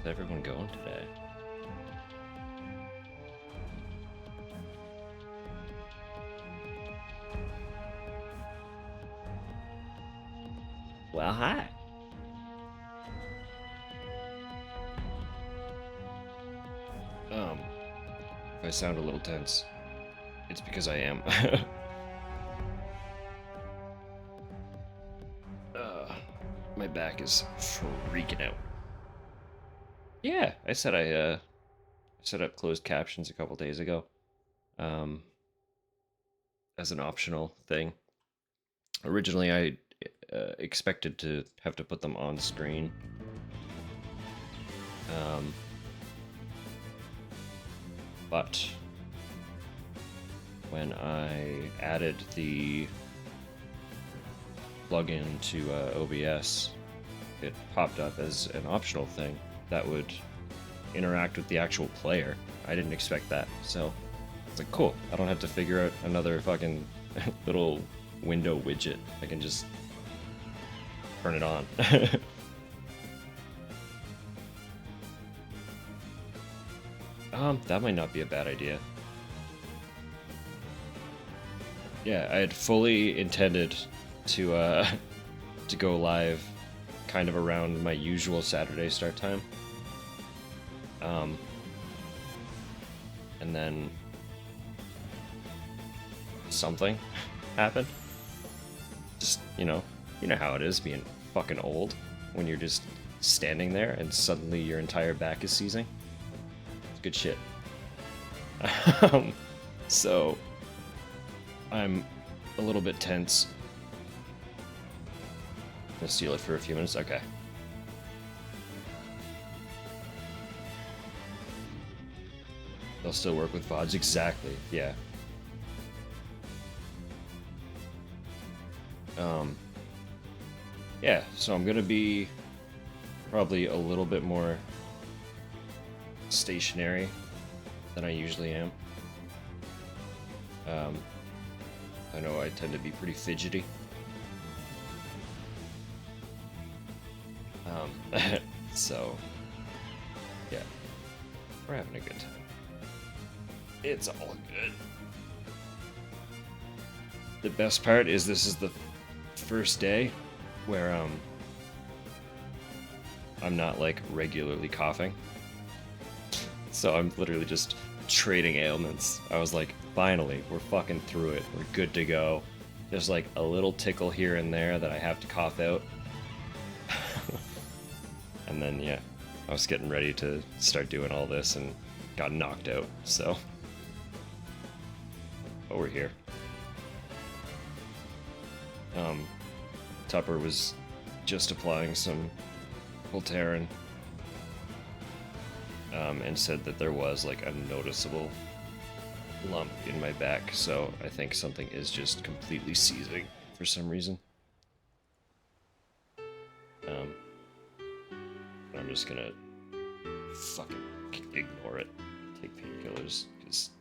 How's everyone going today? Well, hi. If I sound a little tense, it's because I am. uh, my back is freaking out. Yeah, I said I set up closed captions a couple days ago, um, as an optional thing. Originally, I expected to have to put them on screen. Um, but when I added the plugin to OBS, it popped up as an optional thing that would interact with the actual player. I didn't expect that, so it's like, cool. I don't have to figure out another fucking little window widget. I can just turn it on. That might not be a bad idea. Yeah, I had fully intended to to go live kind of around my usual Saturday start time. And then something happened. Just, you know how it is being fucking old when you're just standing there and suddenly your entire back is seizing. It's good shit. So I'm a little bit tense. Gonna steal it for a few minutes. Okay. They'll still work with VODs. Exactly. Yeah. Yeah, so I'm gonna be probably a little bit more stationary than I usually am. I know I tend to be pretty fidgety. So, yeah, we're having a good time. It's all good. The best part is this is the first day where I'm not like regularly coughing. So I'm literally just trading ailments. I was like, finally, we're fucking through it. We're good to go. There's like a little tickle here and there that I have to cough out. And then, yeah, I was getting ready to start doing all this and got knocked out, so. But we're here. Tupper was just applying some Voltaren, and said that there was like a noticeable lump in my back, so I think something is just completely seizing for some reason. I'm just gonna fucking ignore it, take painkillers, because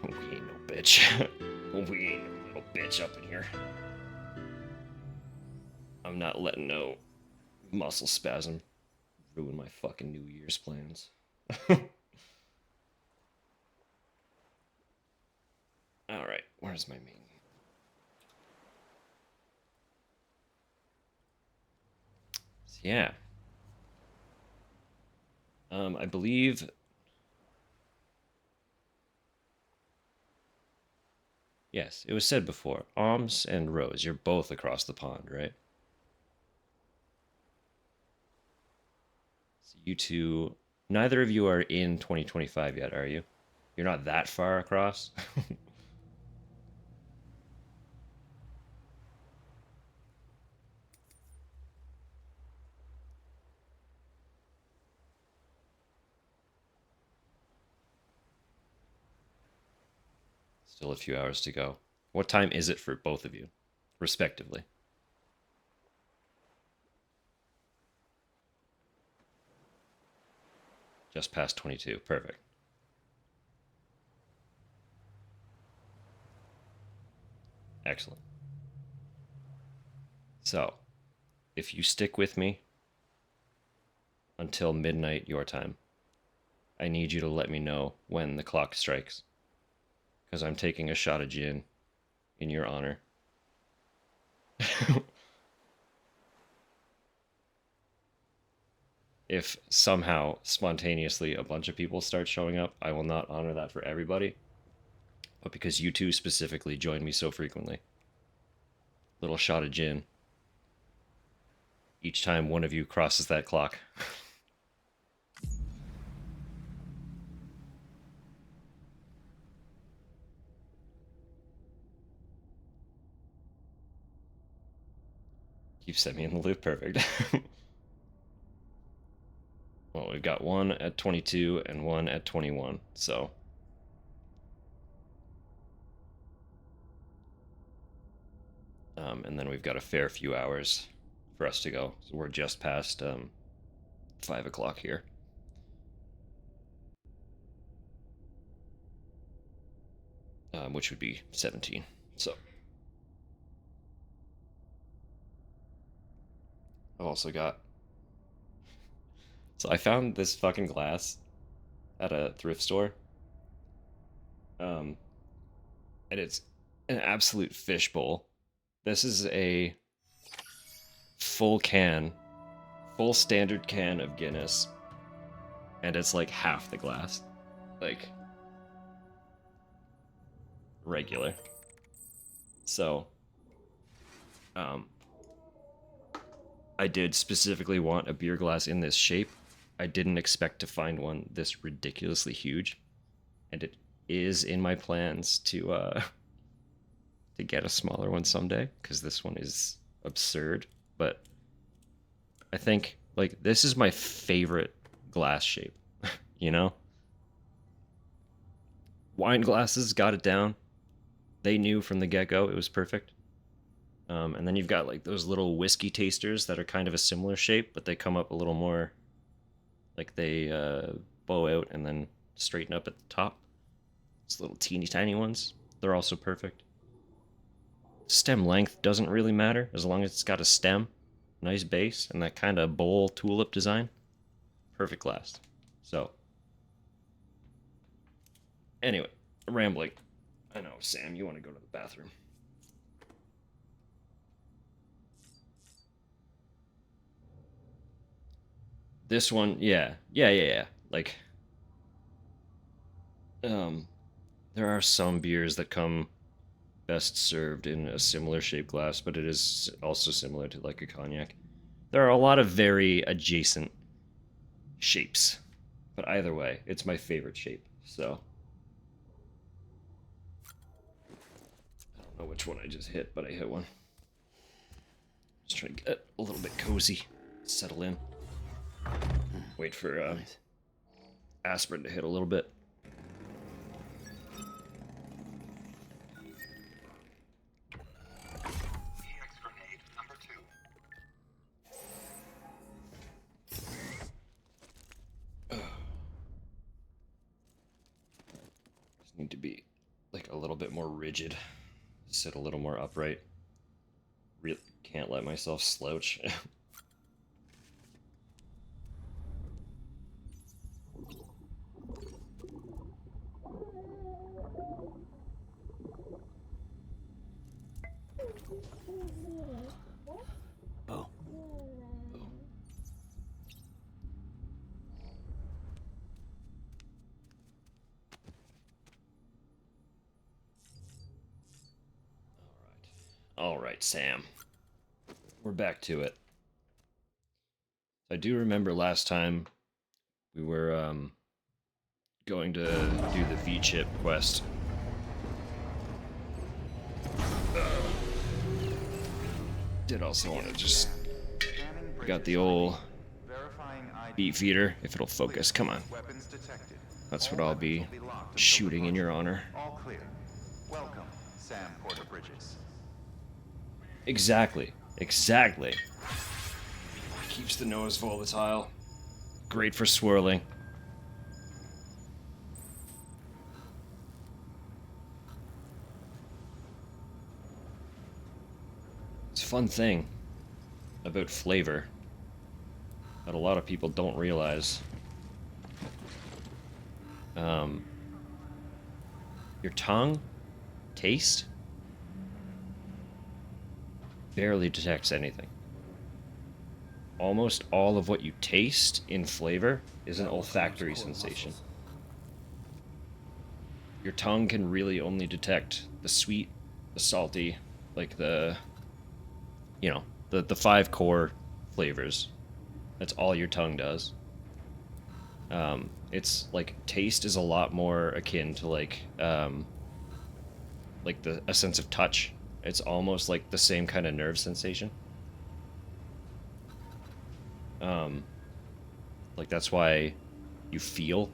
we ain't no bitch. We ain't no little bitch up in here. I'm not letting no muscle spasm ruin my fucking New Year's plans. Alright, where's my main? Yeah. I believe. Yes, it was said before. Alms and Rose, you're both across the pond, right? So you two, neither of you are in 2025 yet, are you? You're not that far across? Still a few hours to go. What time is it for both of you, respectively? Just past 22. Perfect. Excellent. So, if you stick with me, until midnight your time. I need you to let me know when the clock strikes, because I'm taking a shot of gin in your honor. If somehow, spontaneously, a bunch of people start showing up, I will not honor that for everybody, but because you two specifically join me so frequently. Little shot of gin each time one of you crosses that clock. Keep set me in the loop. Perfect. Well, we've got one at 22 and one at 21, so. And then we've got a fair few hours for us to go. So we're just past 5 o'clock here. Which would be 17. So. I've also got. So I found this fucking glass at a thrift store. Um, and it's an absolute fishbowl. This is a full can, full standard can of Guinness, and it's like half the glass. Like, regular. So, I did specifically want a beer glass in this shape. I didn't expect to find one this ridiculously huge, and it is in my plans to get a smaller one someday, because this one is absurd. But I think, like, this is my favorite glass shape. You know, wine glasses got it down. They knew from the get-go it was perfect. And then you've got like those little whiskey tasters that are kind of a similar shape, but they come up a little more, like they bow out and then straighten up at the top. These little teeny tiny ones, they're also perfect. Stem length doesn't really matter as long as it's got a stem, nice base, and that kind of bowl tulip design. Perfect glass. So, anyway, rambling. I know, Sam, you want to go to the bathroom. This one, yeah. Like, um, there are some beers that come best served in a similar shaped glass, but it is also similar to like a cognac. There are a lot of very adjacent shapes, but either way, it's my favorite shape. So I don't know which one I just hit, but I hit one. Just trying to get a little bit cozy, settle in, wait for aspirin to hit a little bit. Just need to be like a little bit more rigid, sit a little more upright. Really can't let myself slouch. Oh. All right, Sam. We're back to it. I do remember last time we were going to do the V-chip quest. Did also want to just got the old beat feeder, if it'll focus. Come on. That's what I'll be shooting in your honor. All clear. Welcome, Sam Porter Bridges. Exactly. Keeps the nose volatile. Great for swirling. It's a fun thing about flavor. that a lot of people don't realize. Um, your tongue, taste, barely detects anything. Almost all of what you taste in flavor is an olfactory sensation. Your tongue can really only detect the sweet, the salty, like the 5 core flavors. That's all your tongue does. It's like taste is a lot more akin to like a sense of touch. It's almost like the same kind of nerve sensation. Um, like that's why you feel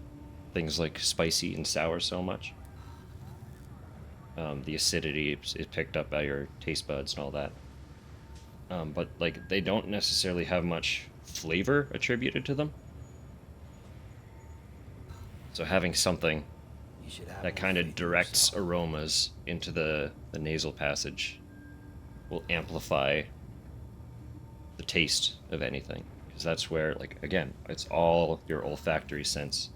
things like spicy and sour so much. The acidity is picked up by your taste buds and all that. But like they don't necessarily have much flavor attributed to them. So having something that kind of directs aromas into the nasal passage will amplify the taste of anything. Because that's where, like, again, it's all your olfactory sense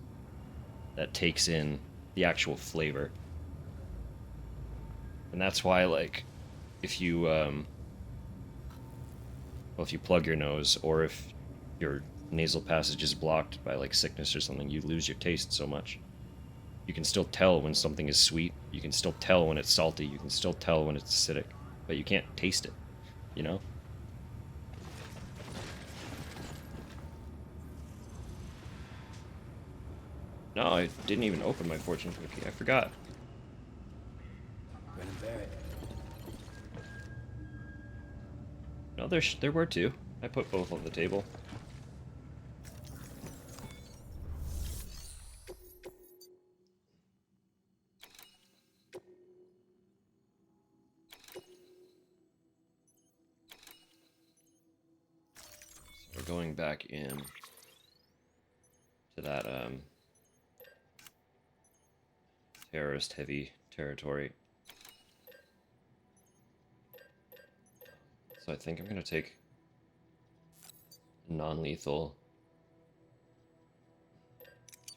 that takes in the actual flavor. And that's why, like, if you, well, if you plug your nose or if your nasal passage is blocked by, like, sickness or something, you lose your taste so much. You can still tell when something is sweet. You can still tell when it's salty. You can still tell when it's acidic. But you can't taste it, you know? No, I didn't even open my fortune cookie. I forgot. No, there were 2. I put both on the table. So we're going back in to that terrorist heavy territory. So I think I'm gonna take non-lethal.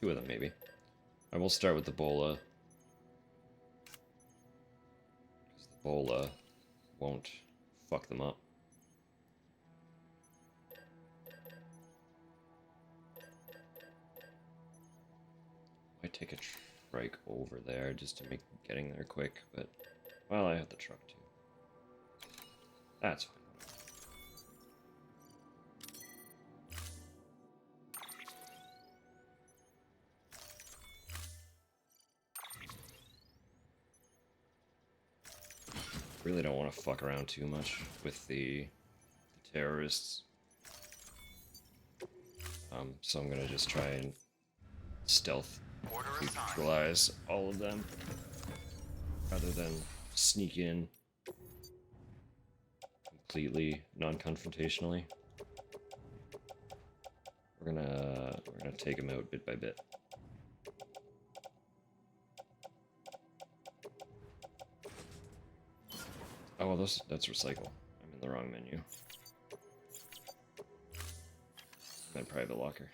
2 of them maybe. I will start with the bola. Because the bola won't fuck them up. I take a trike over there just to make getting there quick, but well, I have the truck too. That's fine. Really don't want to fuck around too much with the terrorists. So I'm gonna just try and stealth neutralize all of them rather than sneak in completely non-confrontationally. We're gonna take them out bit by bit. Oh well, that's recycle. I'm in the wrong menu. My private locker.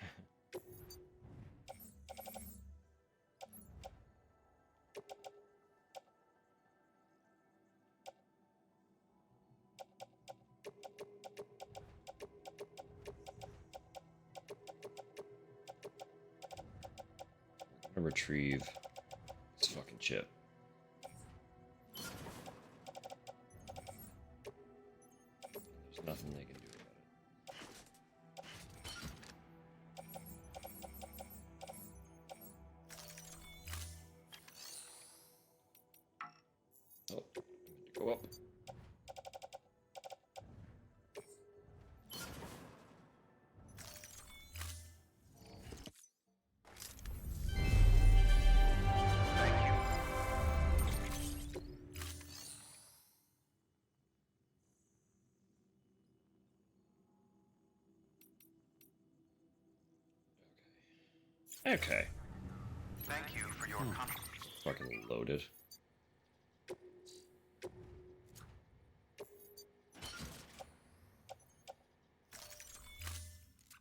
I'm gonna retrieve this fucking chip. There's nothing they can do about it. Oh, I need to go up. Okay. Thank you for your Fucking loaded.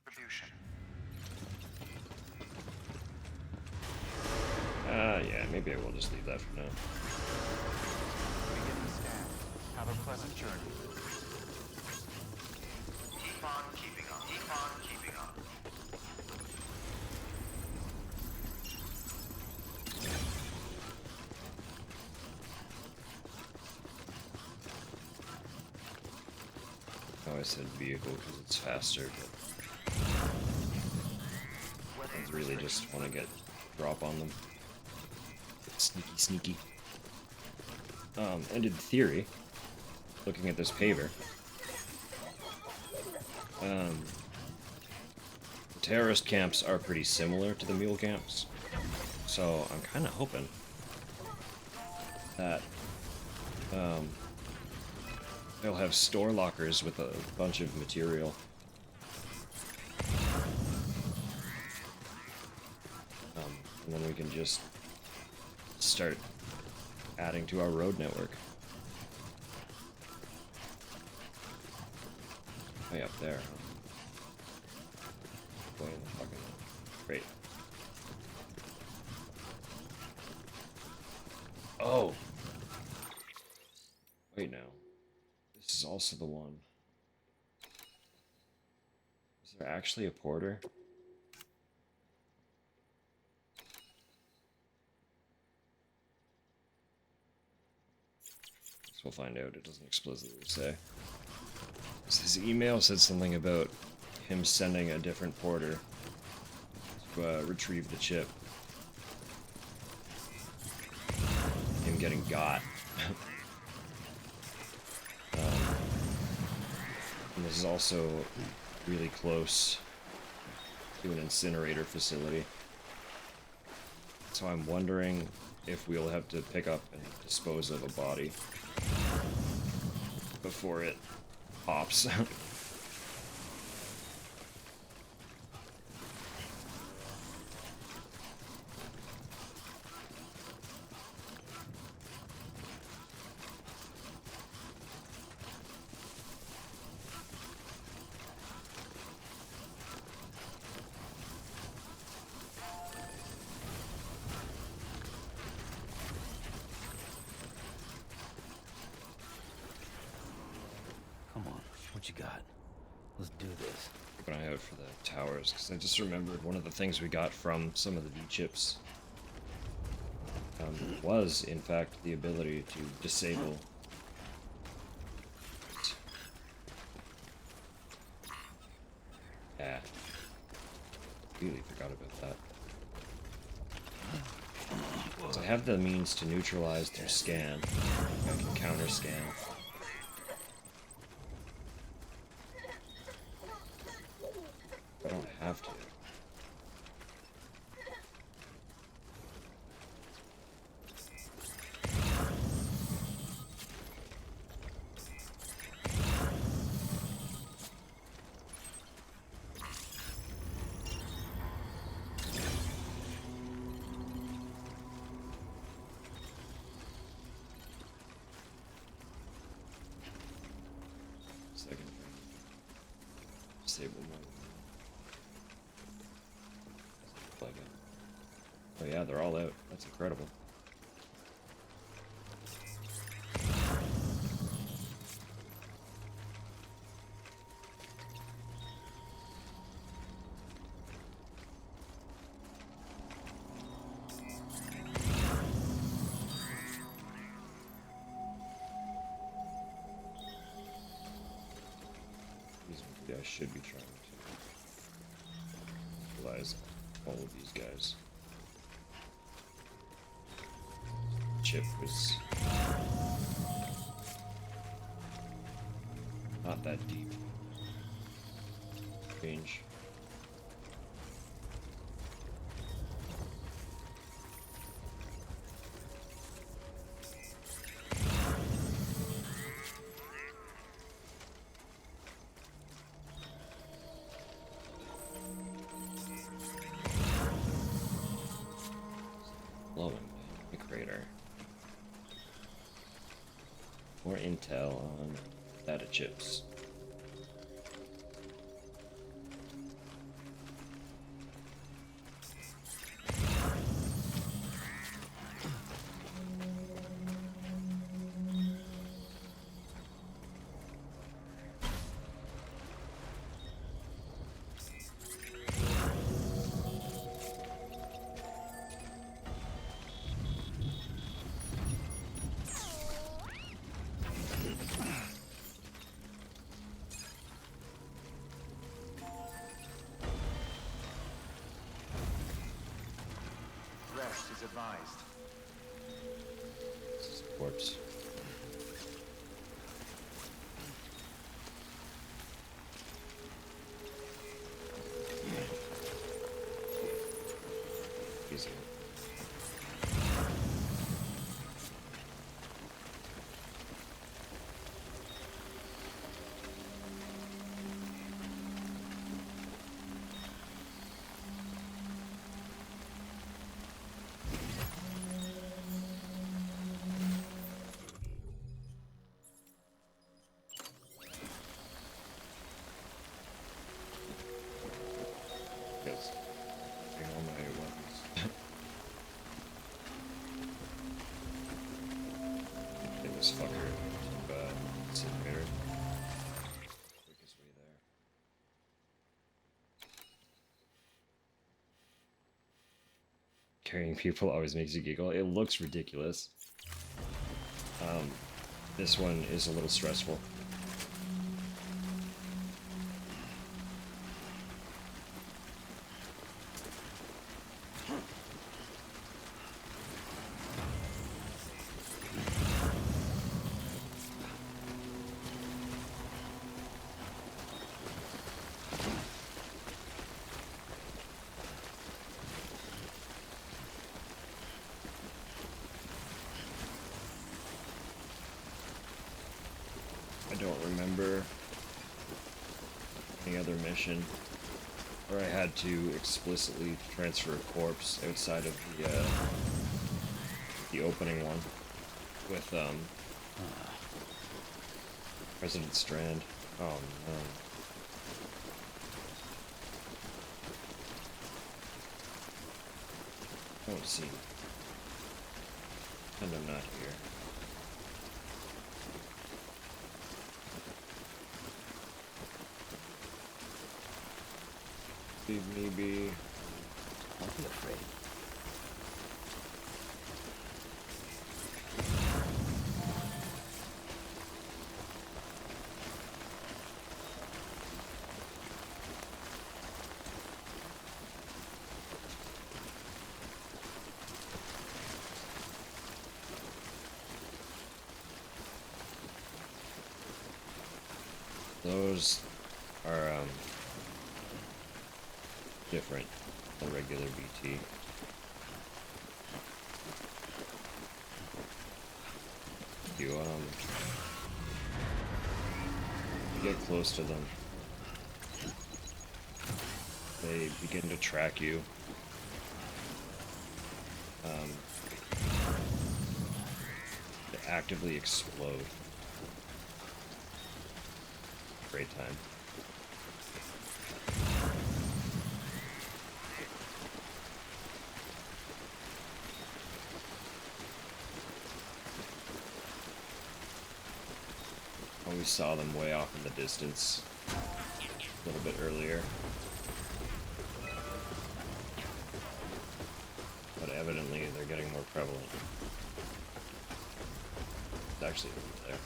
contribution. maybe I will just leave that for now. Begin the scan. Have a pleasant journey. Keep on keeping up. Keep on keeping up. Oh, I said vehicle because it's faster, but I really just want to get drop on them. Sneaky, sneaky. And in theory, looking at this paver, the terrorist camps are pretty similar to the mule camps, so I'm kind of hoping that they'll have store lockers with a bunch of material. And then we can just start adding to our road network. Way up there, huh? Way in the fucking... Great. Oh! Wait now. This is also the one. Is there actually a porter? We'll find out. It doesn't explicitly say. His email said something about him sending a different porter to retrieve the chip. Him getting got. And this is also really close to an incinerator facility. So I'm wondering if we'll have to pick up and dispose of a body before it pops. What you got? Let's do this. Keep an eye out for the towers, because I just remembered one of the things we got from some of the V-chips was, in fact, the ability to disable... Yeah. Really forgot about that. So I have the means to neutralize through scan. I can counter scan. I don't have to. Second. Disable mode. Oh yeah, they're all out. That's incredible. I should be trying to utilize all of these guys. Chip was not that deep. Range. Blowing the crater. More intel on data chips. advised. This is a corpse. Easy. Yes. Bring all my weapons. Get this fucker to incinerator. Quickest way there. Carrying people always makes you giggle. It looks ridiculous. This one is a little stressful. I don't remember any other mission where I had to explicitly transfer a corpse outside of the opening one with President Strand. Oh no. Don't see. And I'm not here. Leave me be. Don't be afraid. Those are different than regular BT. You get close to them, they begin to track you. They actively explode. Great time. We saw them way off in the distance a little bit earlier. But evidently they're getting more prevalent. It's actually over there.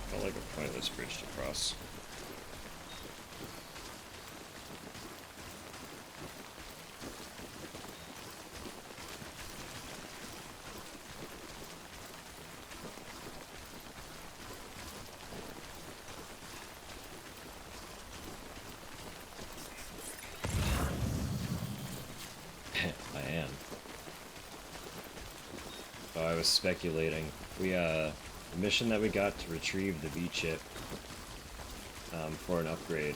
Felt like a pointless bridge to cross. I am. So I was speculating. The mission that we got to retrieve the V chip for an upgrade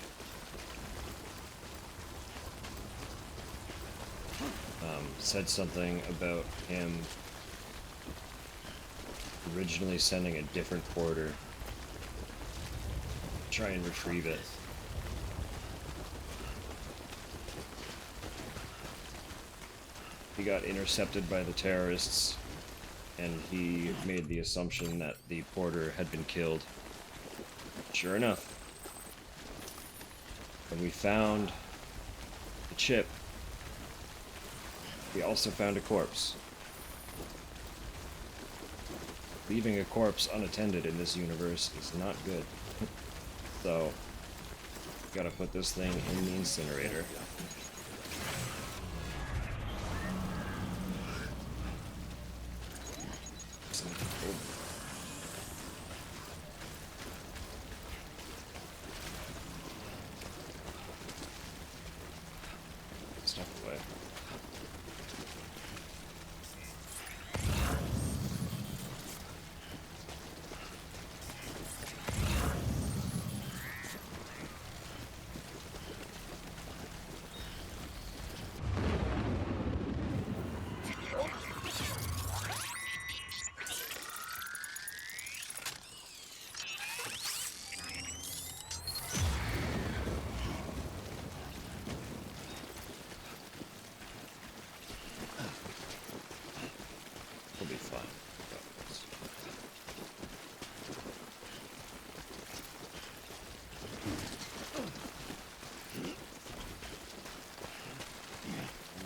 said something about him originally sending a different porter to try and retrieve it. He got intercepted by the terrorists, and he made the assumption that the porter had been killed. Sure enough, when we found the chip, we also found a corpse. leaving a corpse unattended in this universe is not good. So, gotta put this thing in the incinerator. Stuff away. It'll be fun.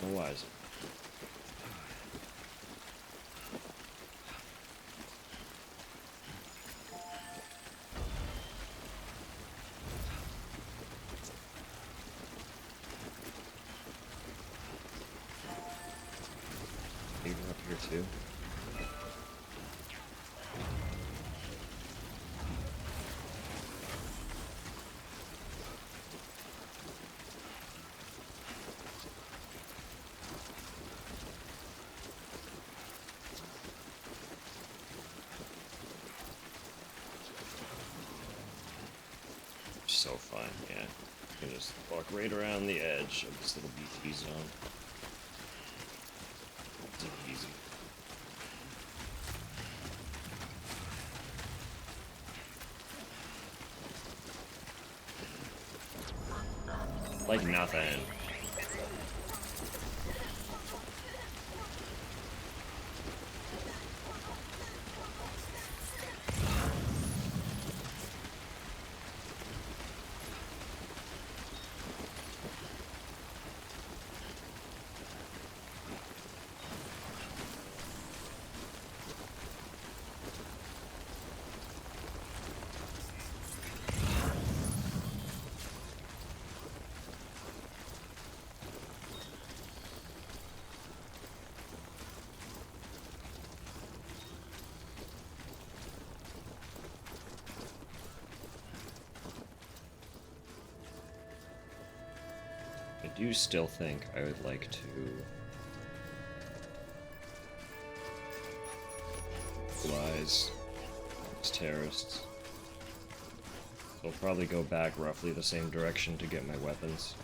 No wiser. Leave her up here too. So fun, yeah. You can just walk right around the edge of this little BT zone. It's easy. Like nothing. I do still think I would like to equalize these terrorists. So I'll probably go back roughly the same direction to get my weapons.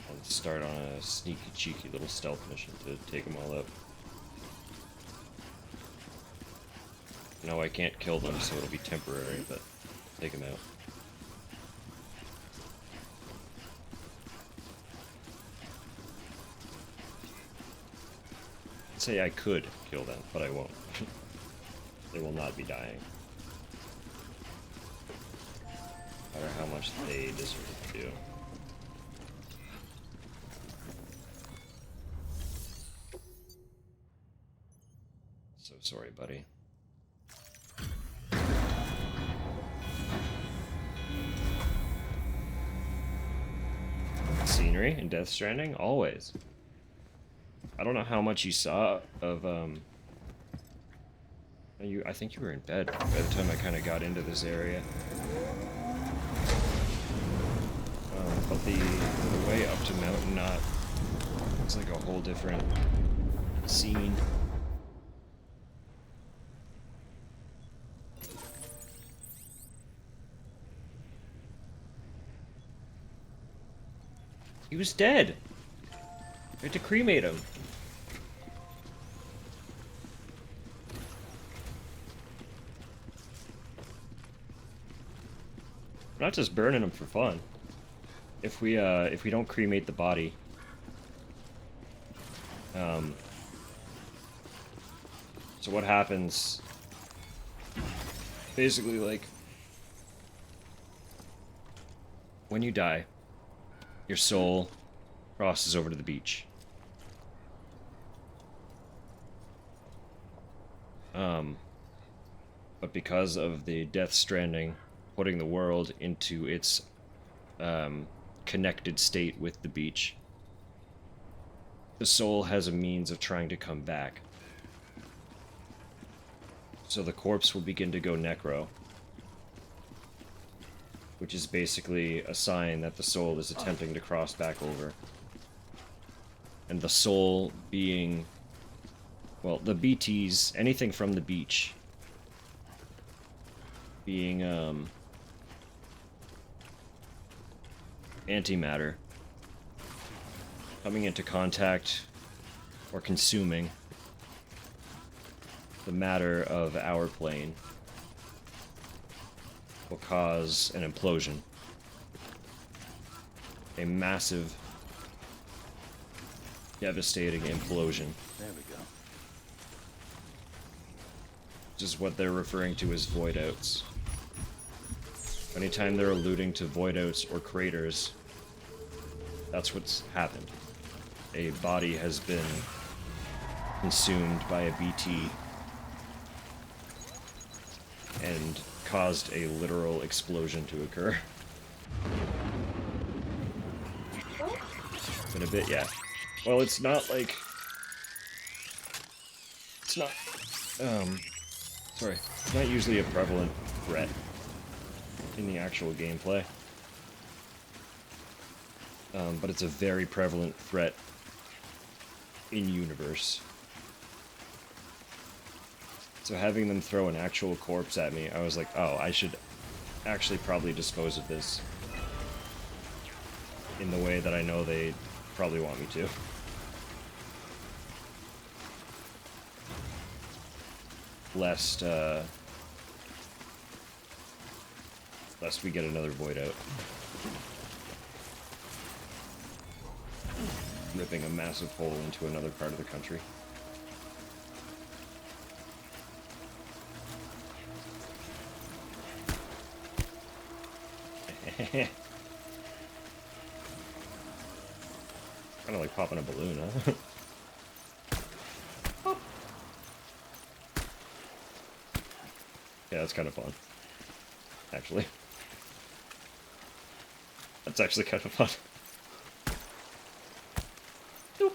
And start on a sneaky, cheeky little stealth mission to take them all out. No, I can't kill them, so it'll be temporary, but take them out. I'd say I could kill them, but I won't. They will not be dying. No matter how much they deserve to do. So sorry, buddy. Scenery in Death Stranding? Always. I don't know how much you saw of, I think you were in bed by the time I kind of got into this area. But the way up to Mountain Knot, it's like a whole different scene. He was dead. We had to cremate him. We're not just burning him for fun. If we don't cremate the body, so what happens? Basically, like, when you die, your soul crosses over to the beach. But because of the Death Stranding putting the world into its connected state with the beach, the soul has a means of trying to come back. So the corpse will begin to go necro, which is basically a sign that the soul is attempting to cross back over. And the soul being, well, the BTs, anything from the beach, being antimatter, coming into contact or consuming the matter of our plane will cause an implosion. A massive, devastating implosion. There we go. Which is what they're referring to as void outs. Anytime they're alluding to void outs or craters, that's what's happened. A body has been consumed by a BT and caused a literal explosion to occur. In a bit, yeah. Well, it's not like... It's not... Sorry. It's not usually a prevalent threat in the actual gameplay. But it's a very prevalent threat in-universe. So having them throw an actual corpse at me, I was like, oh, I should actually probably dispose of this in the way that I know they probably want me to. Lest we get another void out. Ripping a massive hole into another part of the country. Kind of like popping a balloon, huh? Pop. Yeah, that's kind of fun. Actually. That's actually kind of fun. Boop.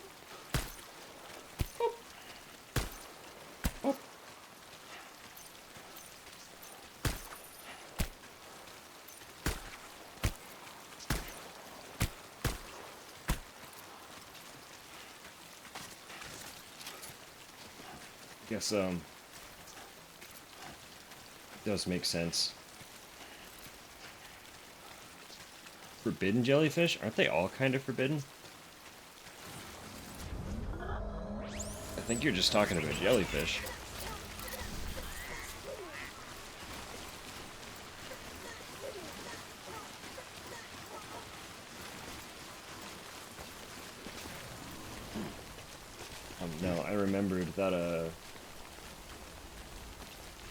Boop. Boop. Guess, does make sense. Forbidden jellyfish? Aren't they all kind of forbidden? I think you're just talking about jellyfish. No, I remembered that,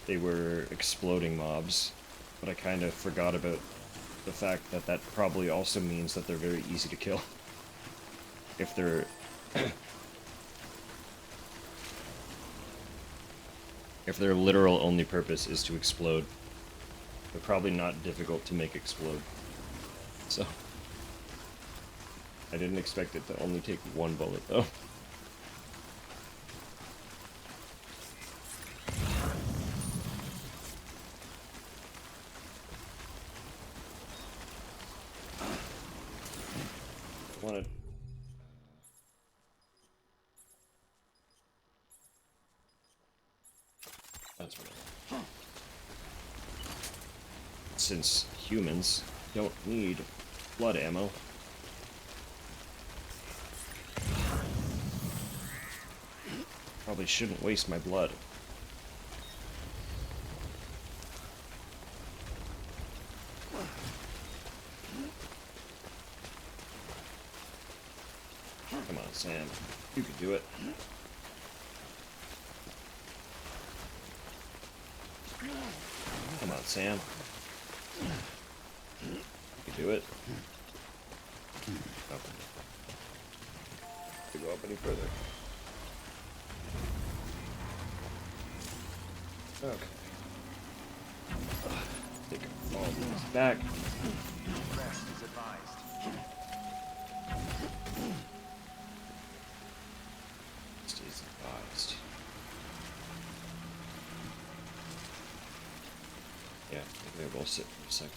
they were exploding mobs, but I kind of forgot about the fact that that probably also means that they're very easy to kill. If they're... if their literal only purpose is to explode, they're probably not difficult to make explode. So... I didn't expect it to only take one bullet, though. Wanted. That's what I want. Since humans don't need blood ammo. Probably shouldn't waste my blood. Come on, Sam. You can do it. Come on, Sam. You can do it. Okay. To go up any further. Okay. Take all these back. Rest is advised. Stays advised. Yeah, maybe I will sit for a second.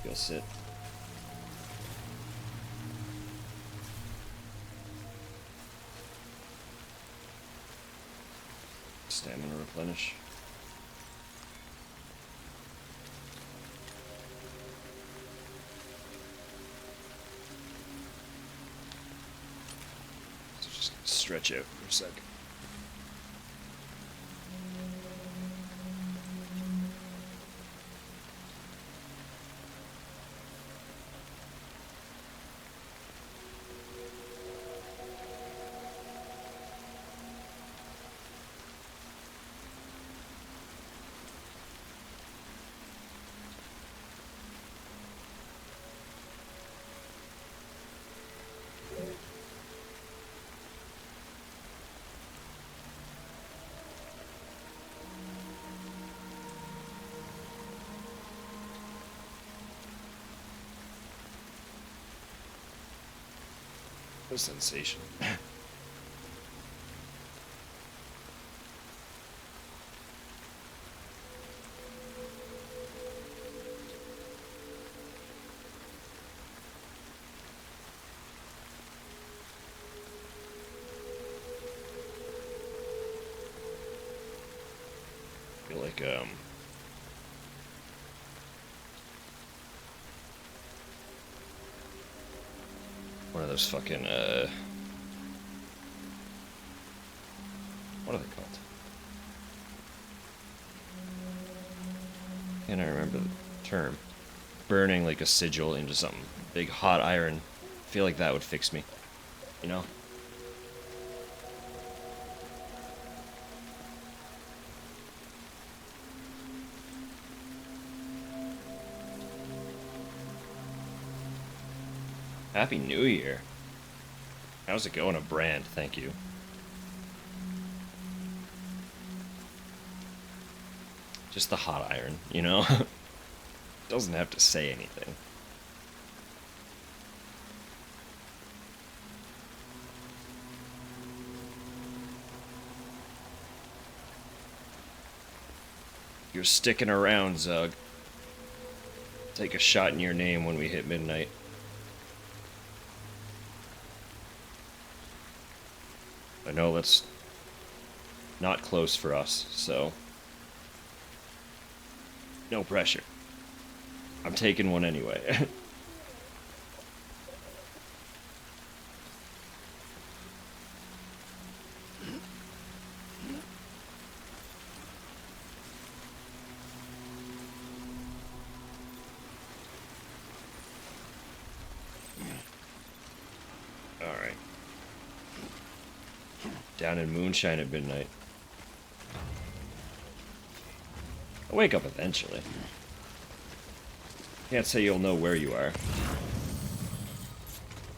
You'll sit. Stamina replenish. So just stretch out for a sec. What a sensation. I feel like one of those fucking what are they called? Can't I remember the term? Burning like a sigil into something. Big hot iron. I feel like that would fix me. You know? Happy New Year. How's it going, a brand? Thank you. Just the hot iron, you know? Doesn't have to say anything. You're sticking around, Zug. Take a shot in your name when we hit midnight. I know that's not close for us, so no pressure. I'm taking one anyway. Alright. Down in moonshine at midnight. I'll wake up eventually. Can't say you'll know where you are.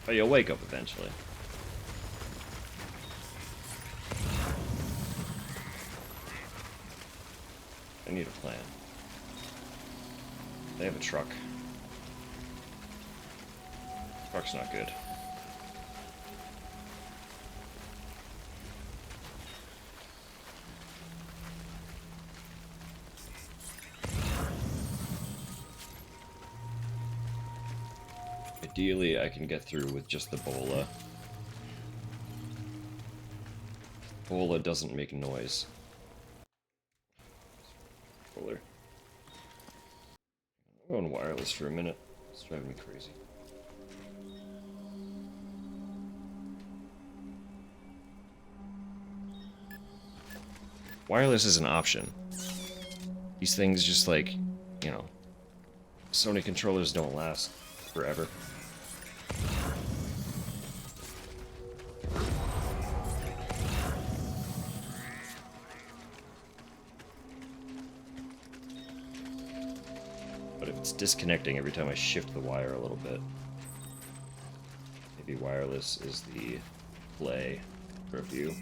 But you'll wake up eventually. I need a plan. They have a truck. Truck's not good. Ideally, I can get through with just the bola. Bola doesn't make noise. Cooler. I'm going wireless for a minute. It's driving me crazy. Wireless is an option. These things just like, you know, Sony controllers don't last forever. But if it's disconnecting every time I shift the wire a little bit, maybe wireless is the play for a few.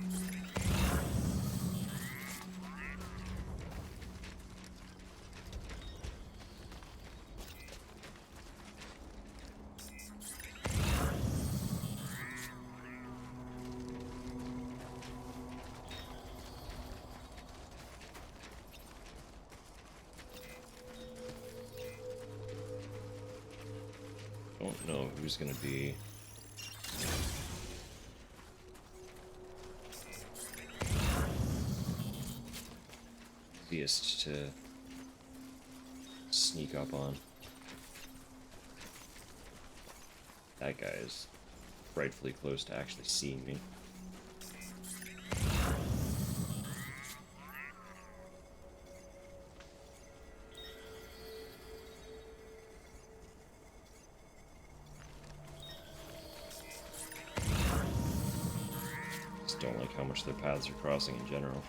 Don't know who's gonna be easiest to sneak up on. That guy is frightfully close to actually seeing me. Just don't like how much their paths are crossing in general.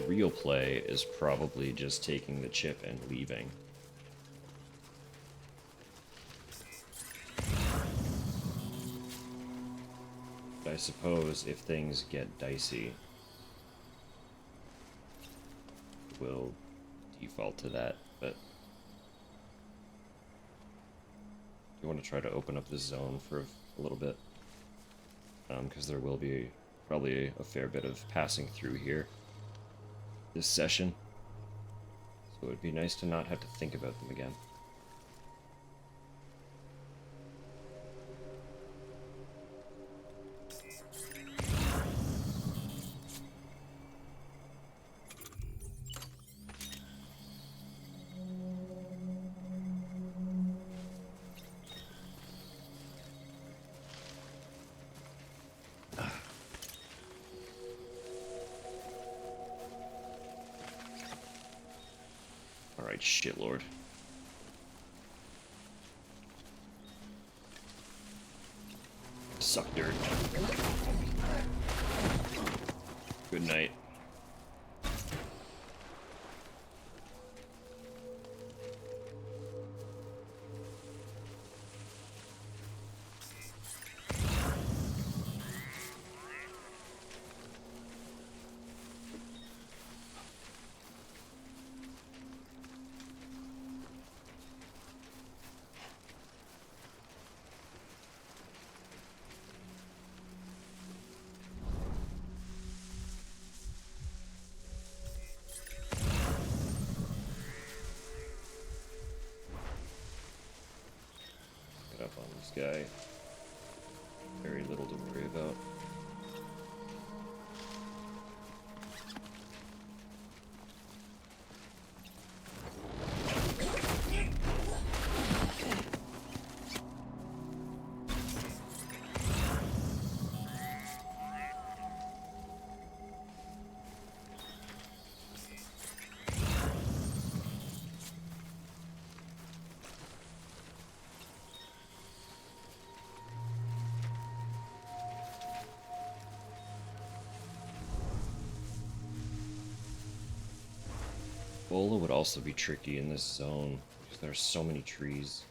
Real play is probably just taking the chip and leaving. But I suppose if things get dicey, we'll default to that, but you want to try to open up this zone for a little bit, because there will be probably a fair bit of passing through here this session, so it would be nice to not have to think about them again. Alright, shitlord. Suck dirt. Good night. Get up on this guy. Very little to worry about. Bola would also be tricky in this zone, because there are so many trees.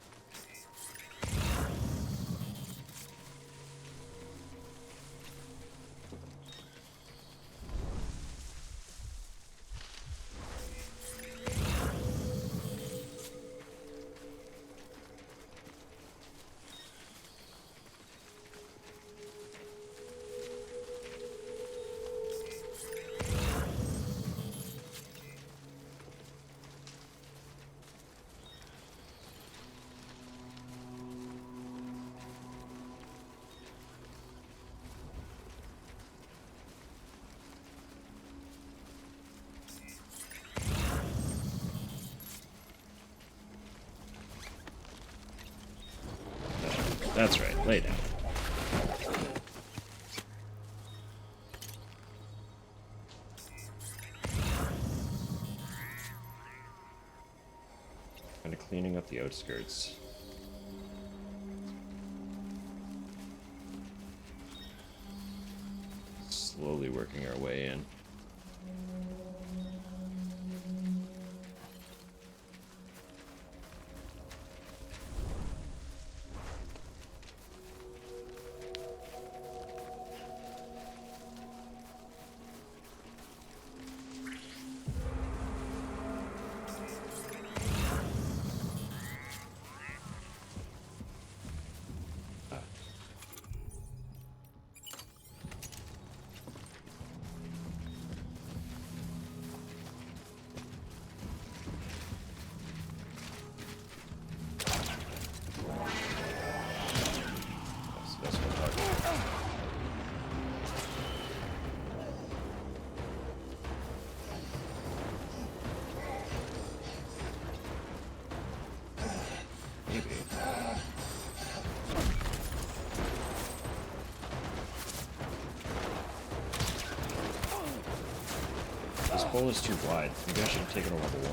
That's right, lay down. Kind of cleaning up the outskirts. Slowly working our way in. hole is too wide. Maybe I should have taken a level 1.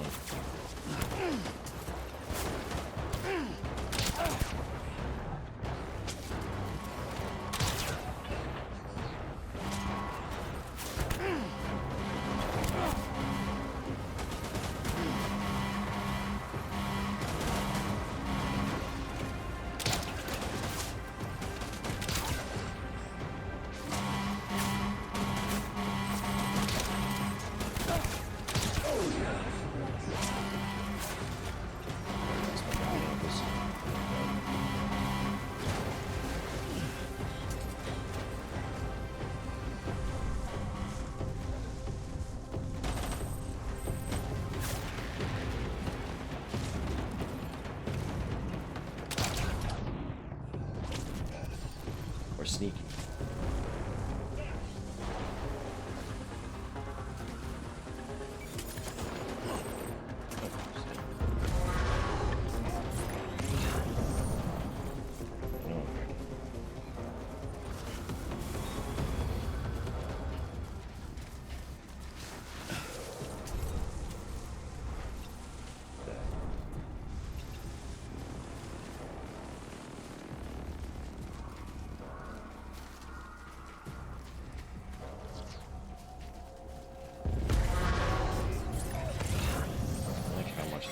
Or sneaky.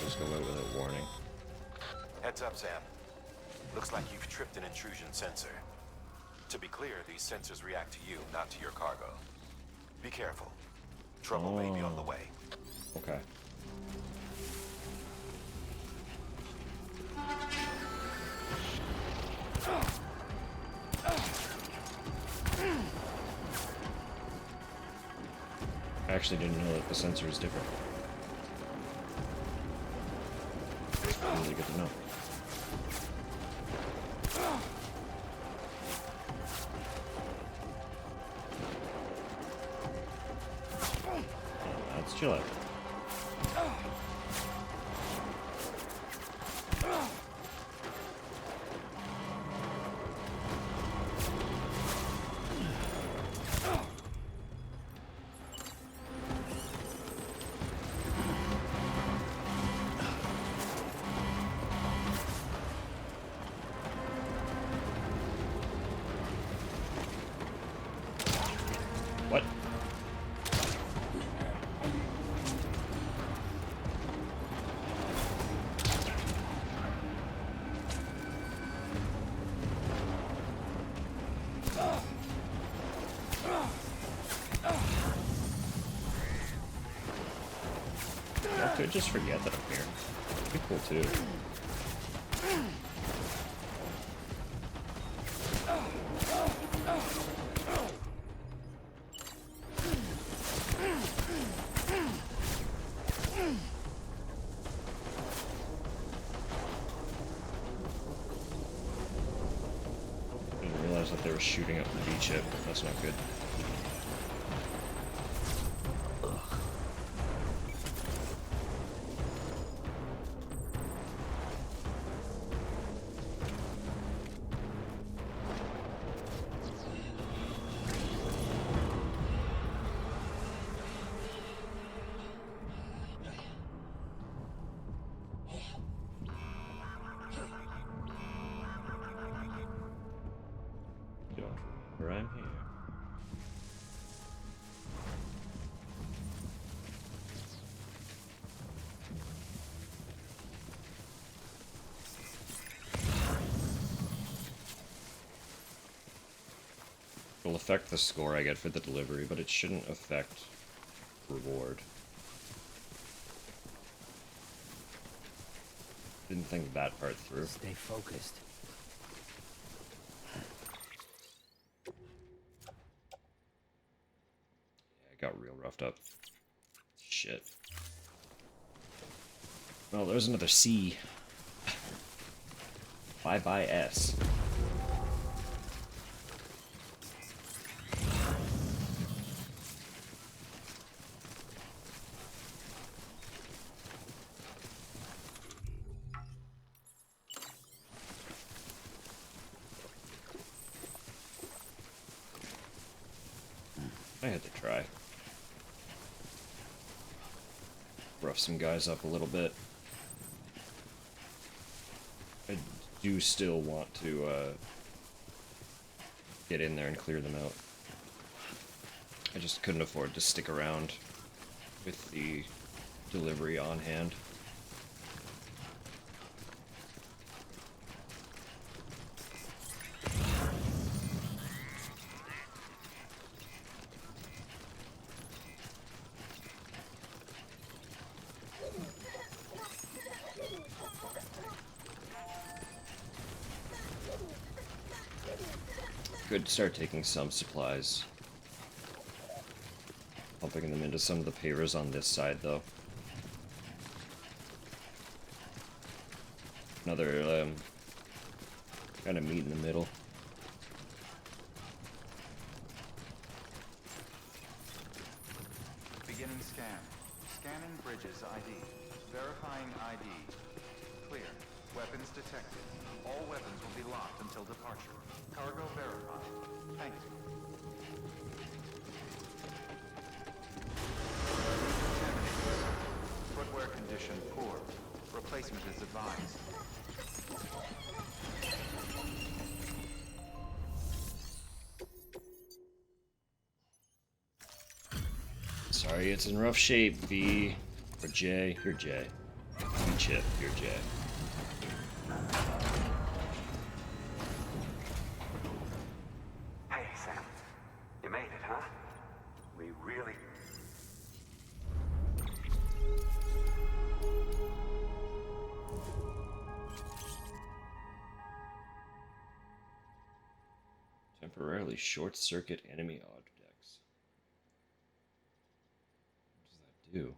Just go out without warning. Heads up, Sam. Looks like you've tripped an intrusion sensor. To be clear, these sensors react to you, not to your cargo. Be careful. Trouble may be on the way. Okay. I actually didn't know that the sensor is different. Really good to know. Let's chill out. What? I could just forget that I'm here. That'd be cool too. Didn't realize that they were shooting up the beach ship. That's not good. Don't remember I'm here. It'll affect the score I get for the delivery, but it shouldn't affect reward. Didn't think that part through. Stay focused. Yeah, it got real roughed up. Shit. Oh, there's another C. Bye-bye S. I had to try. rough some guys up a little bit. I do still want to get in there and clear them out. I just couldn't afford to stick around with the delivery on hand. Good to start taking some supplies. Pumping them into some of the pavers on this side, though. Another, kind of meet in the middle. Beginning scan. Scanning bridges ID. Verifying ID. Clear. Weapons detected. All weapons will be locked until departure. Cargo verified. Thank you. Contaminated. Footwear condition poor. Replacement is advised. Sorry, it's in rough shape, V. Or J. You're J. V-Chip, you're J. Hey, Sam. You made it, huh? We really... Temporarily short-circuit enemy objects. What does that do?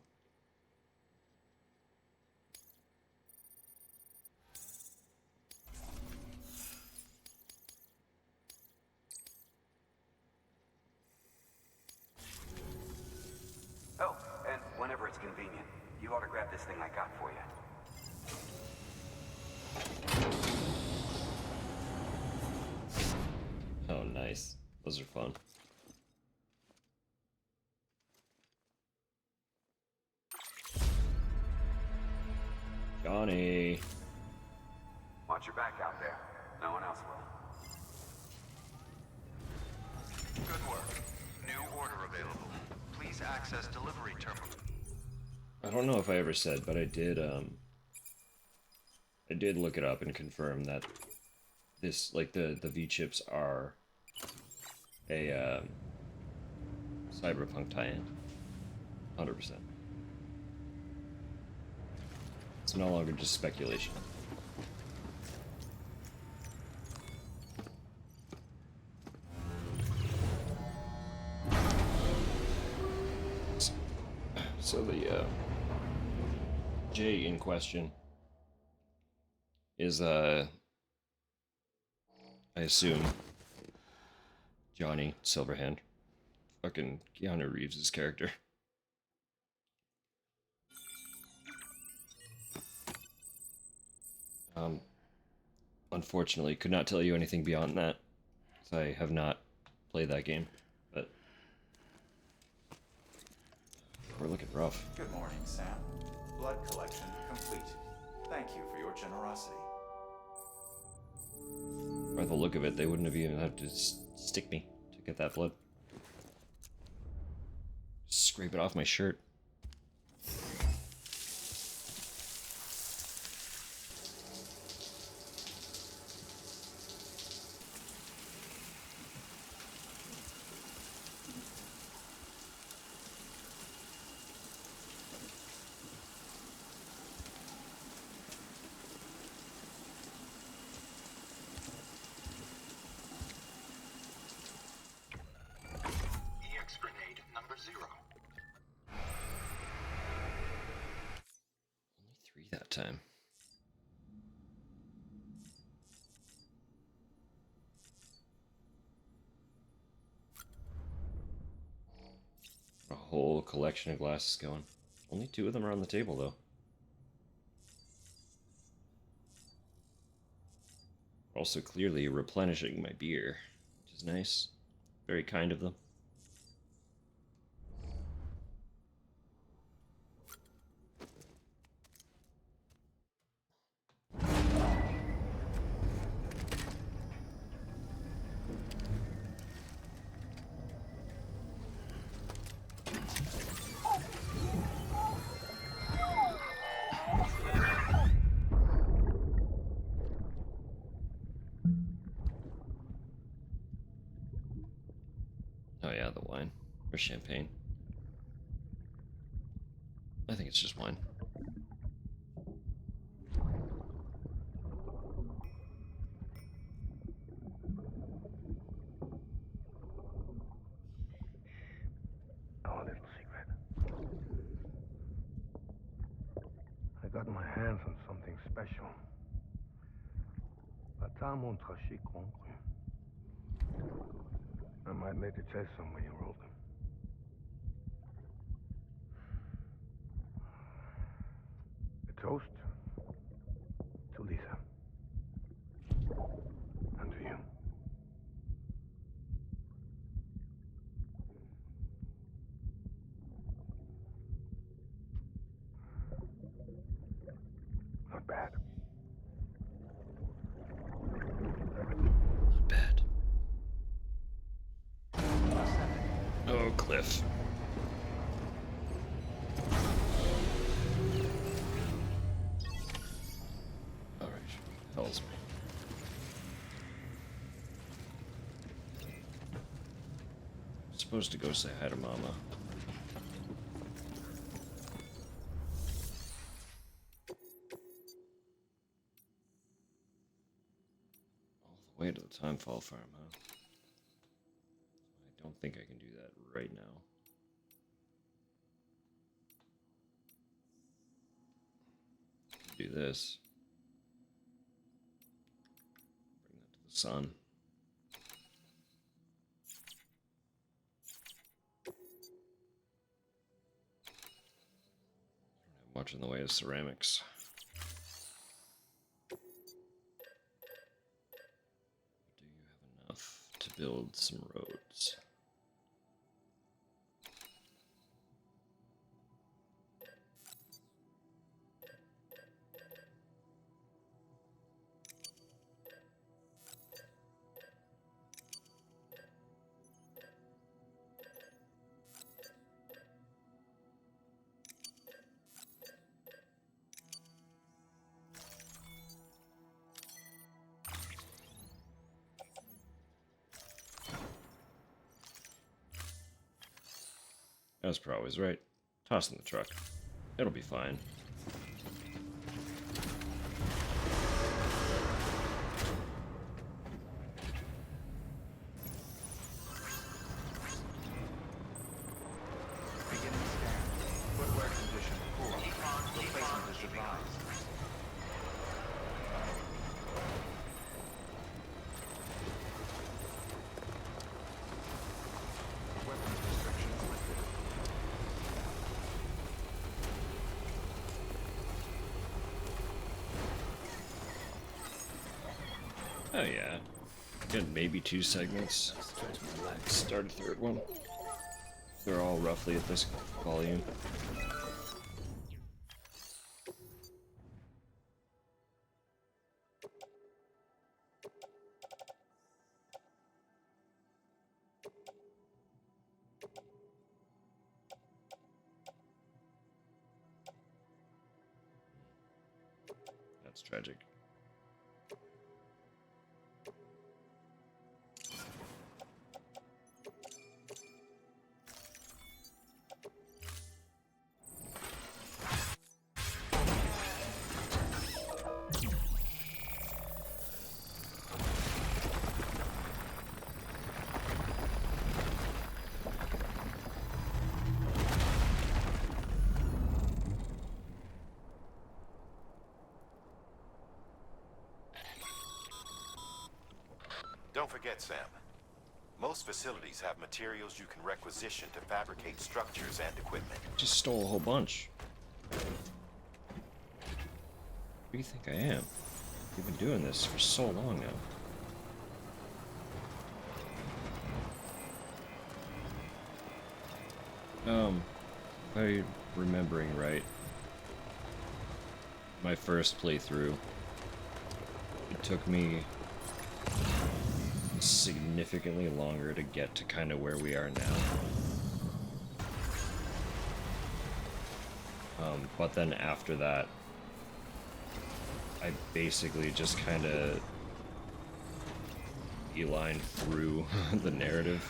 Oh, and whenever it's convenient, you ought to grab this thing I got for you. Oh, nice. Those are fun. Johnny. Watch your back out there. No one else will. Good work. New order available. Please access delivery terminal. I don't know if I ever said, but I did look it up and confirm that this, like, the V-Chips are a, Cyberpunk tie-in. 100%. It's no longer just speculation. So the, J in question is, I assume, Johnny Silverhand. Fucking Keanu Reeves' character. Unfortunately, could not tell you anything beyond that. I have not played that game, but we're looking rough. Good morning, Sam. Blood collection complete. Thank you for your generosity. By the look of it, they wouldn't have even had to stick me to get that blood. Scrape it off my shirt. EX grenade number 0. Only 3 that time. A whole collection of glasses going. Only 2 of them are on the table, though. Also clearly replenishing my beer, which is nice. Very kind of them. Oh yeah, the wine. Or champagne. I think it's just wine. Our little secret. I got my hands on something special. Pata montrachet concru. I might make a test some when you roll them. A toast to Lisa. And to you. Not bad. Not bad. Oh, Cliff. Alright, tells me. I'm supposed to go say hi to Mama. All the way to the Timefall farm, huh? I don't think I can do that right now. Do this. Bring that to the sun. Don't have much in the way of ceramics. Do you have enough to build some roads? I was probably always right. Toss in the truck. It'll be fine. Beginning scan. Footwear condition poor. Replacement is advised. Weapons restrictions lifted. Oh yeah. Get maybe 2 segments. Start a third one. They're all roughly at this volume. That's tragic. Don't forget, Sam. Most facilities have materials you can requisition to fabricate structures and equipment. Just stole a whole bunch. Who do you think I am? We've been doing this for so long now. If I'm remembering right, my first playthrough, it took me significantly longer to get to kind of where we are now. But then after that, I basically just kind of beeline through the narrative.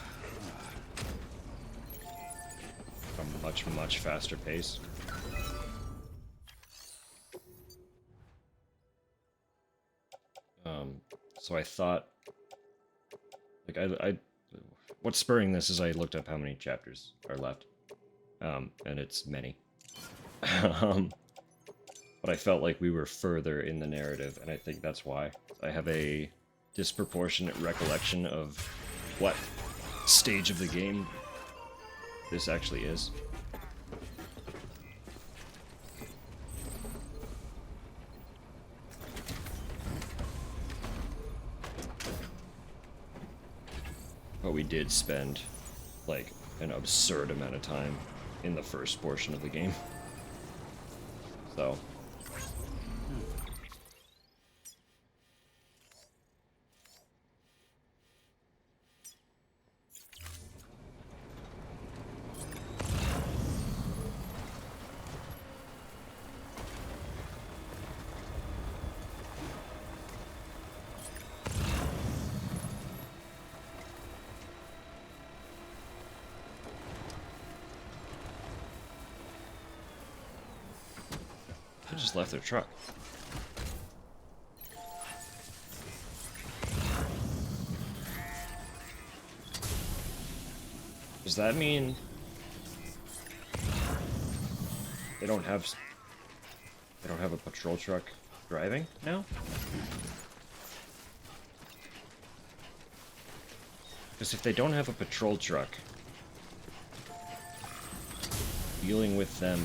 much, much faster pace. So I thought, like, what's spurring this is I looked up how many chapters are left, and it's many. But I felt like we were further in the narrative, and I think that's why. I have a disproportionate recollection of what stage of the game this actually is. But we did spend, like, an absurd amount of time in the first portion of the game. So... They just left their truck. Does that mean they don't have a patrol truck driving now? Because if they don't have a patrol truck, dealing with them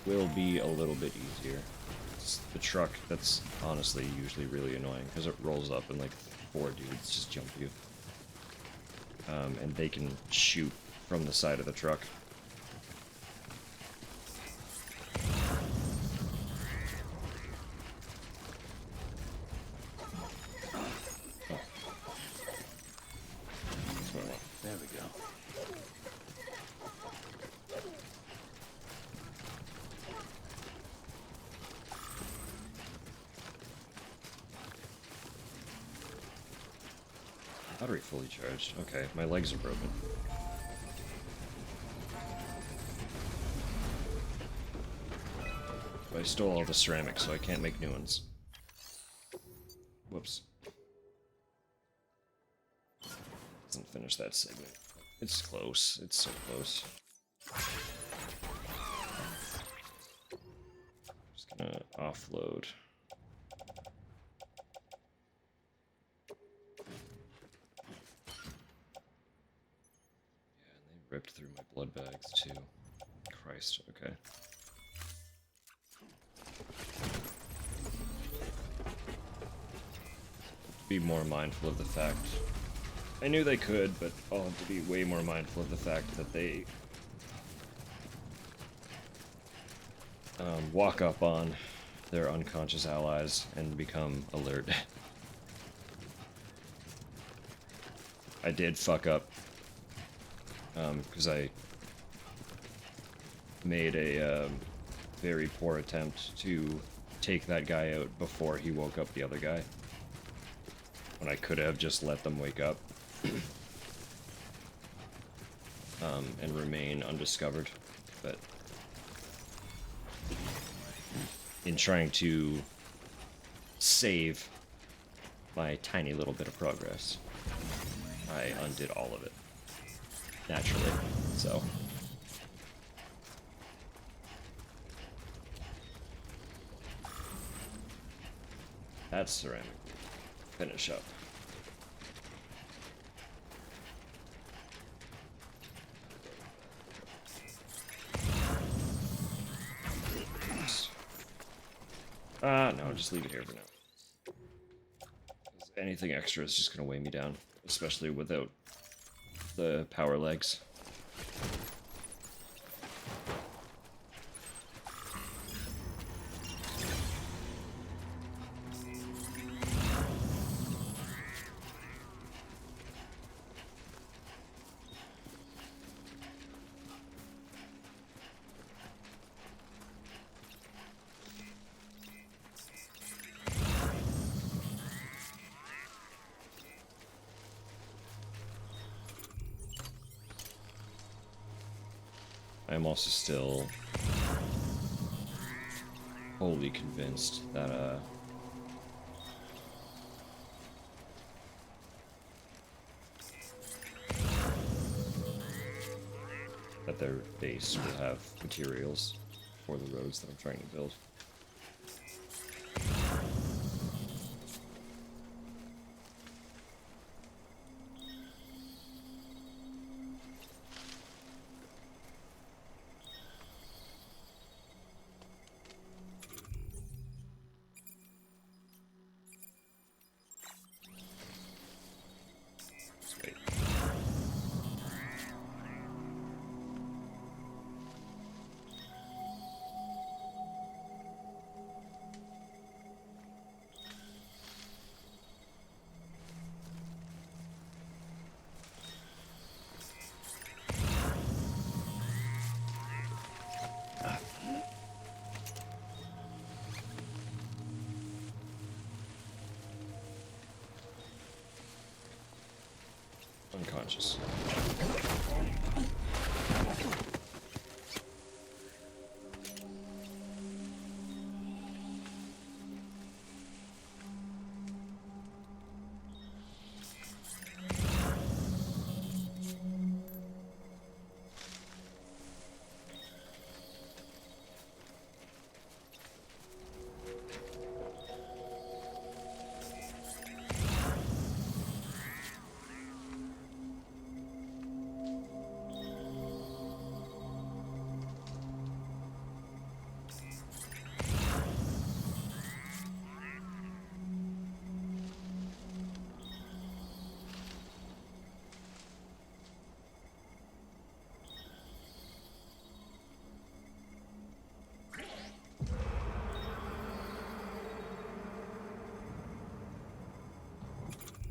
will be a little bit easier. It's the truck that's honestly usually really annoying because it rolls up and like 4 dudes just jump you. And they can shoot from the side of the truck. That's what I want. There we go. Battery fully charged. Okay, my legs are broken. But I stole all the ceramics, so I can't make new ones. Whoops. Doesn't finish that segment. It's close. It's so close. Just gonna offload. Ripped through my blood bags, too. Christ, okay. Be more mindful of the fact... I knew they could, but I'll have to be way more mindful of the fact that they... walk up on their unconscious allies and become alert. I did fuck up. Because I made a very poor attempt to take that guy out before he woke up the other guy. When I could have just let them wake up. And remain undiscovered. But in trying to save my tiny little bit of progress, I undid all of it. Naturally, so. That's ceramic. Finish up. No, just leave it here for now. 'Cause anything extra is just gonna weigh me down, especially without the power legs. I am also still wholly convinced that that their base will have materials for the roads that I'm trying to build. Sweet. Unconscious.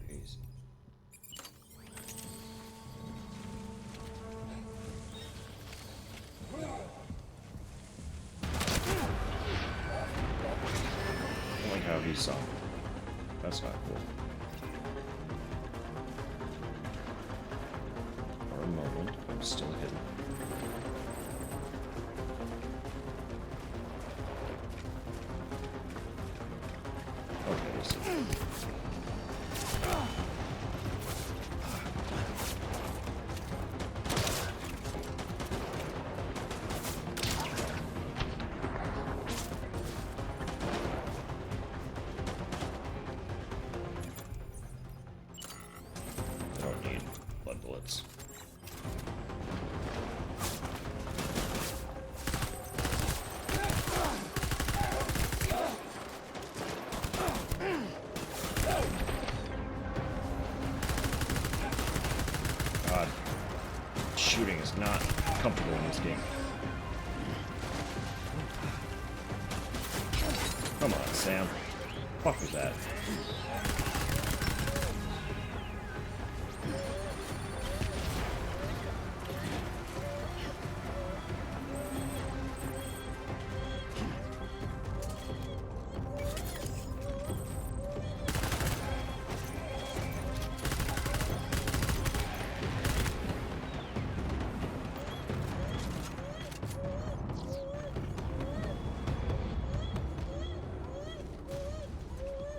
Crazy. I don't like how he saw me. That's not cool. For a moment, I'm still hidden. Okay, so I don't need blood bullets. God, shooting is not comfortable in this game. Come on, Sam. Fuck with that.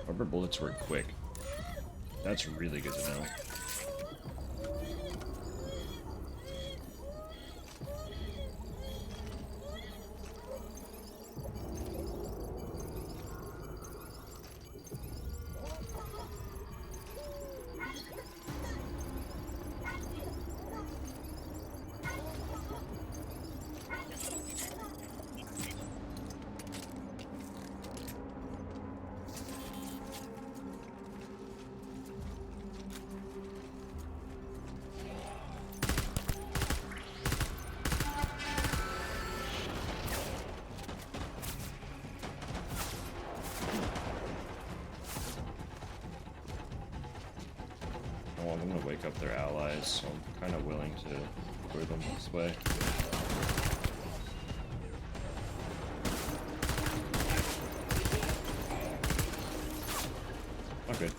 Rubber bullets work quick. That's really good to know. Well, I'm gonna wake up their allies, so I'm kind of willing to lure them this way. Okay.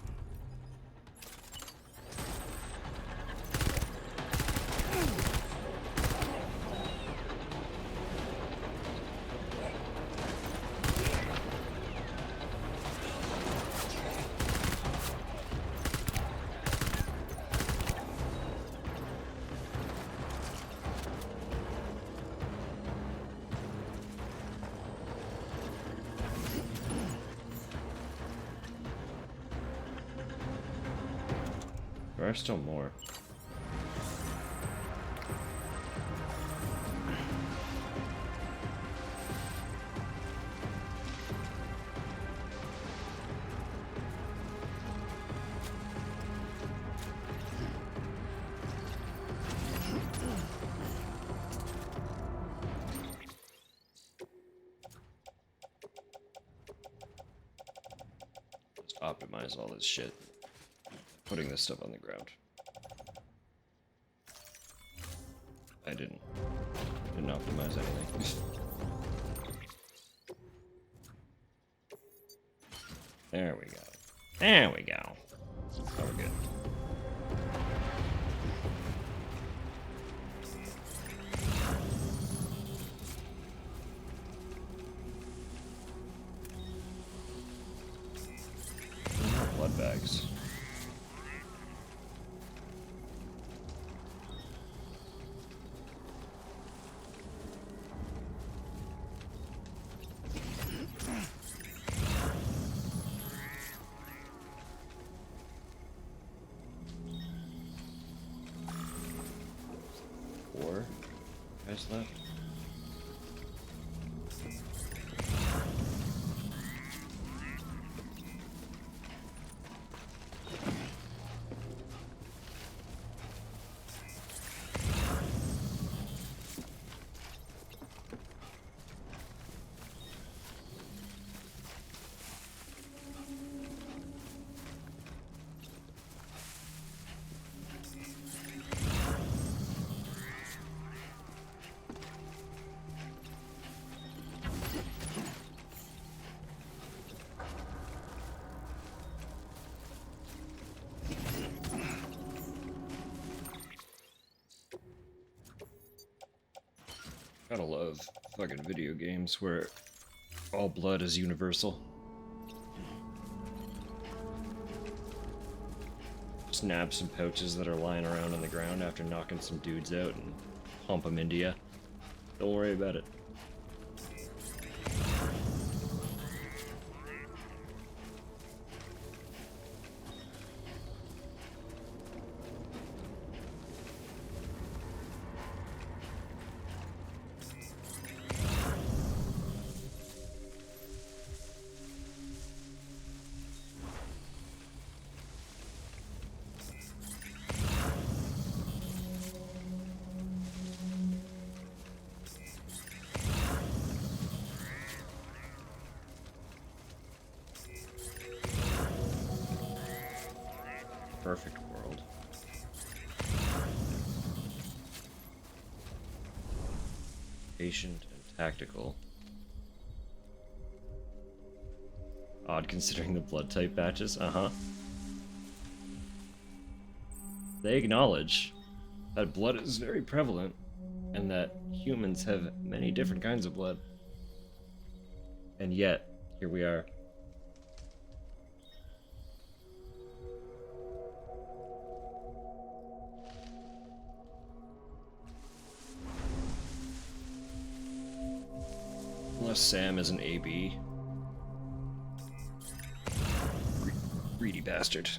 are still more. Just optimize all this shit. Putting this stuff on the ground. I didn't optimize anything. There we go. There we go. Oh, we're good. Blood bags. Four guys left. Gotta love fucking video games where all blood is universal. Just nab some pouches that are lying around on the ground after knocking some dudes out and pump them into ya. Don't worry about it. Perfect world. Patient and tactical. Odd considering the blood type batches, They acknowledge that blood is very prevalent and that humans have many different kinds of blood. And yet, here we are. Unless Sam is an AB. Greedy bastard.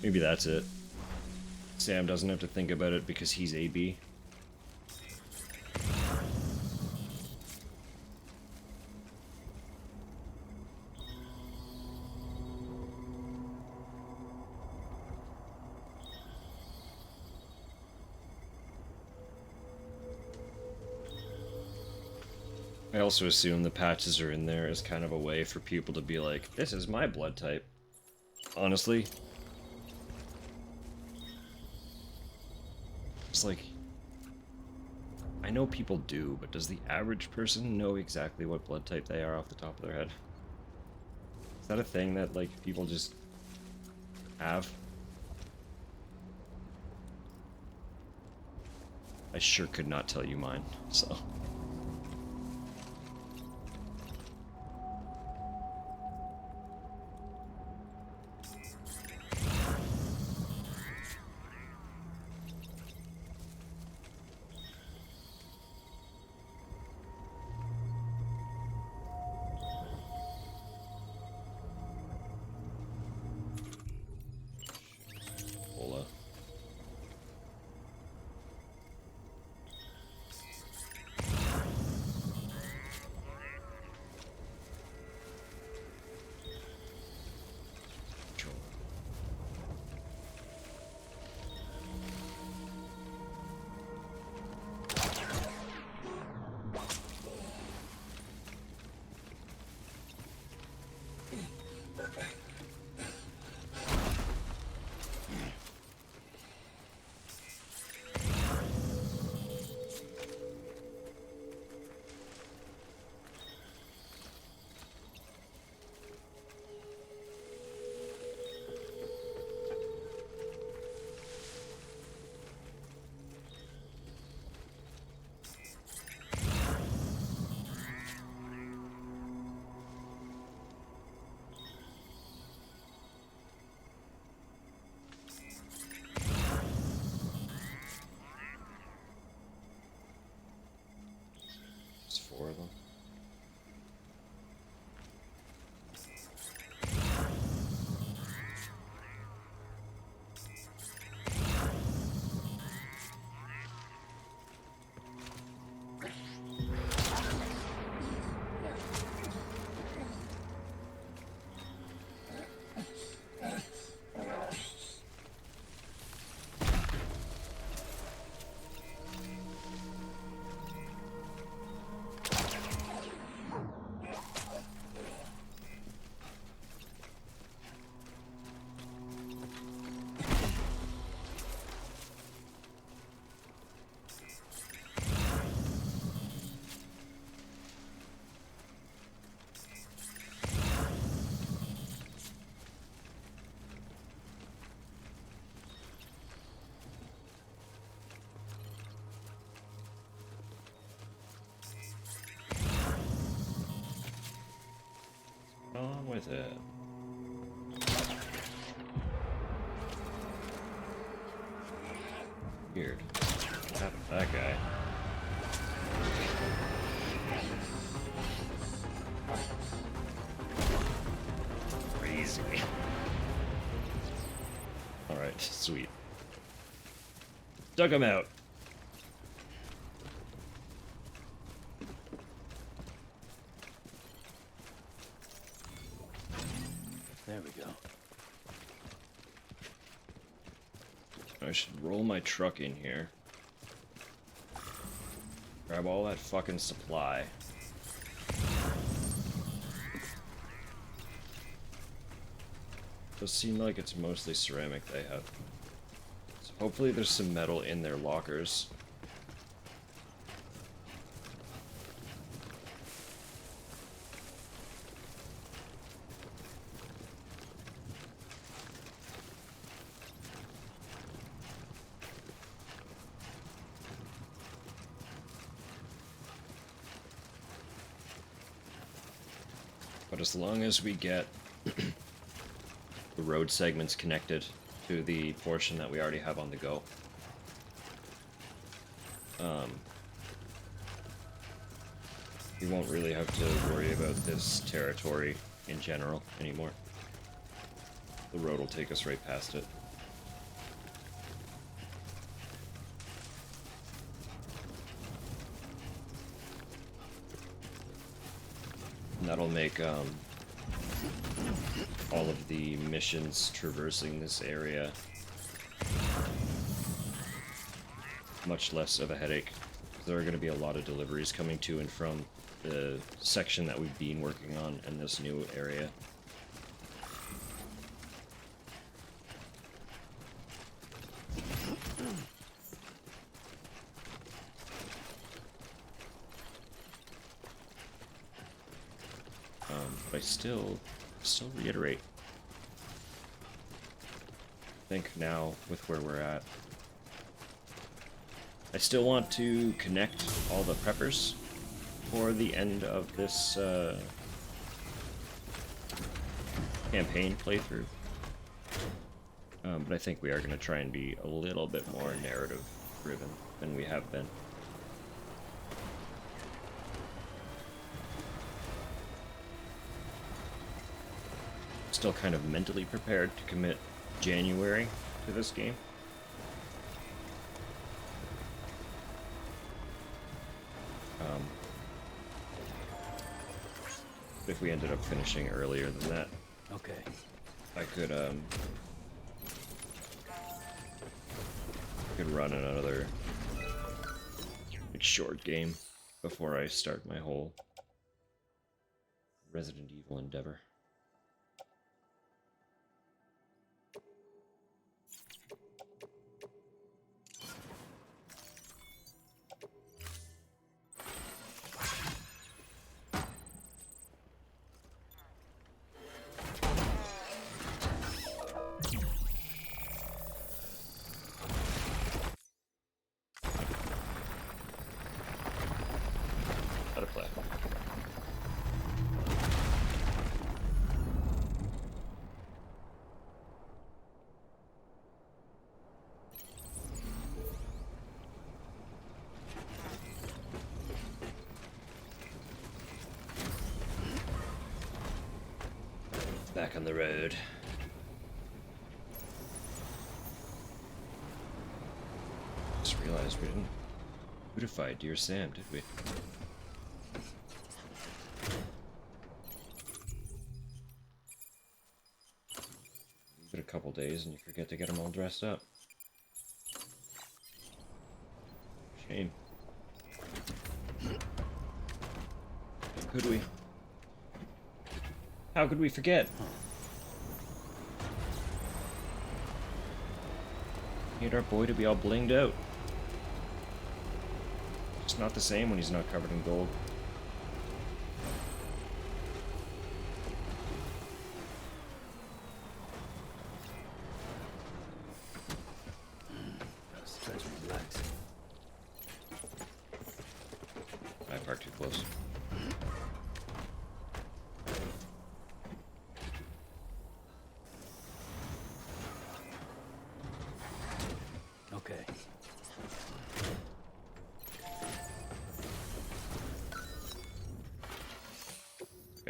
Maybe that's it. Sam doesn't have to think about it because he's AB. I also assume the patches are in there as kind of a way for people to be like, this is my blood type. Honestly. It's like, I know people do, but does the average person know exactly what blood type they are off the top of their head? Is that a thing that, like, people just have? I sure could not tell you mine, so... with it. Weird. What happened to that guy? Crazy. Alright, sweet. Dug him out. There we go. I should roll my truck in here. Grab all that fucking supply. Does seem like it's mostly ceramic they have. So hopefully there's some metal in their lockers. But as long as we get the road segments connected to the portion that we already have on the go, we won't really have to worry about this territory in general anymore. The road will take us right past it. And that'll make all of the missions traversing this area much less of a headache. There are going to be a lot of deliveries coming to and from the section that we've been working on in this new area. But I still reiterate. I think now, with where we're at, I still want to connect all the preppers for the end of this campaign playthrough. But I think we are going to try and be a little bit more narrative driven than we have been. Still kind of mentally prepared to commit January to this game. If we ended up finishing earlier than that, Okay. I could run another short game before I start my whole Resident Evil endeavor. How to play. Back on the road. Just realized we didn't beautify Dear Sam, did we? Leave it a couple days and you forget to get them all dressed up. Shame. How could we? How could we forget? Need our boy to be all blinged out. It's not the same when he's not covered in gold. Try to relax. I parked too close.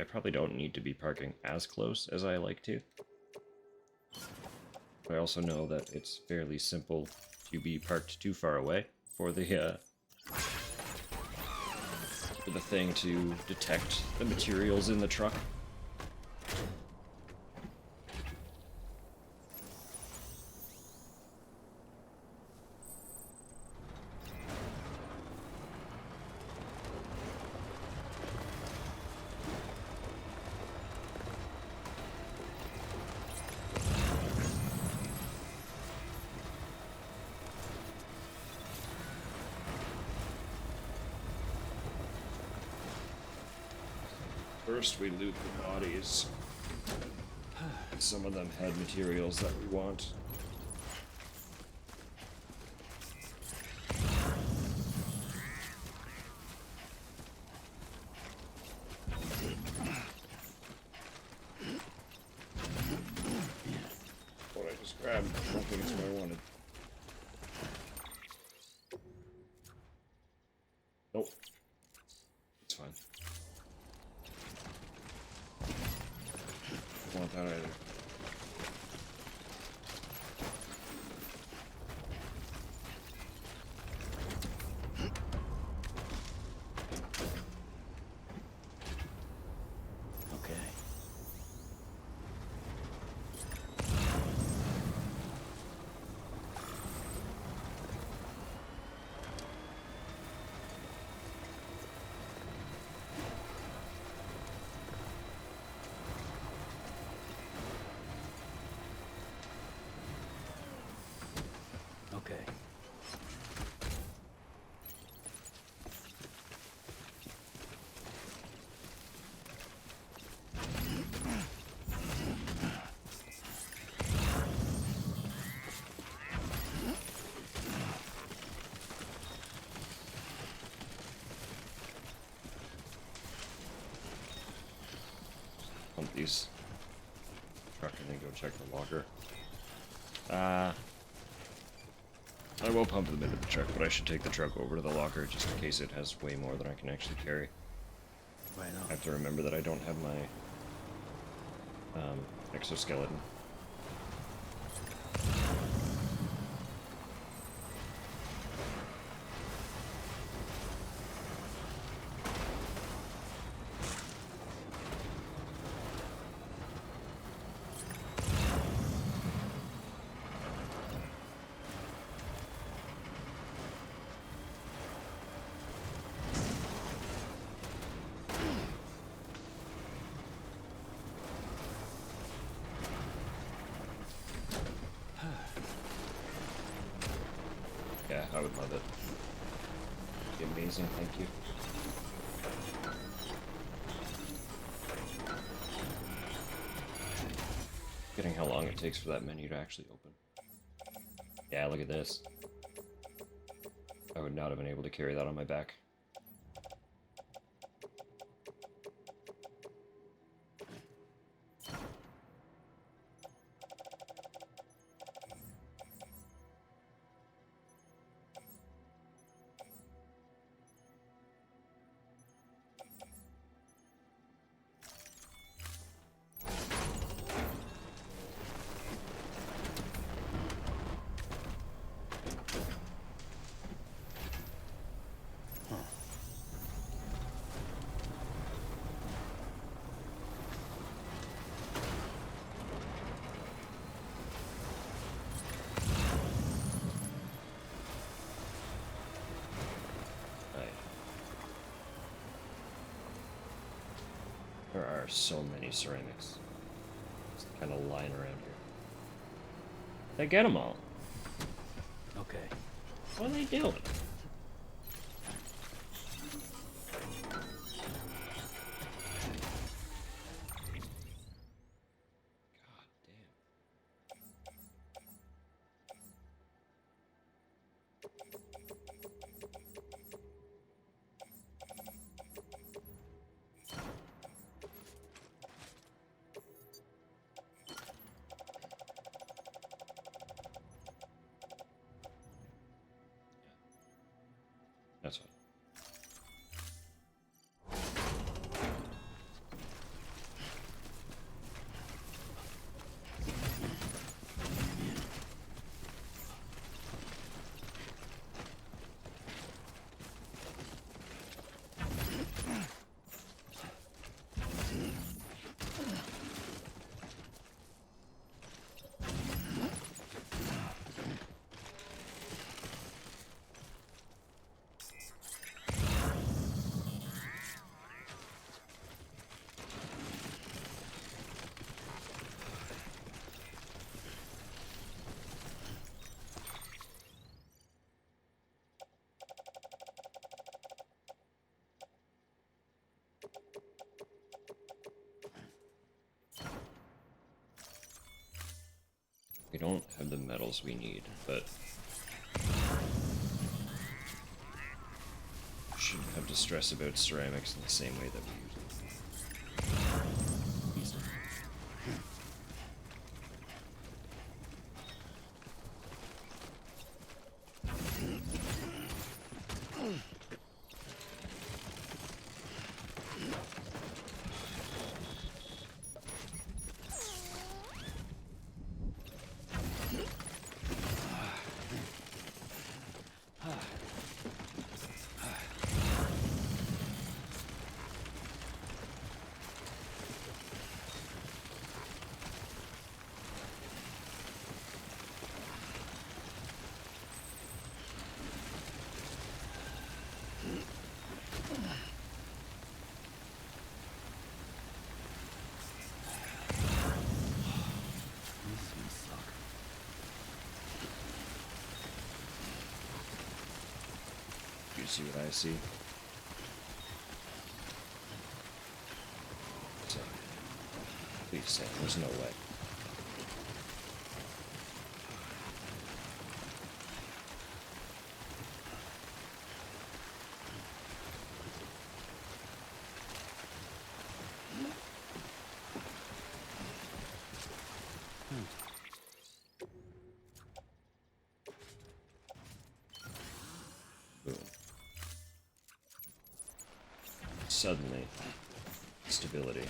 probably don't need to be parking as close as I like to. But I also know that it's fairly simple to be parked too far away for the thing to detect the materials in the truck. First, we loot the bodies. Some of them had materials that we want. What I just grabbed, I don't think it's what I wanted. Nope. It's fine. Don't want that either. Okay. Okay. Pump these. Truck and then go check the locker. I will pump them into the truck, but I should take the truck over to the locker just in case it has way more than I can actually carry. Right I on. have to remember that I don't have my exoskeleton. Yeah, I would love it. Be amazing, thank you. Getting how long it takes for that menu to actually open. Yeah, look at this. I would not have been able to carry that on my back. There are so many ceramics. Just kind of lying around here. They get them all. Okay. What are they doing? God damn. We don't have the metals we need, but shouldn't have to stress about ceramics in the same way that we use them. You see what I see? So, please, Sam, there's no way. Boom. Suddenly, stability.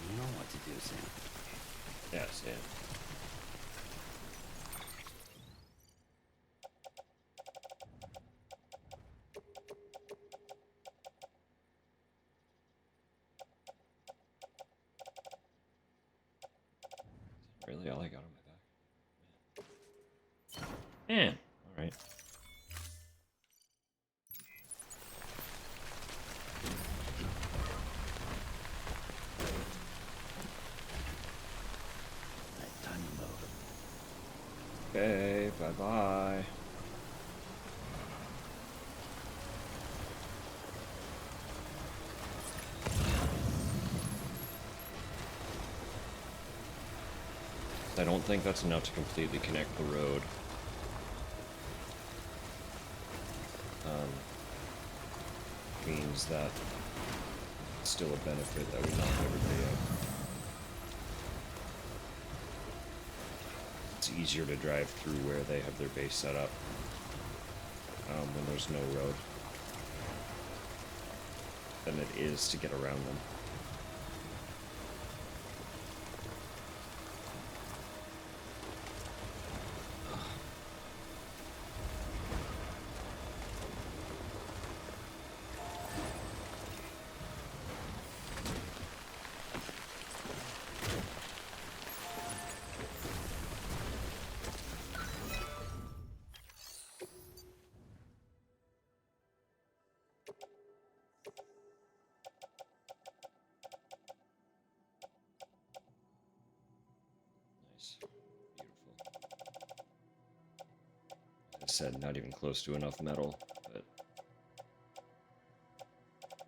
You know what to do, Sam. Yeah, Sam. Really, all I got on my back? Yeah. All right. Right, time to move. Okay. Bye bye. I don't think that's enough to completely connect the road. Means that it's still a benefit that we knock everybody out. It's easier to drive through where they have their base set up when there's no road than it is to get around them. Nice. Beautiful. As I said, not even close to enough metal, but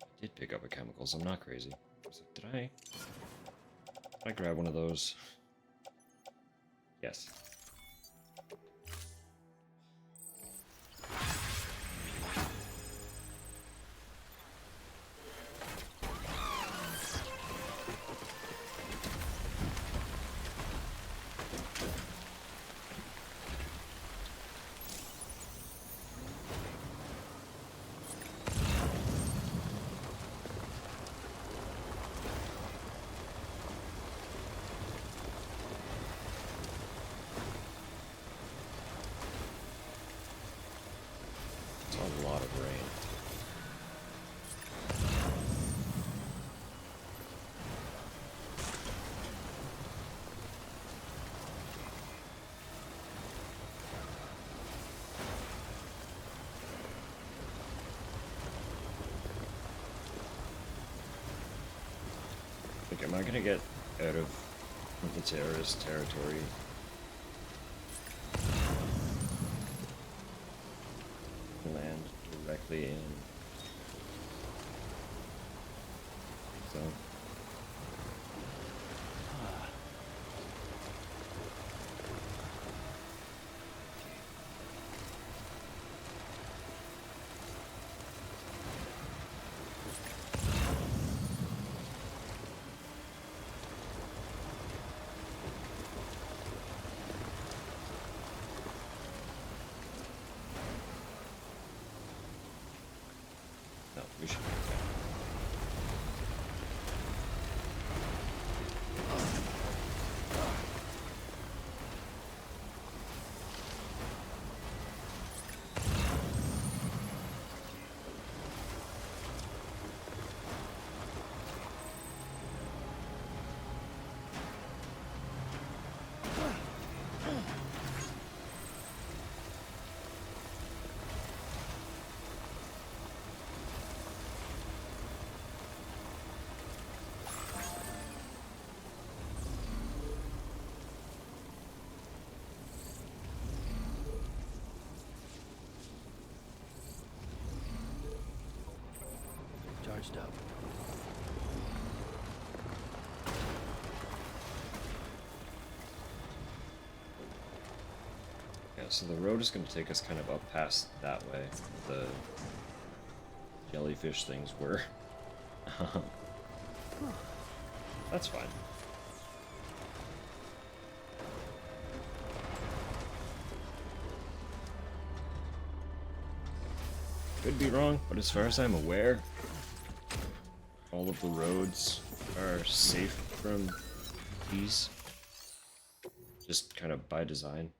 I did pick up a chemicals. I'm not crazy. Did I grab one of those? Yes. It's a lot of rain. Like, am I gonna get out of the terrorist territory? Land directly in. So. No, we should. Charged up. Yeah, so the road is going to take us kind of up past that way. The jellyfish things were. That's fine. Could be wrong, but as far as I'm aware, all of the roads are safe from these. Just kind of by design.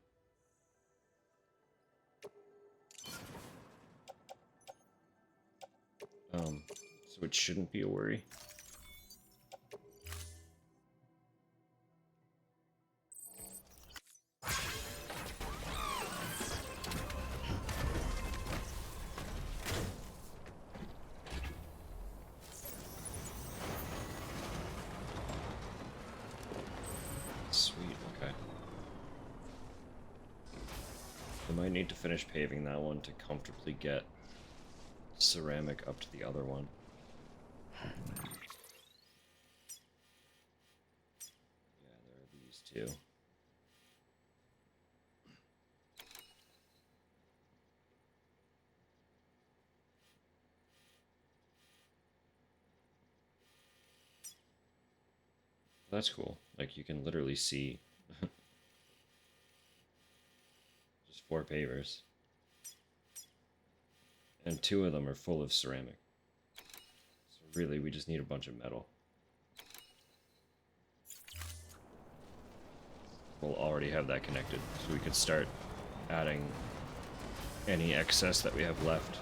So it shouldn't be a worry. Sweet, okay. I might need to finish paving that one to comfortably get ceramic up to the other one. Yeah, there are these two. That's cool. Like, you can literally see just 4 pavers. And 2 of them are full of ceramic. So really, we just need a bunch of metal. We'll already have that connected, so we could start adding any excess that we have left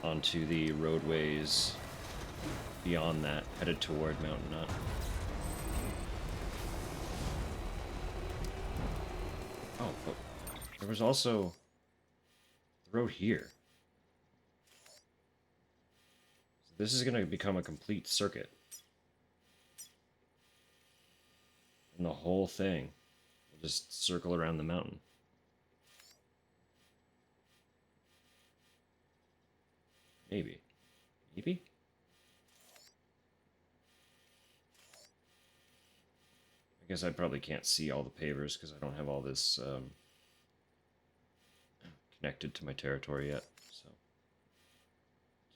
onto the roadways beyond that, headed toward Mountain Nut. Oh, but there was also the road here. So this is going to become a complete circuit. And the whole thing will just circle around the mountain. Maybe. Maybe? I guess I probably can't see all the pavers because I don't have all this connected to my territory yet. So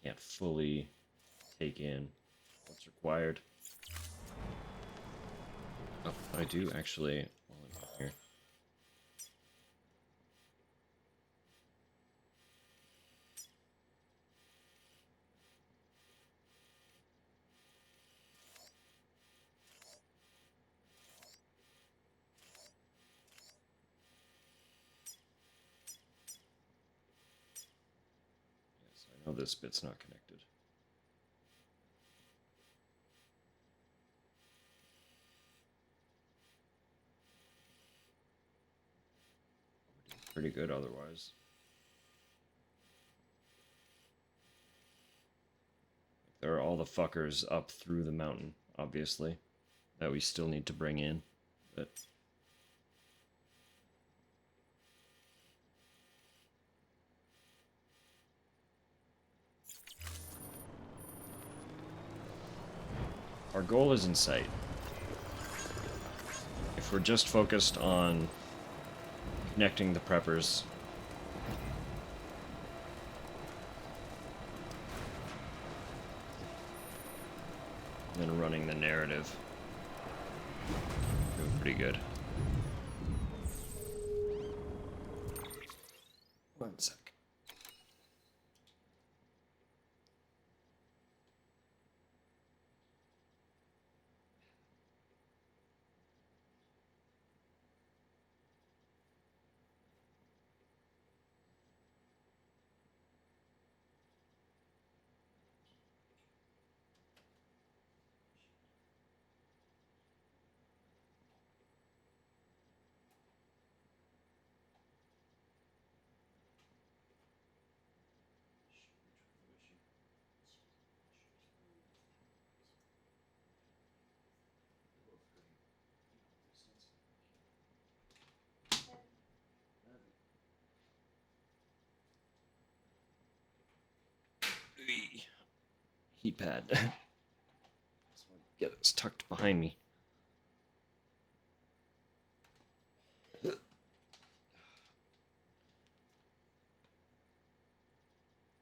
can't fully take in what's required. Oh, I do actually, while I'm here. Yes, I know this bit's not connected. We're doing pretty good otherwise. there are all the fuckers up through the mountain, obviously, that we still need to bring in. But our goal is in sight. If we're just focused on connecting the preppers, and then running the narrative, doing pretty good. One sec. Heat pad. Get this tucked behind me.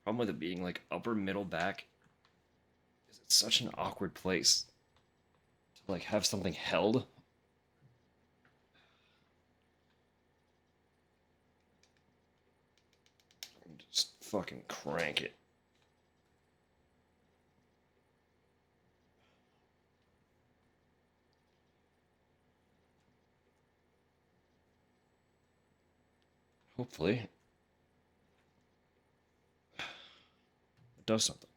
Problem with it being like upper middle back is it's such an awkward place to like have something held. And just fucking crank it. Hopefully it does something.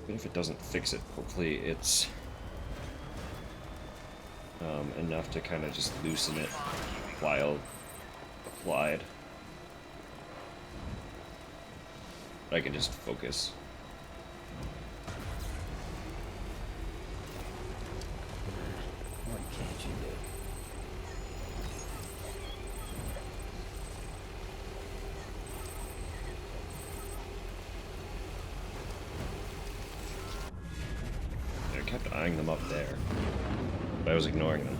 Even if it doesn't fix it, hopefully it's enough to kind of just loosen it while applied. I can just focus. What can't you do? I kept eyeing them up there, but I was ignoring them.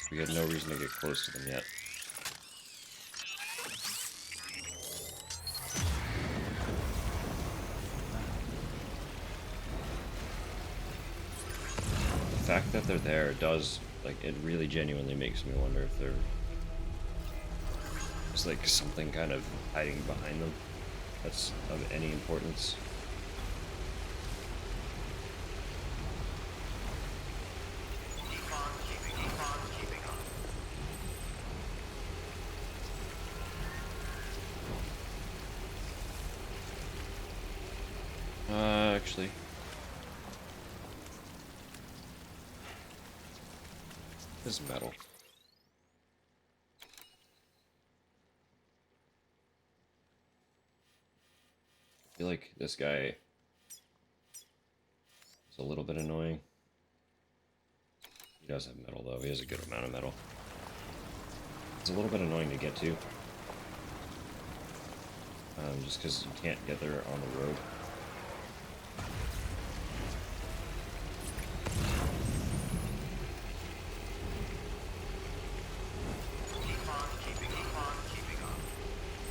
We had no reason to get close to them yet. The fact that they're there does, like, it really genuinely makes me wonder if there's like something kind of hiding behind them that's of any importance. Actually, this is metal. I feel like this guy is a little bit annoying. He does have metal though, he has a good amount of metal. It's a little bit annoying to get to. Just because you can't get there on the road.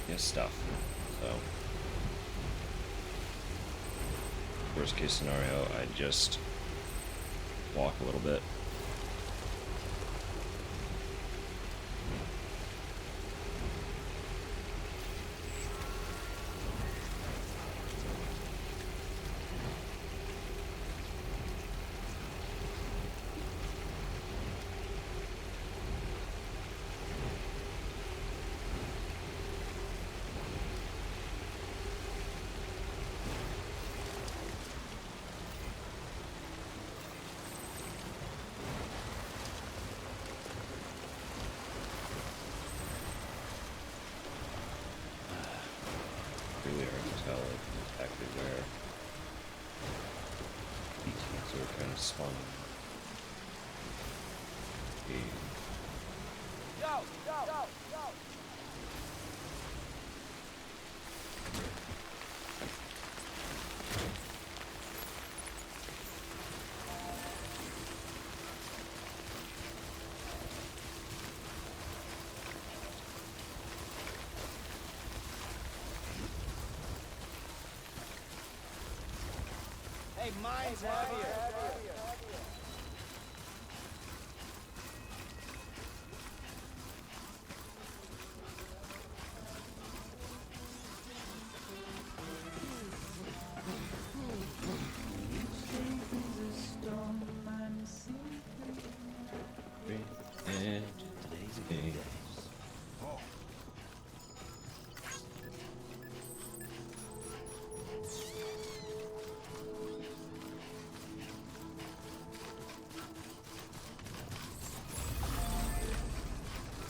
Yes, stuff. So, worst case scenario, I just walk a little bit. spawning. Okay. Hey, mine's heavier. And today's game.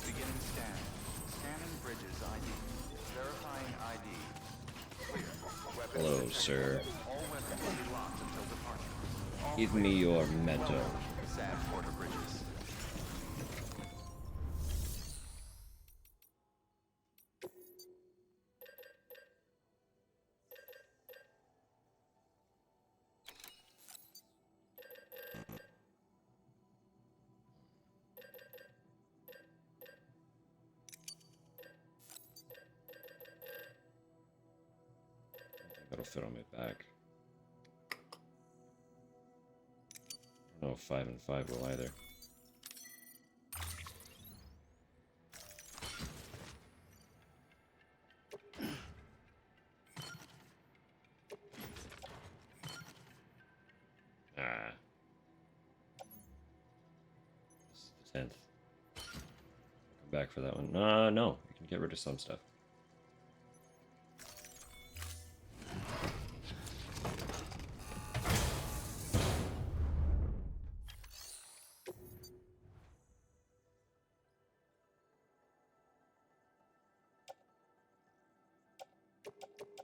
Beginning scan. Scanning bridges ID. Verifying ID. Clear. Weapons Hello, detected. sir. All weapons will be locked until departure. All Give clear. me your metal. Welcome, Sad Porter Bridges. That'll fit on my back. I don't know if 5 and 5 will either. Ah. This is the 10th. Come back for that one. No. You can get rid of some stuff.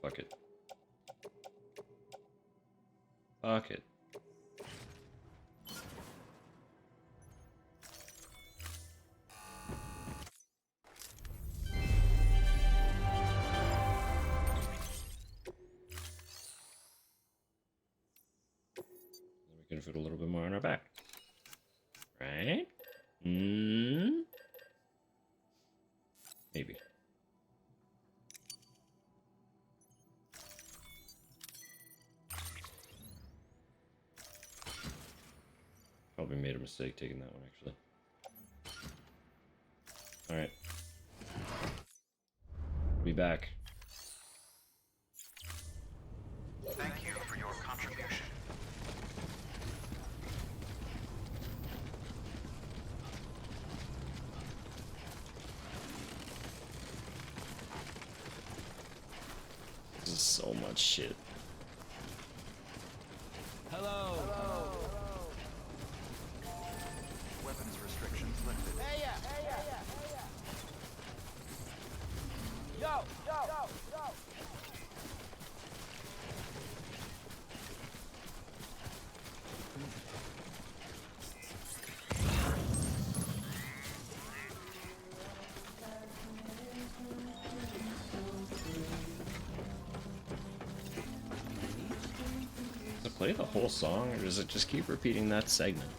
Fuck it. Fuck it. Then we can fit a little bit more on our back. Right? Maybe. Probably made a mistake taking that one, actually. Alright. Be back. Thank you for your contribution. This is so much shit. Hello. Weapons restrictions lifted. Hey, yeah. Yo. Does it play the whole song, or does it just keep repeating that segment?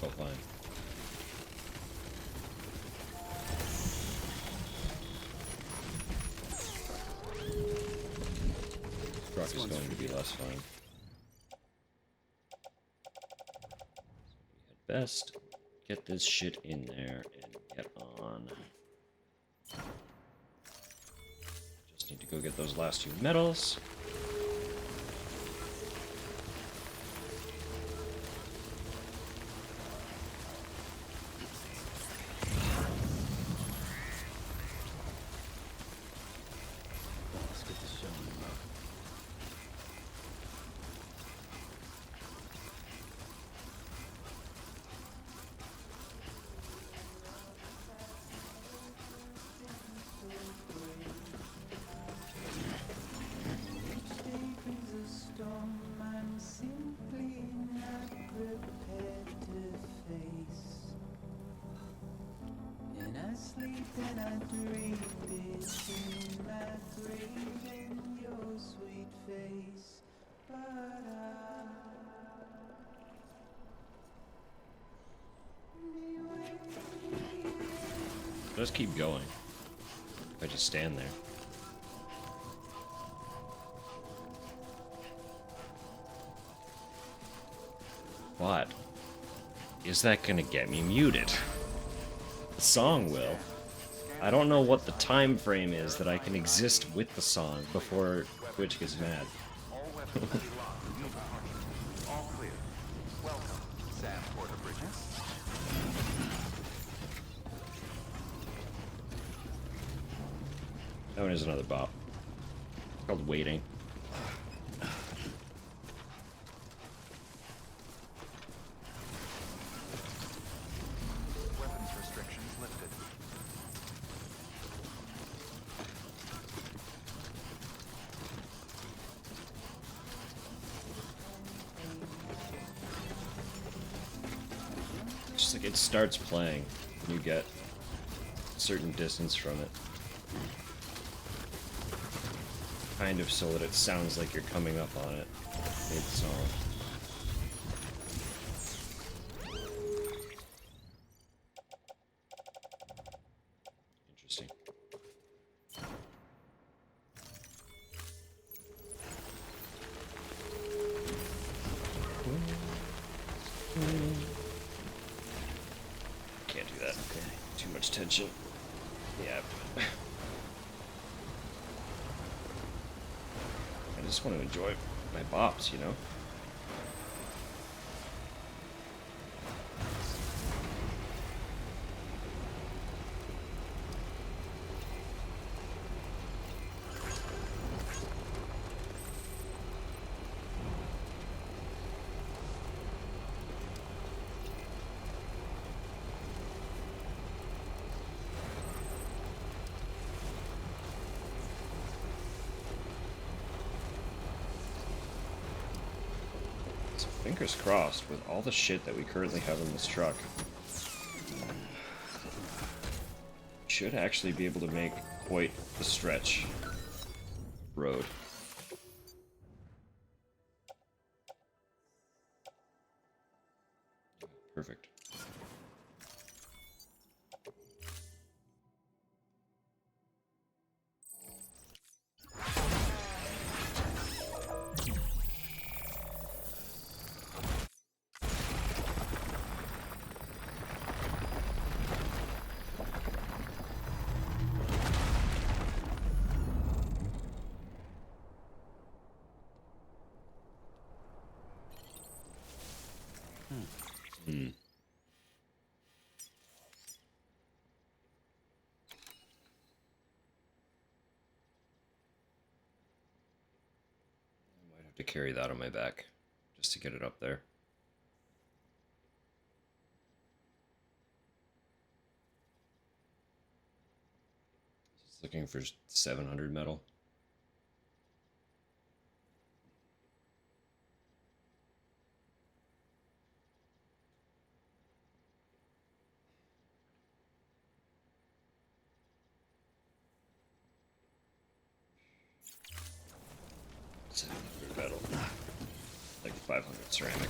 So fine. Truck is going to be less fun. We had best get this shit in there and get on. Just need to go get those last 2 medals. Let's get this show in the mouth. asleep and I dreamed it in my grave in your sweet face. But Just keep going. If I just stand there. What? Is that gonna get me muted? The song will. I don't know what the time frame is that I can exist with the song before Twitch gets mad. All weapons will be locked until departure. All clear. Welcome, Sam Porter Bridges. That one is another bop. It's called Waiting. Weapons restrictions lifted. It's just like it starts playing, and you get a certain distance from it. Kind of so that it sounds like you're coming up on it mid-song. Interesting. Can't do that. Okay. Too much tension. Yeah. I just want to enjoy my bops, you know? So fingers crossed with all the shit that we currently have in this truck. Should actually be able to make quite the stretch road. Perfect. Hmm. I might have to carry that on my back just to get it up there. Just looking for 700 metal. Metal. Like 500 ceramic.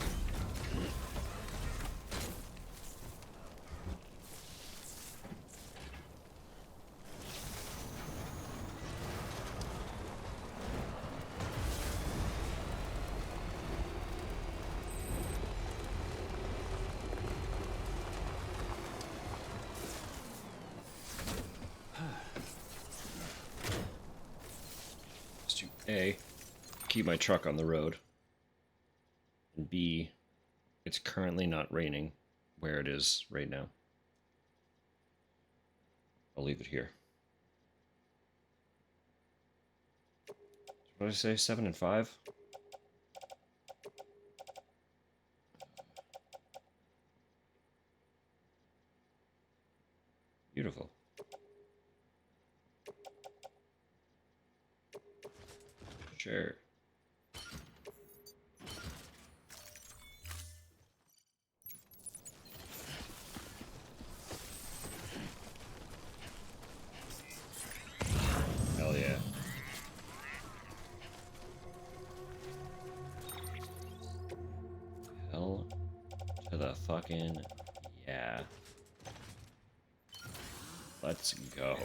Just to A, keep my truck on the road, and B, it's currently not raining where it is right now. I'll leave it here. What did I say? 7 and 5? Beautiful. Sure. Let's go.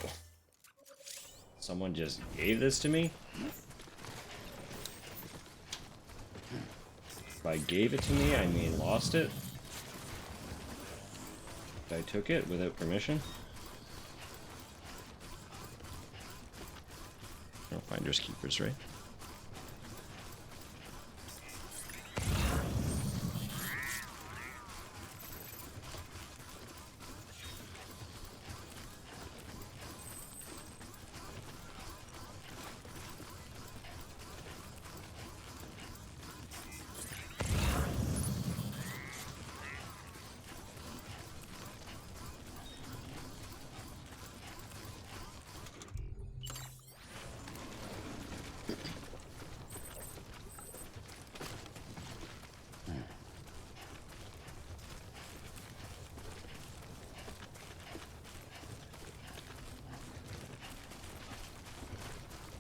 Someone just gave this to me? By gave it to me, I mean lost it. I took it without permission. No finders keepers, right?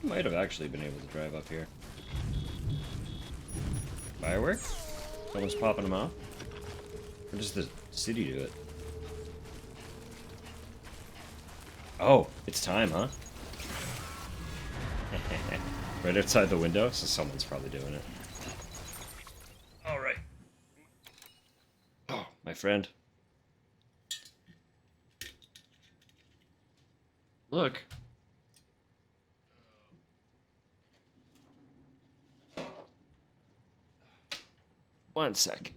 Might have actually been able to drive up here. Fireworks? Someone's popping them off? Or does the city do it? Oh, it's time, huh? Right outside the window, so someone's probably doing it. Alright. Oh, my friend. Look. One sec.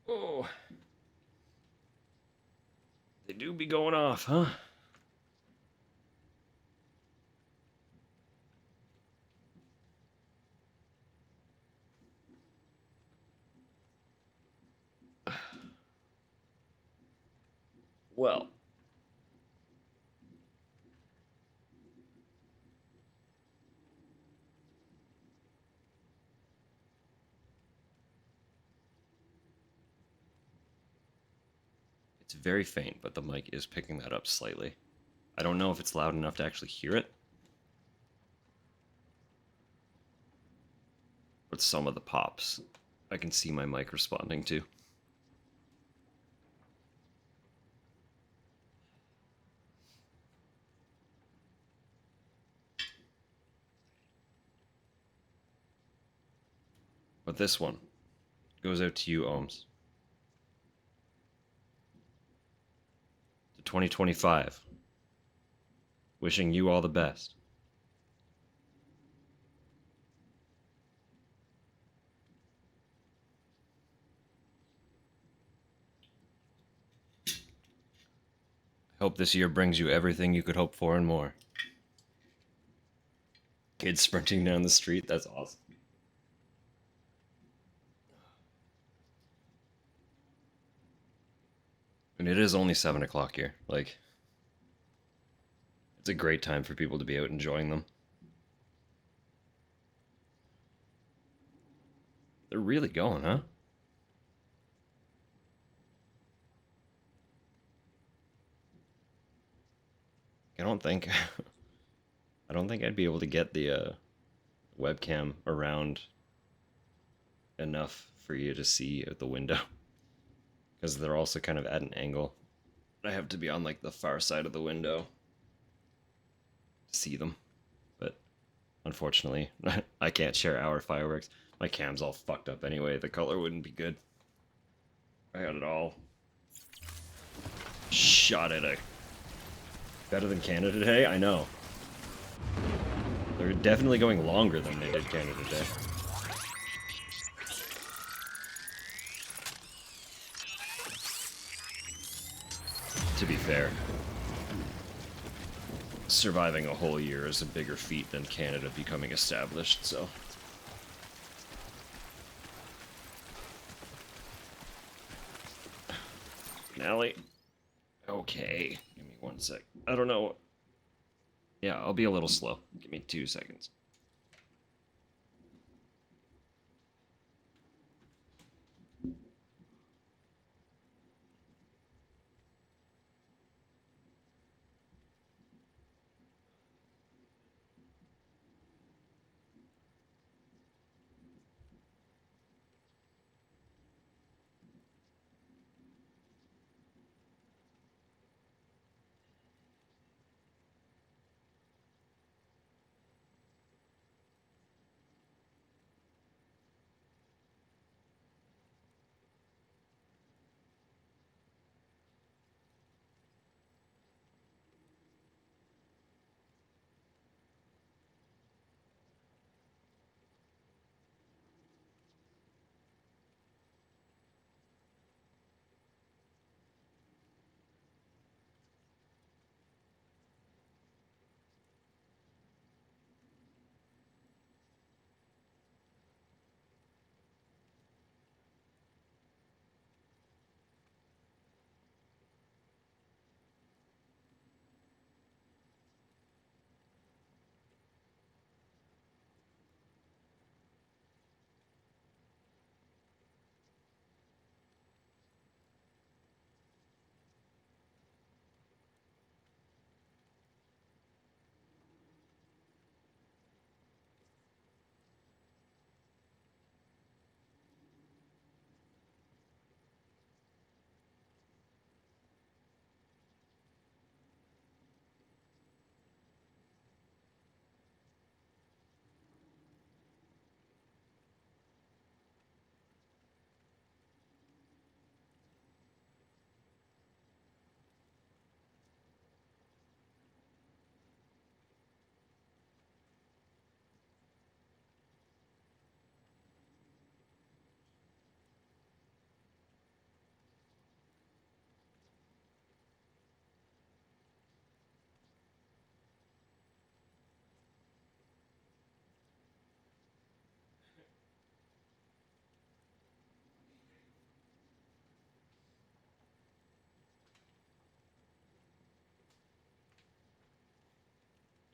Oh. They do be going off, huh? Well. It's very faint, but the mic is picking that up slightly. I don't know if it's loud enough to actually hear it. But some of the pops, I can see my mic responding to. But this one goes out to you, Ohms. To 2025. Wishing you all the best. I hope this year brings you everything you could hope for and more. Kids sprinting down the street, that's awesome. And it is only 7 o'clock here. Like, it's a great time for people to be out enjoying them. They're really going, huh? I don't think I don't think I'd be able to get the webcam around enough for you to see out the window. Because they're also kind of at an angle. I have to be on like the far side of the window to see them. But unfortunately, I can't share our fireworks. My cam's all fucked up anyway. The color wouldn't be good. I got it all shot at a better than Canada Day. I know. They're definitely going longer than they did Canada Day. To be fair, surviving a whole year is a bigger feat than Canada becoming established, so. Finale. Okay, give me one sec. I don't know. Yeah, I'll be a little slow. Give me 2 seconds.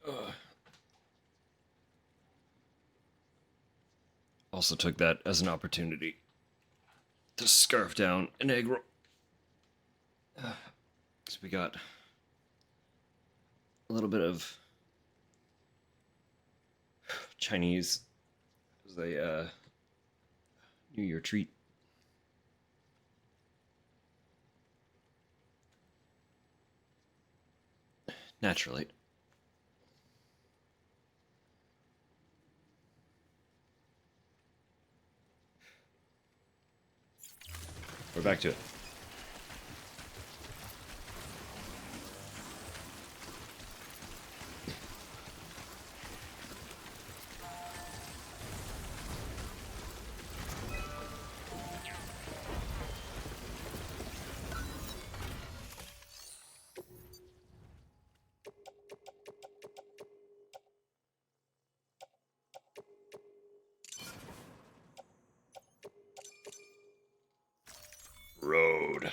Ugh. Also took that as an opportunity to scarf down an egg roll. So we got a little bit of Chinese as a New Year treat. Naturally. We're back to it. Road.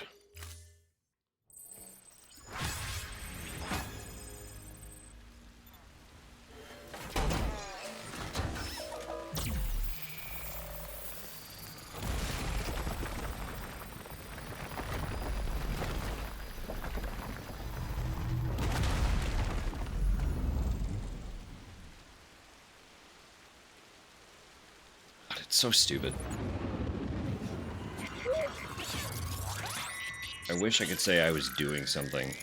God, it's so stupid. I wish I could say I was doing something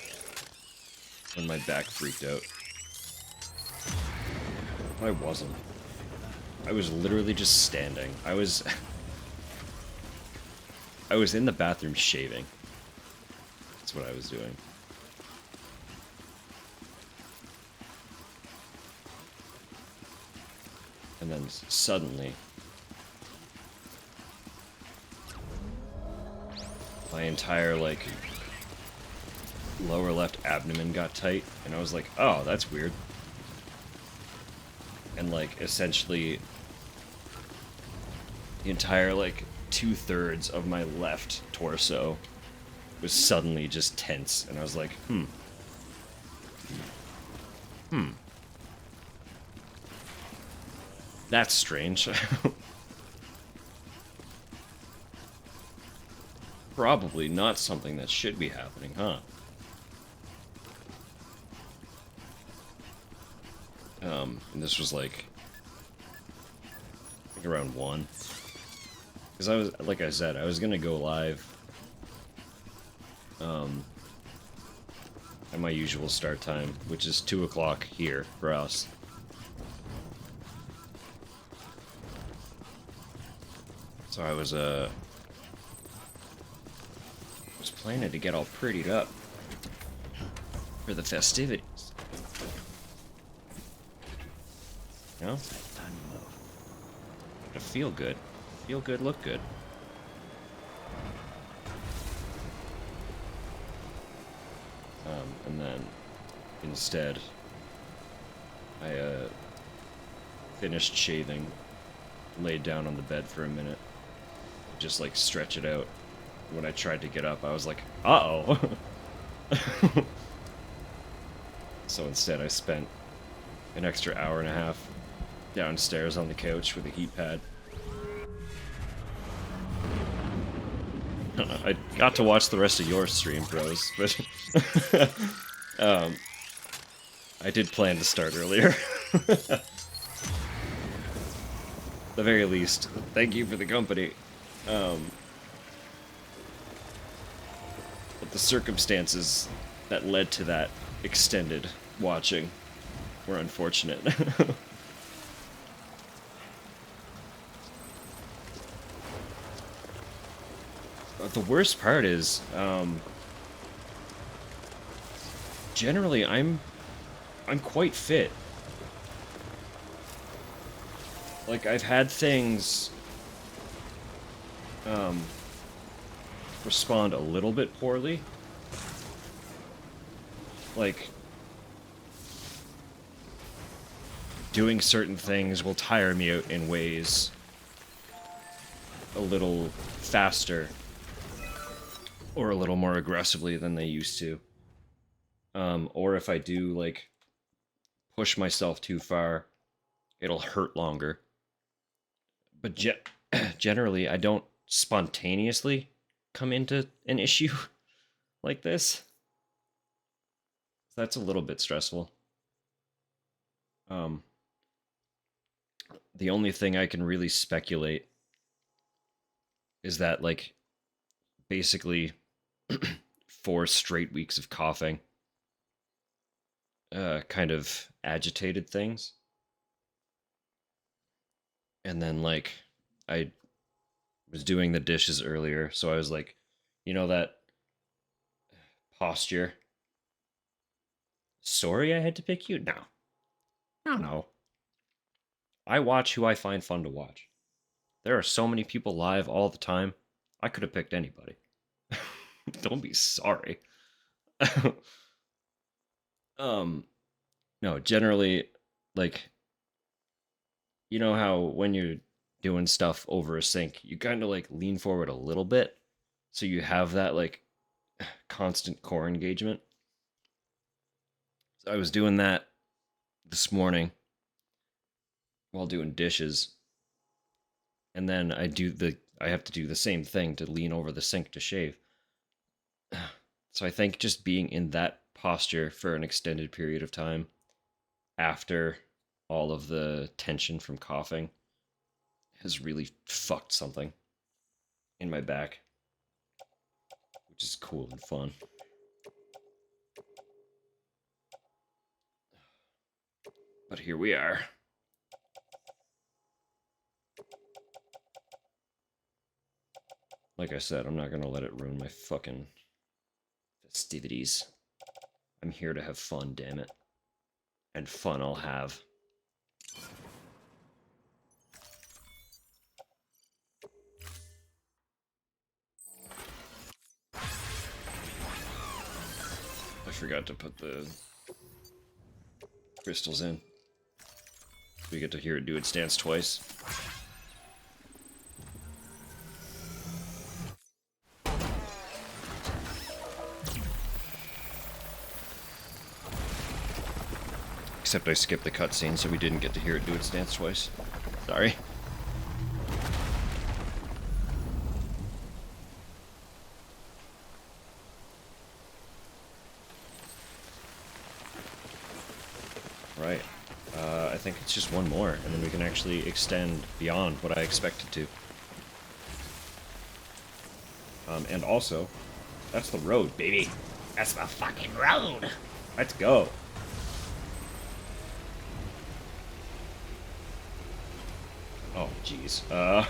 when my back freaked out. But I wasn't. I was literally just standing. I was in the bathroom shaving. That's what I was doing. And then suddenly my entire like lower left abdomen got tight and I was like, oh, that's weird. And like essentially the entire like 2/3 of my left torso was suddenly just tense and I was like, That's strange. Probably not something that should be happening, huh? And this was like around 1. Because I was, like I said, I was gonna go live at my usual start time, which is 2 o'clock here for us. So I was planning to get all prettied up for the festivities. You know? Time to move. To feel good. Feel good, look good. And then, instead, I, finished shaving, laid down on the bed for a minute, just, like, stretch it out. When I tried to get up, I was like, uh-oh! So instead, I spent an extra hour and a half downstairs on the couch with a heat pad. I got to watch the rest of your stream, bros, but I did plan to start earlier. At the very least, thank you for the company. But the circumstances that led to that extended watching were unfortunate. But the worst part is, generally I'm quite fit. Like, I've had things respond a little bit poorly. Like, doing certain things will tire me out in ways a little faster or a little more aggressively than they used to. Or if I do, like, push myself too far, it'll hurt longer. But generally, I don't spontaneously come into an issue like this. That's a little bit stressful. The only thing I can really speculate is that, like, basically 4 straight weeks of coughing kind of agitated things. And then, like, I was doing the dishes earlier, so I was like, you know, that posture. Sorry I had to pick you? No. No. I watch who I find fun to watch. There are so many people live all the time. I could have picked anybody. Don't be sorry. No, generally, like, you know how when you're doing stuff over a sink, you kind of, like, lean forward a little bit, so you have that, like, constant core engagement. So I was doing that this morning while doing dishes, and then I have to do the same thing to lean over the sink to shave. So I think just being in that posture for an extended period of time after all of the tension from coughing has really fucked something in my back, which is cool and fun. But here we are. Like I said, I'm not gonna let it ruin my fucking festivities. I'm here to have fun, damn it. And fun I'll have. I forgot to put the crystals in. We get to hear it do its dance twice. Except I skipped the cutscene, so we didn't get to hear it do its dance twice. Sorry. Right. I think it's just one more, and then we can actually extend beyond what I expected to. And also, that's the road, baby. That's the fucking road. Let's go. Oh, jeez. Ah.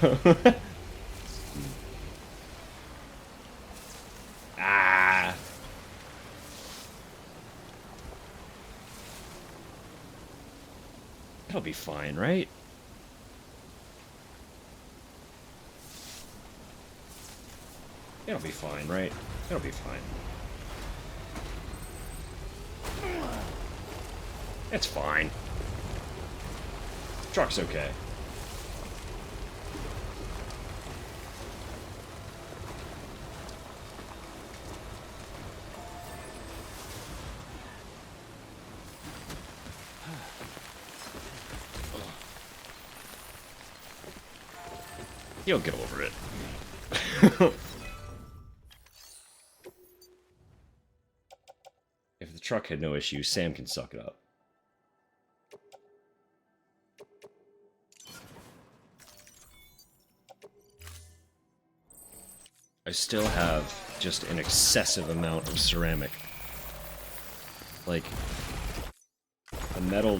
It'll be fine, right? It'll be fine, right? It'll be fine. It's fine. Truck's okay. You'll get over it. If the truck had no issue, Sam can suck it up. I still have just an excessive amount of ceramic. Like, the metal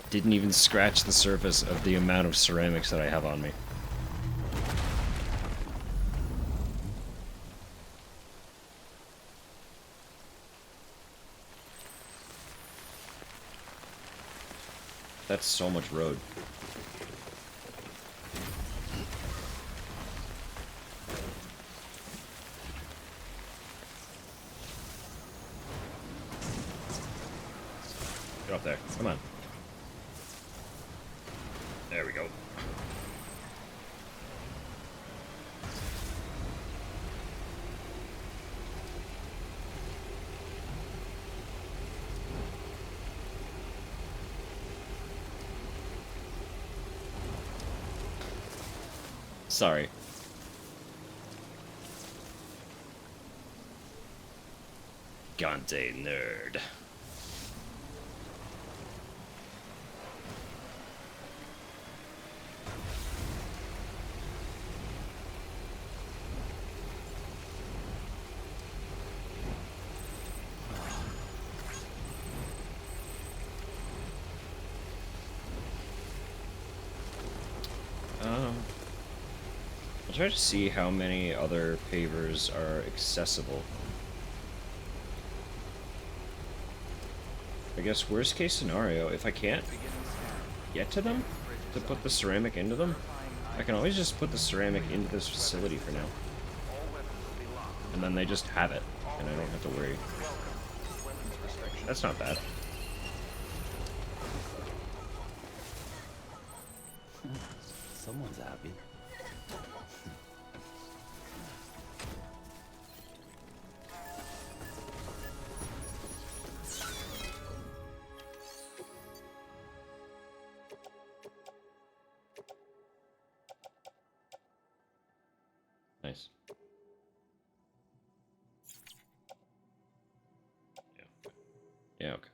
didn't even scratch the surface of the amount of ceramics that I have on me. That's so much road. Get up there. Come on. There we go. Sorry. Gante nerd. I'll try to see how many other pavers are accessible. I guess worst case scenario, if I can't get to them, to put the ceramic into them, I can always just put the ceramic into this facility for now. And then they just have it, and I don't have to worry. That's not bad. Someone's happy. Nice. Yeah, okay.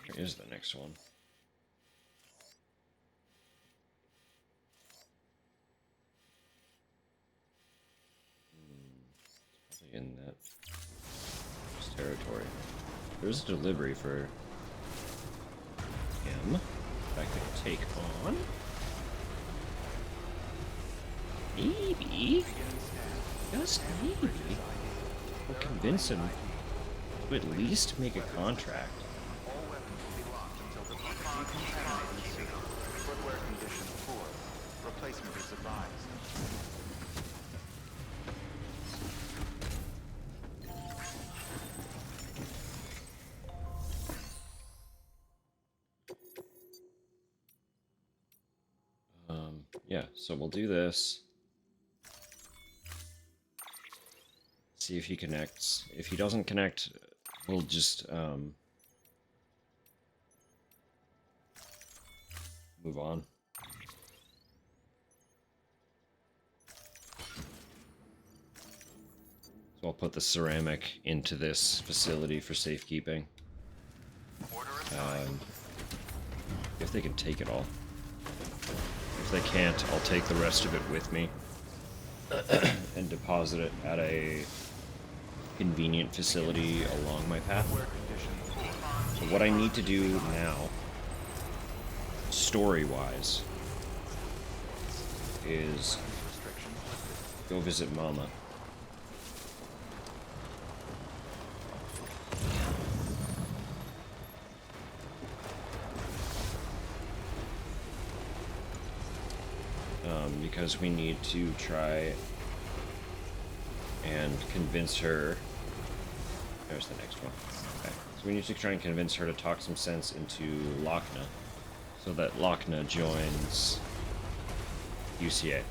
Where is the next one? Probably in that territory. There's a delivery for him that I could take on. Maybe, just maybe, we'll convince him to at least make a contract. All weapons will be locked until decontamination. Footwear condition poor. Replacement is advised. Yeah, so we'll do this. See if he connects. If he doesn't connect, we'll just move on. So I'll put the ceramic into this facility for safekeeping. If they can take it all. If they can't, I'll take the rest of it with me and deposit it at a convenient facility along my path. So what I need to do now, story-wise, is go visit Mama. Because we need to try and convince her. There's the next one. Okay. So we need to try and convince her to talk some sense into Lochna, so that Lochna joins UCA.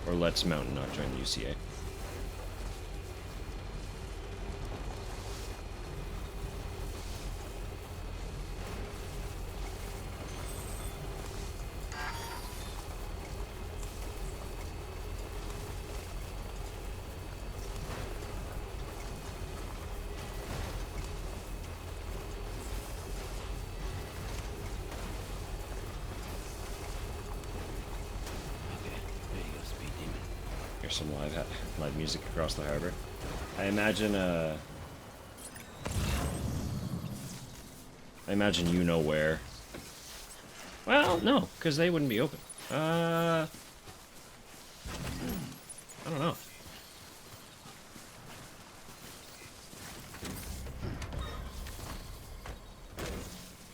Or lets Mountain not join the UCA. Here's some live music across the harbor. I imagine you know where. Well, no, because they wouldn't be open. I don't know.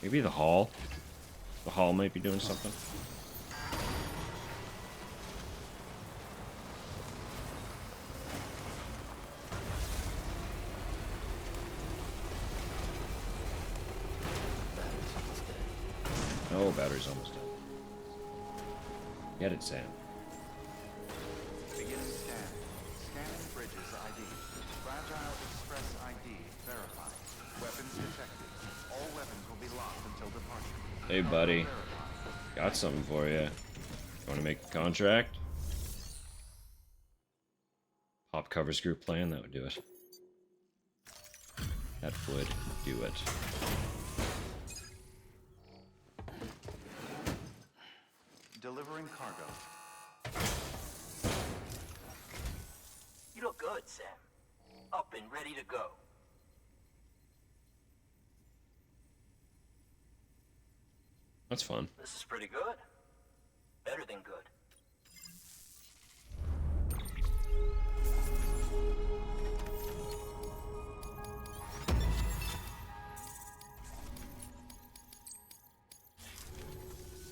Maybe the hall. The hall might be doing something. Oh, battery's almost dead. Get it, Sam. Beginning scan. Scanning bridges ID. Fragile Express ID verified. Weapons detected. All weapons will be locked until departure. Hey, buddy. Got something for you. You want to make a contract? Pop covers group plan? That would do it. That would do it. Delivering cargo. You look good, Sam. Up and ready to go. That's fun. This is pretty good. Better than good.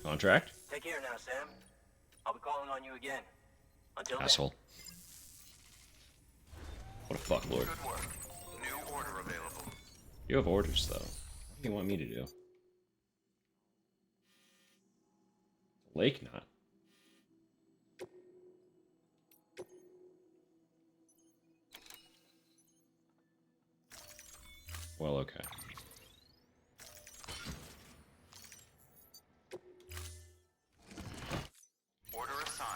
Contract? Take care now, Sam. I'll be calling on you again. Until then. Asshole. What a fucklord. Good work. New order available. You have orders, though. What do you want me to do? Lake knot. Well, okay. Order assigned.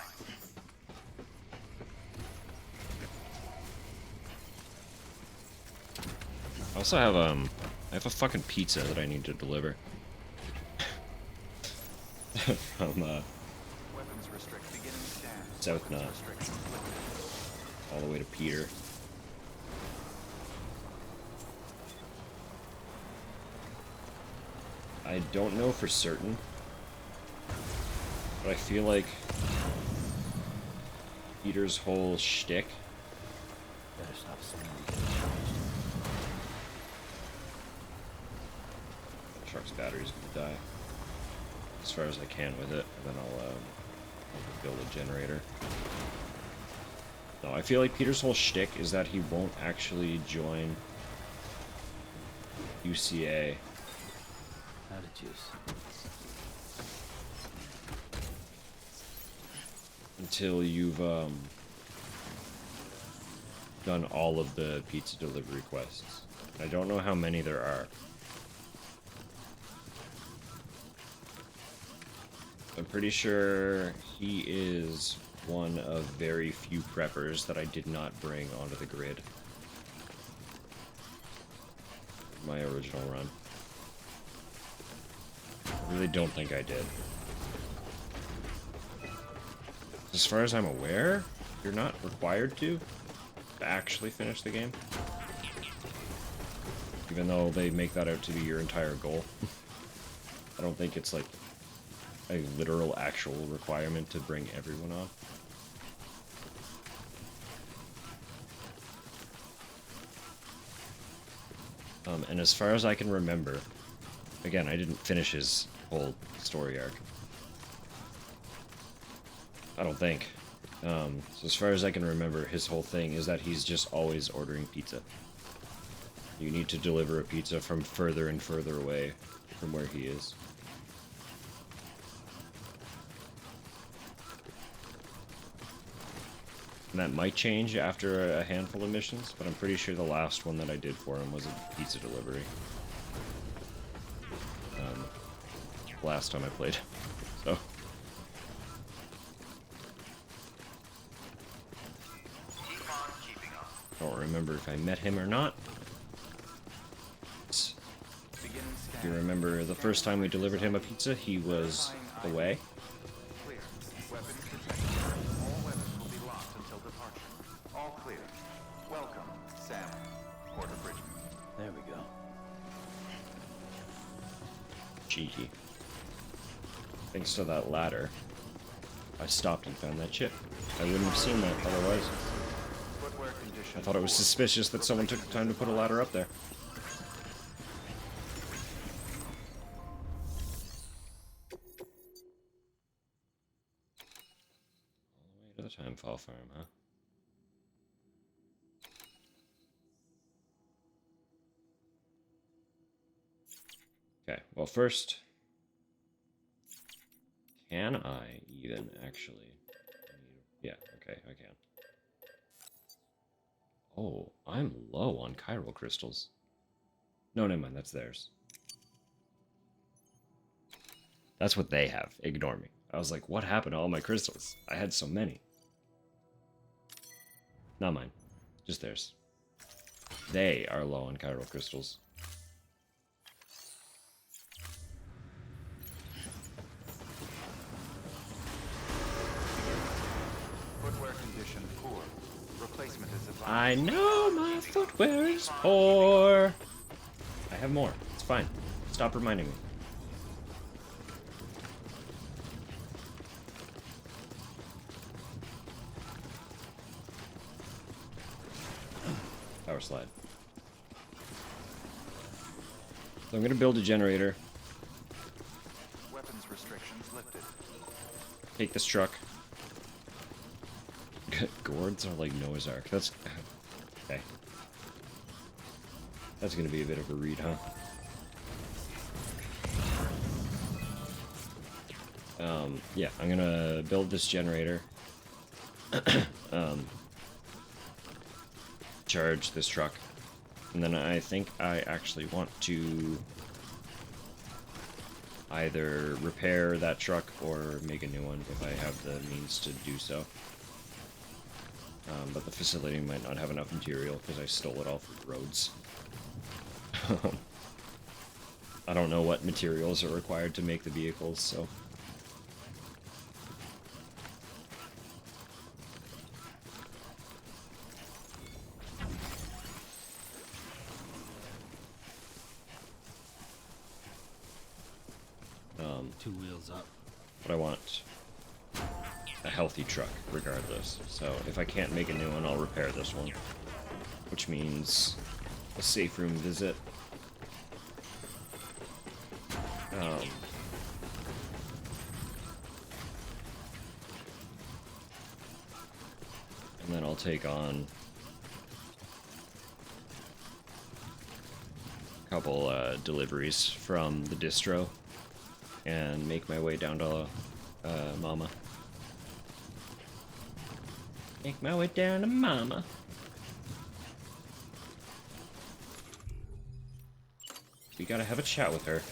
I also have I have a fucking pizza that I need to deliver. From Weapons restrict. Beginning scan. South Knot. Restrictions lifted. All the way to Peter. I don't know for certain, but I feel like Peter's whole shtick Better stop spinning. Shark's battery's gonna die as far as I can with it, and then I'll build a generator. No, I feel like Peter's whole shtick is that he won't actually join UCA. How did juice? until you've done all of the pizza delivery quests. I don't know how many there are. I'm pretty sure he is one of very few preppers that I did not bring onto the grid. My original run. I really don't think I did. As far as I'm aware, you're not required to actually finish the game. Even though they make that out to be your entire goal. I don't think it's like a literal actual requirement to bring everyone on. And as far as I can remember, again, I didn't finish his whole story arc. I don't think. So as far as I can remember, his whole thing is that he's just always ordering pizza. You need to deliver a pizza from further and further away from where he is. And that might change after a handful of missions, but I'm pretty sure the last one that I did for him was a pizza delivery. Last time I played. So. Keep on keeping on. I don't remember if I met him or not. Beginning If scan. you remember the first time we delivered him a pizza, he was away. Clear. Weapons detected. All weapons will be locked until departure. All clear. Welcome, Sam. Porter Bridgman. There we go. Cheeky. Thanks to that ladder, I stopped and found that chip. I wouldn't have seen that otherwise. Footwear condition. I thought it was suspicious that someone took the time to put a ladder up there. All the way to the Timefall farm, huh? Okay, well first, can I even actually? Yeah, okay, I can. Oh, I'm low on chiral crystals. No, never mind, that's theirs. That's what they have. Ignore me. I was like, what happened to all my crystals? I had so many. Not mine. Just theirs. They are low on chiral crystals. Footwear condition poor. Replacement is advised. I know my footwear is poor. I have more. It's fine. Stop reminding me. Power slide. So I'm gonna build a generator. Weapons restrictions lifted. Take this truck. Gourds are like Noah's Ark. That's okay. That's gonna be a bit of a read, huh? Yeah, I'm gonna build this generator. Charge this truck. And then I think I actually want to either repair that truck or make a new one if I have the means to do so. But the facility might not have enough material because I stole it all from roads. I don't know what materials are required to make the vehicles, so... Two wheels up. But I want a healthy truck, regardless. So if I can't make a new one, I'll repair this one. Which means a safe room visit. And then I'll take on a couple deliveries from the distro and make my way down to Mama. Make my way down to Mama. We gotta have a chat with her.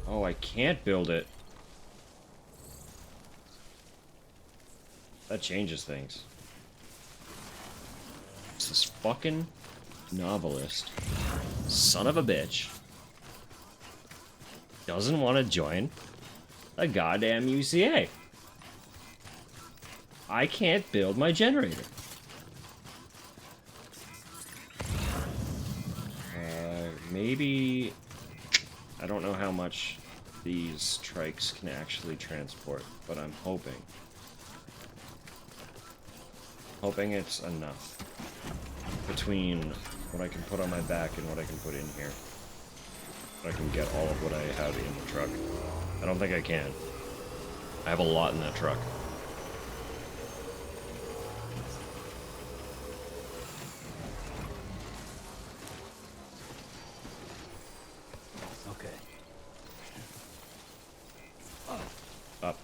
Oh, I can't build it. That changes things. It's this fucking novelist. Son of a bitch. Doesn't want to join a goddamn UCA. I can't build my generator. Maybe... I don't know how much these trikes can actually transport, but I'm hoping. Hoping it's enough. Between what I can put on my back and what I can put in here. I can get all of what I have in the truck. I don't think I can. I have a lot in that truck. Okay. Up.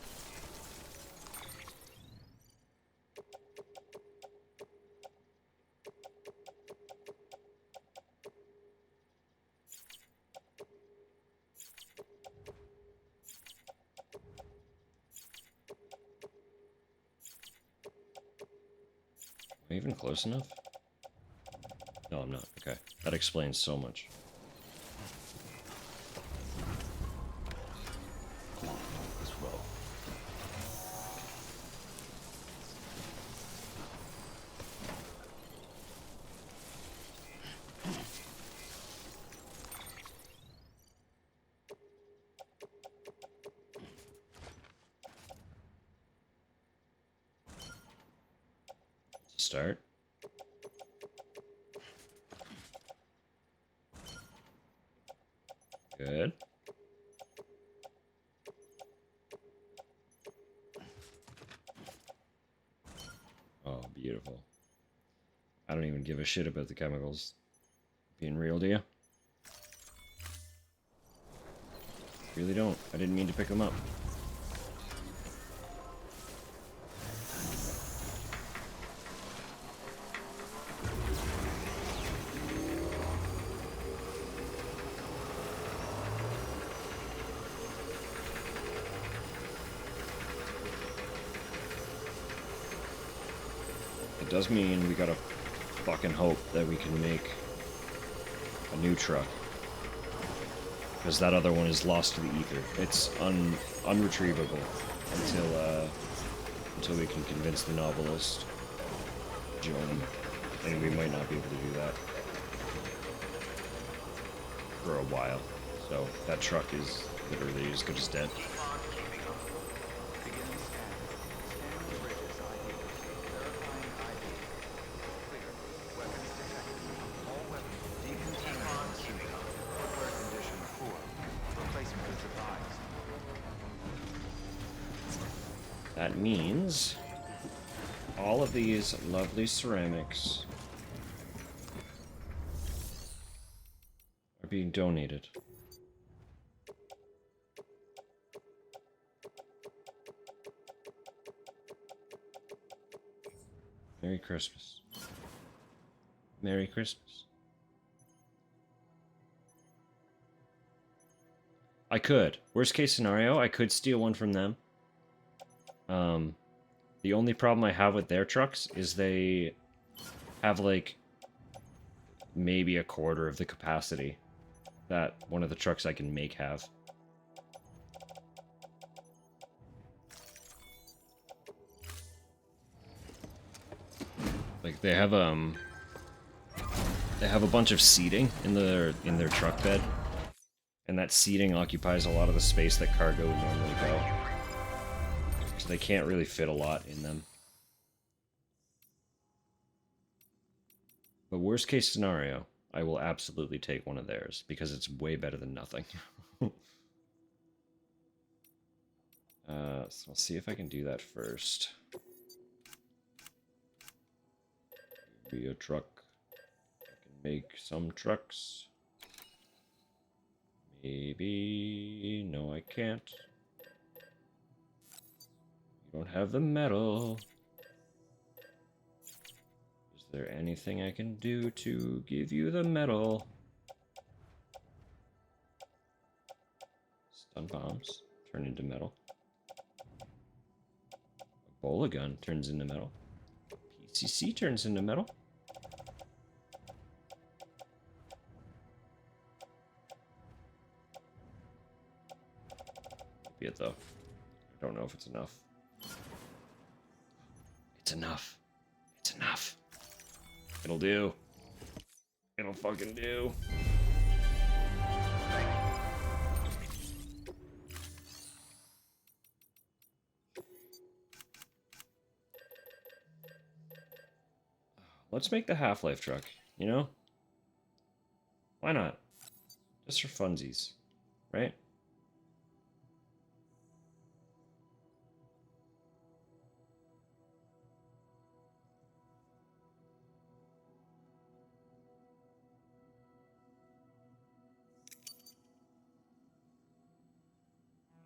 Am I even close enough? No, I'm not. Okay. That explains so much. Come on, let's roll. Start. Good. Oh, beautiful. I don't even give a shit about the chemicals. Being real to you? Really don't. I didn't mean to pick them up. It does mean we gotta fucking hope that we can make a new truck. Because that other one is lost to the ether. It's unretrievable until we can convince the novelist to join. And we might not be able to do that for a while. So that truck is literally as good as dead. Beginning scanning. Scanning bridges ID. Verifying ID. Clear. Weapons detected. All weapons decontaminated. Hardware condition poor. Replacement is advised. That means all of these lovely ceramics are being donated. Merry Christmas. Merry Christmas. I could. Worst case scenario, I could steal one from them. The only problem I have with their trucks is they have, like, maybe a quarter of the capacity that one of the trucks I can make have. Like, they have a bunch of seating in their truck bed, and that seating occupies a lot of the space that cargo would normally go. So they can't really fit a lot in them. But worst case scenario, I will absolutely take one of theirs, because it's way better than nothing. So I'll see if I can do that first. Be a truck. I can make some trucks. Maybe... No, I can't. You don't have the metal. Is there anything I can do to give you the metal? Stun bombs turn into metal. Ebola gun turns into metal. PCC turns into metal. Be it though. I don't know if it's enough. It's enough. It's enough. It'll do. It'll fucking do. Let's make the Half-Life truck, you know? Why not? Just for funsies, right?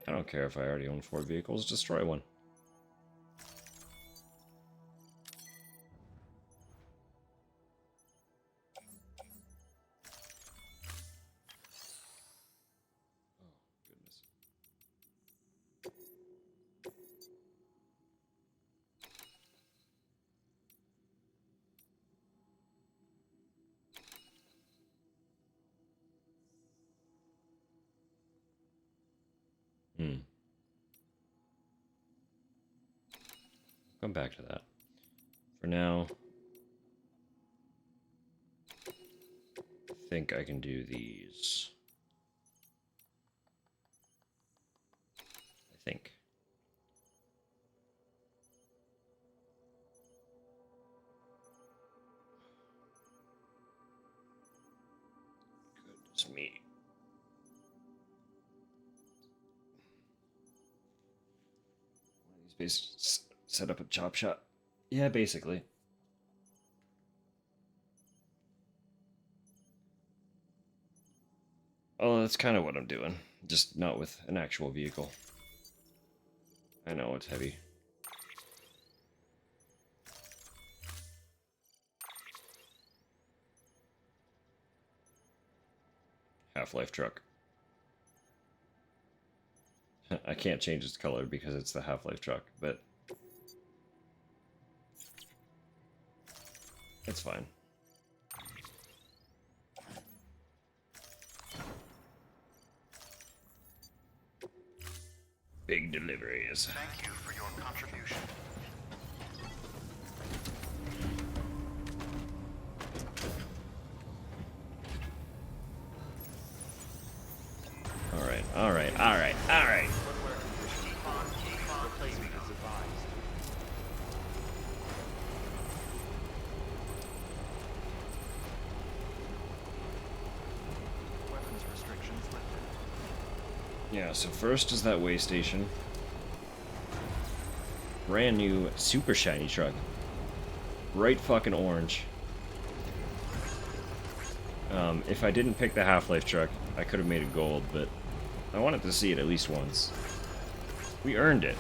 I don't care if I already own 4 vehicles, destroy one. Oh, goodness. Come back to that. For now, I think I can do these. I think. Goodness me. One of these bases set up a chop shop. Yeah, basically. Oh, that's kind of what I'm doing. Just not with an actual vehicle. I know, it's heavy. Half-Life truck. I can't change its color because it's the Half-Life truck, but it's fine. Big deliveries. Thank you for your contribution. Alright, alright, alright, alright. Footwear condition. Replacement is advised. Weapons restrictions lifted. Yeah, so first is that way station. Brand new, super shiny truck. Bright fucking orange. If I didn't pick the Half-Life truck, I could have made it gold, but I wanted to see it at least once. We earned it.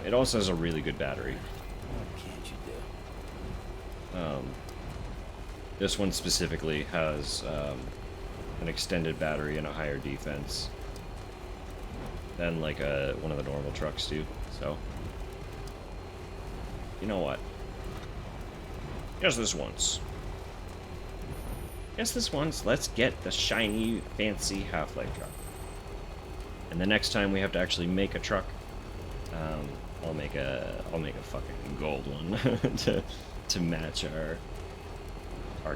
It also has a really good battery. What can't you do? This one specifically has an extended battery and a higher defense than like one of the normal trucks do. So, you know what? Just this once. Just this once. Let's get the shiny, fancy Half-Life truck. And the next time we have to actually make a truck, I'll make a fucking gold one to match our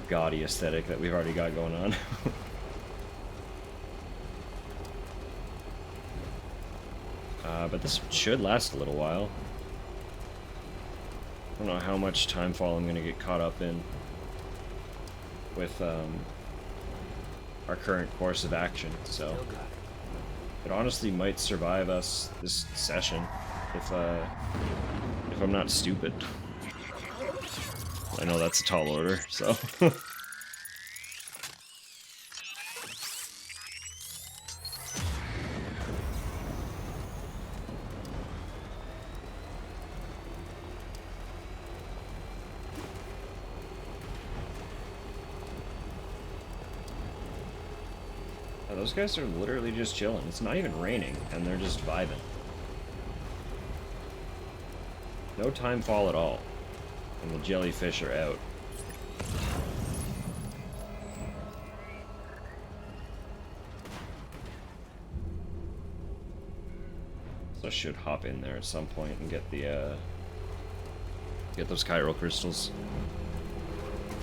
gaudy aesthetic that we've already got going on. But this should last a little while. I don't know how much timefall I'm going to get caught up in with our current course of action, so it honestly might survive us this session if I'm not stupid. I know that's a tall order, so those guys are literally just chilling. It's not even raining, and they're just vibing. No time fall at all. And the jellyfish are out. So I should hop in there at some point and get the, get those chiral crystals.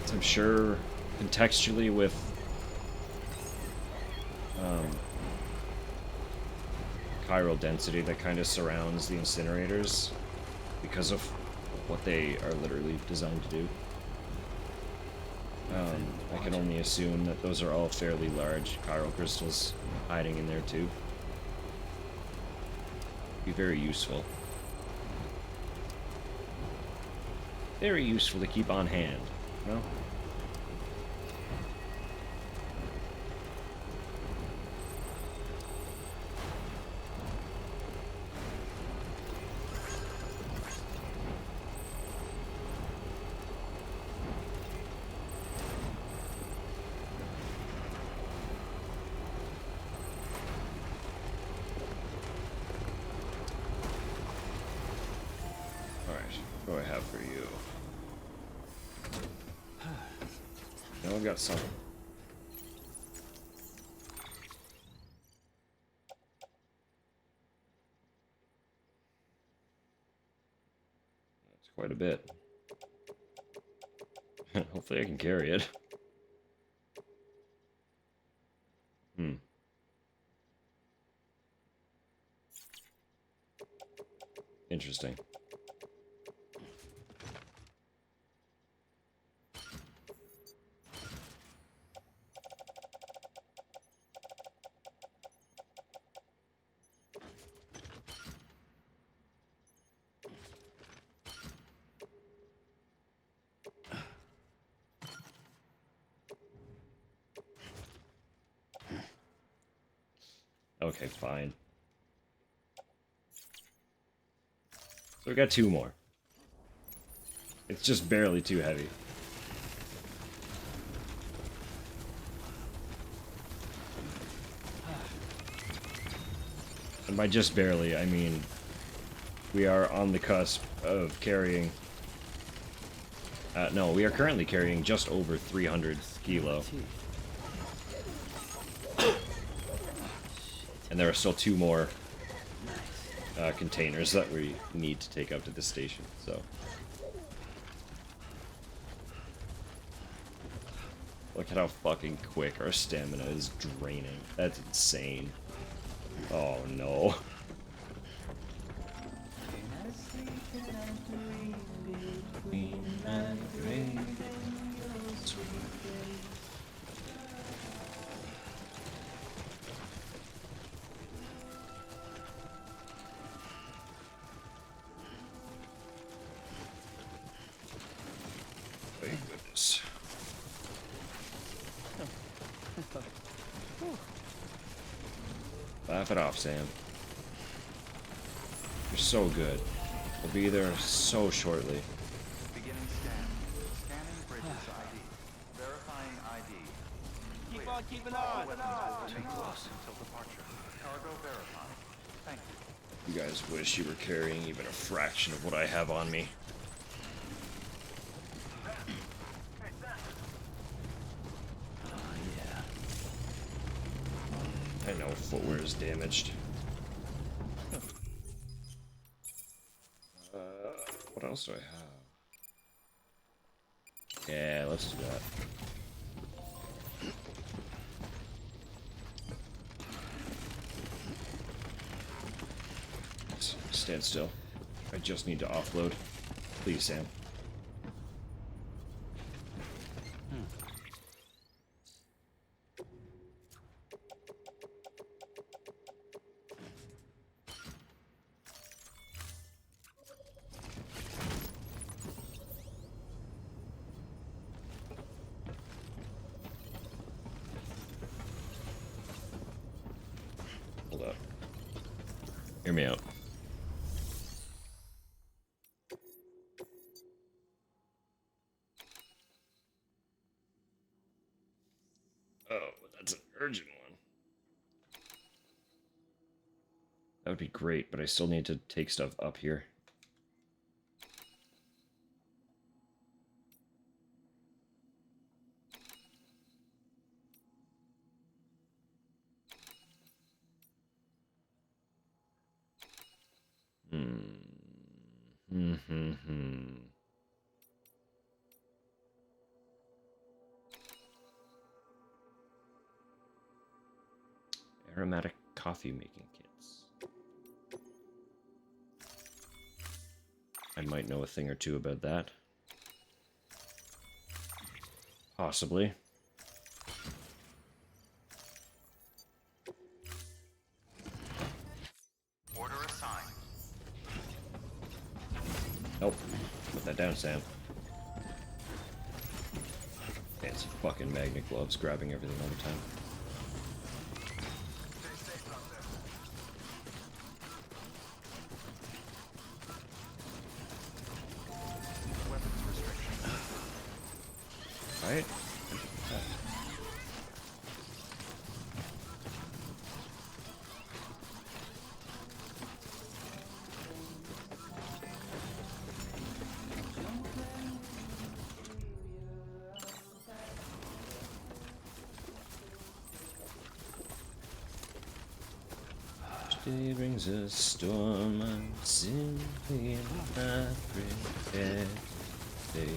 So I'm sure, contextually with, chiral density that kind of surrounds the incinerators because of what they are literally designed to do. I can only assume that those are all fairly large chiral crystals hiding in there too. Be very useful. Very useful to keep on hand, you know? What do I have for you? No, I've got some. That's quite a bit. Hopefully I can carry it. Interesting. Okay, fine. So we got two more. It's just barely too heavy. And by just barely, I mean we are on the cusp of carrying... no, we are currently carrying just over 300 kilo. And there are still two more containers that we need to take up to the station, so... Look at how fucking quick our stamina is draining. That's insane. Oh no. Thank goodness. Laugh it off, Sam. You're so good. We'll be there so shortly. Beginning scan. Scanning bridges ID. Verifying ID. Keep on keeping All on. weapons will remain lost until departure. Cargo verified. Thank you. You guys wish you were carrying even a fraction of what I have on me. Yeah. I know footwear is damaged. What else do I have? Yeah, let's do that. Stand still. I just need to offload. Please, Sam. Hold up. Hear me out. Oh, that's an urgent one. That would be great, but I still need to take stuff up here. Aromatic coffee making kits. I might know a thing or two about that. Possibly. Order assigned. Nope. Put that down, Sam. Fancy fucking magnet gloves grabbing everything all the time. Weapons restriction. Right? Today brings a storm, I'm simply not prepared. These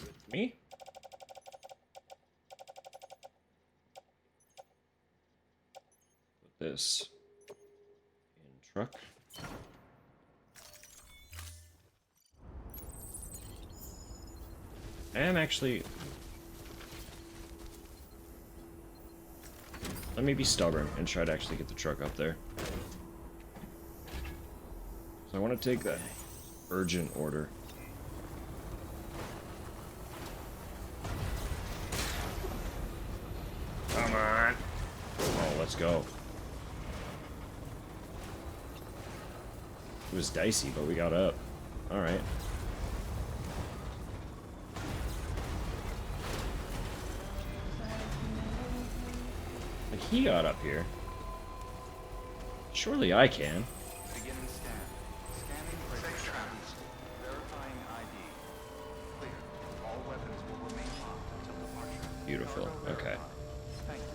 with me. Put this in truck. I am actually... Let me be stubborn and try to actually get the truck up there. So I want to take that urgent order. Come on! Oh, let's go. It was dicey, but we got up. Alright. Like, he got up here. Surely I can. Beginning scan. Scanning bridges east. Verifying ID. Clear. All weapons will remain locked until departure. Beautiful. Cargo Okay. verified. Thank you.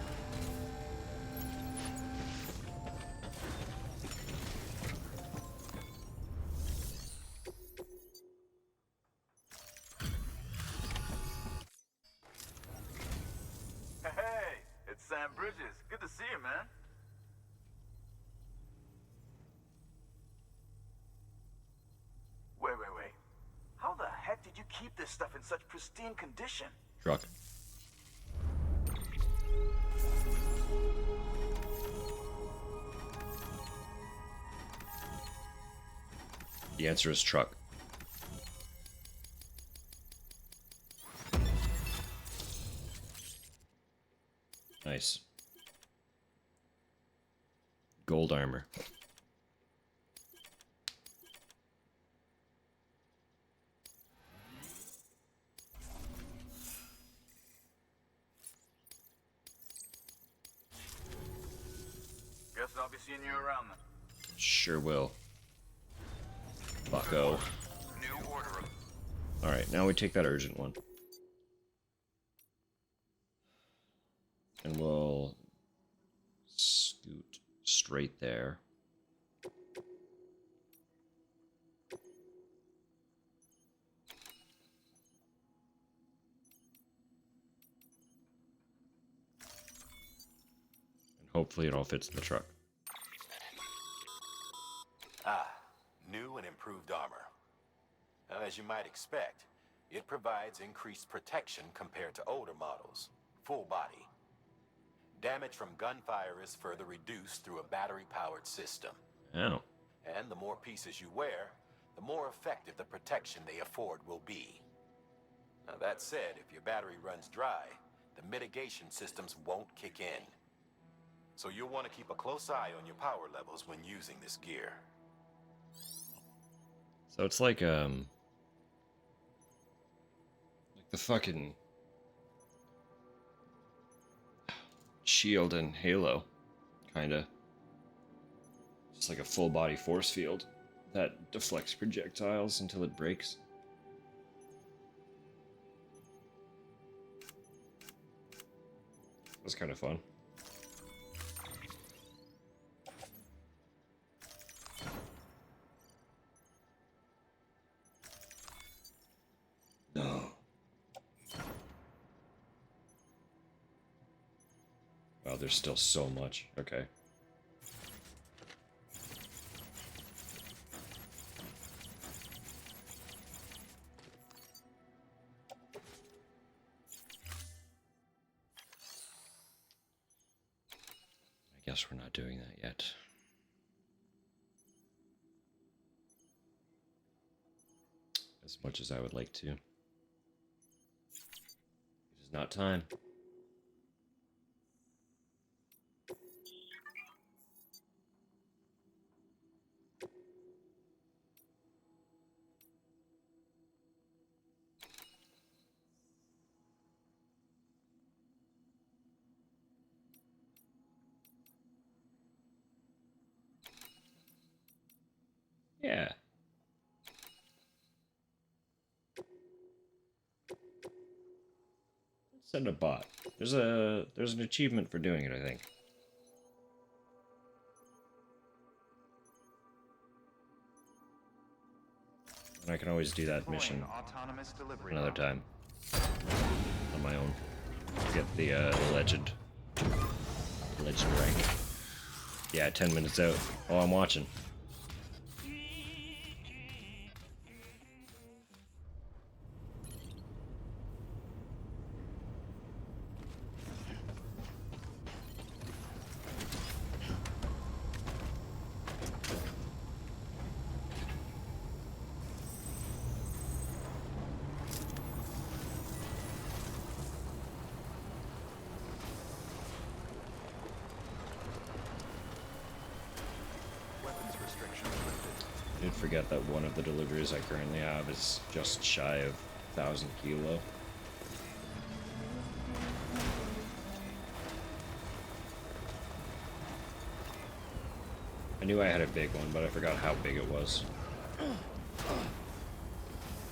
Hey, it's Sam Bridges. Good to see you, man. Wait. How the heck did you keep this stuff in such pristine condition? Truck. The answer is truck. Nice. Gold armor. Guess I'll be seeing you around then. Sure will. Bucko. New order. Alright, now we take that urgent one. And we'll scoot straight there. And hopefully it all fits in the truck. Ah, new and improved armor. Now, as you might expect, it provides increased protection compared to older models. Full body. Damage from gunfire is further reduced through a battery-powered system. Oh. And the more pieces you wear, the more effective the protection they afford will be. Now, that said, if your battery runs dry, the mitigation systems won't kick in. So you'll want to keep a close eye on your power levels when using this gear. So it's like the fucking shield in Halo, kinda. It's like a full body force field that deflects projectiles until it breaks. That's kind of fun. No. Wow, there's still so much. Okay. I guess we're not doing that yet. As much as I would like to. It is not time. Yeah. Let's send a bot. There's an achievement for doing it, I think. And I can always do that mission Autonomous delivery another robot. time. On my own. Get the legend. Legend rank. Yeah, 10 minutes out. Oh, I'm watching. Weapons restrictions lifted. I did forget that one of the deliveries I currently have is just shy of 1,000 kilo. I knew I had a big one, but I forgot how big it was.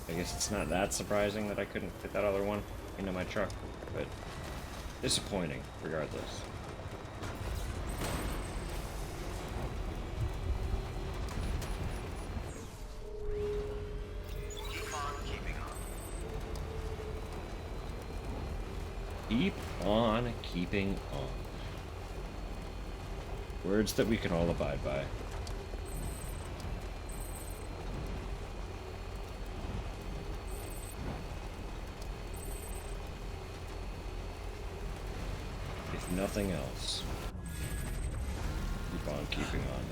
I guess it's not that surprising that I couldn't fit that other one into my truck, but disappointing regardless. Keep on keeping on. Keep on keeping on. Words that we can all abide by. If nothing else, keep on keeping on.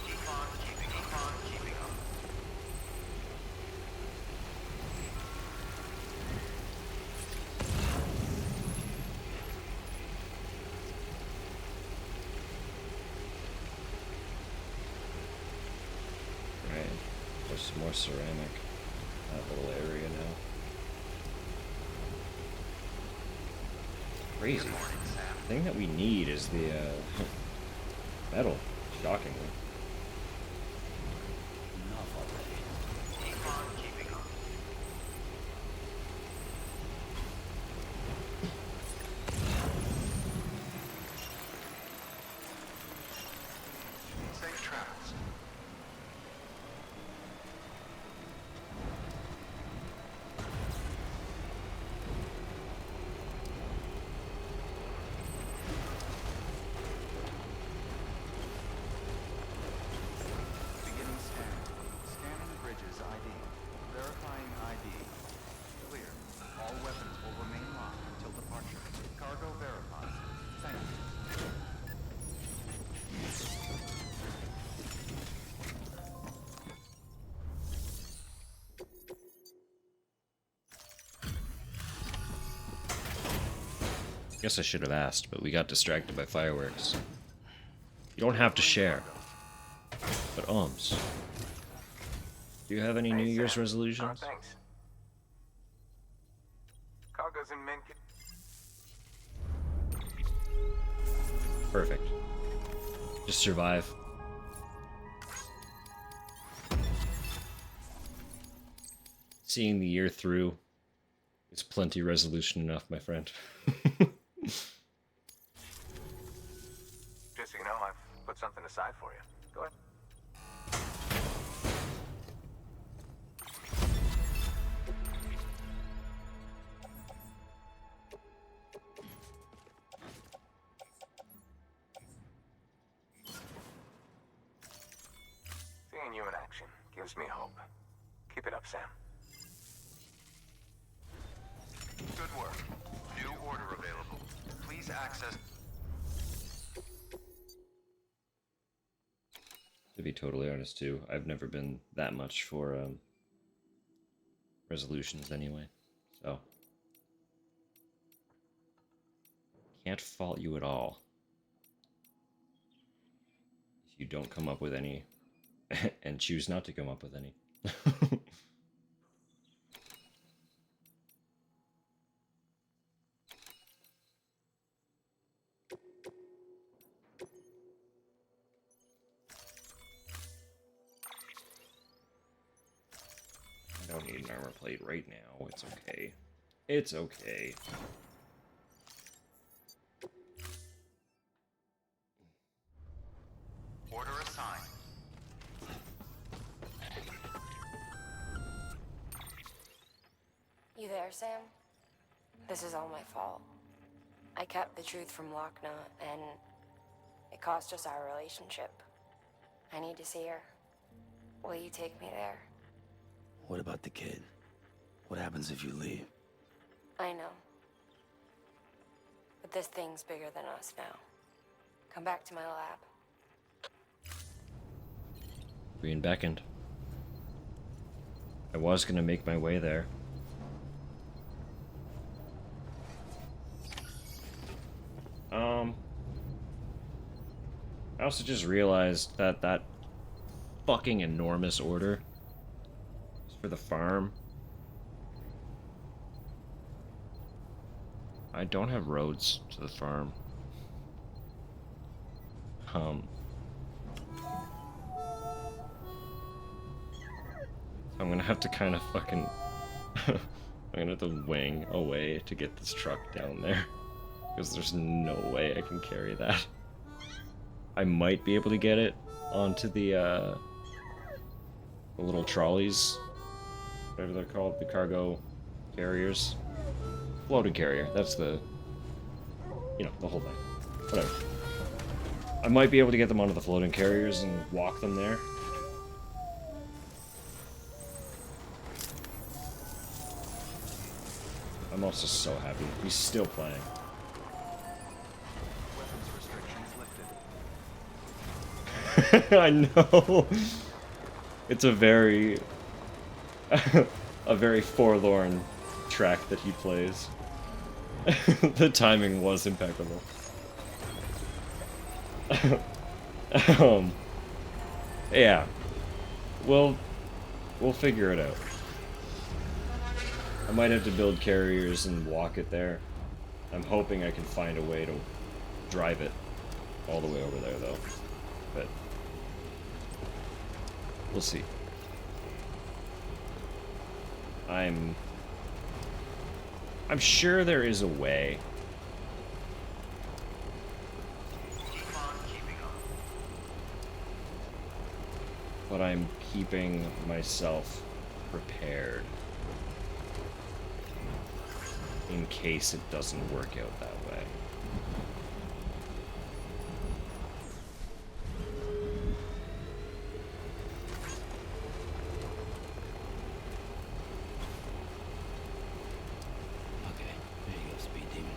Keep on keeping on. Right. There's some more ceramic in that little area now. Crazy. The thing that we need is the metal, shockingly. Enough already. Keep on keeping on. Safe travels. Guess I should have asked, but we got distracted by fireworks. You don't have to share. But do you have any New Year's resolutions? Thanks. Cargo's in mint. Perfect. Just survive. Seeing the year through is plenty resolution enough, my friend. Just so you know, I've put something aside for you. Go ahead. Seeing you in action gives me hope. Keep it up, Sam. Good work. New order available. Please access... To be totally honest, too, I've never been that much for resolutions anyway, so can't fault you at all if you don't come up with any and choose not to come up with any. I don't need an armor plate right now. It's okay. It's okay. Order assigned. You there, Sam? This is all my fault. I kept the truth from Lochna, and it cost us our relationship. I need to see her. Will you take me there? What about the kid? What happens if you leave? I know. But this thing's bigger than us now. Come back to my lab. Being beckoned. I was gonna make my way there. I also just realized that that fucking enormous order is for the farm. I don't have roads to the farm. I'm gonna have to kind of fucking... I'm gonna have to wing away to get this truck down there. Because there's no way I can carry that. I might be able to get it onto the little trolleys. Whatever they're called, the cargo carriers. Floating carrier, that's the... You know, the whole thing. Whatever. I might be able to get them onto the floating carriers and walk them there. I'm also so happy. He's still playing. Weapons restrictions lifted. I know. It's a very... a very forlorn track that he plays. The timing was impeccable. Yeah. We'll figure it out. I might have to build carriers and walk it there. I'm hoping I can find a way to drive it all the way over there, though. But we'll see. I'm sure there is a way. Keep on keeping on. But I'm keeping myself prepared in case it doesn't work out that way. Okay, there you go, Speed Demon.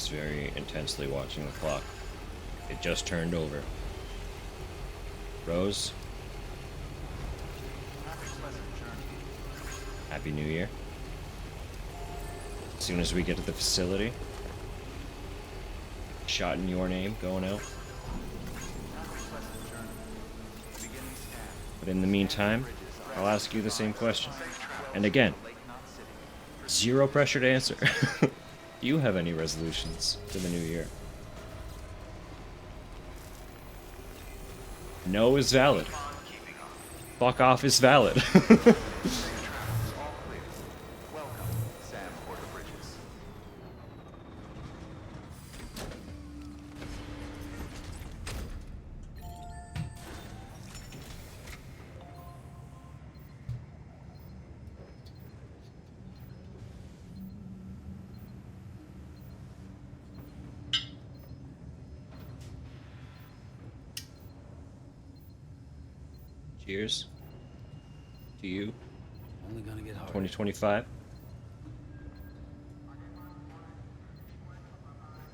is very intensely watching the clock. It just turned over. Rose, Happy pleasant journey. Happy New Year. As soon as we get to the facility, shot in your name going out. Happy pleasant journey. Beginning scan. But in the meantime, I'll ask you the same question. And again, zero pressure to answer. Do you have any resolutions for the new year? No is valid. Fuck off is valid. All clear. Welcome, Sam Porter Bridges. Cheers to you, Only gonna get harder. 2025.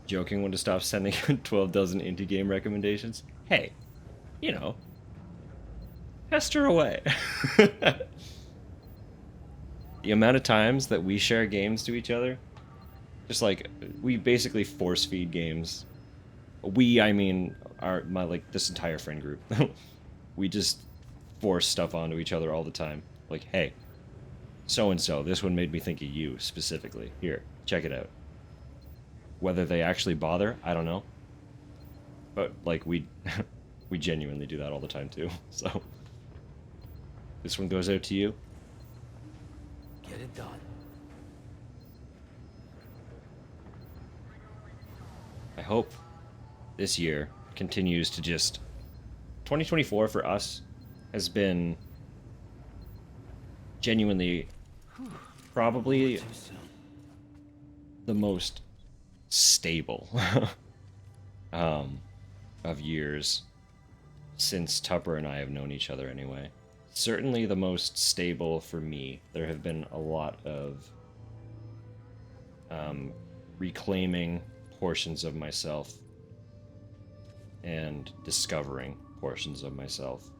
Joking when to stop sending 12 dozen indie game recommendations. Hey, you know, pester away. The amount of times that we share games to each other, just like we basically force feed games. We, I mean, this entire friend group. We just force stuff onto each other all the time. Like, hey, so and so, this one made me think of you specifically. Here, check it out. Whether they actually bother, I don't know. But like we we genuinely do that all the time too. So this one goes out to you. Get it done. I hope this year continues to just 2024 for us has been genuinely probably Too soon. the most stable of years since Tupper and I have known each other anyway. Certainly the most stable for me. There have been a lot of reclaiming portions of myself and discovering portions of myself.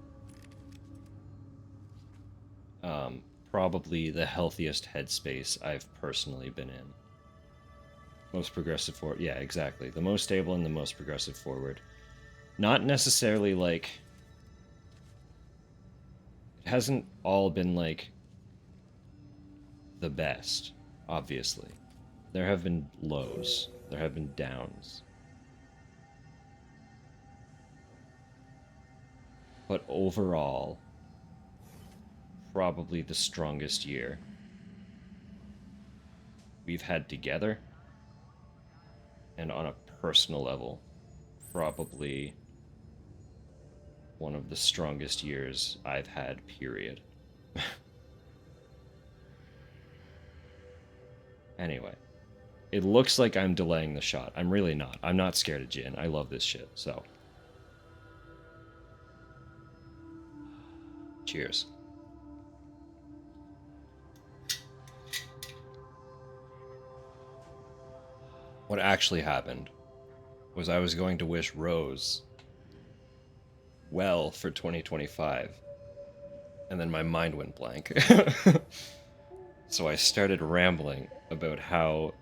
Probably the healthiest headspace I've personally been in. Most progressive forward. Yeah, exactly. The most stable and the most progressive forward. Not necessarily like... It hasn't all been like the best, obviously. There have been lows. There have been downs. But overall, probably the strongest year we've had together, and on a personal level, probably one of the strongest years I've had, period. Anyway, it looks like I'm delaying the shot. I'm really not. I'm not scared of gin. I love this shit, so. Cheers. What actually happened was I was going to wish Rose well for 2025, and then my mind went blank. So I started rambling about how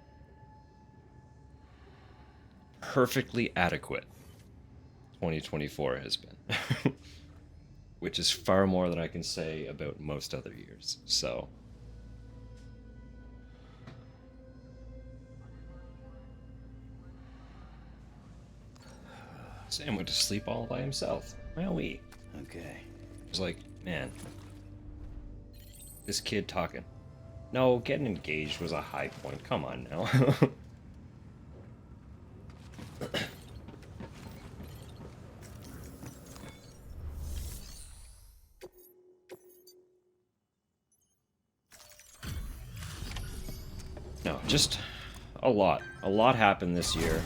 perfectly adequate 2024 has been. Which is far more than I can say about most other years, so... Sam went to sleep all by himself. Wowee. Okay. I was like, man, this kid talking. No, getting engaged was a high point. Come on now. No, just a lot. A lot happened this year.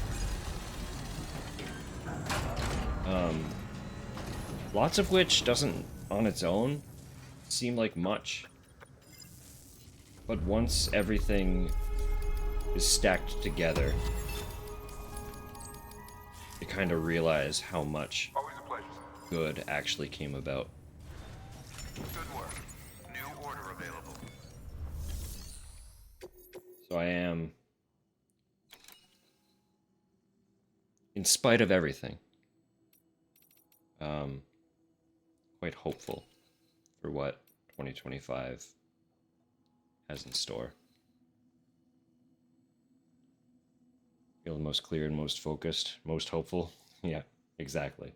Lots of which doesn't, on its own, seem like much. But once everything is stacked together, you kind of realize how much Always a pleasure, sir. good actually came about. Good work. New order available. So I am, in spite of everything, quite hopeful for what 2025 has in store. Feel the most clear and most focused, most hopeful. Yeah, exactly.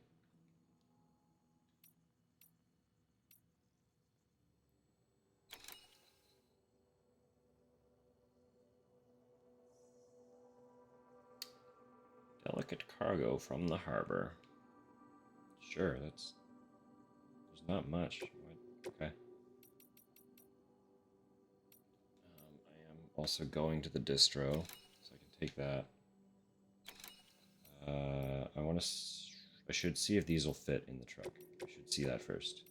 Delicate cargo from the harbor. Sure, there's not much. Okay. I am also going to the distro, so I can take that. I should see if these will fit in the truck. I should see that first.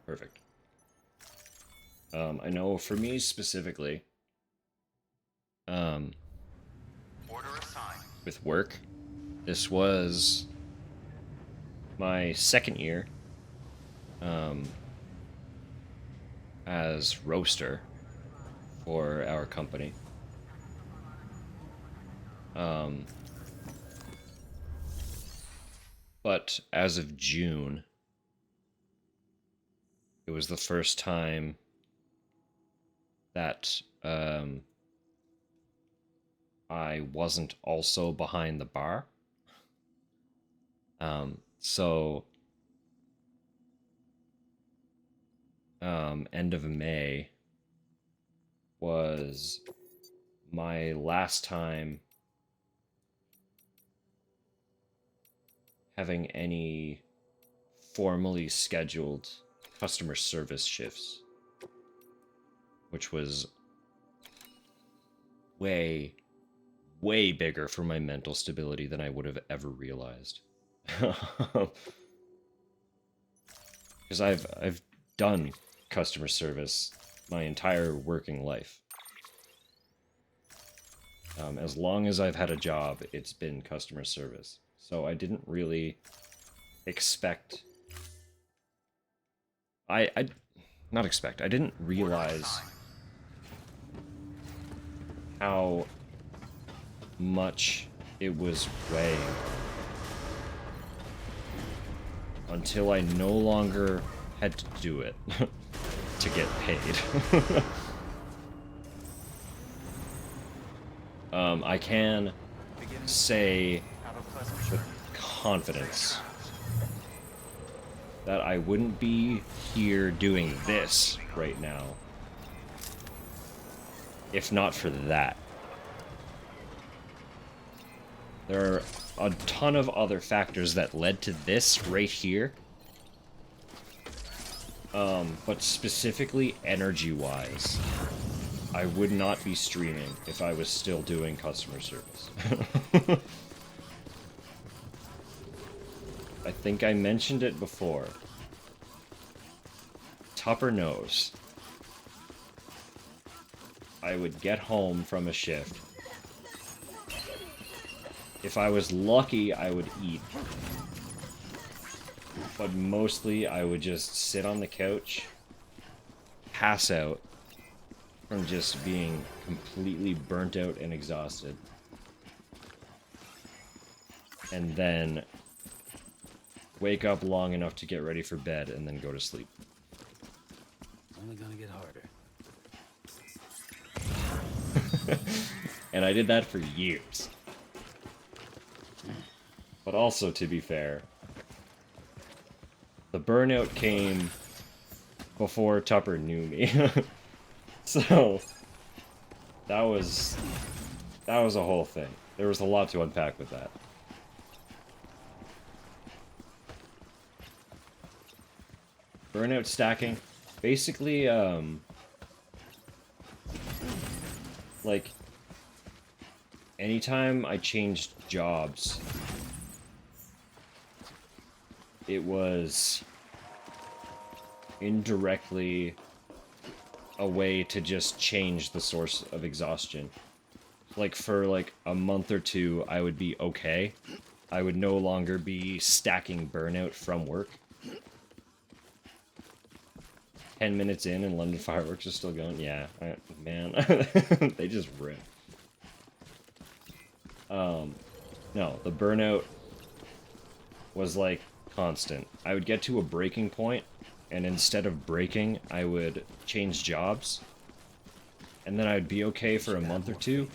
Perfect. I know for me specifically, Order assigned. with work, this was my second year as roaster for our company. But as of June, it was the first time that I wasn't also behind the bar. So end of May was my last time having any formally scheduled customer service shifts, which was way bigger for my mental stability than I would have ever realized. Because I've done customer service my entire working life. As long as I've had a job, it's been customer service. So I didn't really expect. I didn't realize how much it was weighing until I no longer had to do it to get paid. I can say with confidence that I wouldn't be here doing this right now if not for that. There are a ton of other factors that led to this right here. But specifically energy-wise, I would not be streaming if I was still doing customer service. I think I mentioned it before. Tupper knows. I would get home from a shift. If I was lucky, I would eat. But mostly, I would just sit on the couch, pass out, from just being completely burnt out and exhausted. And then wake up long enough to get ready for bed and then go to sleep. Only gonna get harder. And I did that for years. But also, to be fair, the burnout came before Tupper knew me. So that was a whole thing. There was a lot to unpack with that. Burnout stacking, basically, like anytime I changed jobs it was indirectly a way to just change the source of exhaustion. Like, for, like, a month or two, I would be okay. I would no longer be stacking burnout from work. 10 minutes in and London Fireworks are still going. Yeah, man. They just rip. No, the burnout was, like, constant. I would get to a breaking point, and instead of breaking, I would change jobs. And then I'd be okay for a month or two,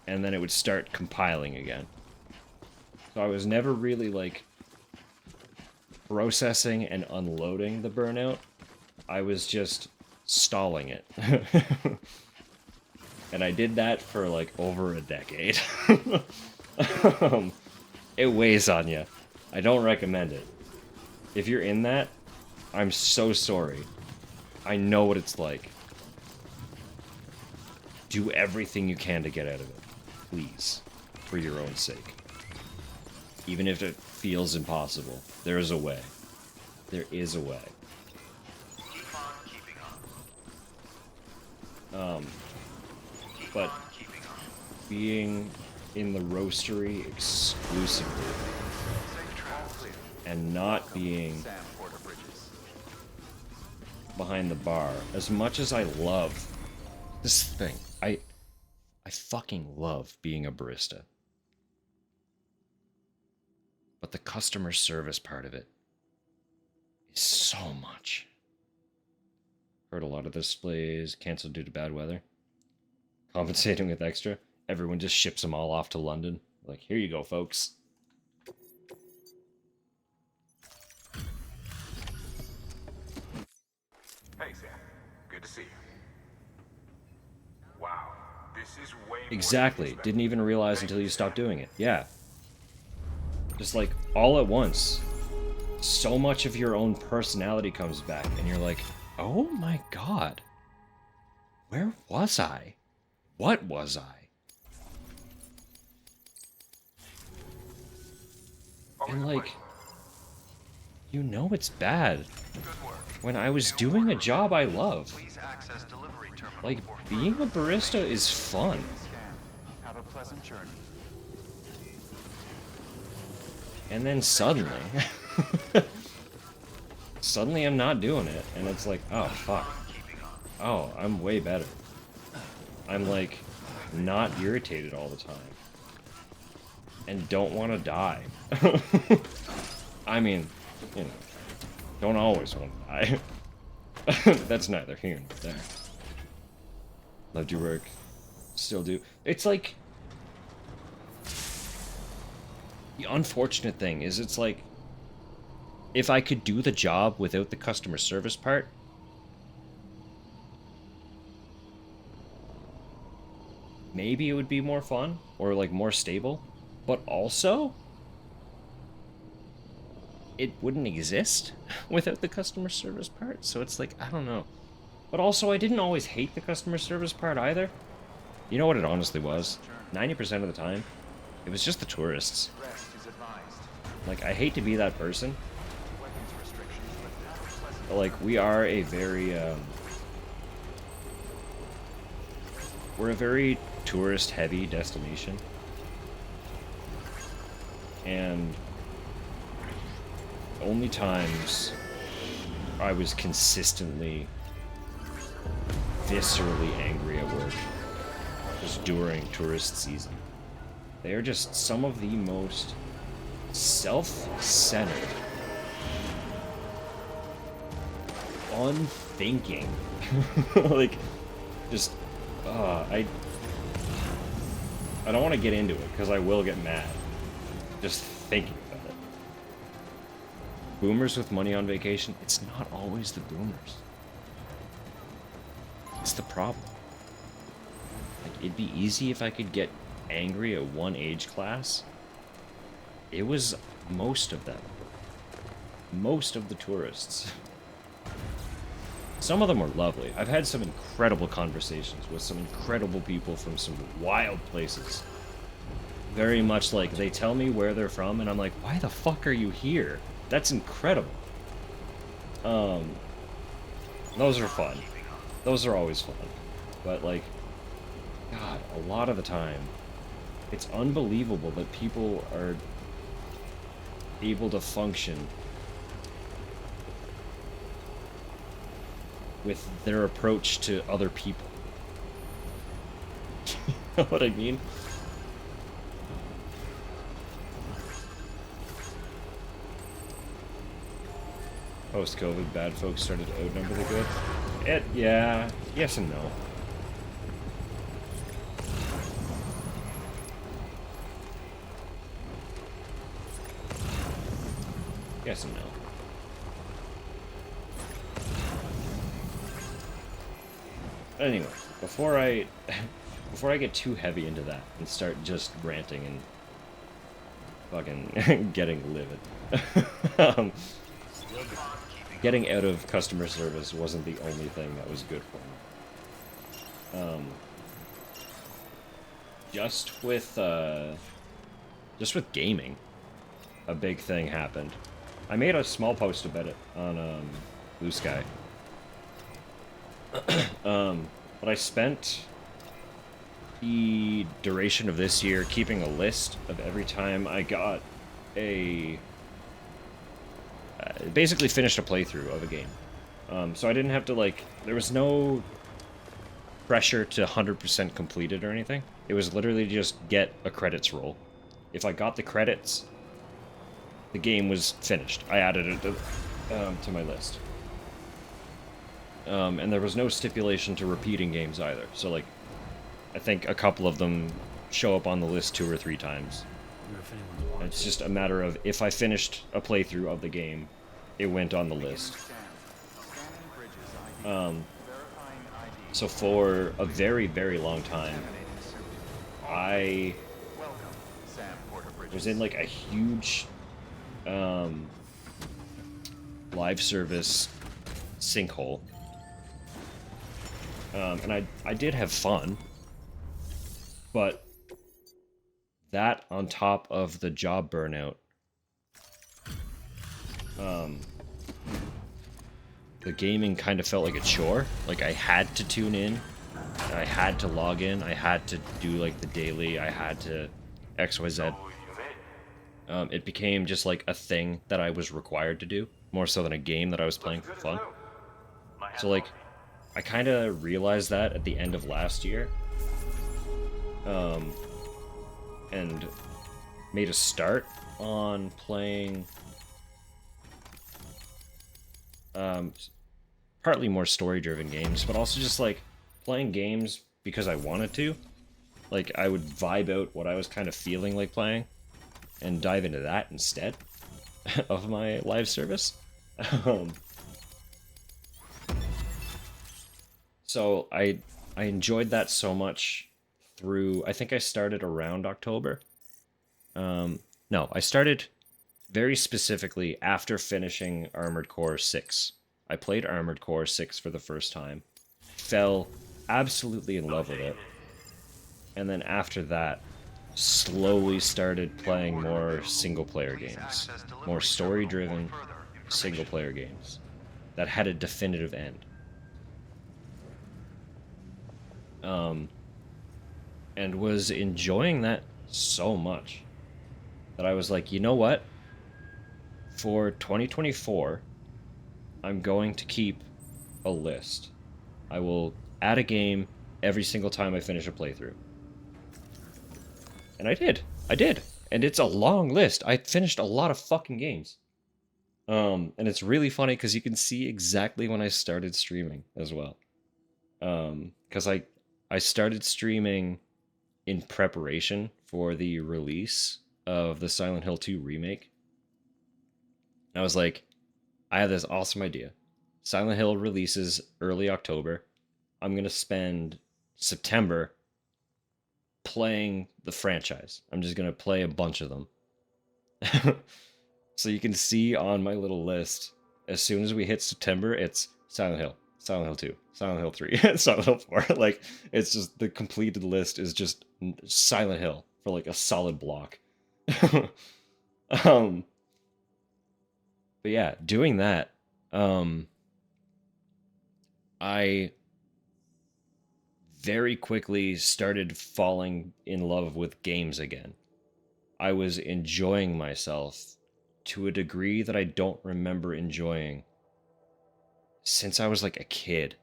and then it would start compiling again. So I was never really, like, processing and unloading the burnout. I was just stalling it. And I did that for, like, over a decade. It weighs on you. I don't recommend it. If you're in that, I'm so sorry. I know what it's like. Do everything you can to get out of it. Please. For your own sake. Even if it feels impossible, there is a way. There is a way. But being in the roastery exclusively and not being behind the bar, as much as I love this thing, I fucking love being a barista. But the customer service part of it is so much. Heard a lot of displays canceled due to bad weather. Compensating with extra. Everyone just ships them all off to London. Like, here you go, folks. Hey, Sam. Good to see you. Wow, this is way more Exactly. Didn't even realize until you stopped doing it. Yeah. Just like, all at once. So much of your own personality comes back, and you're like, oh my god. Where was I? What was I? And like, you know it's bad. When I was doing a job I love. Like, being a barista is fun. Have a pleasant journey. And then suddenly... suddenly I'm not doing it, and it's like, oh, fuck. Oh, I'm way better. I'm, like, not irritated all the time. And don't want to die. I mean, you know, don't always want to die. That's neither here nor there. Loved your work. Still do. It's like... The unfortunate thing is it's like... If I could do the job without the customer service part... maybe it would be more fun, or like more stable, but also it wouldn't exist without the customer service part, so it's like, I don't know. But also, I didn't always hate the customer service part either. You know what it honestly was? 90% of the time, it was just the tourists. Like, I hate to be that person, but like, we are a very, we're a very tourist-heavy destination. And only times I was consistently, viscerally angry at work was during tourist season. They are just some of the most self-centered, unthinking, like, just, I don't want to get into it, because I will get mad. Just thinking about it. Boomers with money on vacation, it's not always the boomers. It's the problem. Like, it'd be easy if I could get angry at one age class. It was most of them. Most of the tourists. Some of them were lovely. I've had some incredible conversations with some incredible people from some wild places. Very much like, they tell me where they're from, and I'm like, why the fuck are you here? That's incredible. Those are fun. Those are always fun. But like, God, a lot of the time, it's unbelievable that people are able to function with their approach to other people. You know what I mean? Post-COVID, bad folks started to outnumber the good. Yeah, yes and no. Yes and no. Anyway, before I get too heavy into that and start just ranting and fucking getting livid, getting out of customer service wasn't the only thing that was good for me. Just with gaming, a big thing happened. I made a small post about it on Blue Sky. But I spent the duration of this year keeping a list of every time I got a basically finished a playthrough of a game. So I didn't have to, like, there was no pressure to 100% complete it or anything. It was literally just get a credits roll. If I got the credits, the game was finished. I added it to my list. And there was no stipulation to repeating games either. So, like, I think a couple of them show up on the list 2 or 3 times. It's just a matter of, if I finished a playthrough of the game, it went on the list. So for a very, very long time, I was in, like, a huge live service sinkhole. And I did have fun, but that on top of the job burnout, the gaming kind of felt like a chore. Like, I had to tune in, I had to log in, I had to do, like, the daily, I had to XYZ. It became just, like, a thing that I was required to do, more so than a game that I was playing for fun. So, like, I kind of realized that at the end of last year, and made a start on playing partly more story-driven games, but also just, like, playing games because I wanted to. Like, I would vibe out what I was kind of feeling like playing and dive into that instead of my live service. So I enjoyed that so much through, I think I started around October. No, I started very specifically after finishing Armored Core 6. I played Armored Core 6 for the first time, fell absolutely in love with it, and then after that, slowly started playing more single-player games, more story-driven single-player games that had a definitive end. And was enjoying that so much that I was like, you know what? For 2024, I'm going to keep a list. I will add a game every single time I finish a playthrough. And I did. I did. And it's a long list. I finished a lot of fucking games. And it's really funny because you can see exactly when I started streaming as well. Because I started streaming in preparation for the release of the Silent Hill 2 remake. I was like, I have this awesome idea. Silent Hill releases early October. I'm going to spend September playing the franchise. I'm just going to play a bunch of them. So you can see on my little list, as soon as we hit September, it's Silent Hill, Silent Hill 2, Silent Hill 3, Silent Hill 4. Like, it's just, the completed list is just Silent Hill for like a solid block. But yeah, doing that, I very quickly started falling in love with games again. I was enjoying myself to a degree that I don't remember enjoying since I was like a kid.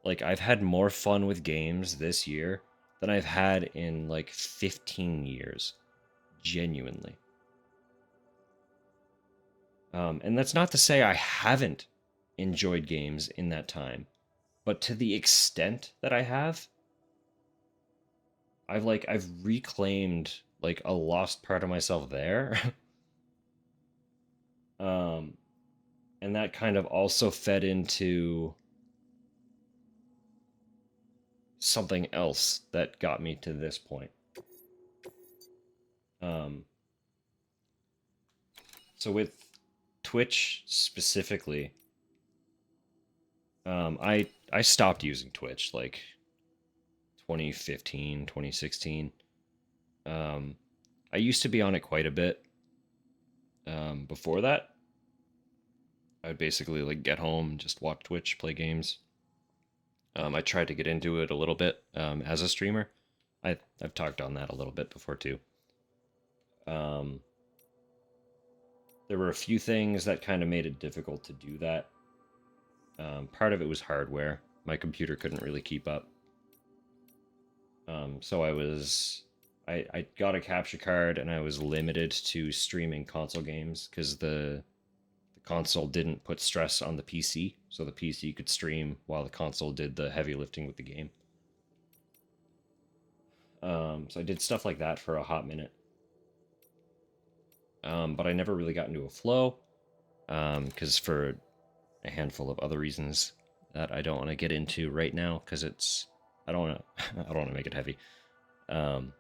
Like, I've had more fun with games this year than I've had in like 15 years. Genuinely. And that's not to say I haven't enjoyed games in that time, but to the extent that I have, I've reclaimed like a lost part of myself there. um, and that kind of also fed into something else that got me to this point. Um, so with Twitch specifically, I stopped using Twitch like 2015, 2016. Um, I used to be on it quite a bit. Before that, I would basically like get home, just watch Twitch, play games. I tried to get into it a little bit as a streamer. I've talked on that a little bit before too. Um, there were a few things that kind of made it difficult to do that. Part of it was hardware. My computer couldn't really keep up. So I got a capture card and I was limited to streaming console games because the console didn't put stress on the PC, so the PC could stream while the console did the heavy lifting with the game. So I did stuff like that for a hot minute. But I never really got into a flow because for a handful of other reasons that I don't want to get into right now because it's I don't want to I don't want to make it heavy. Um,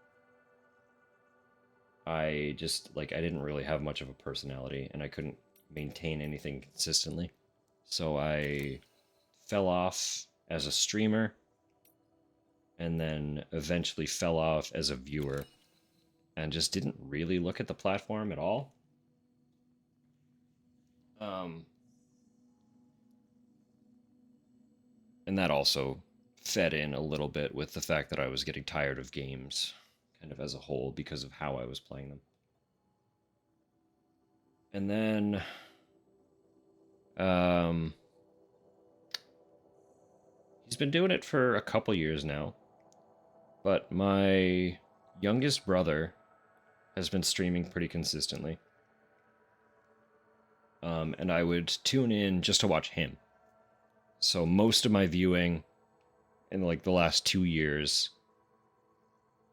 I just like I didn't really have much of a personality and I couldn't maintain anything consistently. So I fell off as a streamer and then eventually fell off as a viewer and just didn't really look at the platform at all. Um, and that also fed in a little bit with the fact that I was getting tired of games kind of as a whole because of how I was playing them. And then um, he's been doing it for a couple years now. But my youngest brother has been streaming pretty consistently. And I would tune in just to watch him. So most of my viewing in like the last 2 years,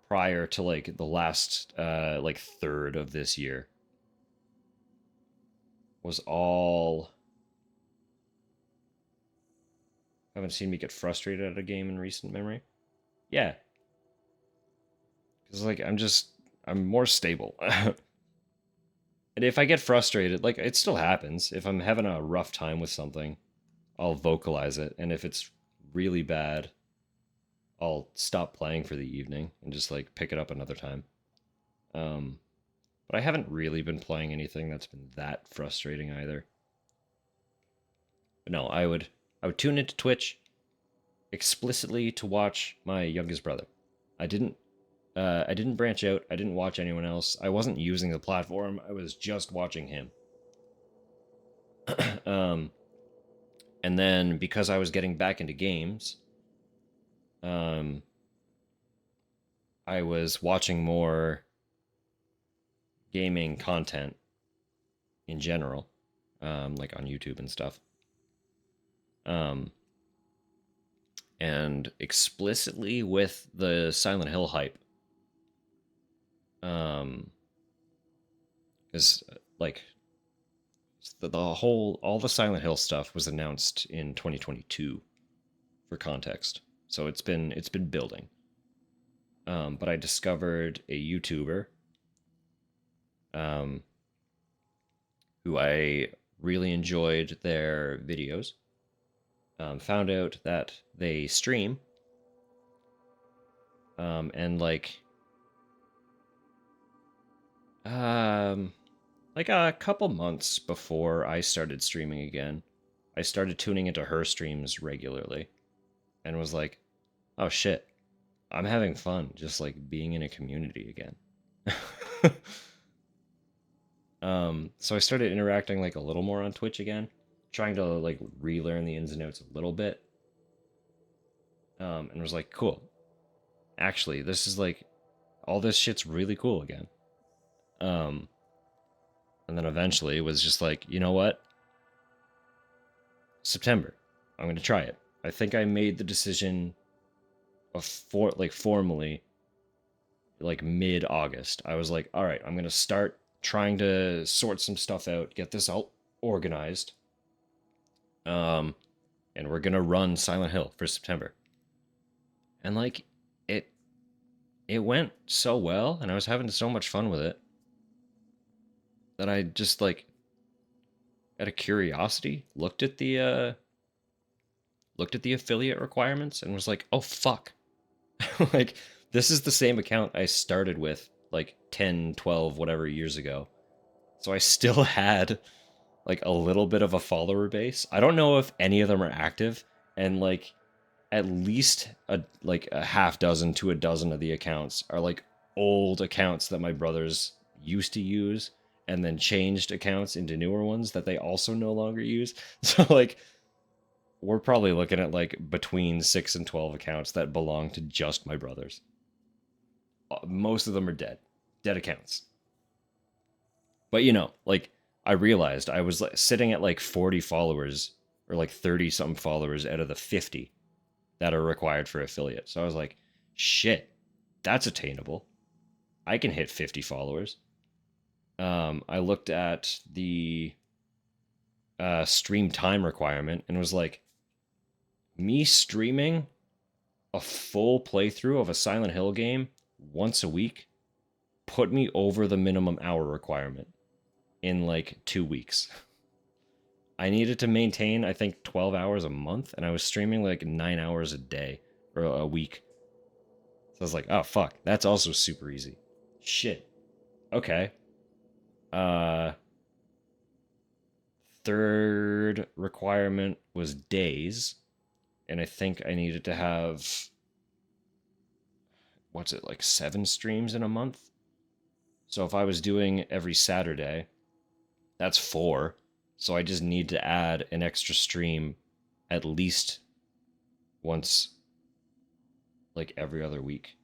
prior to like the last like third of this year, was all. Haven't seen me get frustrated at a game in recent memory. Yeah, because like I'm more stable. And if I get frustrated, like it still happens. If I'm having a rough time with something, I'll vocalize it, and if it's really bad, I'll stop playing for the evening and just like pick it up another time. Um, but I haven't really been playing anything that's been that frustrating either. But no, I would tune into Twitch explicitly to watch my youngest brother. I didn't I didn't branch out. I didn't watch anyone else. I wasn't using the platform. I was just watching him. um, and then because I was getting back into games, um, I was watching more gaming content in general, like on YouTube and stuff. Um, and explicitly with the Silent Hill hype. Because like all the Silent Hill stuff was announced in 2022, for context. So it's been building. But I discovered a YouTuber, um, who I really enjoyed their videos. Found out that they stream, and like, like a couple months before I started streaming again, I started tuning into her streams regularly and was like, oh shit, I'm having fun just like being in a community again. So I started interacting like a little more on Twitch again, trying to like relearn the ins and outs a little bit. And was like, cool. Actually, this is like all this shit's really cool again. Um, and then eventually it was just like, you know what? September. I'm gonna try it. I think I made the decision of formally like mid August. I was like, all right, I'm gonna start trying to sort some stuff out, get this all organized. Um, and we're gonna run Silent Hill for September. And like it it went so well and I was having so much fun with it that I just like out of curiosity looked at the affiliate requirements and was like, "Oh fuck." Like this is the same account I started with like 10, 12 whatever years ago. So I still had like a little bit of a follower base. I don't know if any of them are active and like at least a half dozen to a dozen of the accounts are like old accounts that my brothers used to use and then changed accounts into newer ones that they also no longer use. So like we're probably looking at like between 6 and 12 accounts that belong to just my brothers. Most of them are dead accounts. But you know, like I realized I was like, sitting at like 40 followers or like 30 something followers out of the 50 that are required for affiliate. So I was like, shit, that's attainable. I can hit 50 followers. I looked at the stream time requirement and was like, me streaming a full playthrough of a Silent Hill game once a week put me over the minimum hour requirement in like 2 weeks. I needed to maintain, I think, 12 hours a month, and I was streaming like 9 hours a day or a week. So I was like, oh fuck, that's also super easy. Shit. Okay. Uh Third requirement was days, and I think I needed to have what's it like 7 streams in a month. So if I was doing every Saturday, that's 4. So I just need to add an extra stream at least once like every other week.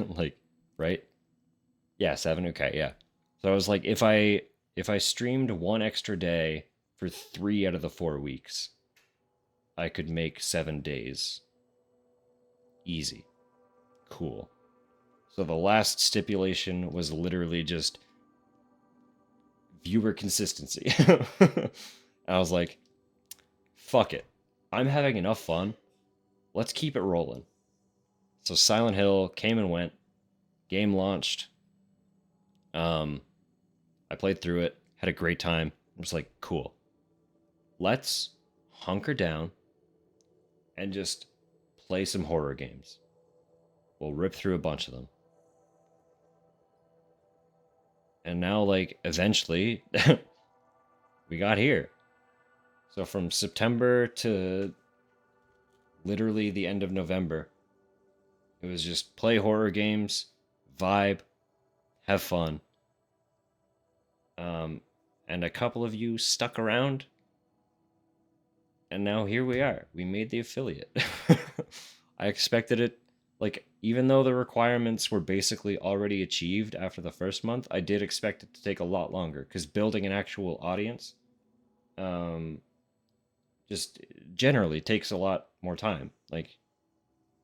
Like, right? Yeah, 7. Okay, yeah. So I was like, if I streamed one extra day for 3 out of the 4 weeks, I could make 7 days. Easy. Cool. So the last stipulation was literally just viewer consistency. I was like, fuck it. I'm having enough fun. Let's keep it rolling. So Silent Hill came and went. Game launched. I played through it, had a great time. I was like, cool. Let's hunker down and just play some horror games. We'll rip through a bunch of them. And now, like, eventually, we got here. So from September to literally the end of November, it was just play horror games, vibe, have fun. And a couple of you stuck around. And now here we are. We made the affiliate. I expected it, like, even though the requirements were basically already achieved after the first month, I did expect it to take a lot longer because building an actual audience just generally takes a lot more time. Like,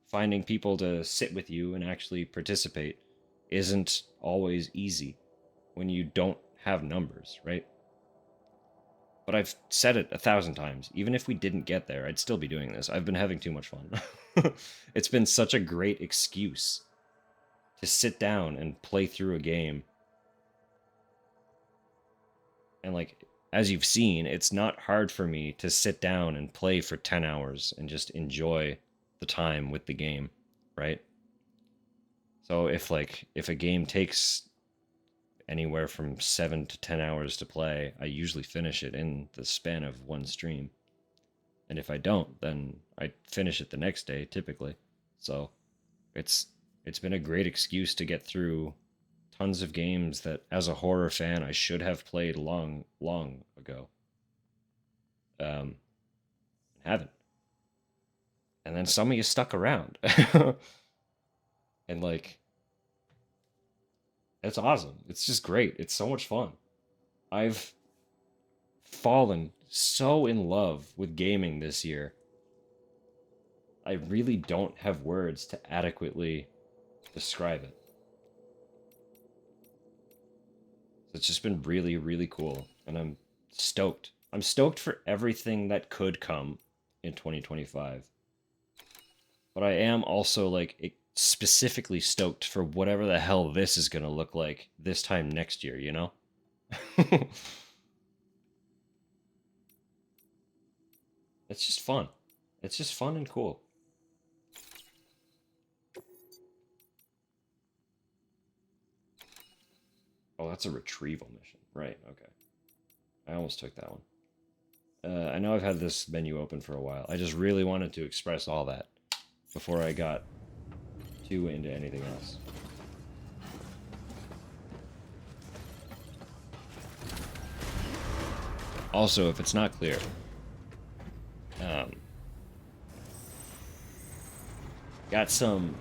finding people to sit with you and actually participate isn't always easy when you don't have numbers, right? But I've said it 1,000 times. Even if we didn't get there, I'd still be doing this. I've been having too much fun. It's been such a great excuse to sit down and play through a game. And like, as you've seen, it's not hard for me to sit down and play for 10 hours and just enjoy the time with the game, right? So if a game takes anywhere from 7 to 10 hours to play, I usually finish it in the span of one stream. And if I don't, then I finish it the next day typically. So it's been a great excuse to get through tons of games that as a horror fan I should have played long ago. Haven't. And then some of you stuck around. And like, it's awesome. It's just great. It's so much fun. I've fallen so in love with gaming this year. I really don't have words to adequately describe it. It's just been really, really cool. And I'm stoked. I'm stoked for everything that could come in 2025. But I am also like specifically stoked for whatever the hell this is going to look like this time next year, you know? It's just fun. It's just fun and cool. Oh, that's a retrieval mission. Right, okay. I almost took that one. I know I've had this menu open for a while. I just really wanted to express all that before I got too into anything else. Also, if it's not clear, got some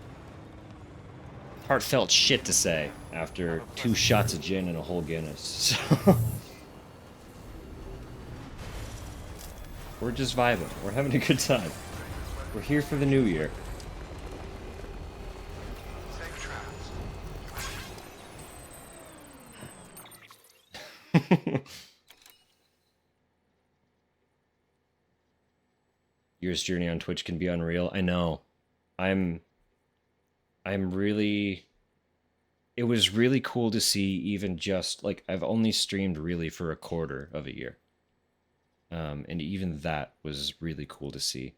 heartfelt shit to say after 2 shots of gin and a whole Guinness. So we're just vibing. We're having a good time. We're here for the new year. Year's journey on Twitch can be unreal. I know. I'm really... It was really cool to see even just, like, I've only streamed really for a quarter of a year. And even that was really cool to see.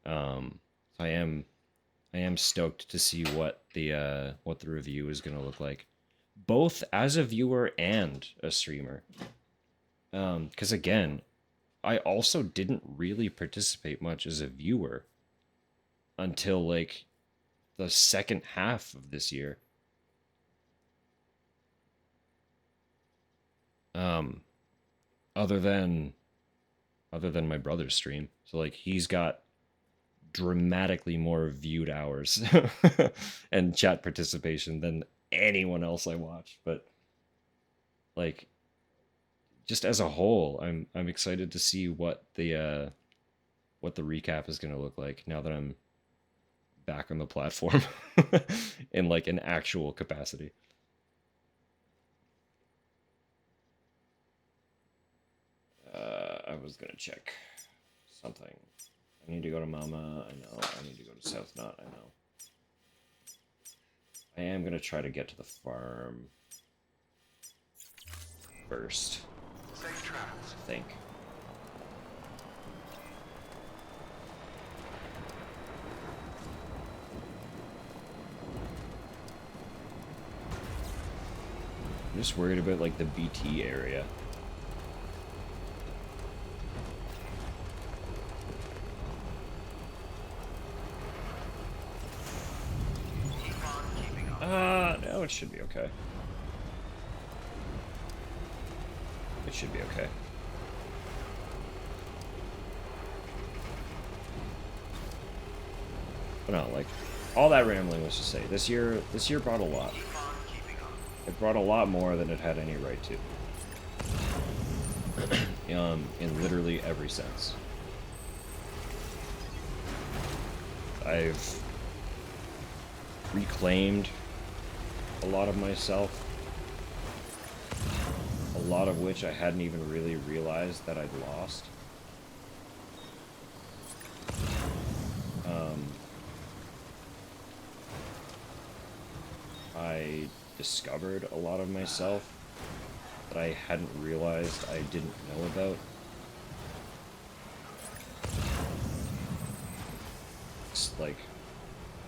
I am stoked to see what the review is going to look like, both as a viewer and a streamer. Because again, I also didn't really participate much as a viewer until like the second half of this year. Other than my brother's stream. So like he's got dramatically more viewed hours and chat participation than anyone else I watch, but like just as a whole, I'm excited to see what the recap is going to look like now that I'm back on the platform in like an actual capacity. I was gonna check something. I need to go to Mama. I know. I need to go to South Knot. I know. I am gonna try to get to the farm first. Safe travels. I think. I'm just worried about like the BT area. No, it should be okay. It should be okay. But no, like, all that rambling was to say, this year brought a lot. It brought a lot more than it had any right to. In literally every sense. I've reclaimed a lot of myself, a lot of which I hadn't even really realized that I'd lost. I discovered a lot of myself that I hadn't realized I didn't know about. It's like,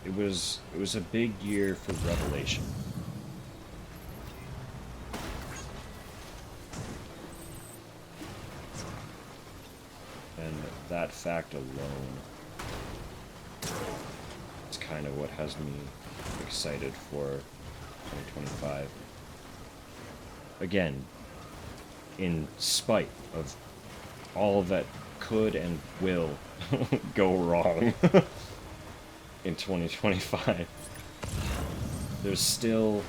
it was a big year for revelation. And that fact alone is kind of what has me excited for 2025. Again, in spite of all that could and will go wrong in 2025, there's still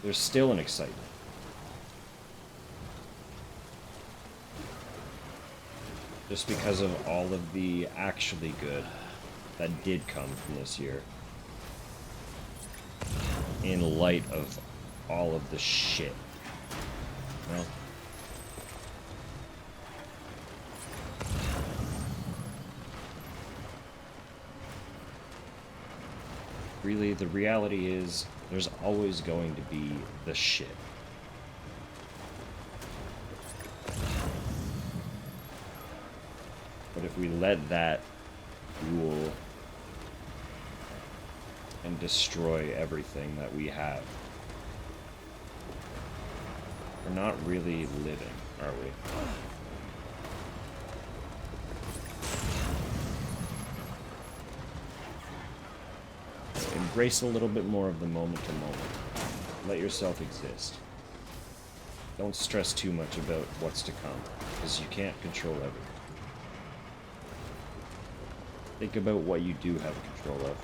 an excitement. Just because of all of the actually good that did come from this year. In light of all of the shit. Well, really, the reality is there's always going to be the shit. But if we let that rule and destroy everything that we have, we're not really living, are we? Embrace a little bit more of the moment to moment. Let yourself exist. Don't stress too much about what's to come, because you can't control everything. Think about what you do have control of.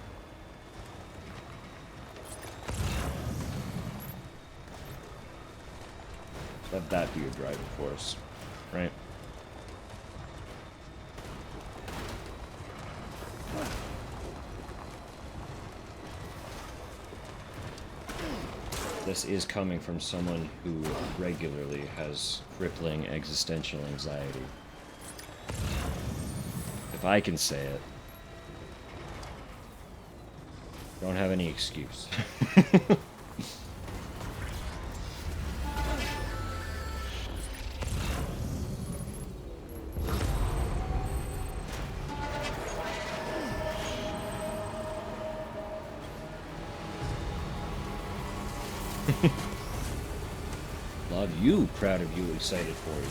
Let that be your driving force, right? This is coming from someone who regularly has crippling existential anxiety. If I can say it, don't have any excuse. Love you, proud of you, excited for you.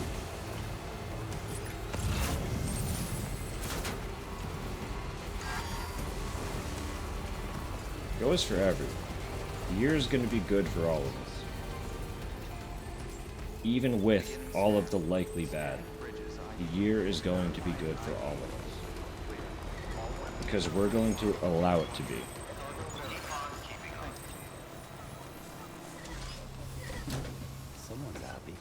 Goes for everyone. The year is going to be good for all of us. Even with all of the likely bad, the year is going to be good for all of us. Because we're going to allow it to be. Someone's happy.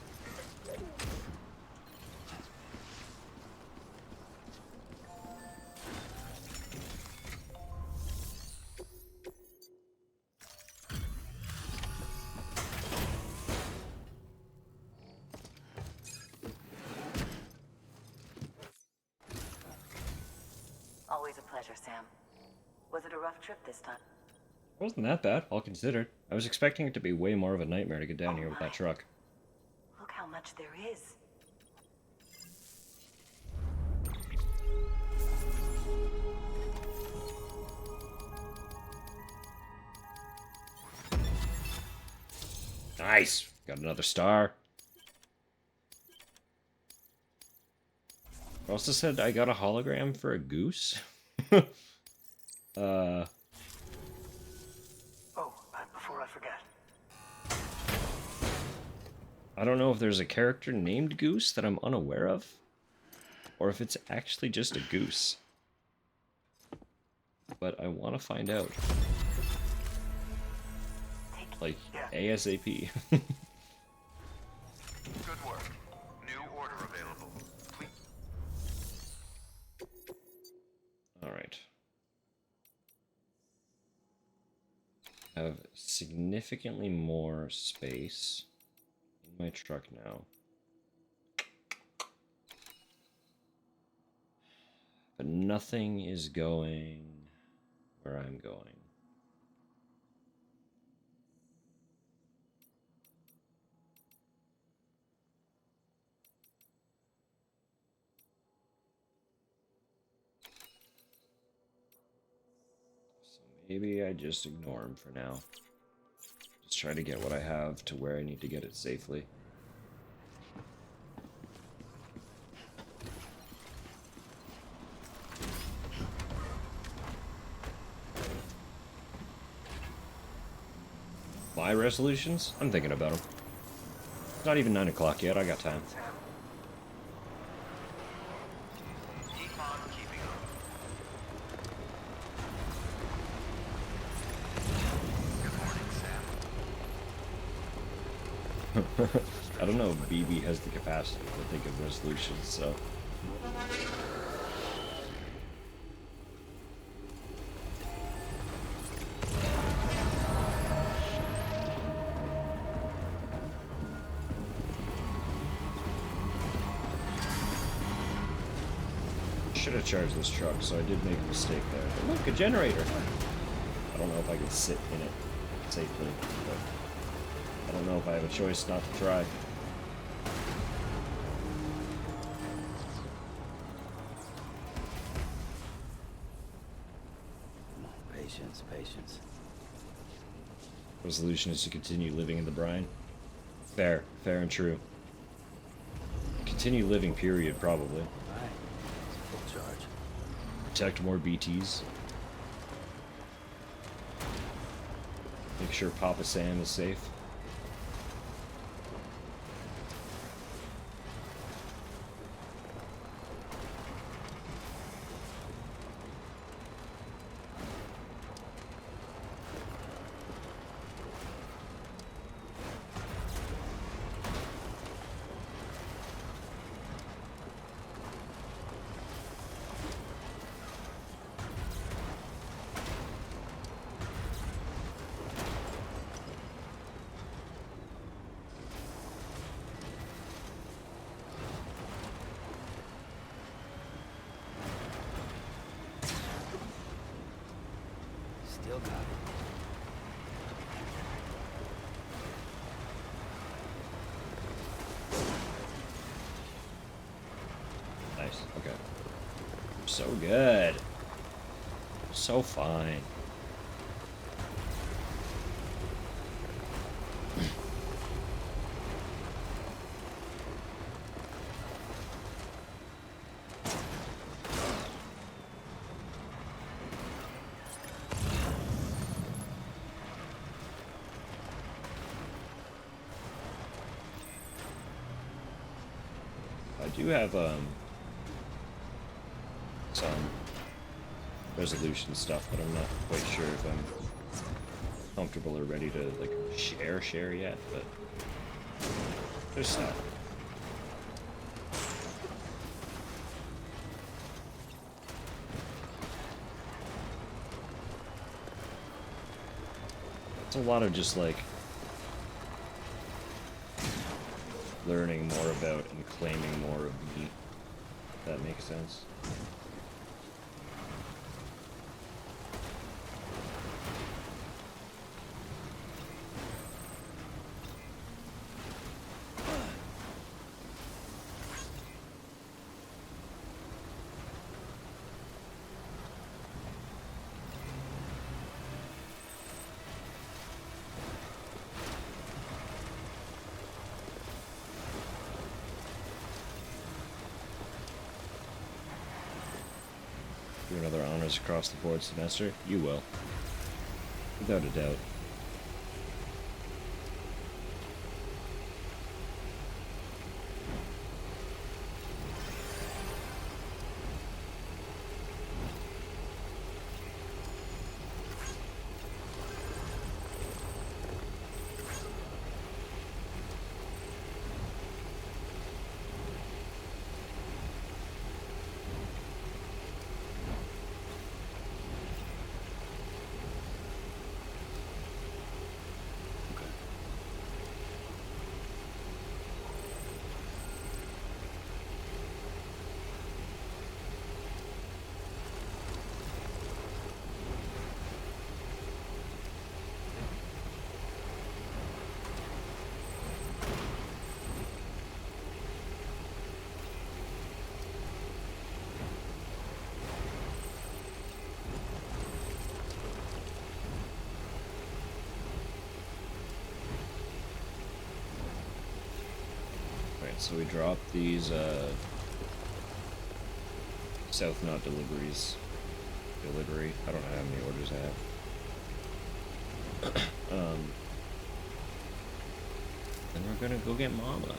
Always a pleasure, Sam. Was it a rough trip this time? It wasn't that bad, all considered. I was expecting it to be way more of a nightmare to get down here with that truck. Look how much there is. Nice! Got another star. Also said I got a hologram for a goose. Oh, before I forget. I don't know if there's a character named Goose that I'm unaware of, or if it's actually just a goose. But I want to find out. Like, ASAP. Good work. New order available. Please. Alright. Have significantly more space in my truck now. But nothing is going where I'm going. So maybe I just ignore him for now. Just try to get what I have to where I need to get it safely. My resolutions? I'm thinking about them. It's not even 9 o'clock yet. I got time. Keep on keeping on. Good morning, Sam. I don't know if BB has the capacity to think of resolutions, so... Should have charged this truck, so I did make a mistake there. But look, a generator! I don't know if I can sit in it safely, but I don't know if I have a choice not to try. Patience, patience. Resolution is to continue living in the brine. Fair and true. Continue living, period, probably. Alright. Full charge. Protect more BTs. Make sure Papa Sam is safe. Still got it. Nice, okay. So good. So fine. I do have some resolution stuff, but I'm not quite sure if I'm comfortable or ready to like share yet, but there's some. It's a lot of just like learning more about and claiming more of me, if that makes sense. Do another honors across the board semester? You will. Without a doubt. So we dropped these South Knot deliveries. Delivery. I don't know how many orders I have. Then we're gonna go get Mama.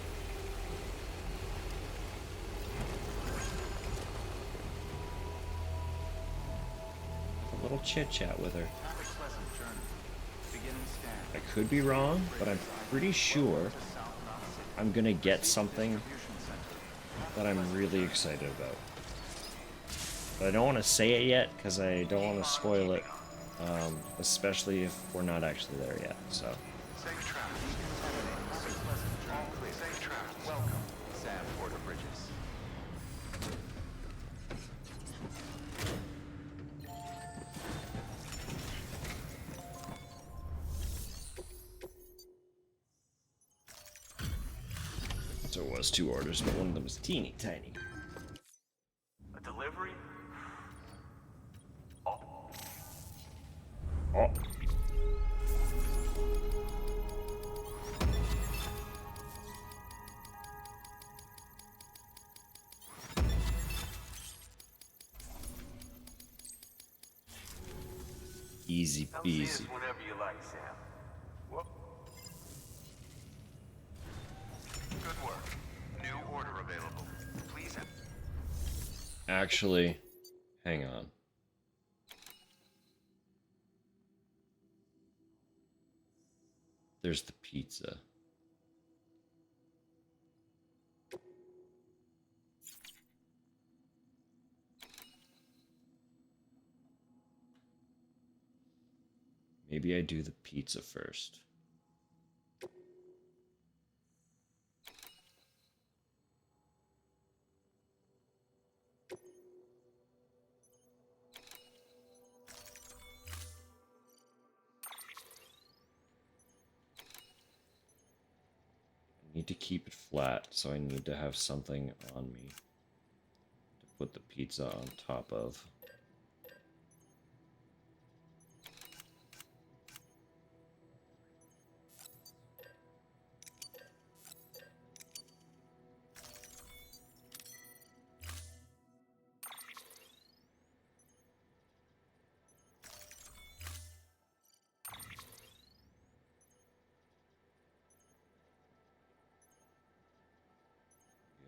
A little chit chat with her. Have a pleasant journey. Beginning scan. I could be wrong, but I'm pretty sure I'm gonna get something that I'm really excited about. But I don't want to say it yet because I don't want to spoil it, especially if we're not actually there yet. So. Safe travel. Decontaminating. Have a pleasant journey. All clear. Safe travel. Welcome, Sam Porter Bridges. So it was 2 orders, but one of them was teeny tiny. A delivery? Oh. Easy Come see us peasy. whenever you like, Sam. Whoop. Good work. New order available. Please. Actually, hang on. There's the pizza. Maybe I do the pizza first. I need to keep it flat, so I need to have something on me to put the pizza on top of.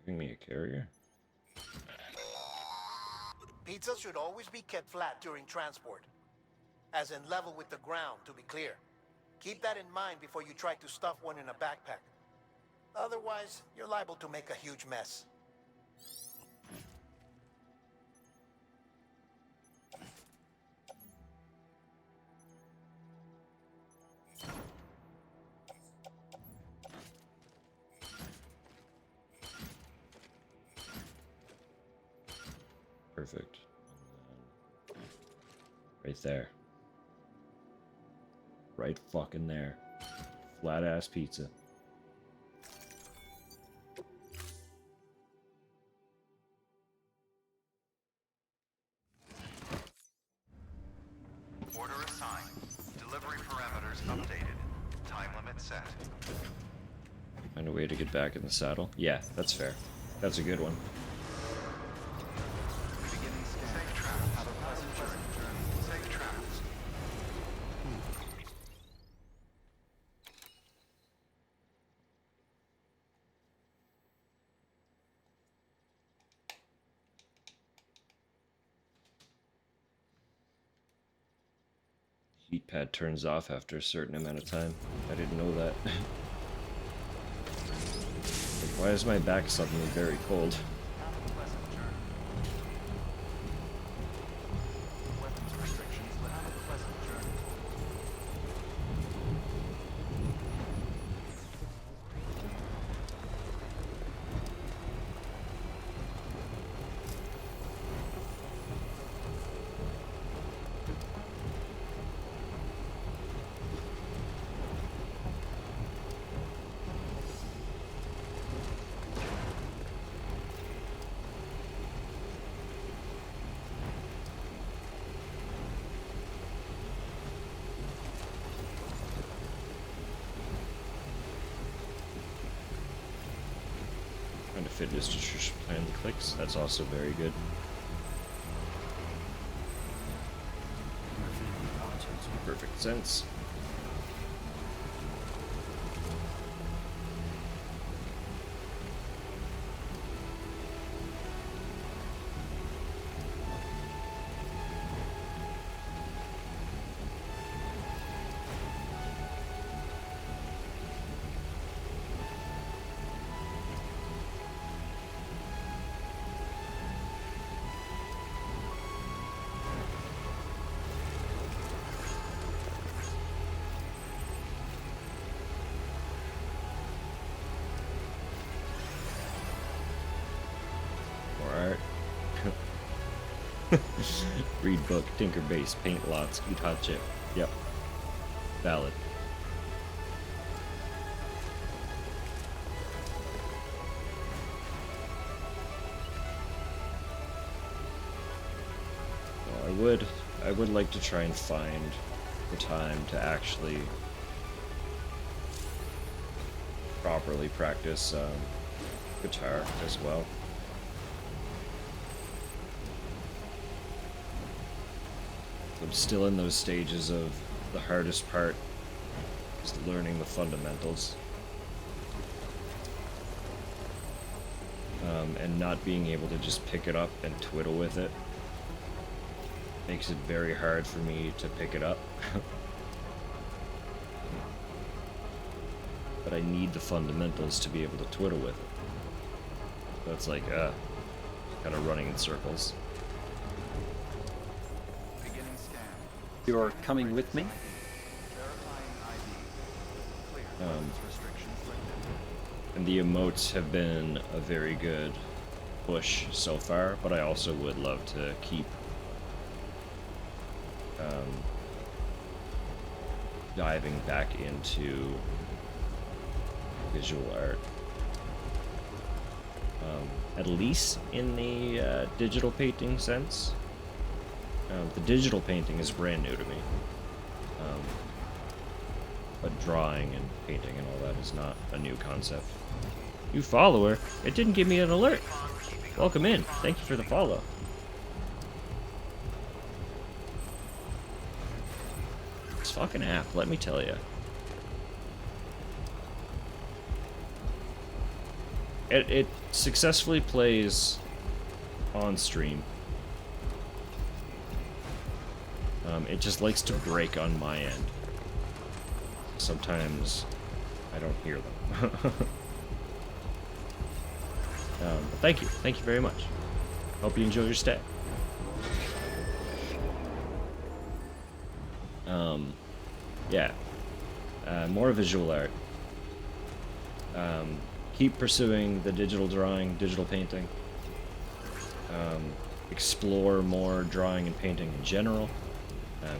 Giving me a carrier? Pizza should always be kept flat during transport, as in level with the ground, to be clear. Keep that in mind before you try to stuff one in a backpack. Otherwise, you're liable to make a huge mess. Perfect. And then right there. Right fucking there. Flat ass pizza. Order assigned. Delivery parameters updated. Time limit set. Find a way to get back in the saddle? Yeah, that's fair. That's a good one. Beginning scan. Safe travels. Have a pleasant journey. Safe travels. Heat pad turns off after a certain amount of time. I didn't know that. Like, why is my back suddenly very cold? Have a pleasant journey. Weapons restrictions, but have a pleasant journey. Trying to fit this just behind the clicks. That's also very good. Makes perfect sense. Read book, tinker base, paint lots, eat hot chip. Yep. Valid. Well, I would like to try and find the time to actually properly practice guitar as well. I'm still in those stages of the hardest part is learning the fundamentals. And not being able to just pick it up and twiddle with it makes it very hard for me to pick it up. But I need the fundamentals to be able to twiddle with it. So it's like, kind of running in circles. You're coming with me? And the emotes have been a very good push so far, but I also would love to keep diving back into visual art. At least in the digital painting sense. The digital painting is brand new to me. But drawing and painting and all that is not a new concept. New follower? It didn't give me an alert. Welcome in. Thank you for the follow. This fucking app, let me tell you. It successfully plays on stream. It just likes to break on my end. Sometimes I don't hear them. But thank you. Thank you very much. Hope you enjoy your stay. Yeah. More visual art. Keep pursuing the digital drawing, digital painting. Explore more drawing and painting in general.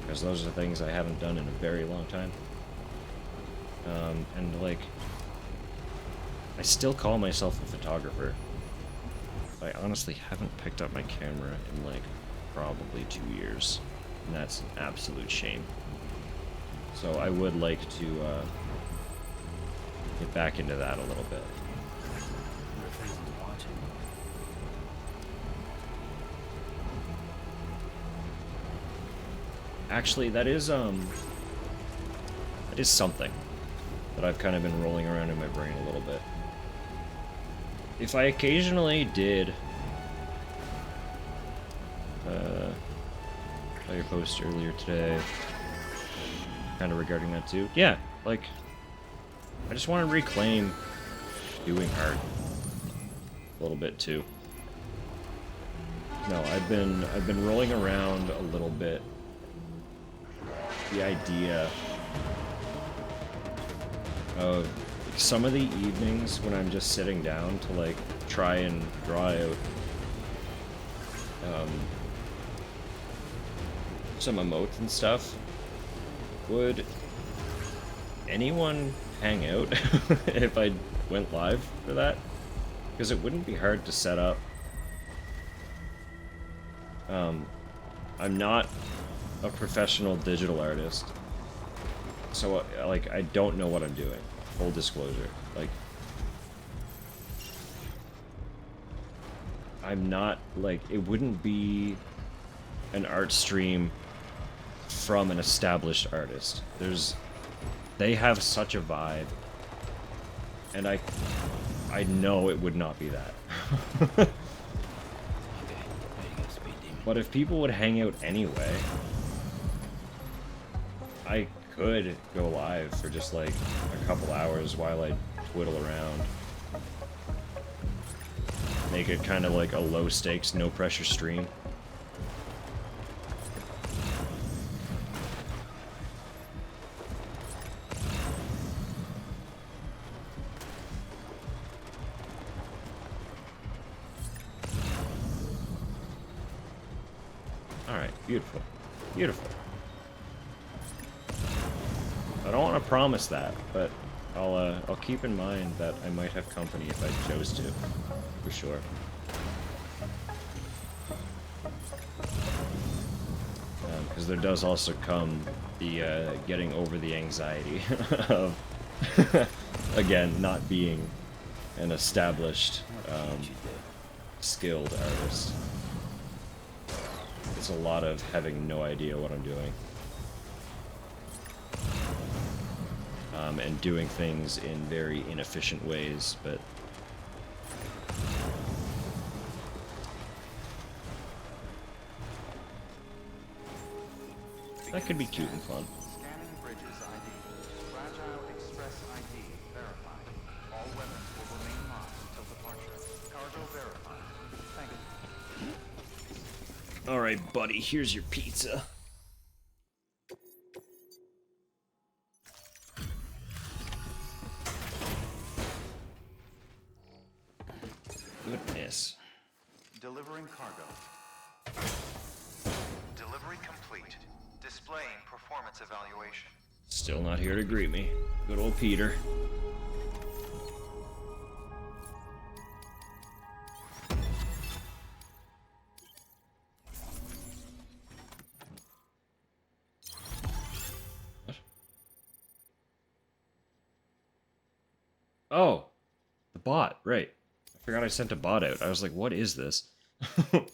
Because those are things I haven't done in a very long time. And like, I still call myself a photographer. I honestly haven't picked up my camera in like probably 2 years, and that's an absolute shame. So I would like to get back into that a little bit. Actually, that is something that I've kind of been rolling around in my brain a little bit. If I occasionally did saw your post earlier today, kind of regarding that too. Yeah, like I just want to reclaim doing art a little bit too. No, I've been rolling around a little bit the idea of some of the evenings when I'm just sitting down to like try and draw out some emotes and stuff. Would anyone hang out if I went live for that? Because it wouldn't be hard to set up. I'm not a professional digital artist, so like I don't know what I'm doing. Full disclosure, like I'm not like it wouldn't be an art stream from an established artist. They have such a vibe, and I know it would not be that. But if people would hang out anyway, I could go live for just like a couple hours while I twiddle around. Make it kind of like a low stakes, no pressure stream. Alright, beautiful. Beautiful. I don't want to promise that, but I'll keep in mind that I might have company if I chose to, for sure. Because there does also come the getting over the anxiety of, again, not being an established, skilled artist. It's a lot of having no idea what I'm doing. And doing things in very inefficient ways, but that could be cute and fun. Scanning bridges ID. Fragile Express ID verified. All weapons will remain locked until departure. Cargo verified. Thank you. Alright, buddy, here's your pizza. Goodness. Delivering cargo. Delivery complete. Displaying performance evaluation. Still not here to greet me. Good old Peter. What? Oh, the bot, right. I forgot I sent a bot out. I was like, what is this? Thank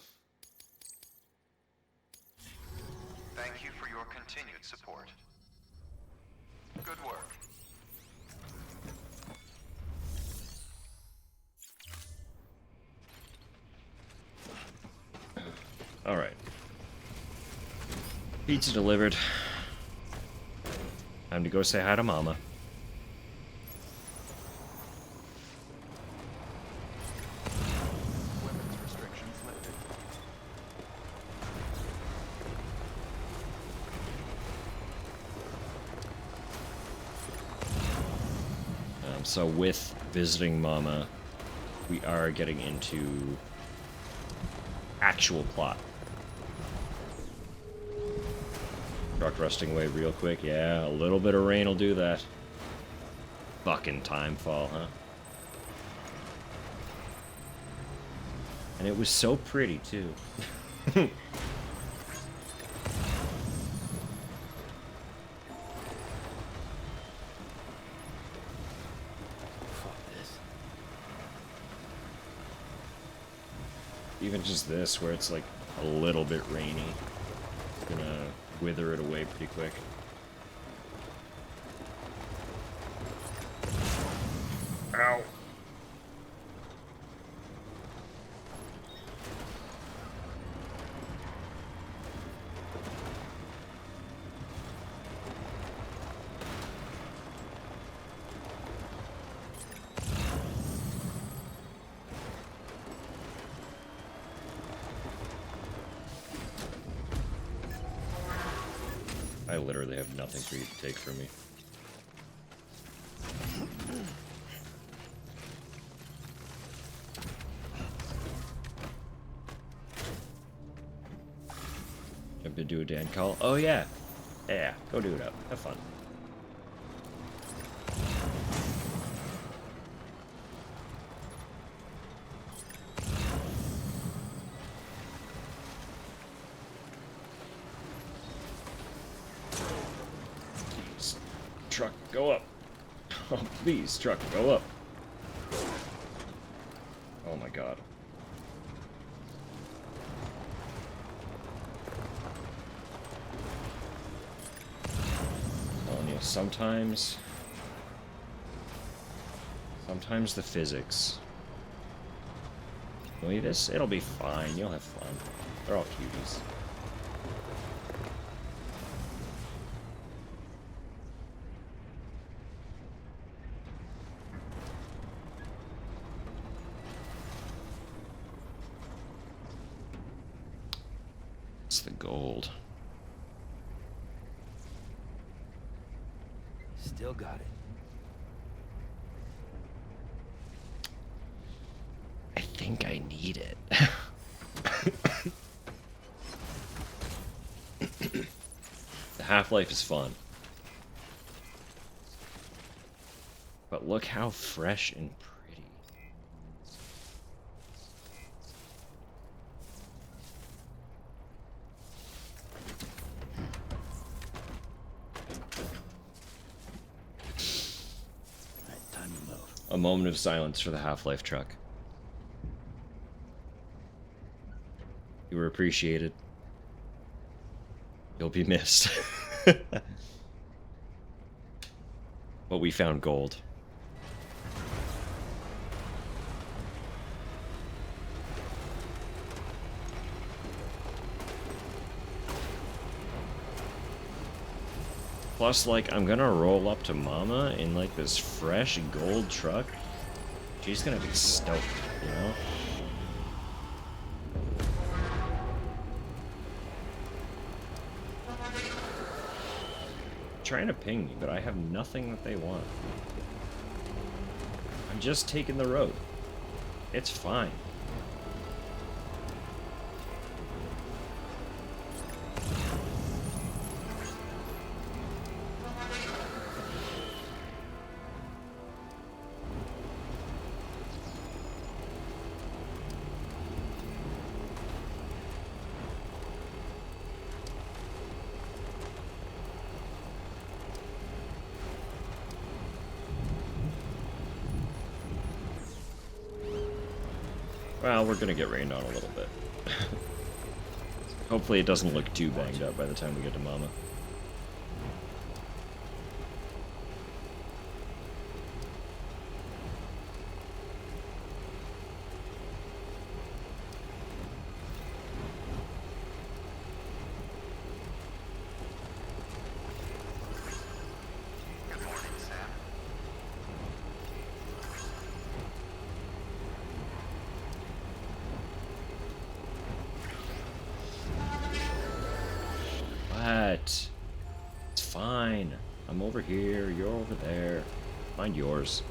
you for your continued support. Good work. Alright. Pizza delivered. Time to go say hi to Mama. Weapons restrictions lifted. So with visiting Mama, we are getting into actual plot. Truck rusting away real quick. Yeah, a little bit of rain will do that. Fucking time fall, huh? And it was so pretty, too. Even just this, where it's like a little bit rainy, it's gonna wither it away pretty quick. Ow! I literally have nothing for you to take from me. Jump to do a Dan call. Oh yeah. Yeah, go do it up. Have fun. Please, truck, go up. Oh, please, truck, go up. Oh my god. Telling you, sometimes the physics. Will you this? It'll be fine. You'll have fun. They're all cuties. It's the gold. Still got it. I think I need it. Half-Life is fun. But look how fresh and pretty. Alright, time to move. A moment of silence for the Half-Life truck. You were appreciated. You'll be missed. But we found gold. Plus, like, I'm gonna roll up to Mama in, like, this fresh gold truck. She's gonna be stoked, you know? Trying to ping me, but I have nothing that they want. I'm just taking the road. It's fine. Well, we're gonna get rained on a little bit. Hopefully it doesn't look too banged up by the time we get to Mama. Good morning, Sam. What? It's fine. I'm over here, you're over there. Find yours.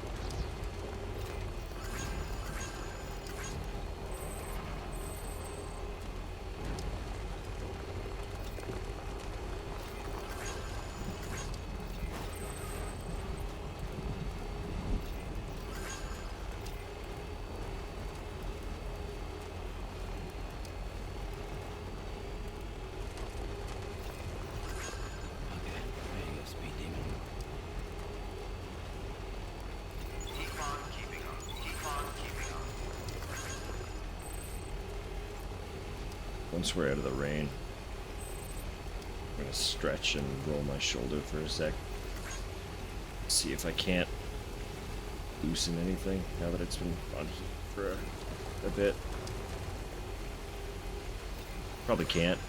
Okay, there you go, Speed Demon. Keep on keeping up. Keep on keeping up. Once we're out of the rain, I'm gonna stretch and roll my shoulder for a sec. See if I can't loosen anything now that it's been on heat for a bit. Probably can't.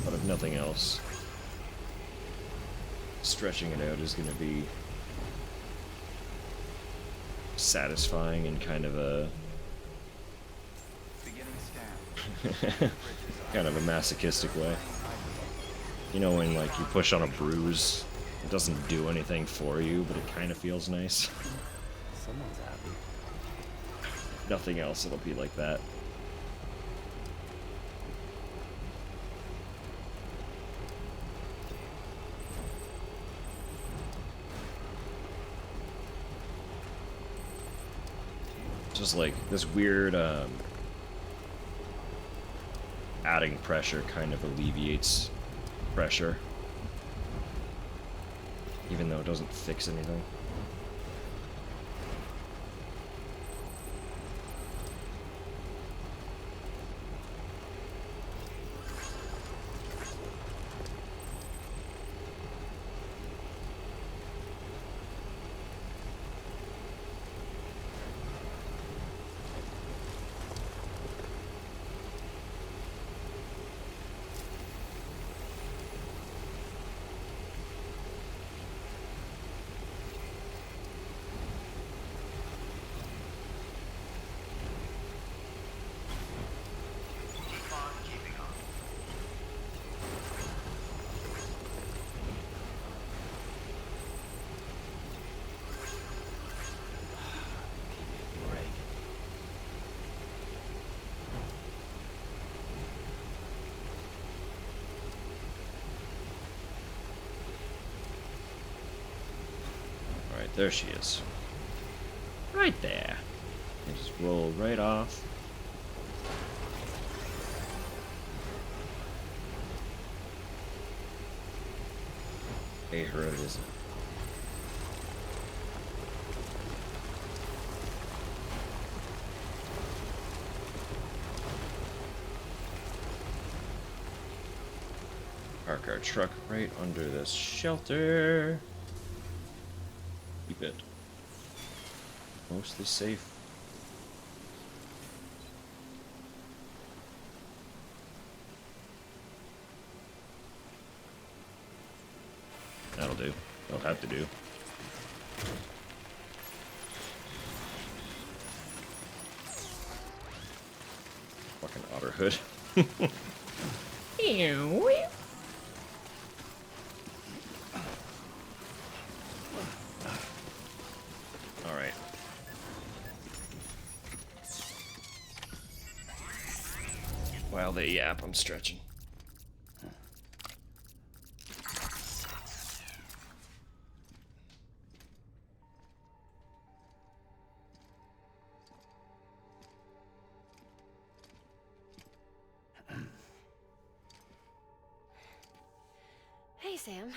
But if nothing else, stretching it out is gonna be satisfying in kind of a Beginning scan. kind of a masochistic way. You know when like you push on a bruise, it doesn't do anything for you, but it kind of feels nice. Someone's happy. Nothing else, it'll be like that. Just like this weird adding pressure kind of alleviates pressure, even though it doesn't fix anything. There she is. Right there. And just roll right off. Hey, her it isn't. Park our truck right under this shelter. Keep it mostly safe. That'll do. That'll have to do. Fucking otter hood. Alright. While they yap, I'm stretching. Hey, Sam.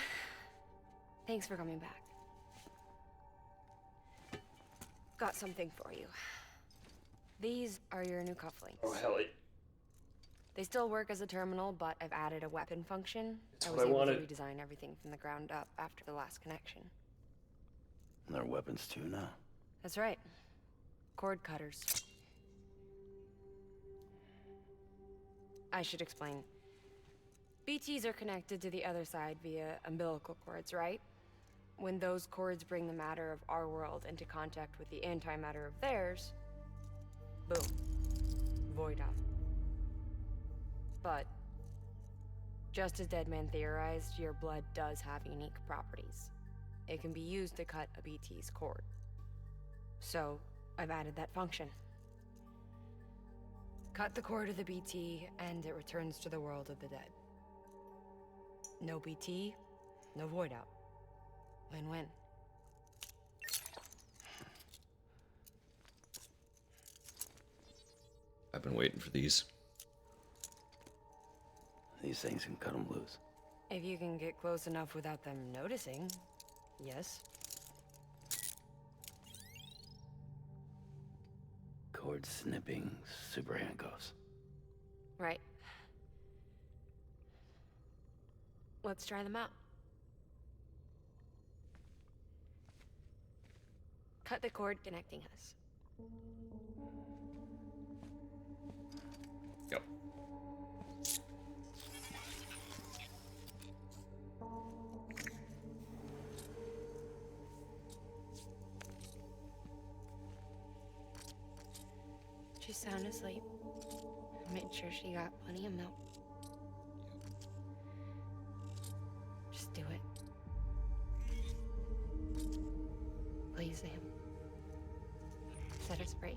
Thanks for coming back. Got something for you. These are your new cufflinks. Oh, hell yeah. They still work as a terminal, but I've added a weapon function. It's I what was I able wanted. to redesign everything from the ground up after the last connection. And they're weapons too now. That's right. Cord cutters. I should explain. BTs are connected to the other side via umbilical cords, right? When those cords bring the matter of our world into contact with the antimatter of theirs, boom. Void out. But, just as Deadman theorized, your blood does have unique properties. It can be used to cut a BT's cord. So, I've added that function. Cut the cord of the BT, and it returns to the world of the dead. No BT, no void out. Win-win. I've been waiting for these. These things can cut them loose. If you can get close enough without them noticing, yes. Cord snipping, super handcuffs. Right. Let's try them out. Cut the cord connecting us. Yep. She's sound asleep. I made sure she got plenty of milk. Just do it. Please, Sam. Set us free.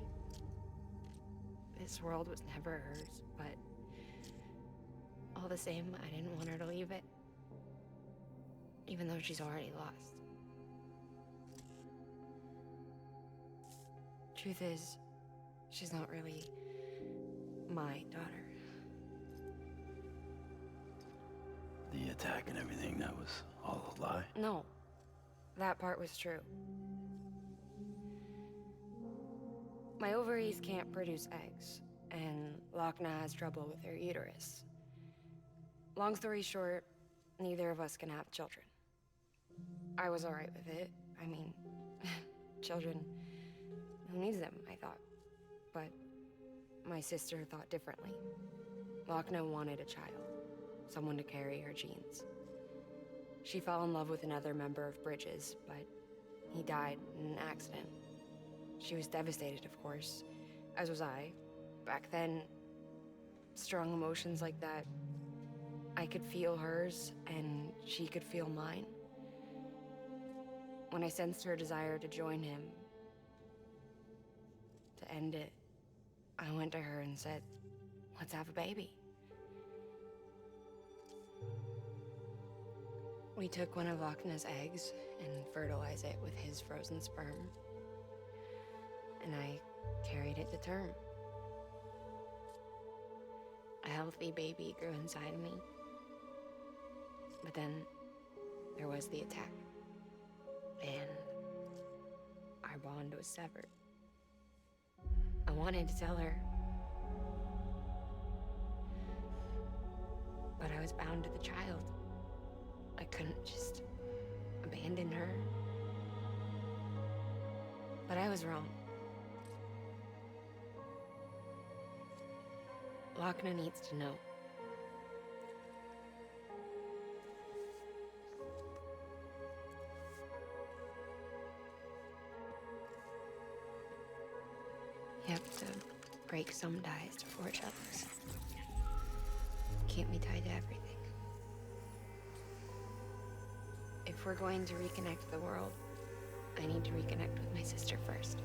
This world was never hers, but all the same, I didn't want her to leave it. Even though she's already lost. Truth is, she's not really my daughter. The attack and everything, that was all a lie? No, that part was true. My ovaries can't produce eggs, and Lochna has trouble with her uterus. Long story short, neither of us can have children. I was alright with it. I mean, children, who needs them, I thought. But my sister thought differently. Lochna wanted a child, someone to carry her genes. She fell in love with another member of Bridges, but he died in an accident. She was devastated, of course, as was I. Back then, strong emotions like that, I could feel hers, and she could feel mine. When I sensed her desire to join him, to end it, I went to her and said, let's have a baby. We took one of Lochna's eggs and fertilize it with his frozen sperm. And I carried it to term. A healthy baby grew inside me. But then there was the attack. And our bond was severed. I wanted to tell her, but I was bound to the child. I couldn't just abandon her. But I was wrong. Lochner needs to know. You have to break some ties to forge others. Can't be tied to everything. If we're going to reconnect the world, I need to reconnect with my sister first.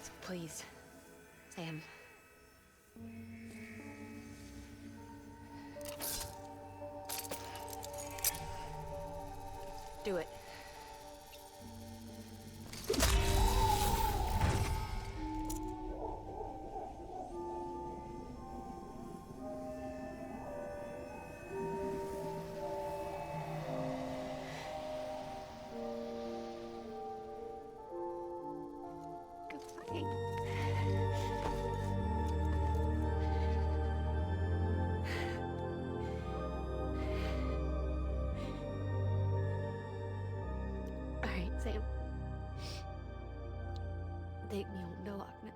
So please, Sam. Do it. Goodbye. All right, Sam. Take me home to Lochner.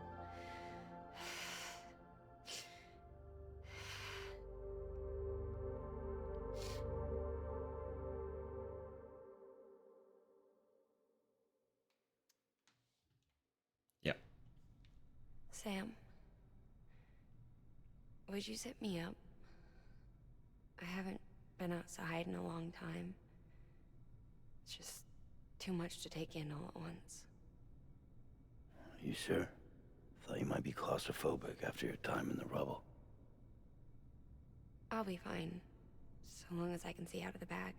Yeah. Sam, would you sit me up? I haven't been outside in a long time. It's just too much to take in all at once. You sure? Thought you might be claustrophobic after your time in the rubble. I'll be fine, so long as I can see out of the bag.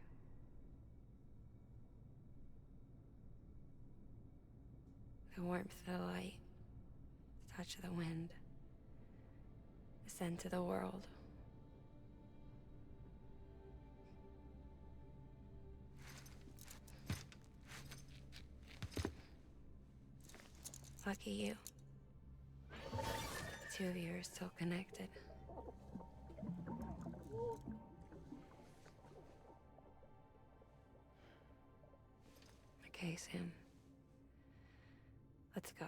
The warmth of the light, the touch of the wind, the scent of the world. Lucky you. The two of you are still connected. Okay, Sam. Let's go.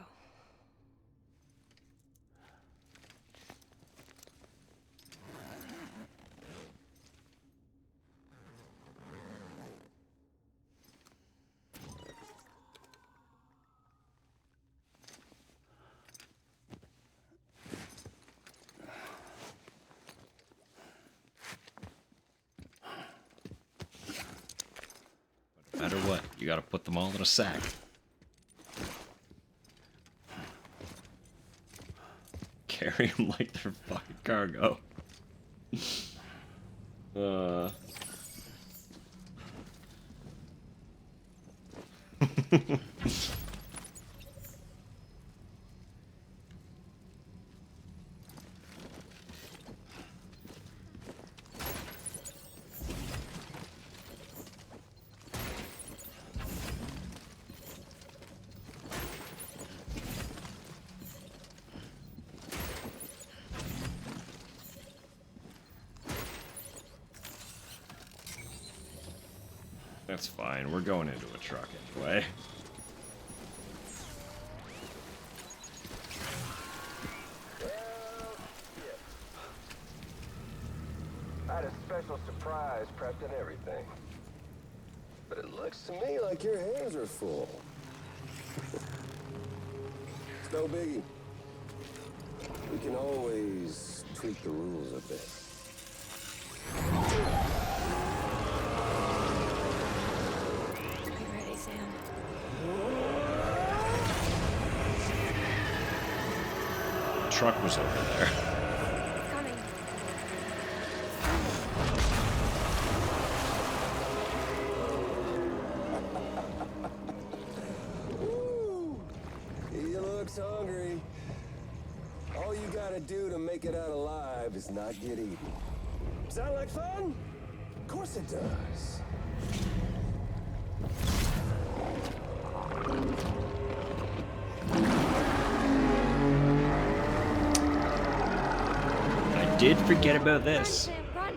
No matter what, you gotta put them all in a sack. Carry them like they're fucking cargo. That's fine. We're going into a truck anyway. I had a special surprise prepped and everything. But it looks to me like your hands are full. It's no biggie. We can always tweak the rules a bit. Be ready, Sam. The truck was over there. Coming. looks hungry. All you gotta do to make it out alive is not get eaten. Sound like fun? Of course it does. I did forget about this. Run!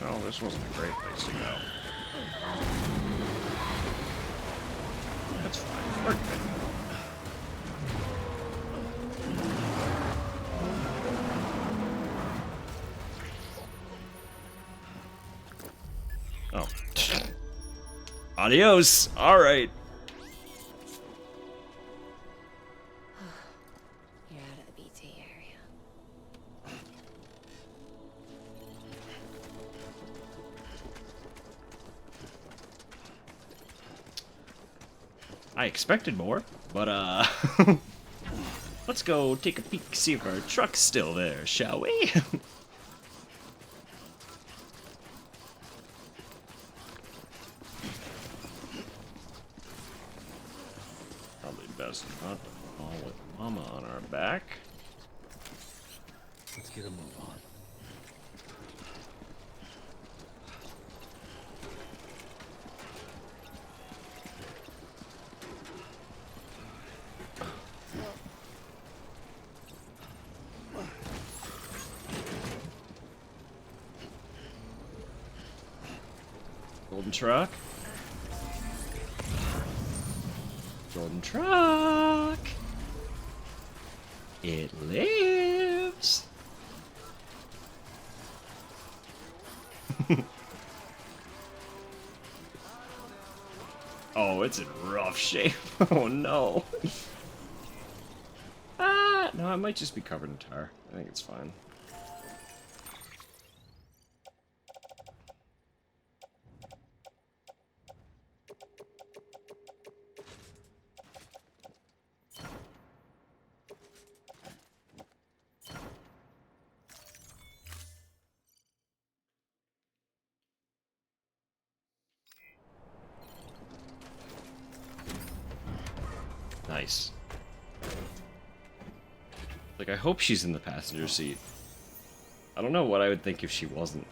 Oh, this wasn't a great place to go. That's fine. We're good. Oh. Adios! Alright. You're out of the BT area. I expected more, but let's go take a peek, see if our truck's still there, shall we? Probably best not to fall with Mama on our back. Let's get a move on. Golden truck. Golden truck. It lives. Oh, it's in rough shape. Oh no. No, it might just be covered in tar. I think it's fine. Nice. Like, I hope she's in the passenger seat. I don't know what I would think if she wasn't.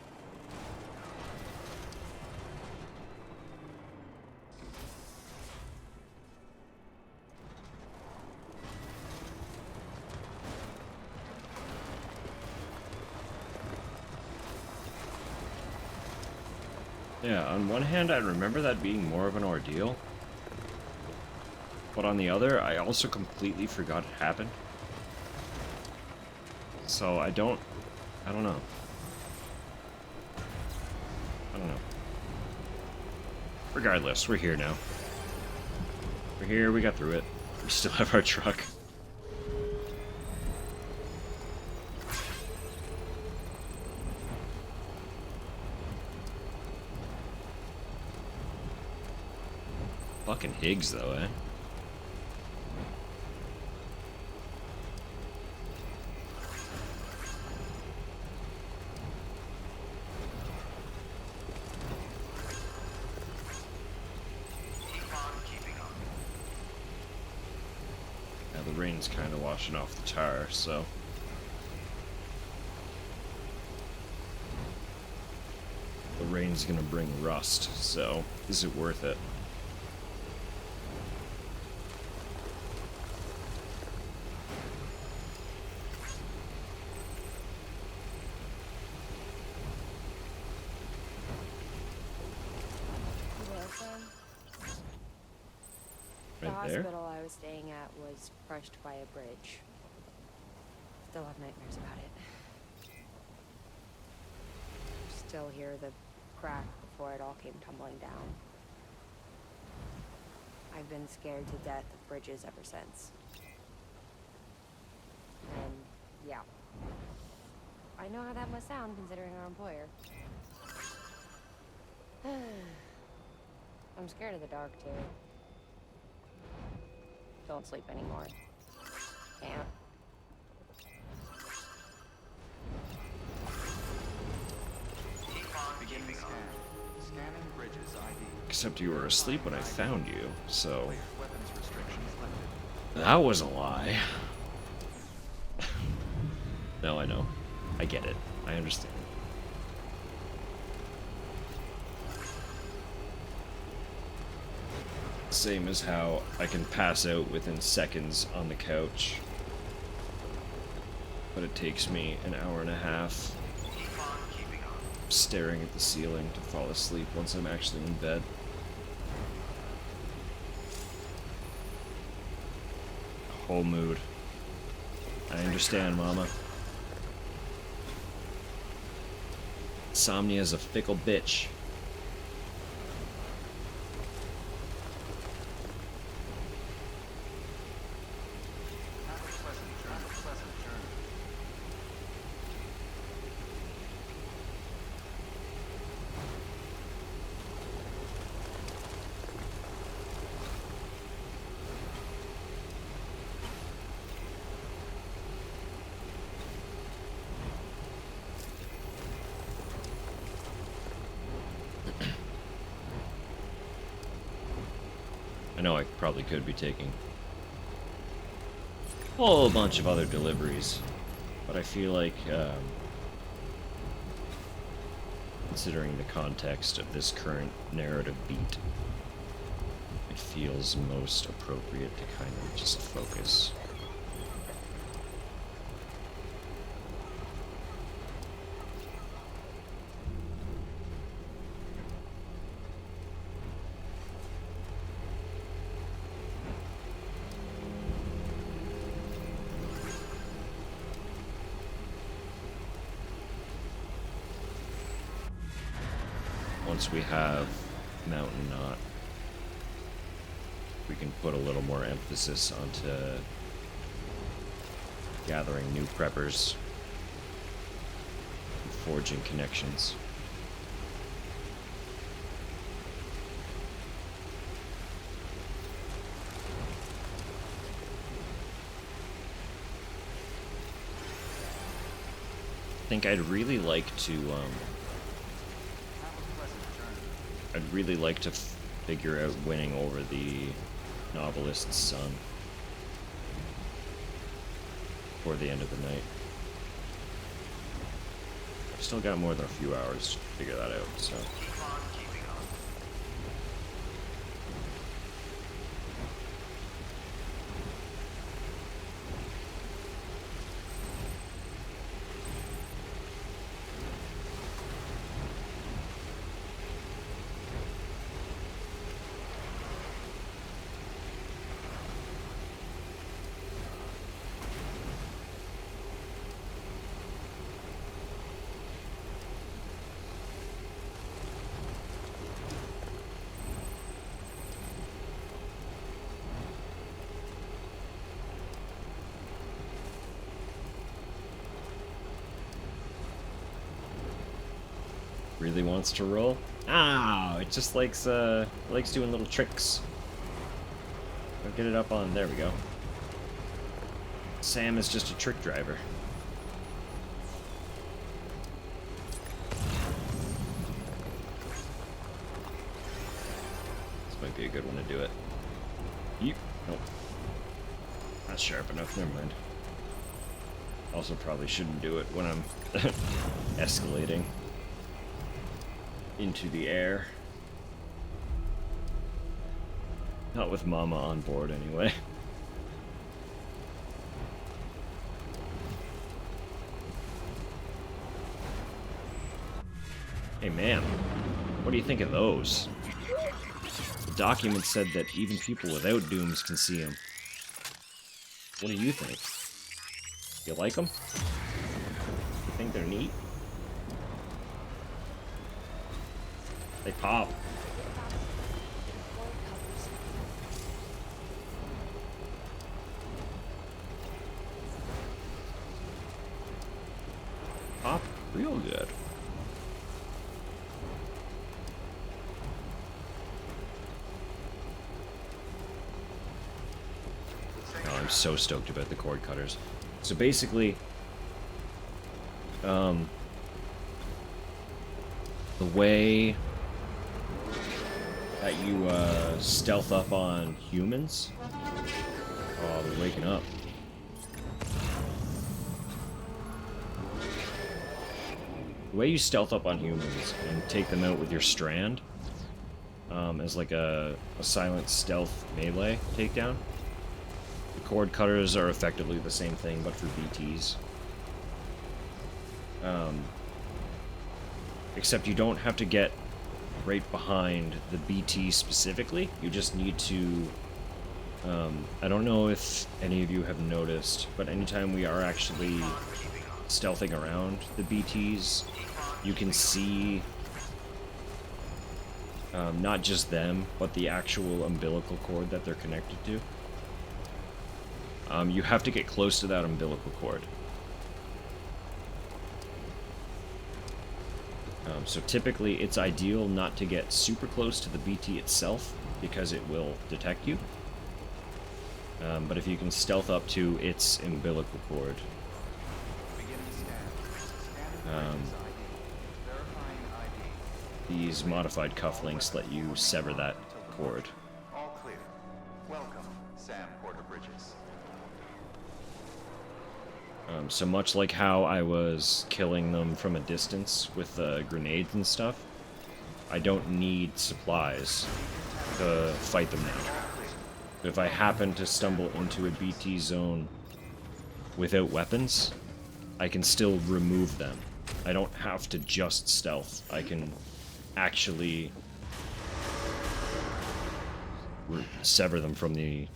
Yeah, on one hand, I remember that being more of an ordeal. But on the other, I also completely forgot it happened. So I don't know. I don't know. Regardless, we're here now. We're here, we got through it. We still have our truck. Fucking Higgs, though, eh? Yeah, the rain's kind of washing off the tar, so... The rain's gonna bring rust, so is it worth it? The Right there? hospital I was staying at was crushed by a bridge. Still have nightmares about it. Still hear the crack before it all came tumbling down. I've been scared to death of bridges ever since. And, yeah. I know how that must sound considering our employer. I'm scared of the dark, too. Don't sleep anymore. Can't. Beginning scan. Scanning bridges ID. Except you were asleep when I found you, so... Clear. Weapons restrictions lifted. That was a lie. No, I know. I get it. I understand. Same as how I can pass out within seconds on the couch. But it takes me an hour and a half staring at the ceiling to fall asleep once I'm actually in bed. Whole mood. I understand, Mama. Insomnia is a fickle bitch. Have a pleasant journey. Pleasant journey. I know I probably could be taking a whole bunch of other deliveries, but I feel like, considering the context of this current narrative beat, it feels most appropriate to kind of just focus. Once we have Mountain Knot, we can put a little more emphasis onto gathering new preppers and forging connections. I think I'd really like to, I'd really like to figure out winning over the novelist's son before the end of the night. I've still got more than a few hours to figure that out, so... Really wants to roll? Ah, it just likes doing little tricks. I'll get it up on, there we go. Sam is just a trick driver. This might be a good one to do it. Yeep. Nope. Not sharp enough, never mind. Also probably shouldn't do it when I'm escalating into the air. Not with Mama on board, anyway. Hey, ma'am. What do you think of those? document said that even people without dooms can see them. What do you think? You like them? You think they're neat? They pop. Pop real good. Oh, I'm so stoked about the cord cutters. So basically, the way that you stealth up on humans. Oh, they're waking up. The way you stealth up on humans and take them out with your strand, as like a silent stealth melee takedown. The cord cutters are effectively the same thing, but for BTs. Except you don't have to get right behind the BT specifically. You just need to... I don't know if any of you have noticed, but anytime we are actually stealthing around the BTs, you can see not just them, but the actual umbilical cord that they're connected to. You have to get close to that umbilical cord. So typically it's ideal not to get super close to the BT itself because it will detect you. But if you can stealth up to its umbilical cord, these modified cufflinks let you sever that cord. All clear. Welcome, Sam Porter-Bridges. So much like how I was killing them from a distance with grenades and stuff, I don't need supplies to fight them now. If I happen to stumble into a BT zone without weapons, I can still remove them. I don't have to just stealth. I can actually sever them from the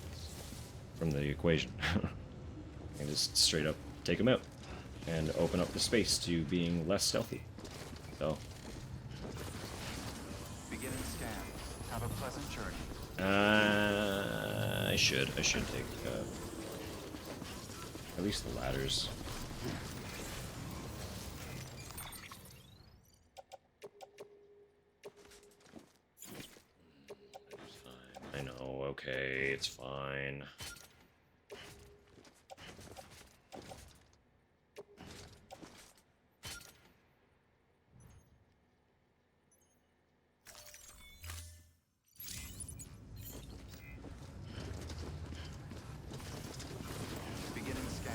equation. And just straight up take them out and open up the space to being less stealthy. So Beginning scan. Have a pleasant journey. I should take at least the ladders. It's fine. I know, okay, it's fine. Beginning scan.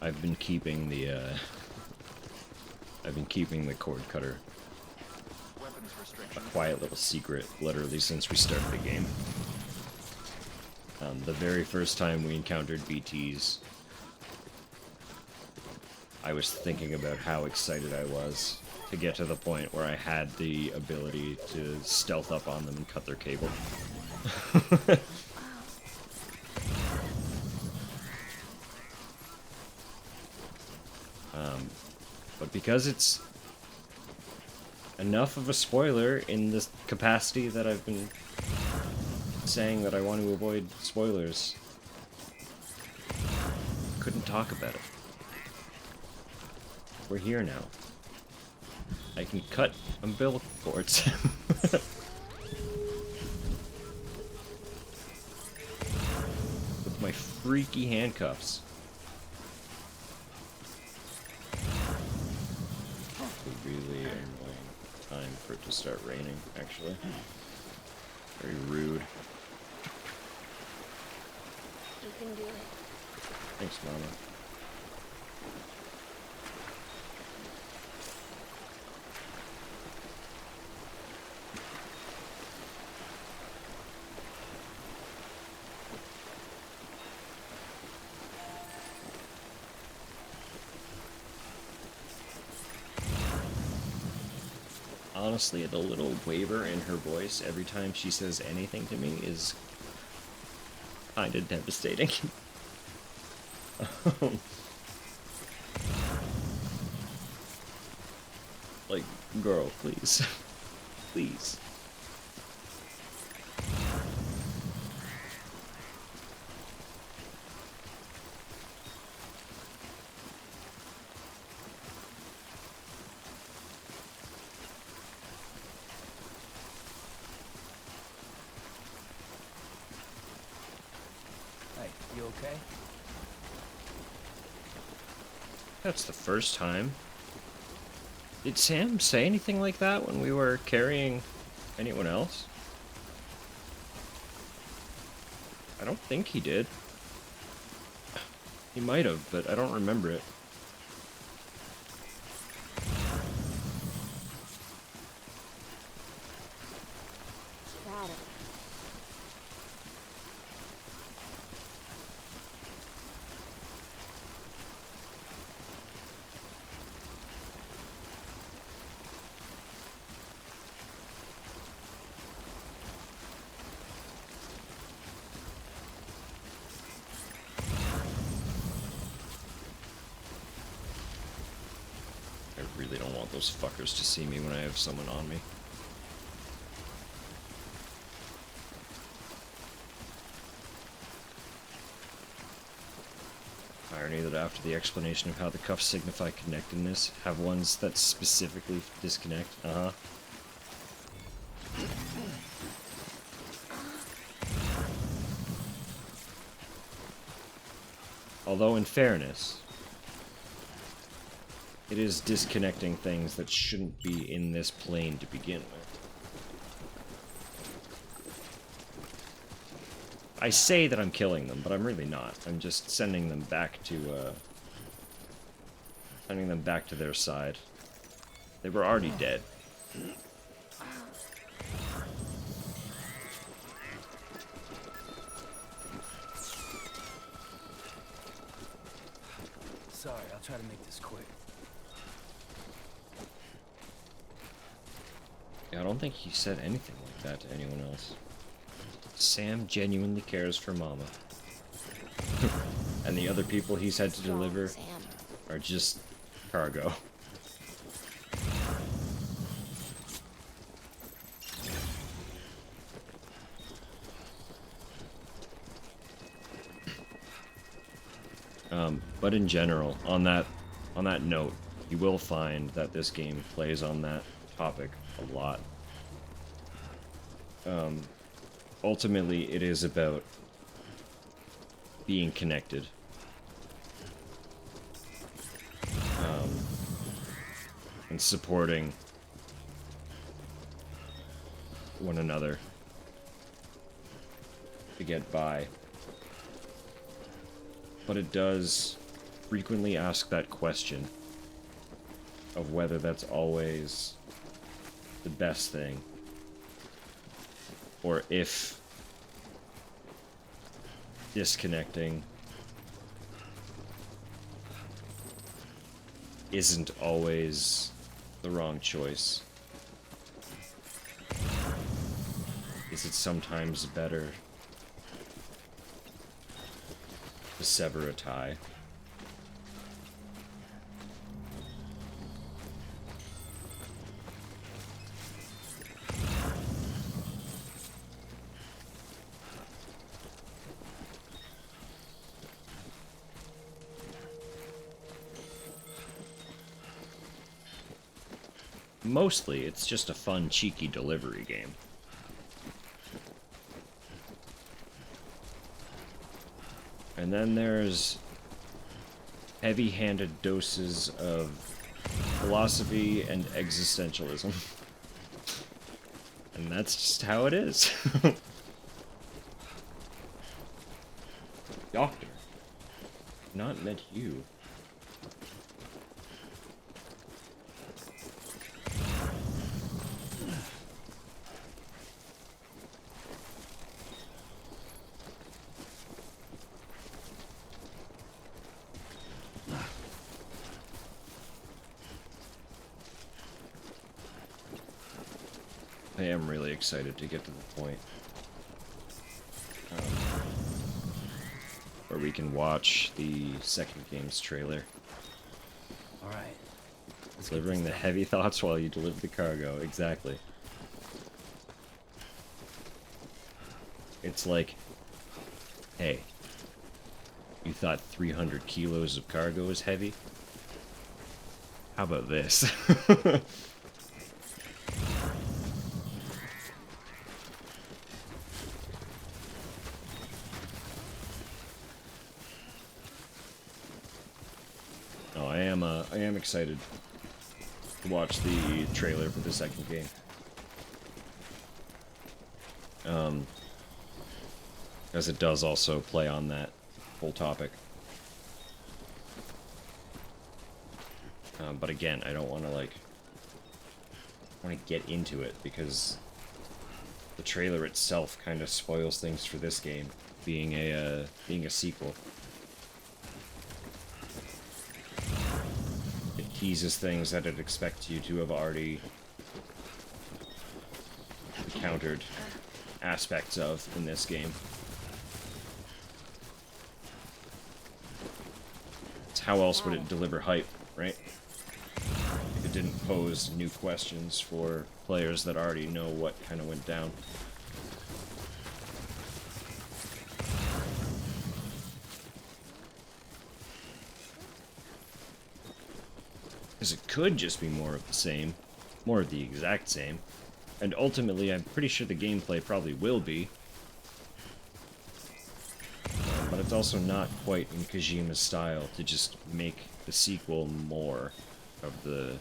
I've been keeping the cord cutter a quiet little secret literally since we started the game. The very first time we encountered BTs, I was thinking about how excited I was to get to the point where I had the ability to stealth up on them and cut their cable. But because it's enough of a spoiler in this capacity that I've been saying that I want to avoid spoilers, couldn't talk about it. We're here now. I can cut umbilical cords. With my freaky handcuffs. Really annoying time for it to start raining, actually. Very rude. You can do it. Thanks, Mama. honestly, the little waver in her voice every time she says anything to me is kind of devastating. Like, girl, please. Please. Hey, you okay? That's the first time. Did Sam say anything like that when we were carrying anyone else? I don't think he did. He might have, but I don't remember it. Got it. I really don't want those fuckers to see me when I have someone on me. Irony that after the explanation of how the cuffs signify connectedness, have ones that specifically disconnect. Uh-huh. Although, in fairness, it is disconnecting things that shouldn't be in this plane to begin with. I say that I'm killing them, but I'm really not. I'm just sending them back to their side. They were already dead. Sorry, I'll try to make this quick. Yeah, I don't think he said anything like that to anyone else. Sam genuinely cares for Mama. And the other people he's had to deliver are just cargo. But in general, on that note, you will find that this game plays on that topic a lot. Ultimately, it is about being connected. And supporting one another to get by. But it does frequently ask that question of whether that's always the best thing, or if disconnecting isn't always the wrong choice. Is it sometimes better to sever a tie? Mostly, it's just a fun, cheeky delivery game. And then there's heavy-handed doses of philosophy and existentialism. And that's just how it is. Doctor. Not met you. I am really excited to get to the point where we can watch the second game's trailer. All right. Delivering the heavy thoughts while you deliver the cargo. Exactly. It's like, hey, you thought 300 kilos of cargo is heavy? How about this? Oh, I am excited to watch the trailer for the second game. As it does also play on that whole topic. But again, I don't want to get into it because the trailer itself kind of spoils things for this game, being a sequel. It teases things that it expects you to have already encountered aspects of in this game. How else would it deliver hype, right? If it didn't pose new questions for players that already know what kind of went down. Because it could just be more of the same, more of the exact same, and ultimately I'm pretty sure the gameplay probably will be. But it's also not quite in Kojima's style to just make the sequel more of the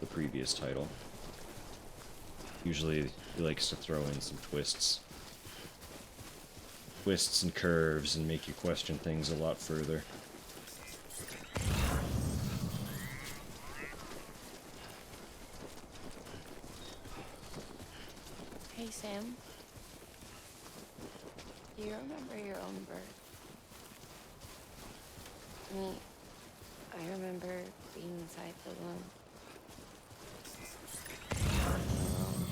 previous title. Usually he likes to throw in some twists. Twists and curves and make you question things a lot further. Hey, Sam. Do you remember your own birth? Me, I remember being inside the womb. Alone.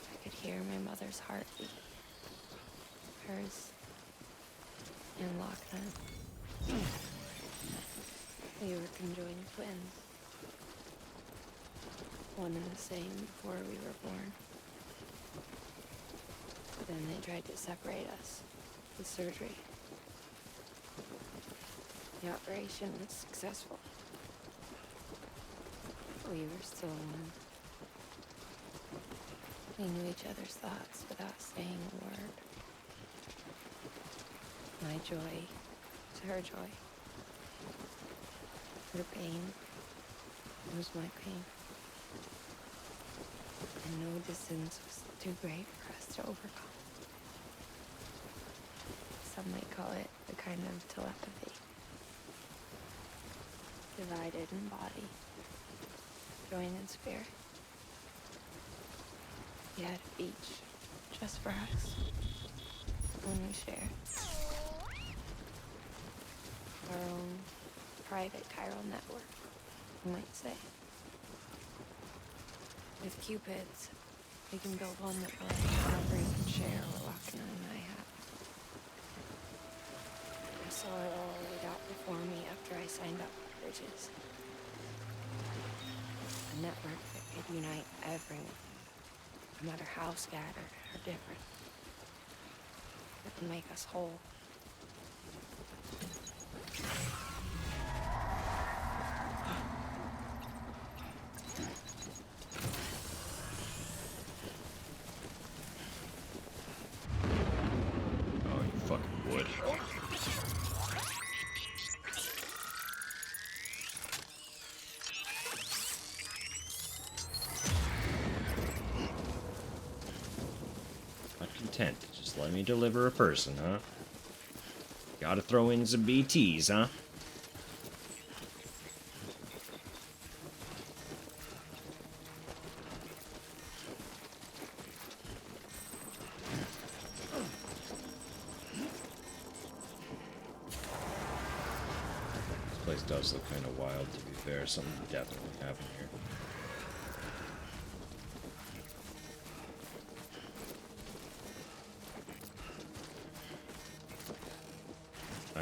I could hear my mother's heartbeat. Hers and Lochner. We were conjoined twins. One and the same before we were born. Then they tried to separate us with surgery. The operation was successful. We were still one. We knew each other's thoughts without saying a word. My joy was her joy. Her pain was my pain. And no distance was too great for us to overcome. Some might call it a kind of telepathy. Divided in body, joined in spirit. We had a beach just for us, one we shared. Our own private chiral network, you might say. With Cupids, we can build one that will let everyone share what Lochner and I have. I saw it all laid out before me after I signed up for Bridges. A network that could unite everyone, no matter how scattered or different. That can make us whole. Oh, you fucking would. Not content. Just let me deliver a person, huh? Gotta throw in some BTs, huh? This place does look kind of wild, to be fair. Something definitely happened here.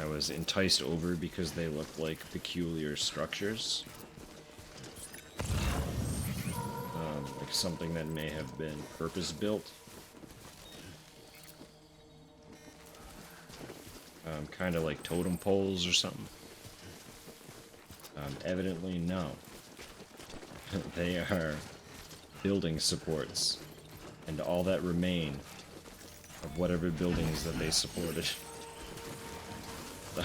I was enticed over because they looked like peculiar structures. Like something that may have been purpose-built. Kind of like totem poles or something. Evidently, no. They are building supports, and all that remain of whatever buildings that they supported. So,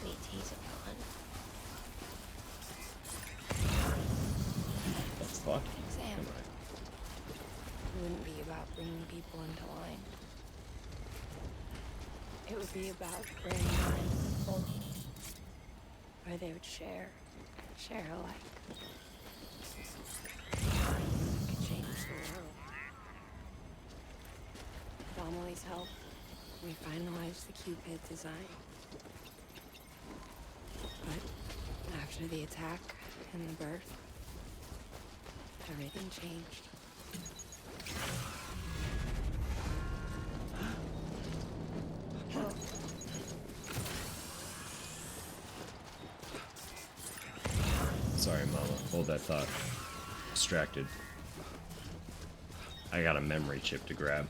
BT's gone. the fuck? Sam, Come on. it wouldn't be about bringing people into line. It would be about bringing them into the fold, where they would share alike. And we could change the world. With Amelie's help, we finalized the Cupid design. But after the attack and the birth, everything changed. Sorry, Mama. Hold that thought. Distracted. I got a memory chip to grab.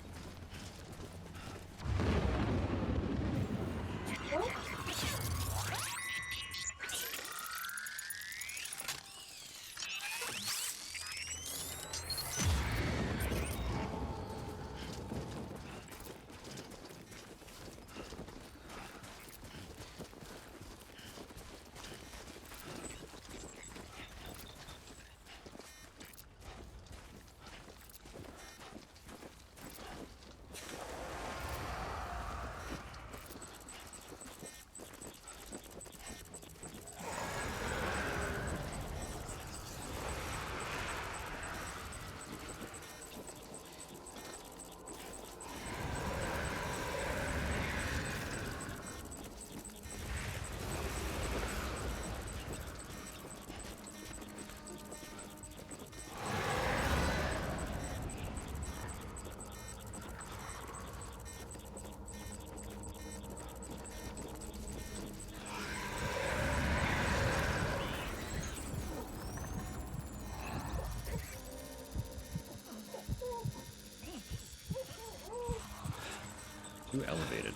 Too elevated.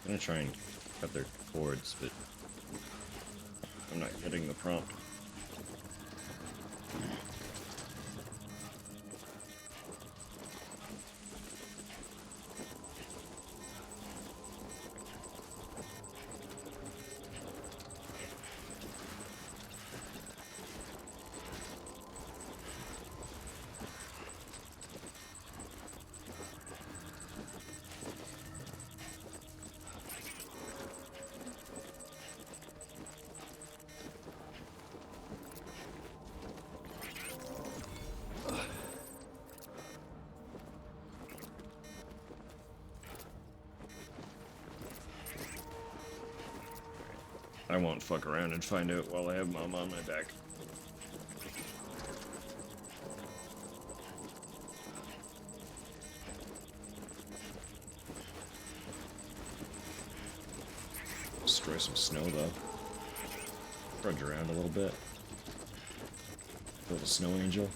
I'm gonna try and cut their cords, but I'm not getting the prompt. I won't fuck around and find out while I have Mom on my back. Destroy some snow though. Trudge around a little bit. Build a snow angel.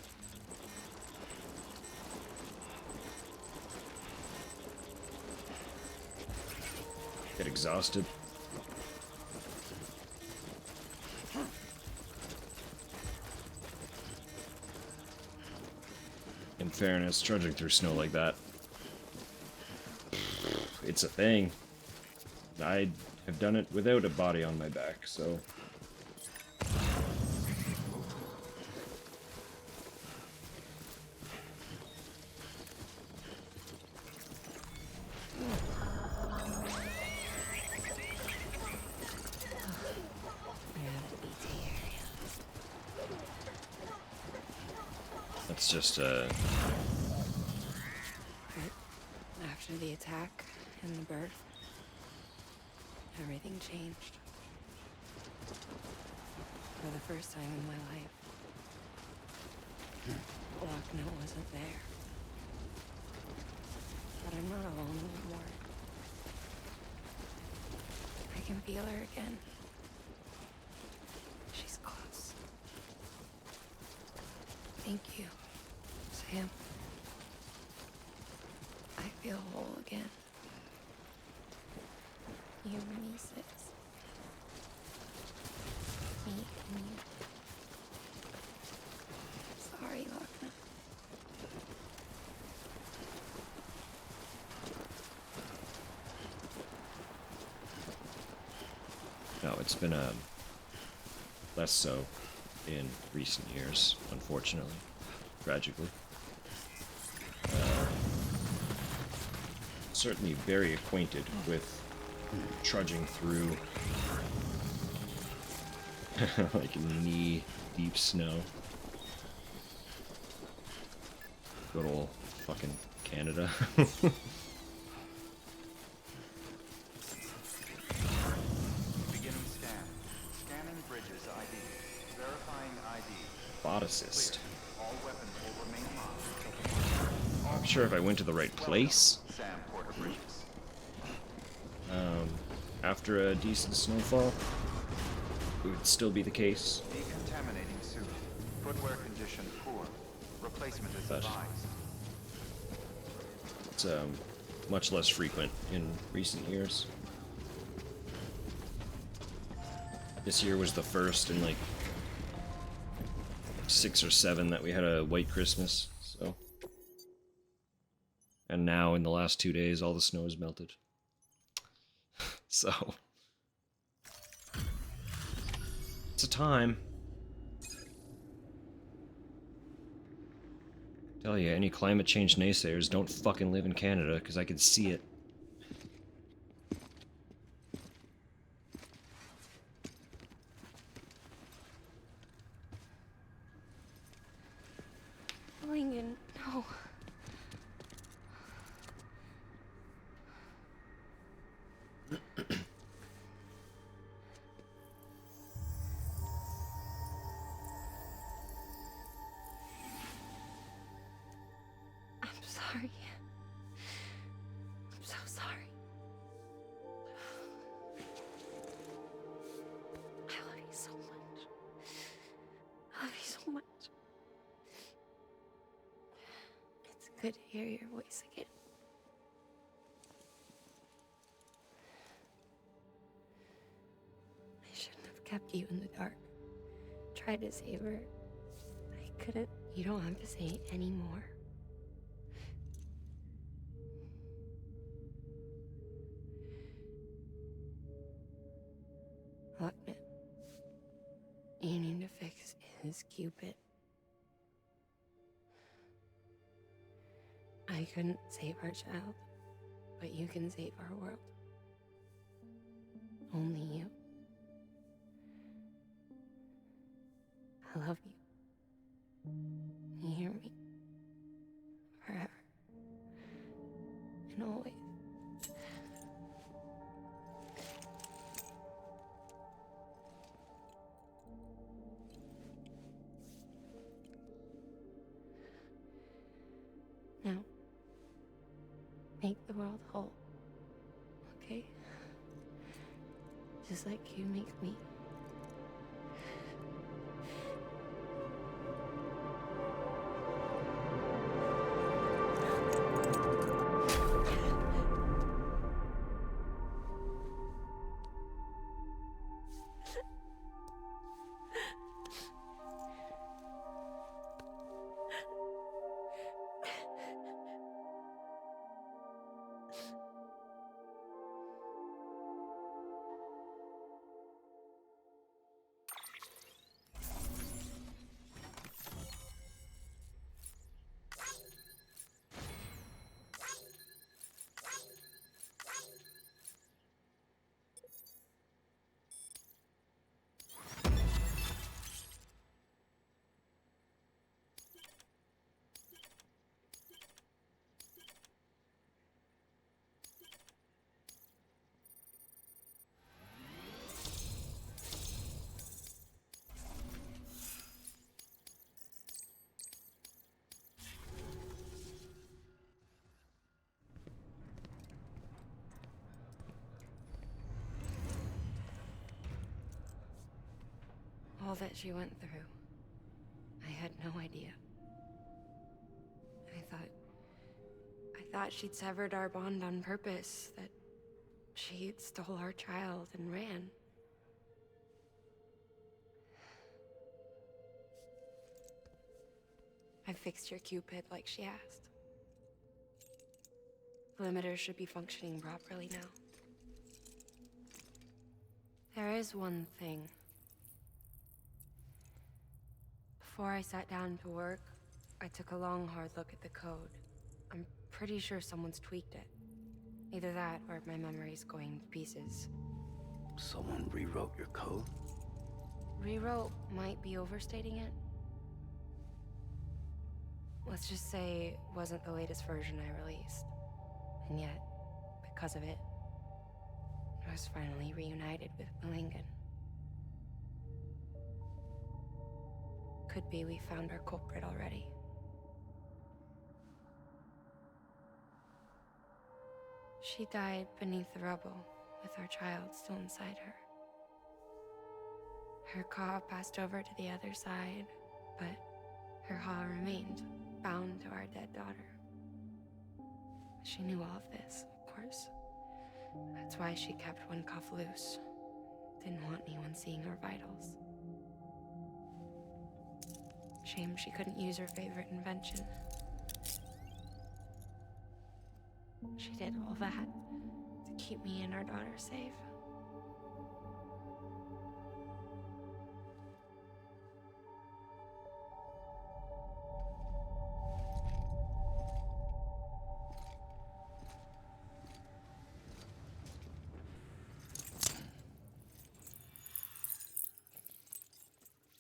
Get exhausted. In fairness, trudging through snow like that, it's a thing. I have done it without a body on my back, so... That's just, After the attack and the birth, everything changed. For the first time in my life, Locknow wasn't there. But I'm not alone anymore. I can feel her again. She's close. Thank you, Sam. I feel whole again. You and me, Sis. Me and you. Sorry, Lochner. No, it's been less so in recent years, unfortunately, tragically. Certainly very acquainted with trudging through like knee-deep snow. Good old fucking Canada. Beginning scan. Scanning bridges ID. Verifying ID. Bot assist. All weapons will remain locked until departure. I'm sure if I went to the right place. Sam Porter Bridges. After a decent snowfall, it would still be the case. Decontaminating suit. Footwear condition poor. Replacement is But advised. it's much less frequent in recent years. This year was the first in like 6 or 7 that we had a white Christmas, so. And now in the last 2 days all the snow has melted. So it's a time. Tell you, any climate change naysayers don't fucking live in Canada, because I can see it. Lincoln, no. I'm sorry. I'm so sorry. I love you so much. I love you so much. It's good to hear your voice again. I shouldn't have kept you in the dark. Tried to save her. I couldn't. You don't have to say it anymore. Lochner, you need to fix his Cupid. I couldn't save our child, but you can save our world. Only you. I love you. You hear me? Forever. And always. Now, make the world whole. Okay? Just like you make me. all that she went through. I had no idea. I thought she'd severed our bond on purpose, that she stole our child and ran. I fixed your Cupid like she asked. The limiter should be functioning properly now. There is one thing. Before I sat down to work, I took a long, hard look at the code. I'm pretty sure someone's tweaked it. Either that, or my memory's going to pieces. Someone rewrote your code? Rewrote might be overstating it. Let's just say it wasn't the latest version I released. And yet, because of it, I was finally reunited with Malingen. Could be we found our culprit already. She died beneath the rubble, with our child still inside her. Her caw passed over to the other side, but her haw remained, bound to our dead daughter. She knew all of this, of course. That's why she kept one cuff loose. Didn't want anyone seeing her vitals. Shame she couldn't use her favorite invention. She did all that to keep me and our daughter safe.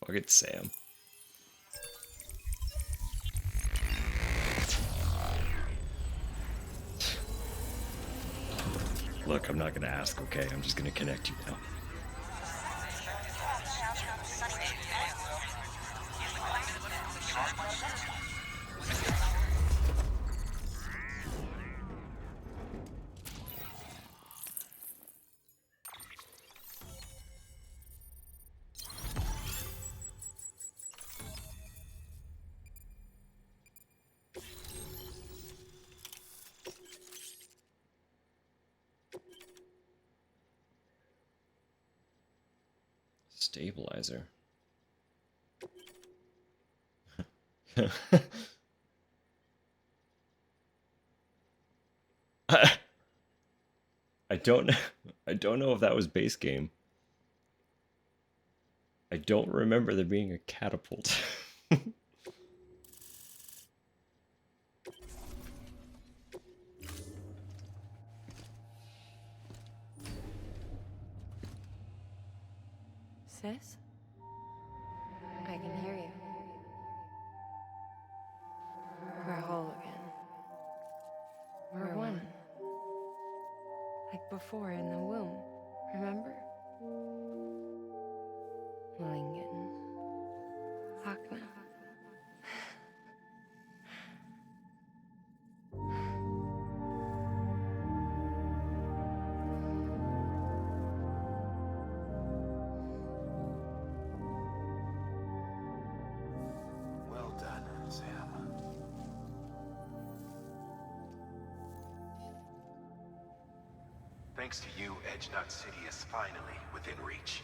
Fuck it, Sam. Look, I'm not gonna ask, okay? I'm just gonna connect you now. Stabilizer. I don't know if that was base game. I don't remember there being a catapult. Sis? I can hear you. We're whole again. We're one. Like before in the womb, remember? Malingen. Lochna. Well done, Sam. Thanks to you, Edgenut City is finally within reach.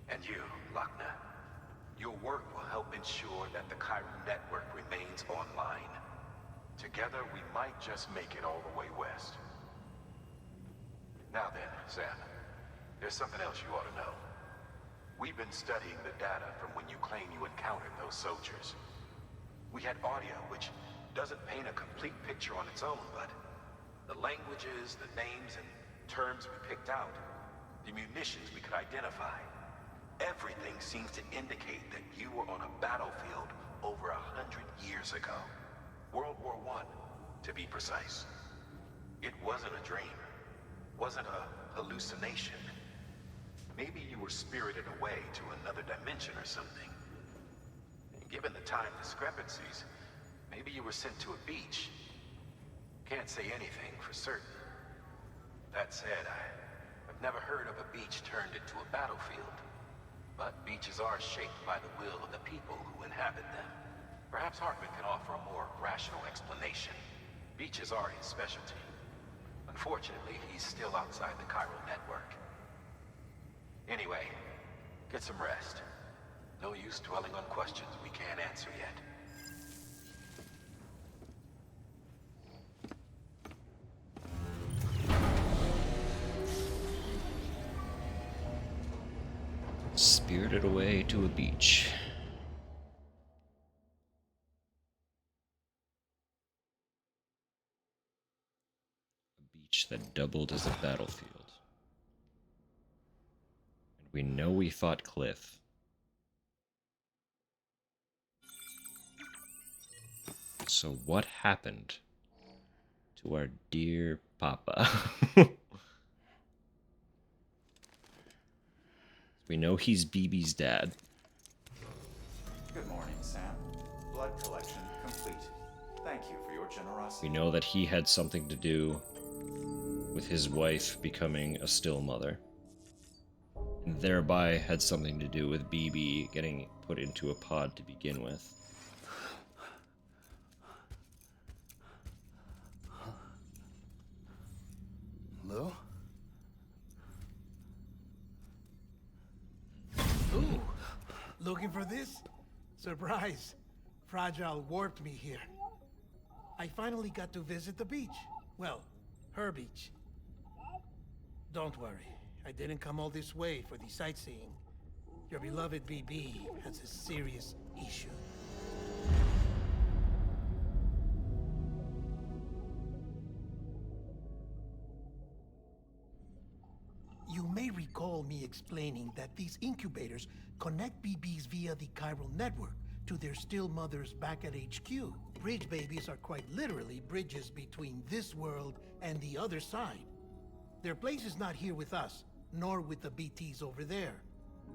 And you, Lochna. Your work will help ensure that the Chiron network remains online. Together, we might just make it all the way west. Now then, Sam, there's something else you ought to know. We've been studying the data from when you claim you encountered those soldiers. We had audio, which doesn't paint a complete picture on its own, but the languages, the names, and terms we picked out, the munitions we could identify, everything seems to indicate that you were on a battlefield over 100 years ago. World War I, to be precise. It wasn't a dream. Wasn't a hallucination. Maybe you were spirited away to another dimension or something. And given the time discrepancies, maybe you were sent to a beach. Can't say anything for certain. That said, I've never heard of a beach turned into a battlefield. But beaches are shaped by the will of the people who inhabit them. Perhaps Hartman can offer a more rational explanation. Beaches are his specialty. Unfortunately, he's still outside the chiral network. Anyway, get some rest. No use dwelling on questions we can't answer yet. Spirited away to a beach. A beach that doubled as a battlefield. And we know we fought Cliff. So what happened to our dear Papa? We know he's BB's dad. Good morning, Sam. Blood collection complete. Thank you for your generosity. We know that he had something to do with his wife becoming a still mother. And thereby had something to do with BB getting put into a pod to begin with. Lou? Ooh, looking for this? Surprise. Fragile warped me here. I finally got to visit the beach. Well, her beach. Don't worry, I didn't come all this way for the sightseeing. Your beloved BB has a serious issue. You may recall me explaining that these incubators connect BBs via the chiral network to their still mothers back at HQ. Bridge babies are quite literally bridges between this world and the other side. Their place is not here with us, nor with the BTs over there.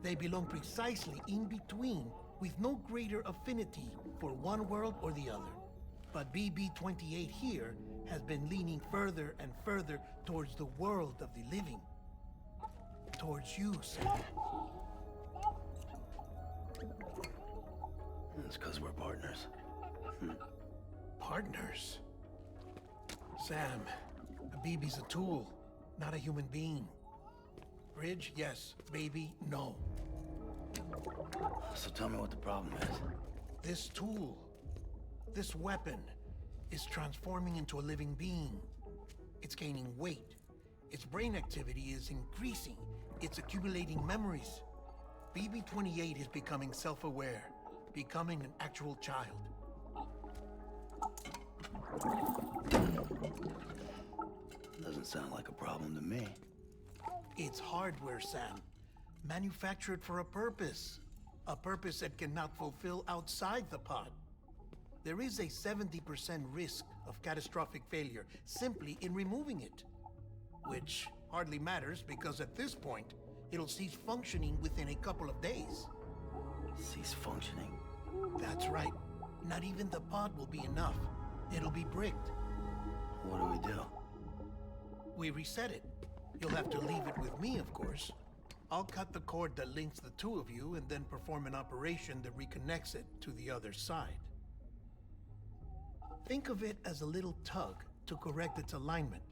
They belong precisely in between, with no greater affinity for one world or the other. But BB-28 here has been leaning further and further towards the world of the living. Towards you, Sam. It's because we're partners. Partners? Sam, a BB's a tool, not a human being. Bridge, yes. Baby, no. So tell me what the problem is. This tool, this weapon, is transforming into a living being. It's gaining weight. Its brain activity is increasing. It's accumulating memories. BB-28 is becoming self-aware, becoming an actual child. Doesn't sound like a problem to me. It's hardware, Sam. Manufactured for a purpose. A purpose that cannot fulfill outside the pod. There is a 70% risk of catastrophic failure simply in removing it. Which hardly matters because at this point, it'll cease functioning within a couple of days. Cease functioning? That's right. Not even the pod will be enough. It'll be bricked. What do we do? We reset it. You'll have to leave it with me, of course. I'll cut the cord that links the two of you and then perform an operation that reconnects it to the other side. Think of it as a little tug to correct its alignment,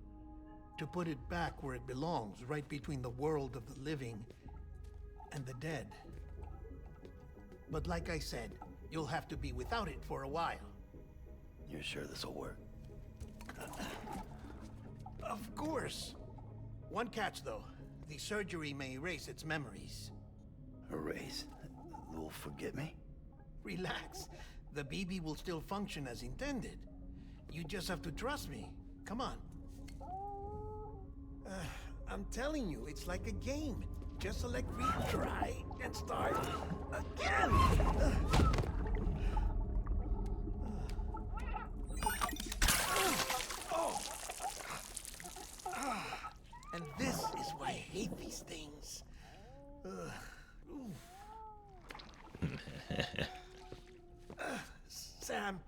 to put it back where it belongs, right between the world of the living and the dead. But like I said, you'll have to be without it for a while. You're sure this'll work? Of course. One catch, though. The surgery may erase its memories. Erase? Will forget me? Relax. The BB will still function as intended. You just have to trust me. Come on. I'm telling you, it's like a game. Just select retry and start again. And this is why I hate these things. Sam,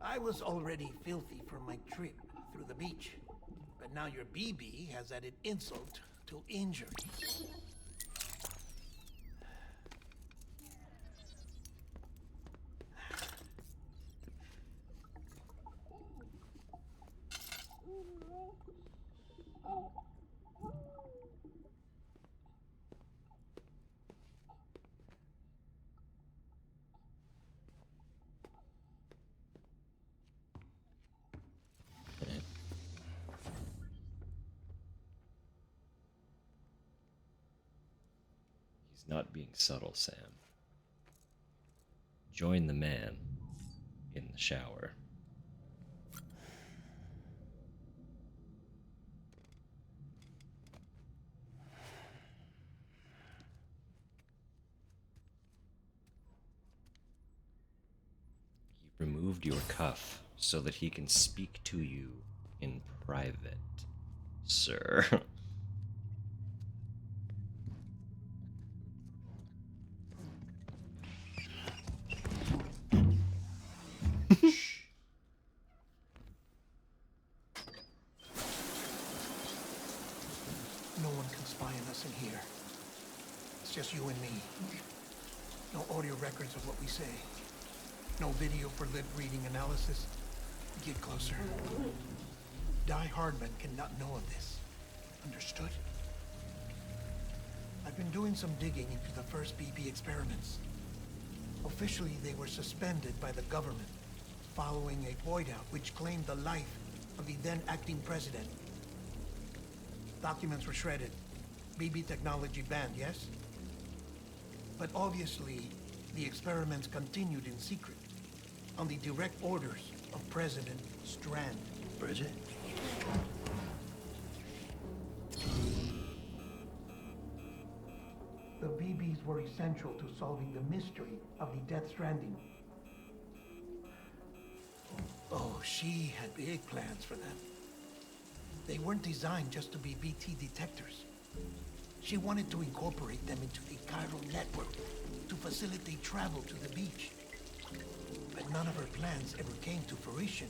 I was already filthy from my trip through the beach, but now your BB has added insult to injury. He's not being subtle, Sam. Join the man in the shower. He removed your cuff so that he can speak to you in private, sir. No one can spy on us in here. It's just you and me. No audio records of what we say. No video for lip reading analysis. Get closer. Die Hardman cannot know of this. Understood? I've been doing some digging into the first BB experiments. Officially, they were suspended by the government following a void out which claimed the life of the then acting president. Documents were shredded. BB technology banned, yes? But obviously, the experiments continued in secret, on the direct orders of President Strand. Bridget? The BBs were essential to solving the mystery of the Death Stranding. Oh, she had big plans for them. They weren't designed just to be BT detectors. She wanted to incorporate them into the chiral network to facilitate travel to the beach. But none of her plans ever came to fruition.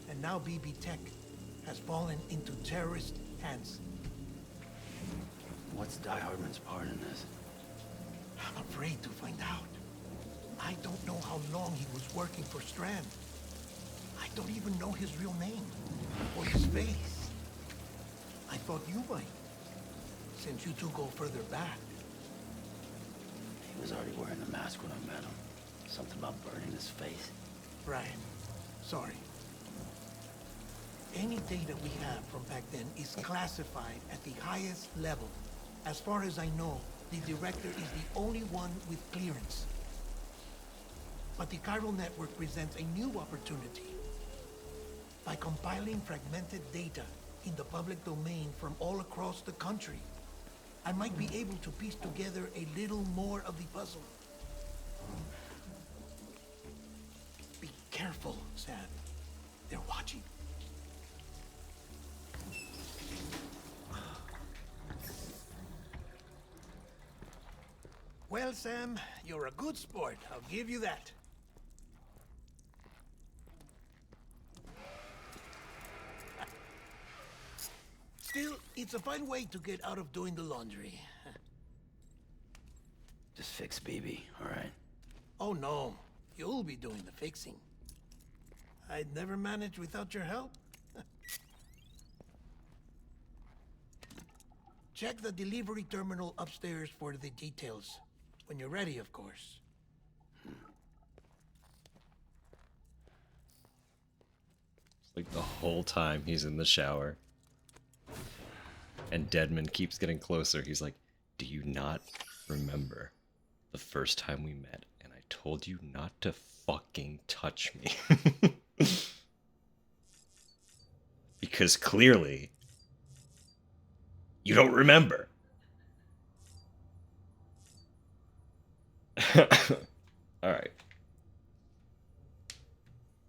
And now BB Tech has fallen into terrorist hands. What's Die Hardman's part in this? I'm afraid to find out. I don't know how long he was working for Strand. I don't even know his real name or his face. I thought you might, since you two go further back. He was already wearing the mask when I met him. Something about burning his face. Right. Sorry. Any data we have from back then is classified at the highest level. As far as I know, the director is the only one with clearance. But the chiral network presents a new opportunity. By compiling fragmented data in the public domain from all across the country, I might be able to piece together a little more of the puzzle. Be careful, Sam. They're watching. Well, Sam, you're a good sport. I'll give you that. Still, it's a fine way to get out of doing the laundry. Just fix BB, all right? Oh, no. You'll be doing the fixing. I'd never manage without your help. Check the delivery terminal upstairs for the details. When you're ready, of course. Like the whole time he's in the shower. And Deadman keeps getting closer. He's like, do you not remember the first time we met and I told you not to fucking touch me? Because clearly you don't remember. Alright.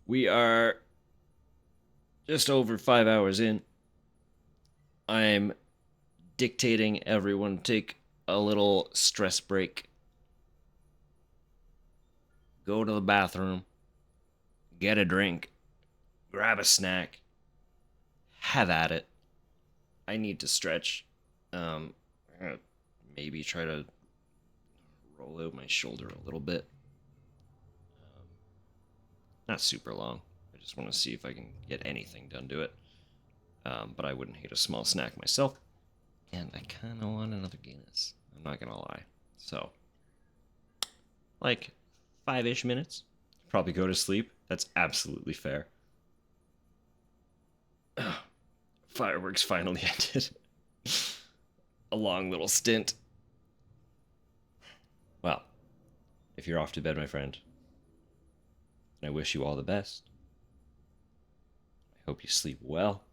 We are just over 5 hours in. I'm dictating everyone take a little stress break. Go to the bathroom. Get a drink. Grab a snack. Have at it. I need to stretch. I'm gonna maybe try to roll out my shoulder a little bit. Not super long. I just want to see if I can get anything done to it. But I wouldn't hate a small snack myself. And I kind of want another Guinness. I'm not gonna lie. So, like 5-ish minutes. Probably go to sleep. That's absolutely fair. Fireworks finally ended. A long little stint. Well, if you're off to bed, my friend, I wish you all the best. I hope you sleep well.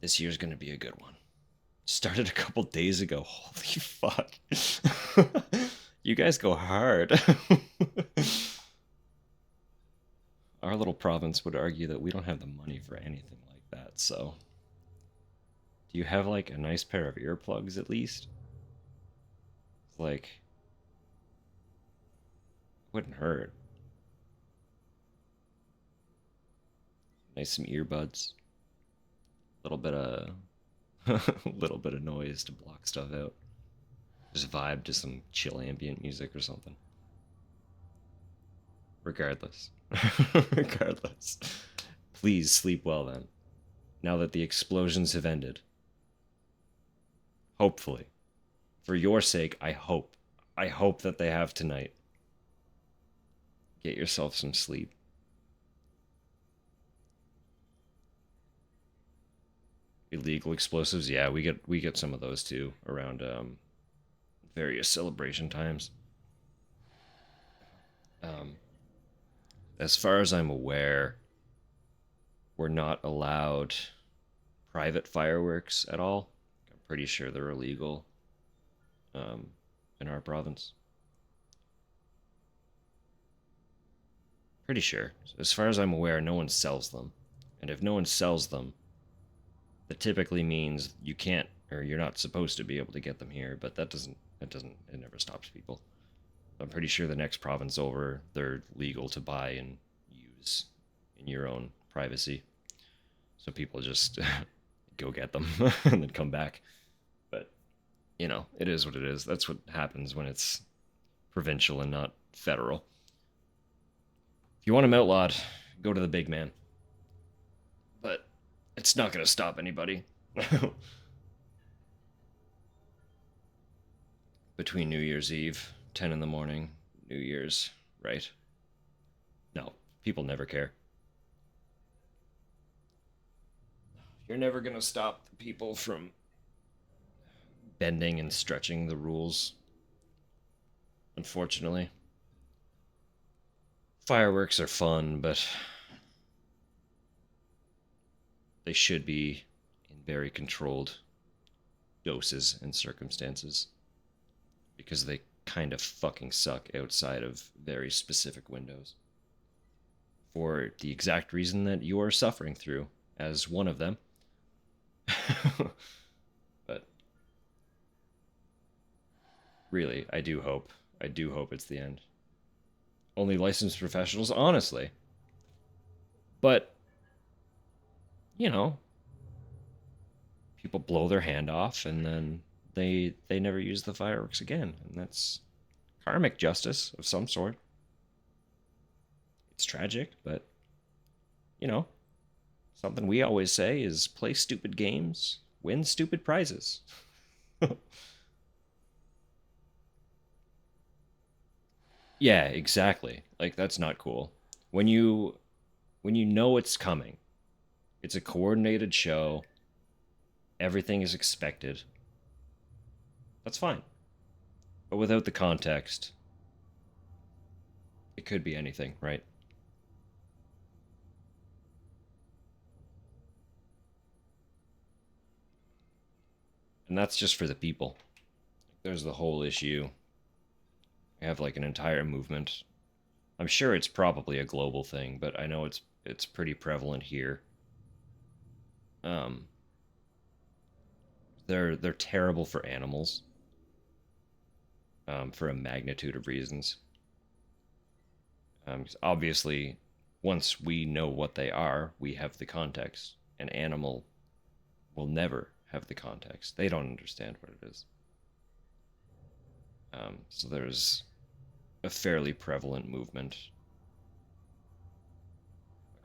This year's gonna be a good one. Started a couple days ago. Holy fuck. You guys go hard. Our little province would argue that we don't have the money for anything like that, so. Do you have like a nice pair of earplugs at least? Like, wouldn't hurt. Nice some earbuds. Little bit of little bit of noise to block stuff out. Just vibe to some chill ambient music or something. Regardless. Regardless. Please sleep well then. Now that the explosions have ended. Hopefully. For your sake, I hope. I hope that they have tonight. Get yourself some sleep. Illegal explosives, yeah, we get some of those too around various celebration times. As far as I'm aware, we're not allowed private fireworks at all. I'm pretty sure they're illegal in our province. Pretty sure. So as far as I'm aware, no one sells them. And if no one sells them, that typically means you can't, or you're not supposed to be able to get them here, but it never stops people. I'm pretty sure the next province over, they're legal to buy and use in your own privacy. So people just go get them and then come back. But, you know, it is what it is. That's what happens when it's provincial and not federal. If you want them outlawed, go to the big man. But it's not going to stop anybody. Between New Year's Eve, 10 in the morning, New Year's, right? No, people never care. You're never going to stop the people from bending and stretching the rules. Unfortunately. Fireworks are fun, but they should be in very controlled doses and circumstances. Because they kind of fucking suck outside of very specific windows. For the exact reason that you are suffering through as one of them. But really, I do hope it's the end. Only licensed professionals, honestly. But, you know, people blow their hand off and then they never use the fireworks again. And that's karmic justice of some sort. It's tragic, but, you know, something we always say is play stupid games, win stupid prizes. Yeah, exactly. Like, that's not cool. When you know it's coming, it's a coordinated show, everything is expected. That's fine. But without the context, it could be anything, right? And that's just for the people. There's the whole issue. We have like an entire movement. I'm sure it's probably a global thing, but I know it's pretty prevalent here. Um they're terrible for animals. For a magnitude of reasons. 'Cause obviously, once we know what they are, we have the context. An animal will never have the context. They don't understand what it is. So there's a fairly prevalent movement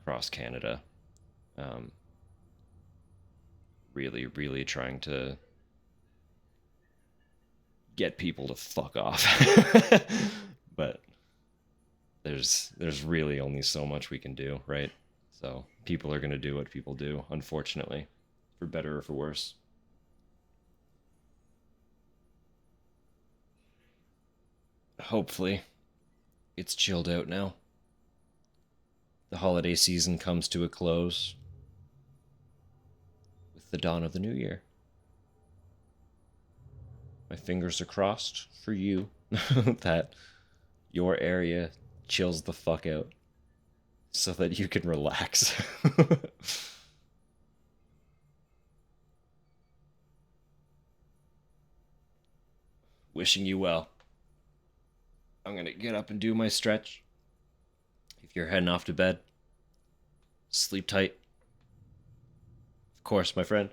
across Canada, really trying to get people to fuck off. But there's really only so much we can do, right? So people are going to do what people do, unfortunately, for better or for worse. Hopefully it's chilled out now. The holiday season comes to a close with the dawn of the new year. My fingers are crossed for you that your area chills the fuck out so that you can relax. Wishing you well. I'm gonna get up and do my stretch. If you're heading off to bed, sleep tight. Of course, my friend.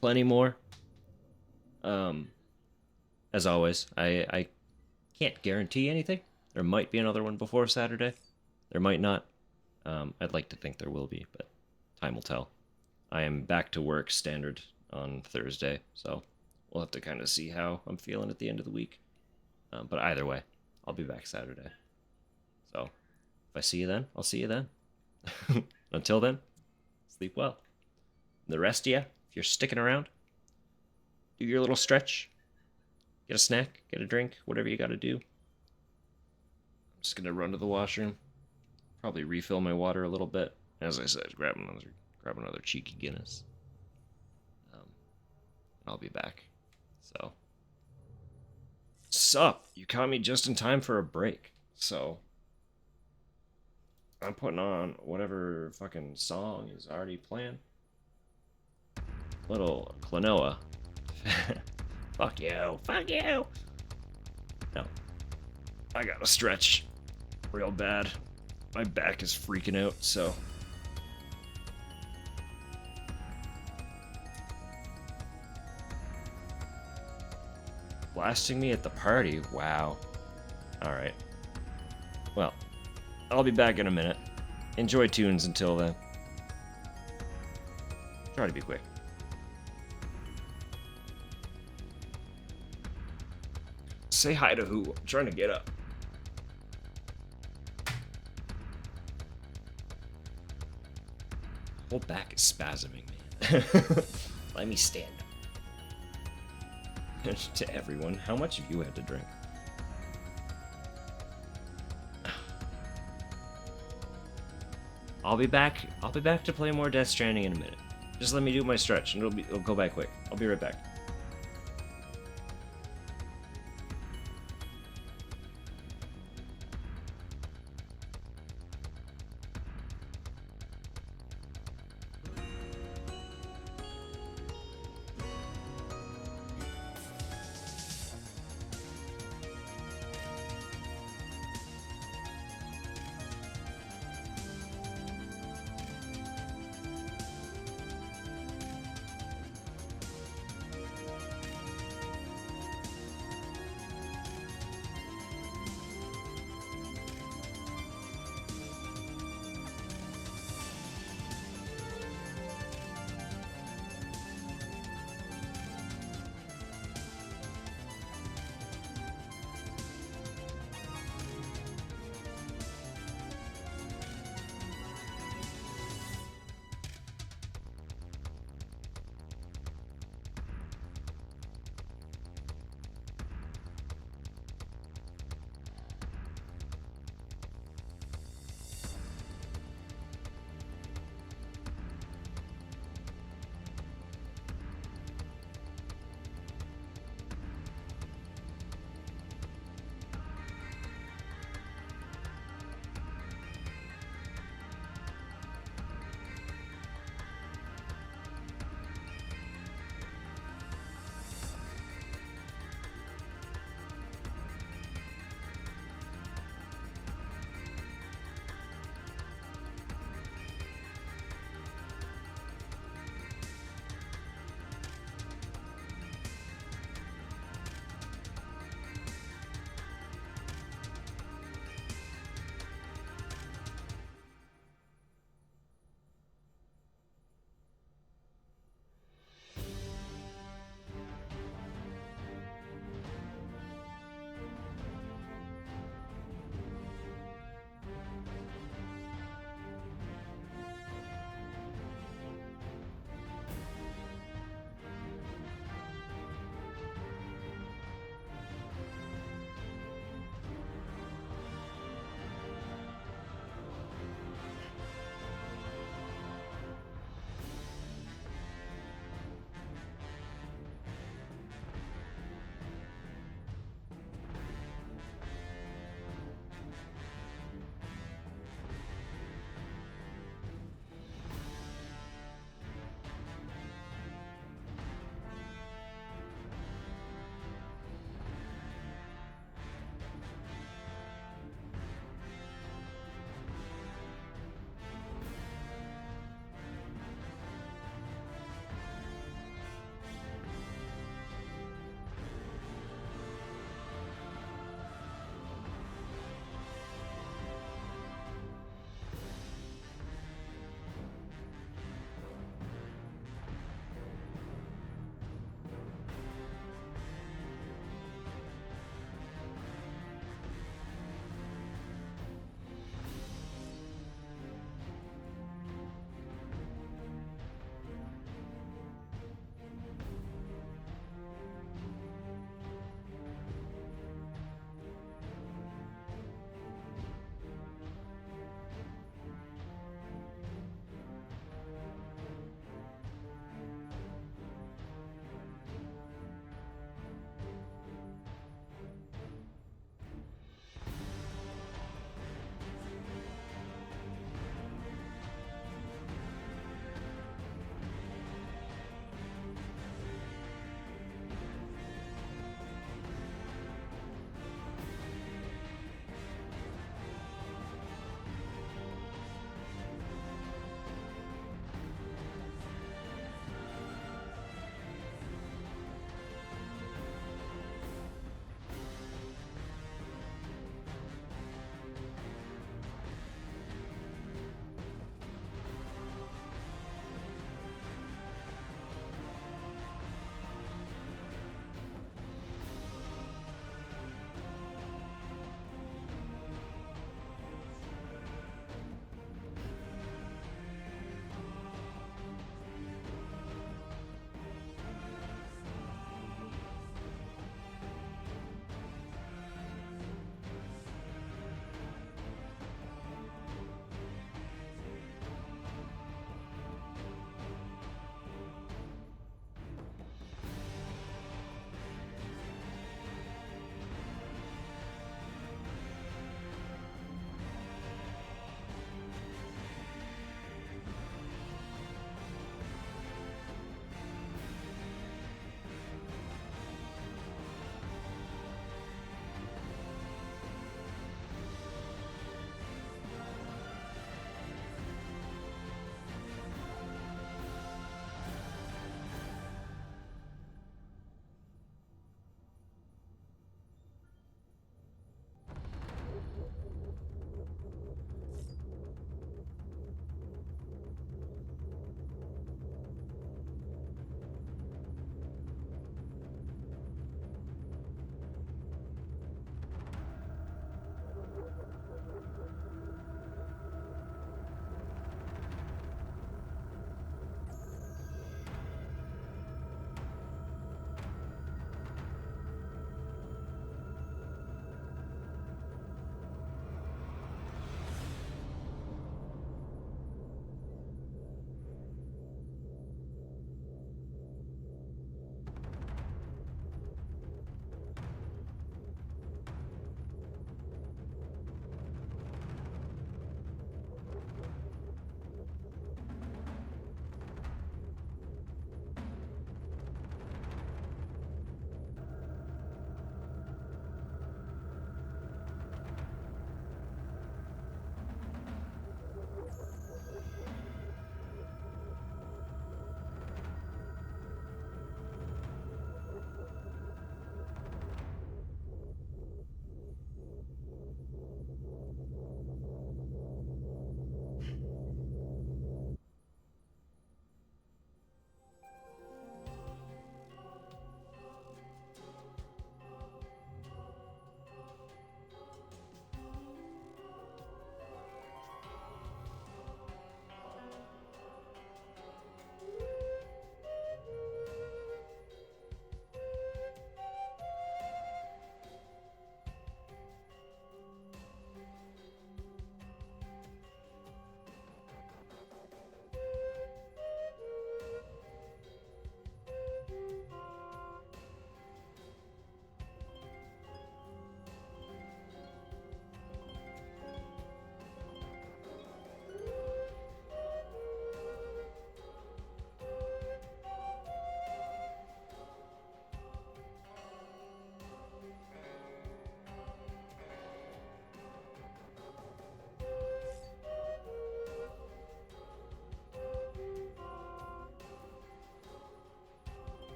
Plenty more. As always, I can't guarantee anything. There might be another one before Saturday. There might not. I'd like to think there will be, but time will tell. I am back to work standard on Thursday, so we'll have to kind of see how I'm feeling at the end of the week. But either way, I'll be back Saturday. So if I see you then, I'll see you then. Until then, sleep well. The rest of you, if you're sticking around, do your little stretch. Get a snack, get a drink, whatever you got to do. I'm just going to run to the washroom. Probably refill my water a little bit. As I said, grab another cheeky Guinness. And I'll be back. So, sup? You caught me just in time for a break. So, I'm putting on whatever fucking song is already playing. Little Klonoa. Fuck you. Fuck you. No. I gotta stretch real bad. My back is freaking out, so. Blasting me at the party? Wow. Alright. Well, I'll be back in a minute. Enjoy tunes until then. Try to be quick. Say hi to who? I'm trying to get up. Whole back is spasming, man. Let me stand up. To everyone, how much have you had to drink? I'll be back to play more Death Stranding in a minute. Just let me do my stretch and it'll go by quick. I'll be right back.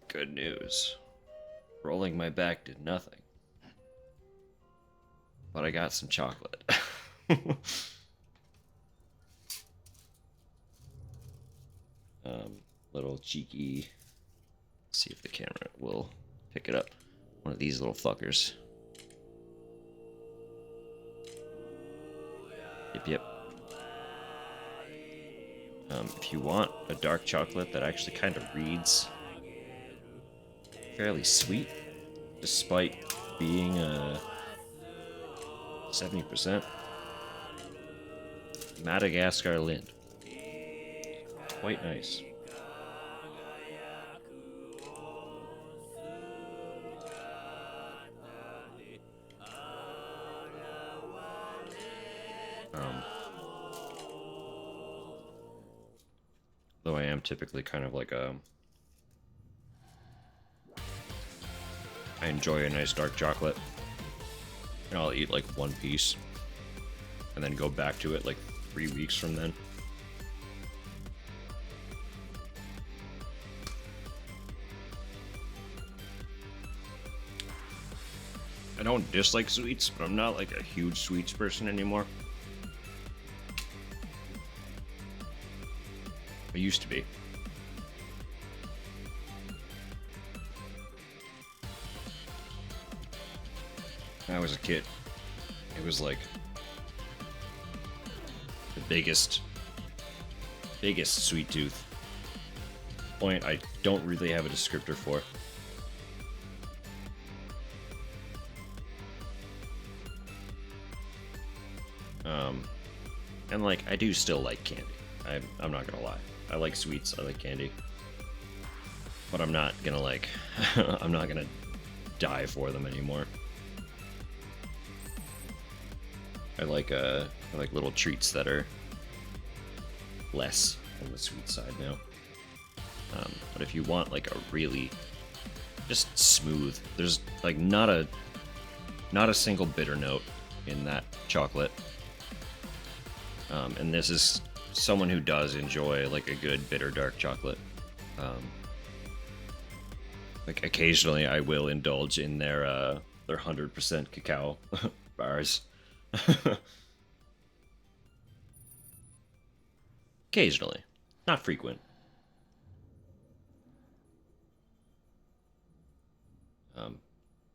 Good news. Rolling my back did nothing. But I got some chocolate. Little cheeky. Let's see if the camera will pick it up. One of these little fuckers. Yep. If you want a dark chocolate that actually kind of reads fairly sweet, despite being 70%, Madagascar Lind. Quite nice. Though I am typically kind of like I enjoy a nice dark chocolate. And I'll eat like one piece and then go back to it like 3 weeks from then. I don't dislike sweets, but I'm not like a huge sweets person anymore. I used to be. When I was a kid, it was like the biggest sweet tooth. Point I don't really have a descriptor for. And like I do still like candy. I'm not gonna lie. I like sweets. I like candy. But I'm not gonna like I'm not gonna die for them anymore. I like little treats that are less on the sweet side now. But if you want like a really just smooth, there's like not a single bitter note in that chocolate. And this is someone who does enjoy like a good bitter dark chocolate. Like occasionally I will indulge in their 100% cacao bars. Occasionally, not frequent.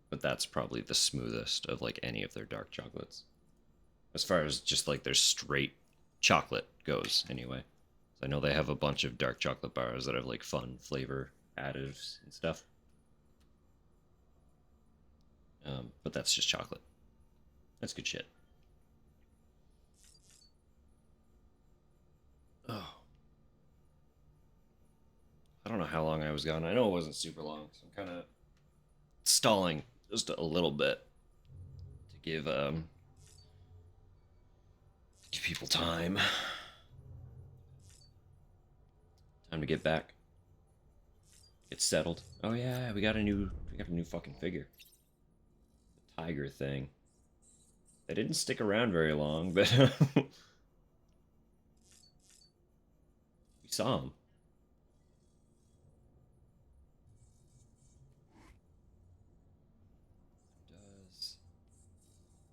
But that's probably the smoothest of like any of their dark chocolates. As far as just like their straight chocolate goes, anyway. I know they have a bunch of dark chocolate bars that have like fun flavor additives and stuff. But that's just chocolate. That's good shit. Oh. I don't know how long I was gone. I know it wasn't super long, so I'm kind of stalling just a little bit to give people time to get back, get settled. Oh yeah, we got a new fucking figure, the tiger thing. They didn't stick around very long, but we saw him.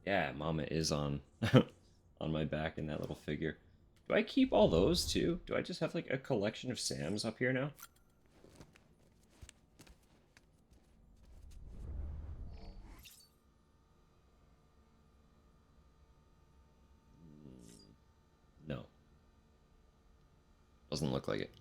Yeah, Mama is on on my back in that little figure. Do I keep all those too? Do I just have like a collection of Sams up here now? No. Doesn't look like it.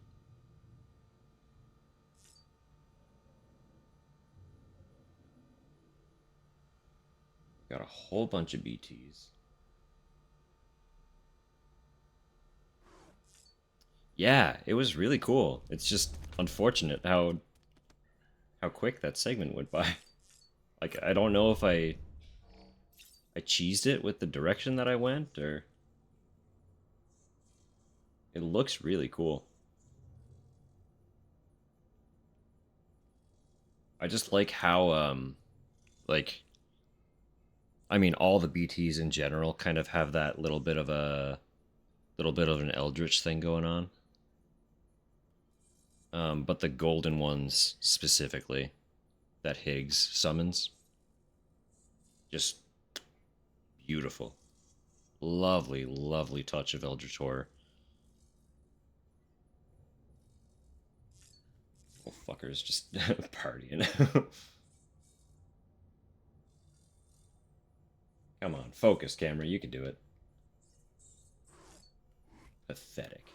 Got a whole bunch of BTs. Yeah, it was really cool. It's just unfortunate how quick that segment went by. Like I don't know if I cheesed it with the direction that I went, or it looks really cool. I just like how like I mean all the BTs in general kind of have that little bit of an Eldritch thing going on. But the golden ones specifically that Higgs summons, just beautiful. Lovely, lovely touch of Eldritch Horror. Oh, fuckers just partying. Come on, focus, camera. You can do it. Pathetic.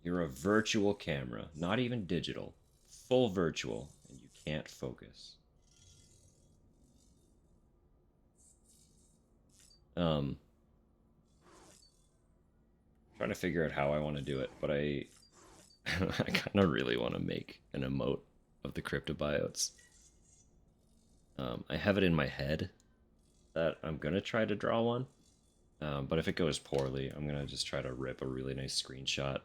You're a virtual camera, not even digital. Full virtual, and you can't focus. Trying to figure out how I want to do it, but I I kind of really want to make an emote of the cryptobiotes. I have it in my head that I'm gonna try to draw one, but if it goes poorly, I'm gonna just try to rip a really nice screenshot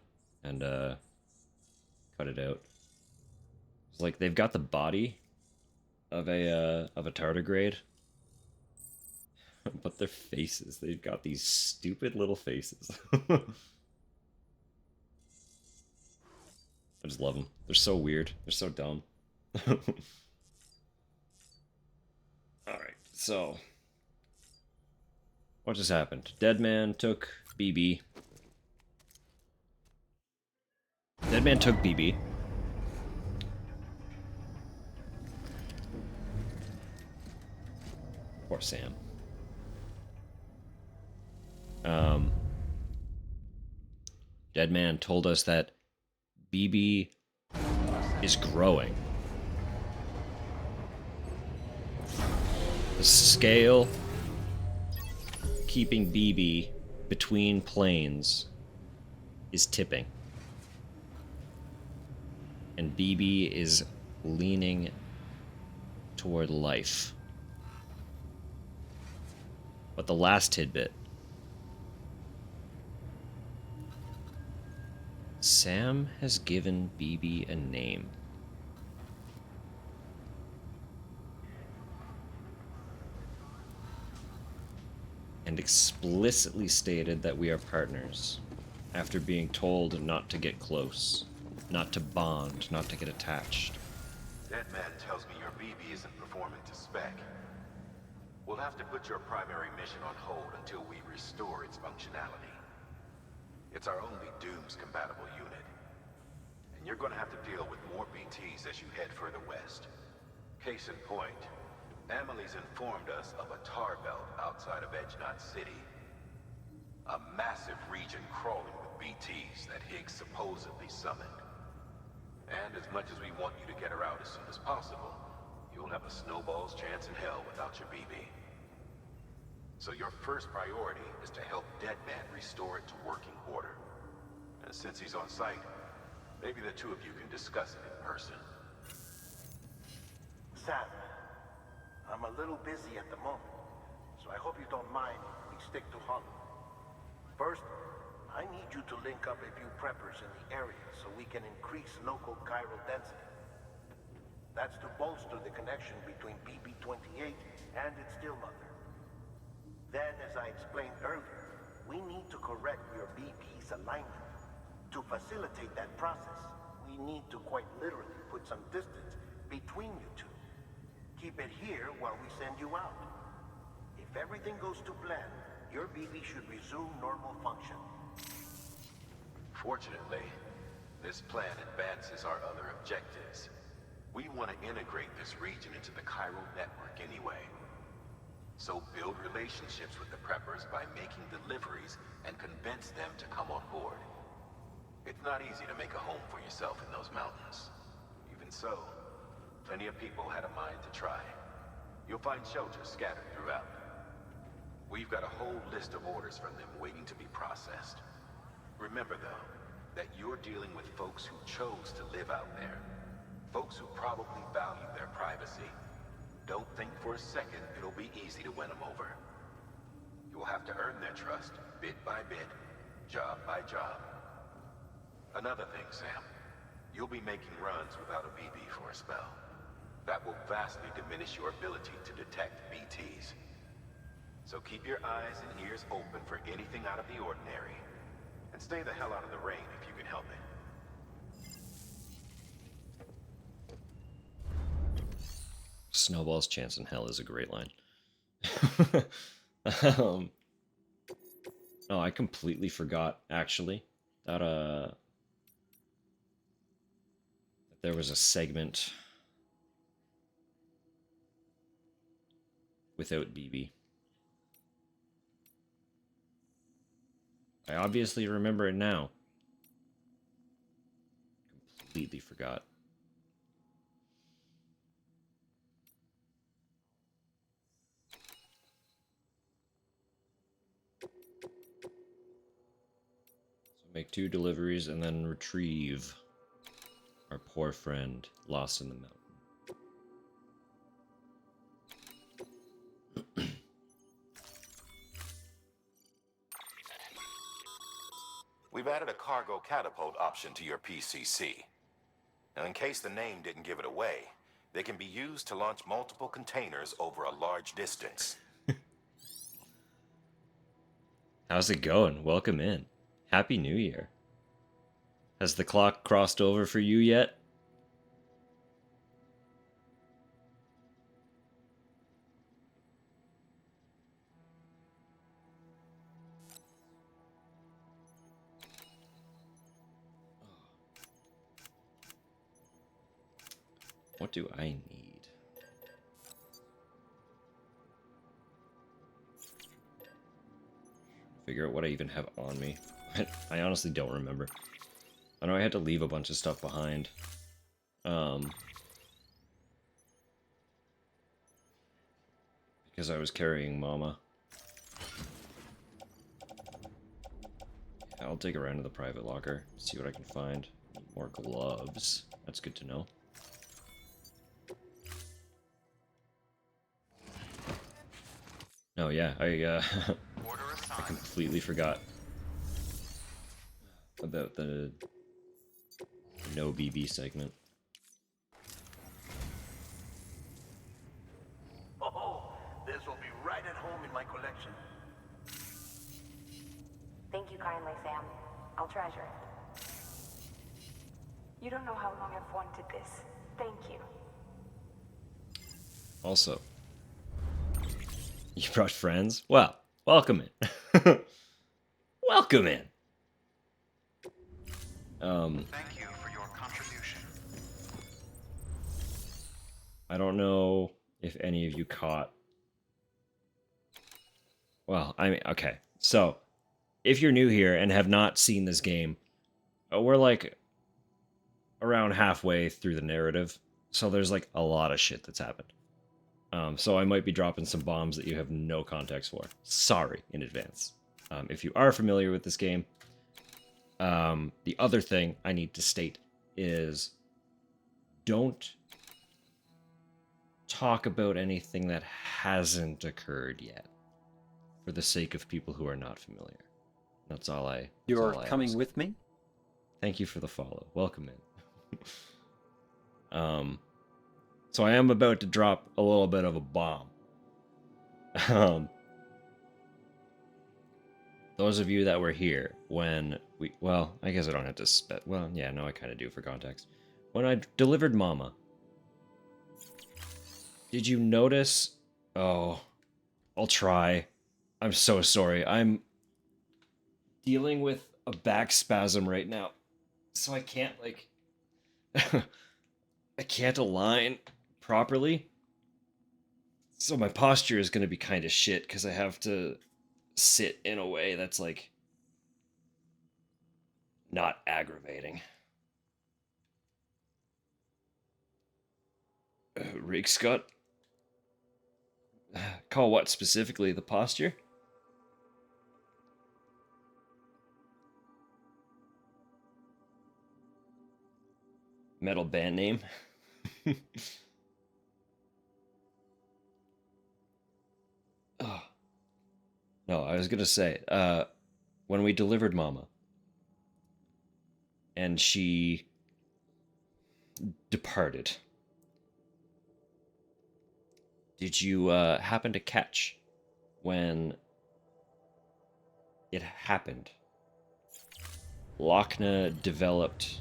and cut it out. It's like they've got the body of a tardigrade, but their faces, they've got these stupid little faces. I just love them. They're so weird. They're so dumb. Alright, so what just happened? Deadman took BB. Deadman took BB. Poor Sam. Deadman told us that BB is growing. The scale keeping BB between planes is tipping. And BB is leaning toward life. But the last tidbit. Sam has given BB a name. And explicitly stated that we are partners, after being told not to get close, not to bond, not to get attached. Deadman tells me your BB isn't performing to spec. We'll have to put your primary mission on hold until we restore its functionality. It's our only Dooms-compatible unit. And you're gonna have to deal with more BTs as you head further west. Case in point, Emily's informed us of a tar belt outside of Edge-Knot City. A massive region crawling with BTs that Higgs supposedly summoned. And as much as we want you to get her out as soon as possible, you'll have a snowball's chance in hell without your BB. So your first priority is to help Deadman restore it to working order. And since he's on site, maybe the two of you can discuss it in person. Sam, I'm a little busy at the moment, so I hope you don't mind if we stick to Hollow. First, I need you to link up a few preppers in the area so we can increase local chiral density. That's to bolster the connection between BB-28 and its still mother. Then, as I explained earlier, we need to correct your BB's alignment. To facilitate that process, we need to quite literally put some distance between you two. Keep it here while we send you out. If everything goes to plan, your BB should resume normal function. Fortunately, this plan advances our other objectives. We want to integrate this region into the chiral network anyway. So build relationships with the preppers by making deliveries and convince them to come on board. It's not easy to make a home for yourself in those mountains. Even so, plenty of people had a mind to try. You'll find shelters scattered throughout. We've got a whole list of orders from them waiting to be processed. Remember, though, that you're dealing with folks who chose to live out there. Folks who probably value their privacy. Don't think for a second it'll be easy to win them over. You'll have to earn their trust, bit by bit, job by job. Another thing, Sam. You'll be making runs without a BB for a spell. That will vastly diminish your ability to detect BTs. So keep your eyes and ears open for anything out of the ordinary. And stay the hell out of the rain if you can help it. Snowball's chance in hell is a great line. Oh, I completely forgot, actually, that there was a segment without BB. I obviously remember it now. Completely forgot. So make 2 deliveries and then retrieve our poor friend lost in the mountain. We've added a cargo catapult option to your PCC. Now, in case the name didn't give it away, they can be used to launch multiple containers over a large distance. How's it going? Welcome in. Happy New Year. Has the clock crossed over for you yet? What do I need? Figure out what I even have on me. I honestly don't remember. I know I had to leave a bunch of stuff behind. Because I was carrying Mama. Yeah, I'll dig around to the private locker, see what I can find. More gloves. That's good to know. Oh yeah, I completely forgot about the no BB segment. Oh, this will be right at home in my collection. Thank you kindly, Sam. I'll treasure it. You don't know how long I've wanted this. Thank you. Also, you brought friends? Well, welcome in. Welcome in. Thank you for your contribution. I don't know if any of you caught. Well, I mean, okay. So, if you're new here and have not seen this game, we're like around halfway through the narrative. So there's like a lot of shit that's happened. So I might be dropping some bombs that you have no context for. Sorry in advance. If you are familiar with this game, the other thing I need to state is don't talk about anything that hasn't occurred yet, for the sake of people who are not familiar. That's all I. You're coming with me? Thank you for the follow. Welcome in. So I am about to drop a little bit of a bomb. Those of you that were here when we, well, I guess I don't have to well, yeah, no, I kind of do for context. When I delivered Mama, did you notice? Oh, I'll try. I'm so sorry. I'm dealing with a back spasm right now, so I can't, like, I can't align properly. So my posture is going to be kind of shit because I have to sit in a way that's, like, not aggravating. Rick Scott? Call what specifically? The posture? Metal band name? Oh. No, I was gonna say, when we delivered Mama, and she departed, did you happen to catch when it happened. Lochna developed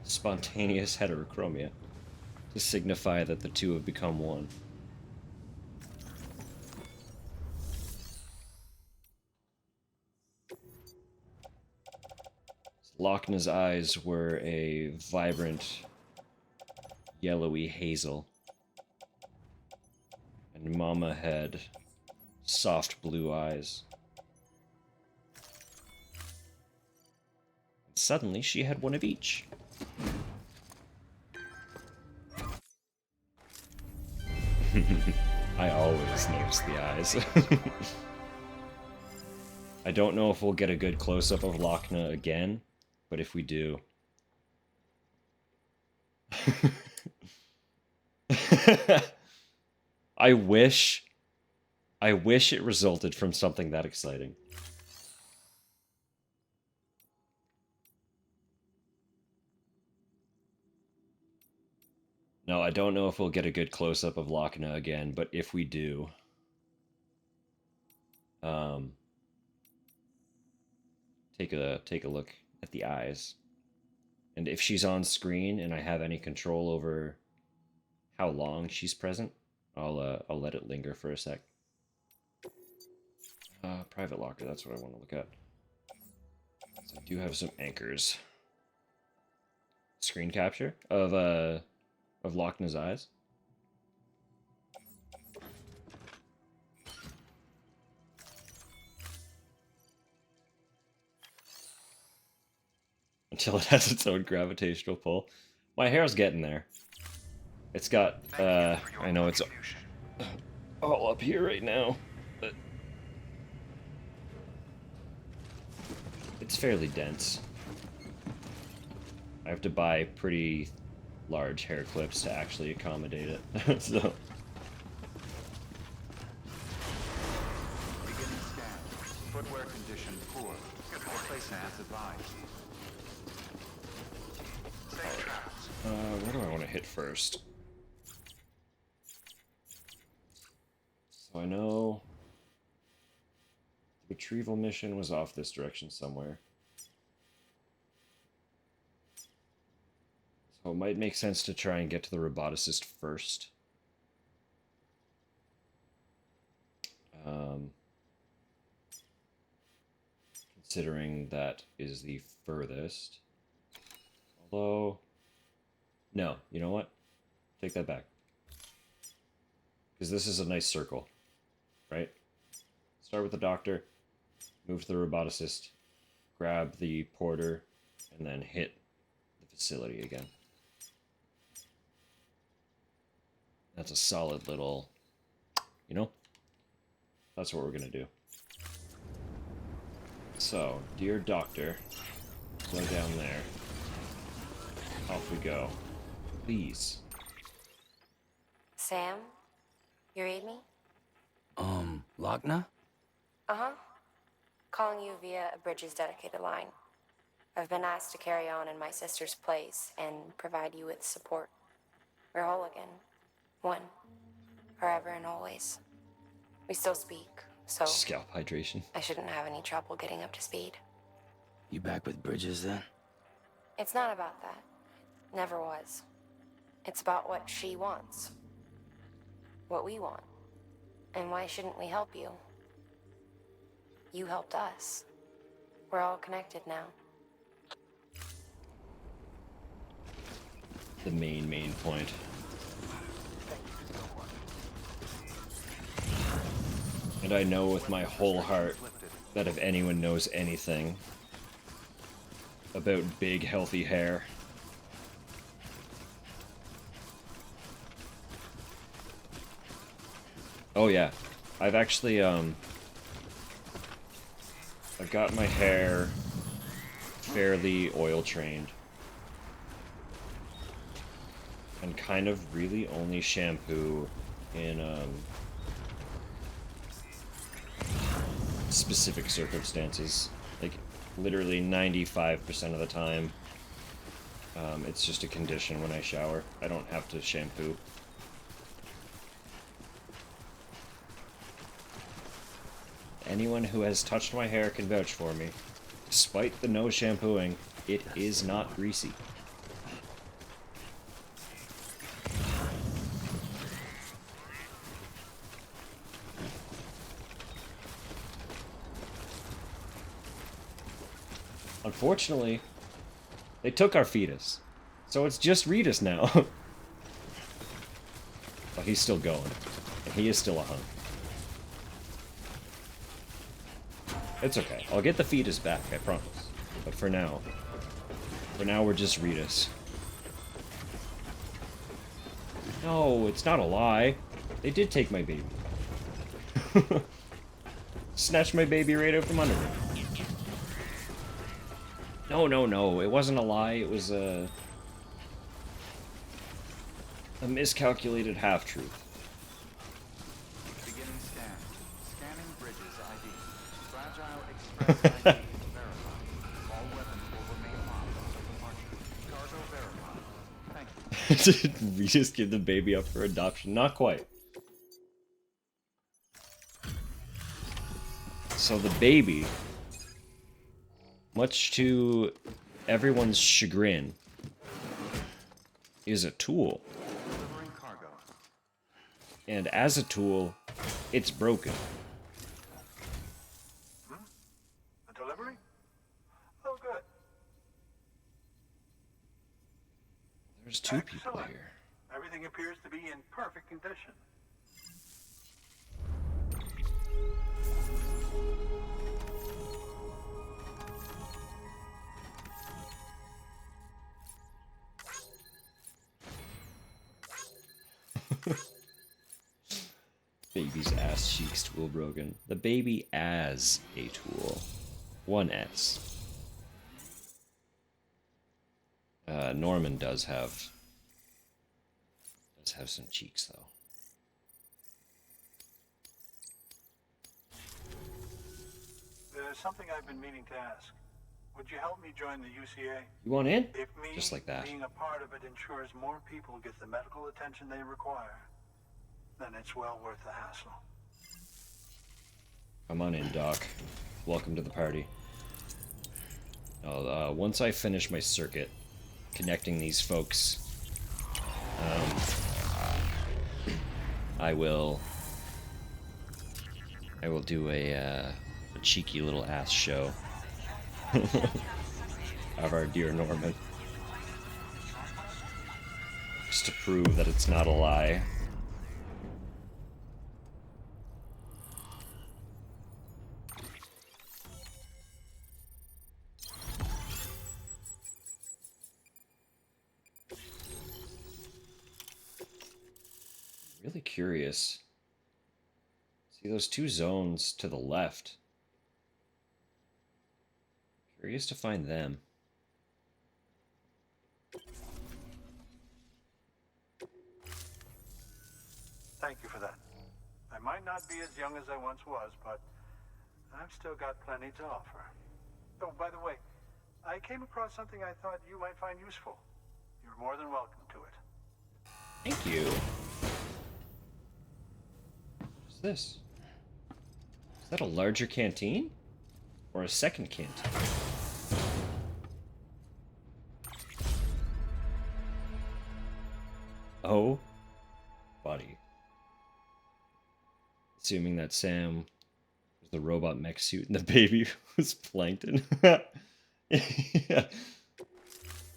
spontaneous heterochromia to signify that the two have become one. Lochna's eyes were a vibrant yellowy hazel, and Mama had soft blue eyes. And suddenly she had one of each. I always notice the eyes. I don't know if we'll get a good close-up of Lochna again, but if we do... I wish it resulted from something that exciting. No, I don't know if we'll get a good close-up of Lochna again, but if we do... take a look at the eyes. And if she's on screen and I have any control over how long she's present, I'll let it linger for a sec. Private locker, that's what I want to look at. So I do have some anchors. Screen capture of Lochna's eyes. Until it has its own gravitational pull. My hair's getting there. It's got, I know it's all up here right now, but it's fairly dense. I have to buy pretty large hair clips to actually accommodate it, so... Beginning scan. Footwear condition poor. Replacement as advised. Safe traps. What do I want to hit first? So I know the retrieval mission was off this direction somewhere. So it might make sense to try and get to the roboticist first. Considering that is the furthest. Although, no, you know what? Take that back. Because this is a nice circle, right? Start with the doctor, move to the roboticist, grab the porter, and then hit the facility again. That's a solid little, you know? That's what we're gonna do. So, dear doctor, go down there. Off we go. Please. Sam? You read me? Lochna? Uh-huh. Calling you via a Bridges dedicated line. I've been asked to carry on in my sister's place and provide you with support. We're whole again. One. Forever and always. We still speak, so... Scalp hydration. I shouldn't have any trouble getting up to speed. You back with Bridges then? It's not about that. Never was. It's about what she wants. What we want. And why shouldn't we help you? You helped us. We're all connected now. The main point. And I know with my whole heart that if anyone knows anything about big, healthy hair, oh yeah, I've actually, I've got my hair fairly oil trained. And kind of really only shampoo in, specific circumstances. Like, literally 95% of the time, it's just a condition when I shower. I don't have to shampoo. Anyone who has touched my hair can vouch for me. Despite the no shampooing, it is not greasy. Unfortunately, they took our fetus. So it's just Ritas now. But he's still going. And he is still a hunk. It's okay. I'll get the fetus back, I promise. But for now we're just Ritas. No, it's not a lie. They did take my baby. Snatched my baby right out from under me. No, it wasn't a lie. It was a miscalculated half-truth. Beginning scan. Scanning bridges ID. Fragile Express ID verified. All weapons will remain locked until departure. Cargo verified. Thank you. Did we just give the baby up for adoption? Not quite. So the baby, much to everyone's chagrin, is a tool. Delivering cargo. And as a tool, it's broken. A delivery? Oh, good. There's two people Excellent. here. Everything appears to be in perfect condition. Baby's ass cheeks tool broken. The baby as a tool. 1S. Norman does have some cheeks though. There's something I've been meaning to ask. Would you help me join the UCA? You want in? If me Just like that. being a part of it ensures more people get the medical attention they require, then it's well worth the hassle. Come on in, Doc. Welcome to the party. Once I finish my circuit, connecting these folks, I will do a cheeky little ass show of our dear Norman, just to prove that it's not a lie. Really curious. See those two zones to the left. Curious to find them. Thank you for that. I might not be as young as I once was, but I've still got plenty to offer. Oh, by the way, I came across something I thought you might find useful. You're more than welcome to it. Thank you. What's this? Is that a larger canteen? Or a second canteen? Oh, buddy. Assuming that Sam was the robot mech suit and the baby was Plankton. Yeah.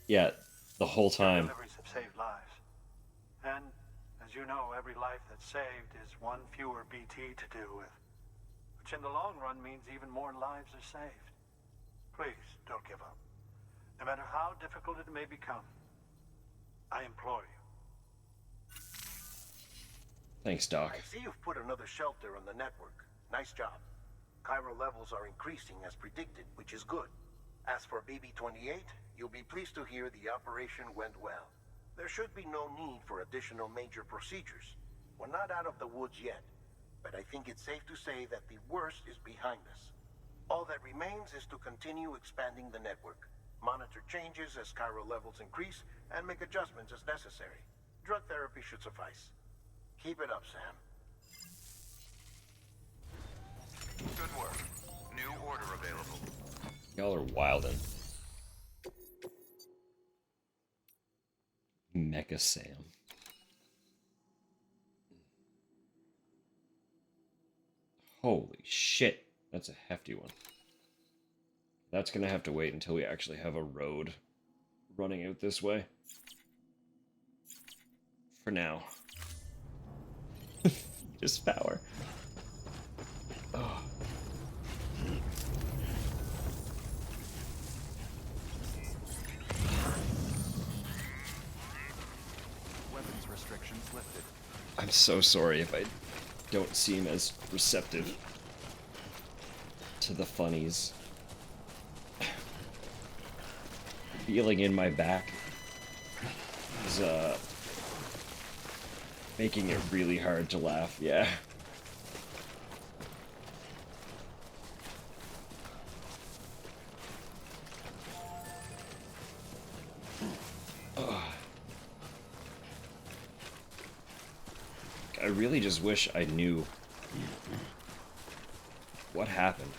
Yeah, the whole time. Deliveries have saved lives. And, as you know, every life that's saved is one fewer BT to deal with. Which in the long run means even more lives are saved. Please, don't give up. No matter how difficult it may become, I implore you. Thanks, Doc. I see you've put another shelter on the network. Nice job. Chiral levels are increasing as predicted, which is good. As for BB-28, you'll be pleased to hear the operation went well. There should be no need for additional major procedures. We're not out of the woods yet, but I think it's safe to say that the worst is behind us. All that remains is to continue expanding the network, monitor changes as chiral levels increase, and make adjustments as necessary. Drug therapy should suffice. Keep it up, Sam. Good work. Y'all are wildin'. Mecha Sam. Holy shit. That's a hefty one. That's gonna have to wait until we actually have a road running out this way. For now. Just power. Oh. Weapons restrictions lifted. I'm so sorry if I don't seem as receptive to the funnies. Feeling in my back is making it really hard to laugh, yeah. I really just wish I knew what happened.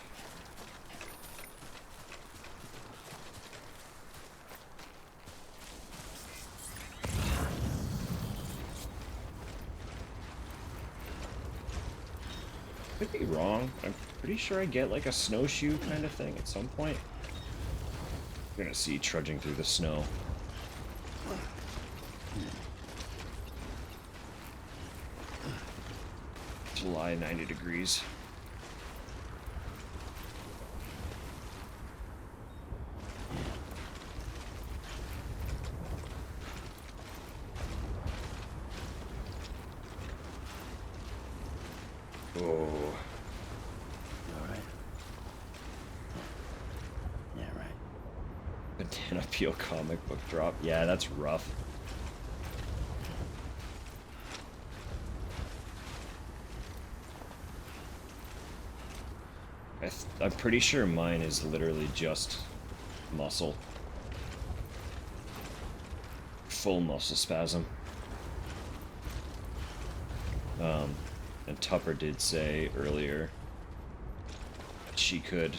Could be wrong. I'm pretty sure I get like a snowshoe kind of thing at some point. You're gonna see trudging through the snow. July, 90 degrees. Oh. Alright. Yeah, right. Banana Peel comic book drop. Yeah, that's rough. I'm pretty sure mine is literally just muscle. Full muscle spasm. And Tupper did say earlier she could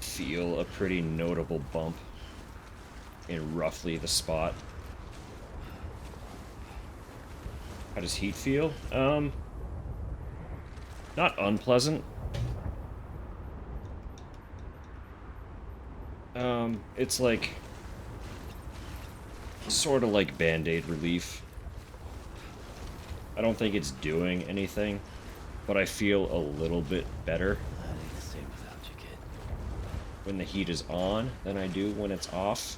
feel a pretty notable bump in roughly the spot. How does heat feel? Not unpleasant. It's like sort of like Band-Aid relief. I don't think it's doing anything, but I feel a little bit better when the heat is on than I do when it's off.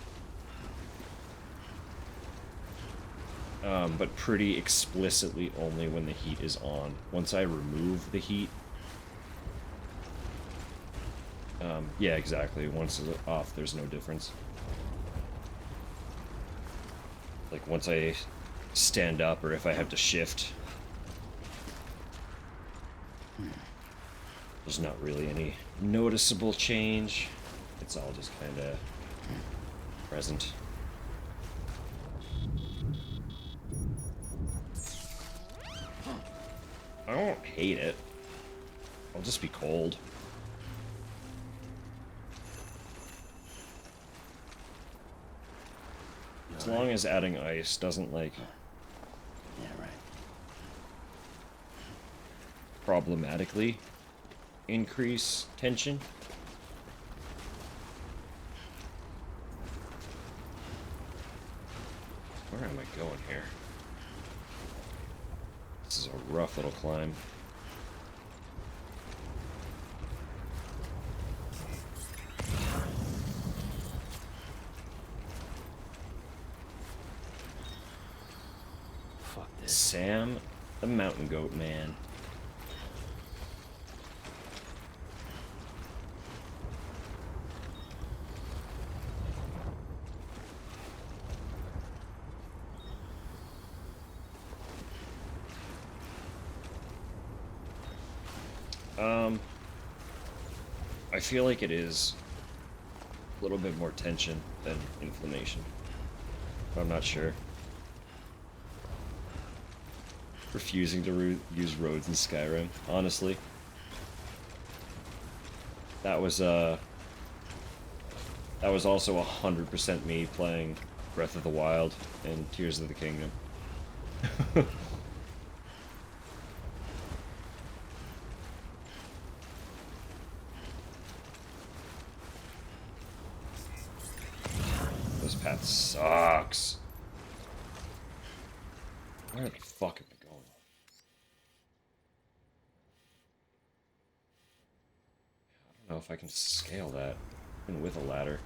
But pretty explicitly only when the heat is on. Once I remove the heat... yeah, exactly. Once it's off, there's no difference. Like, once I stand up, or if I have to shift, there's not really any noticeable change. It's all just kind of present. I don't hate it. I'll just be cold. As long as adding ice doesn't, like, problematically increase tension. Where am I going here? This is a rough little climb. Fuck this. Sam, the mountain goat man. I feel like it is a little bit more tension than inflammation, but I'm not sure. Refusing to use roads in Skyrim, honestly. That was also 100% me playing Breath of the Wild and Tears of the Kingdom. This path sucks. Where the fuck am I going? I don't know if I can scale that, even with a ladder.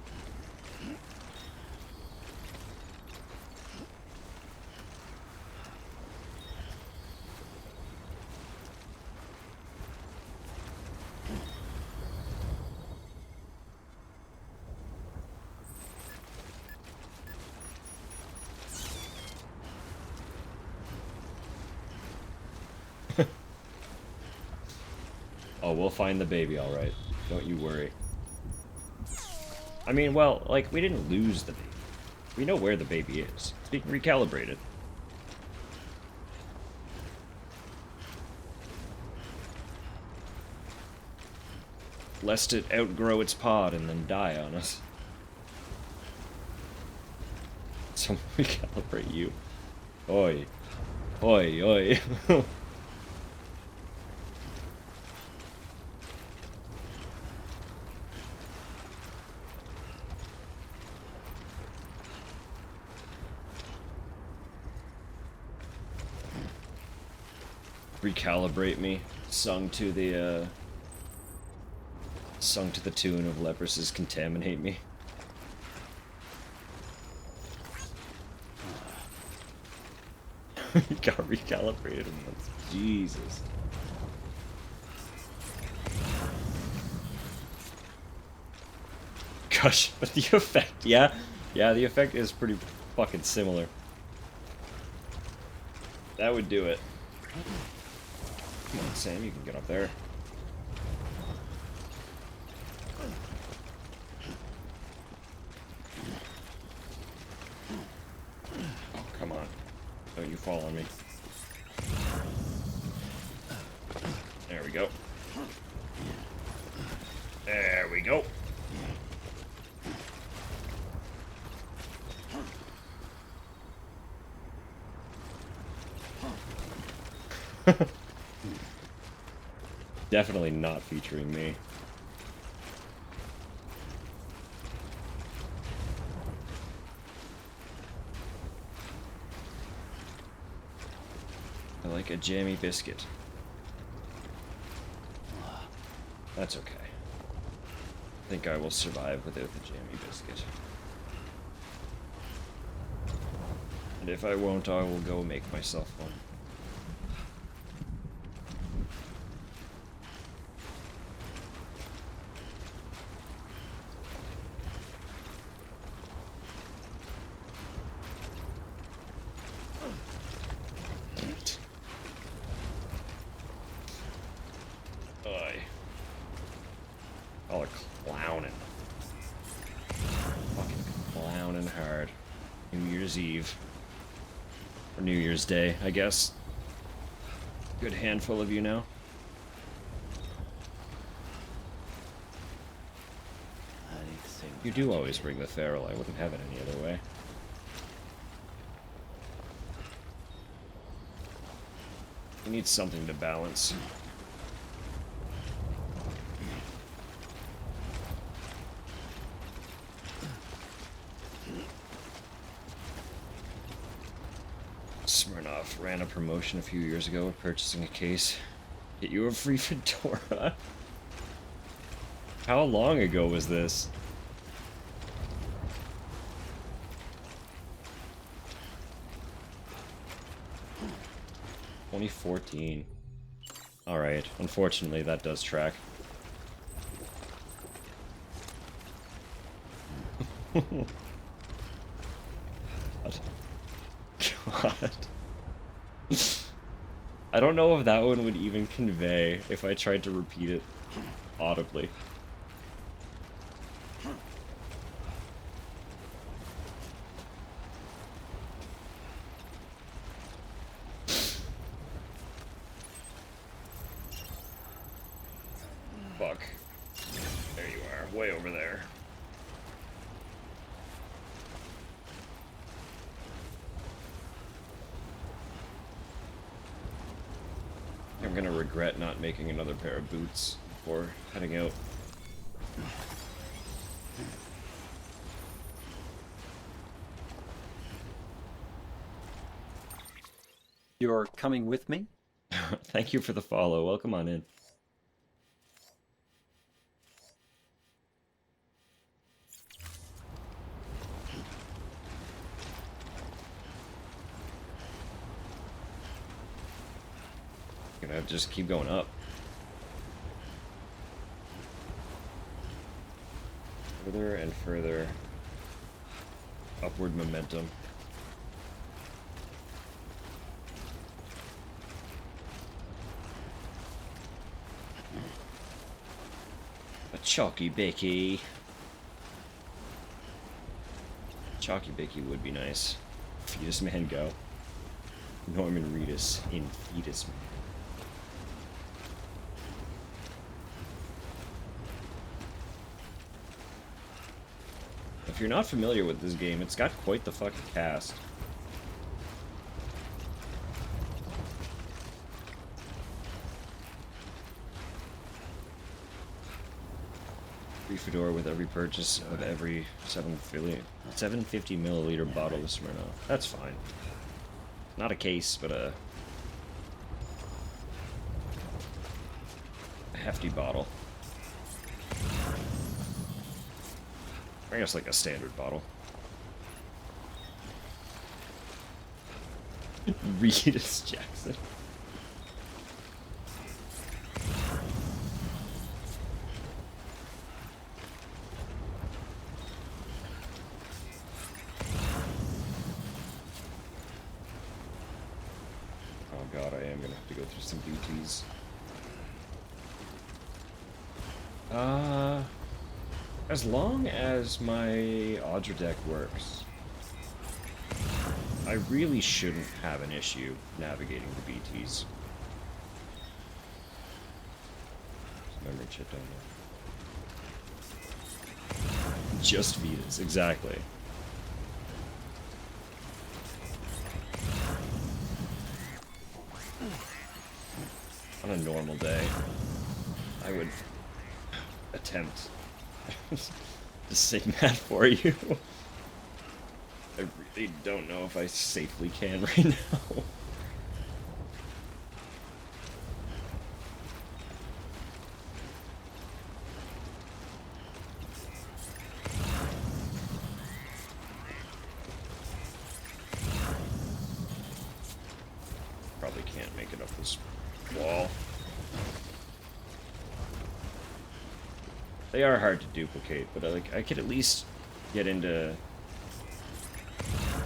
Oh, we'll find the baby, alright. Don't you worry. I mean, well, like, we didn't lose the baby. We know where the baby is. It's being recalibrated. Lest it outgrow its pod and then die on us. So recalibrate you. Oi. Oi, oi. Recalibrate me, sung to the tune of Leprous' Contaminate Me. You got recalibrated once. Jesus. Gosh, but the effect, yeah, the effect is pretty fucking similar. That would do it. Come on, Sam, you can get up there. Oh, come on. Don't you fall on me. There we go. There we go. Definitely not featuring me. I like a jammy biscuit. That's okay. I think I will survive without the jammy biscuit. And if I won't, I will go make myself one. Oh, clowning. Fucking clowning hard. New Year's Eve. Or New Year's Day, I guess. Good handful of you now. You do always bring the feral. I wouldn't have it any other way. You need something to balance. Smirnoff ran a promotion a few years ago of purchasing a case. Get you a free fedora. How long ago was this? $2014. Alright, unfortunately that does track. God. I don't know if that one would even convey if I tried to repeat it audibly. Fuck. There you are, way over there. I'm gonna regret not making another pair of boots before heading out. You're coming with me? Thank you for the follow. Welcome on in. Gonna just keep going up. Further and further upward momentum. A chalky bicky. Chalky bicky would be nice. Fetus man go. Norman Reedus in Fetus Man. If you're not familiar with this game, it's got quite the fucking cast. Free fedora with every purchase of every 750 milliliter bottle of Smirnoff. That's fine. Not a case, but a hefty bottle. I guess like a standard bottle. Reedus Jackson. Oh god, I am gonna have to go through some BTs. As long as my Audra deck works, I really shouldn't have an issue navigating the BTs. Memory chip down there. Just Vitas, exactly. On a normal day, I would attempt to sing that for you. I really don't know if I safely can right now. Probably can't make it up this wall. They are hard to duplicate, but I could at least get into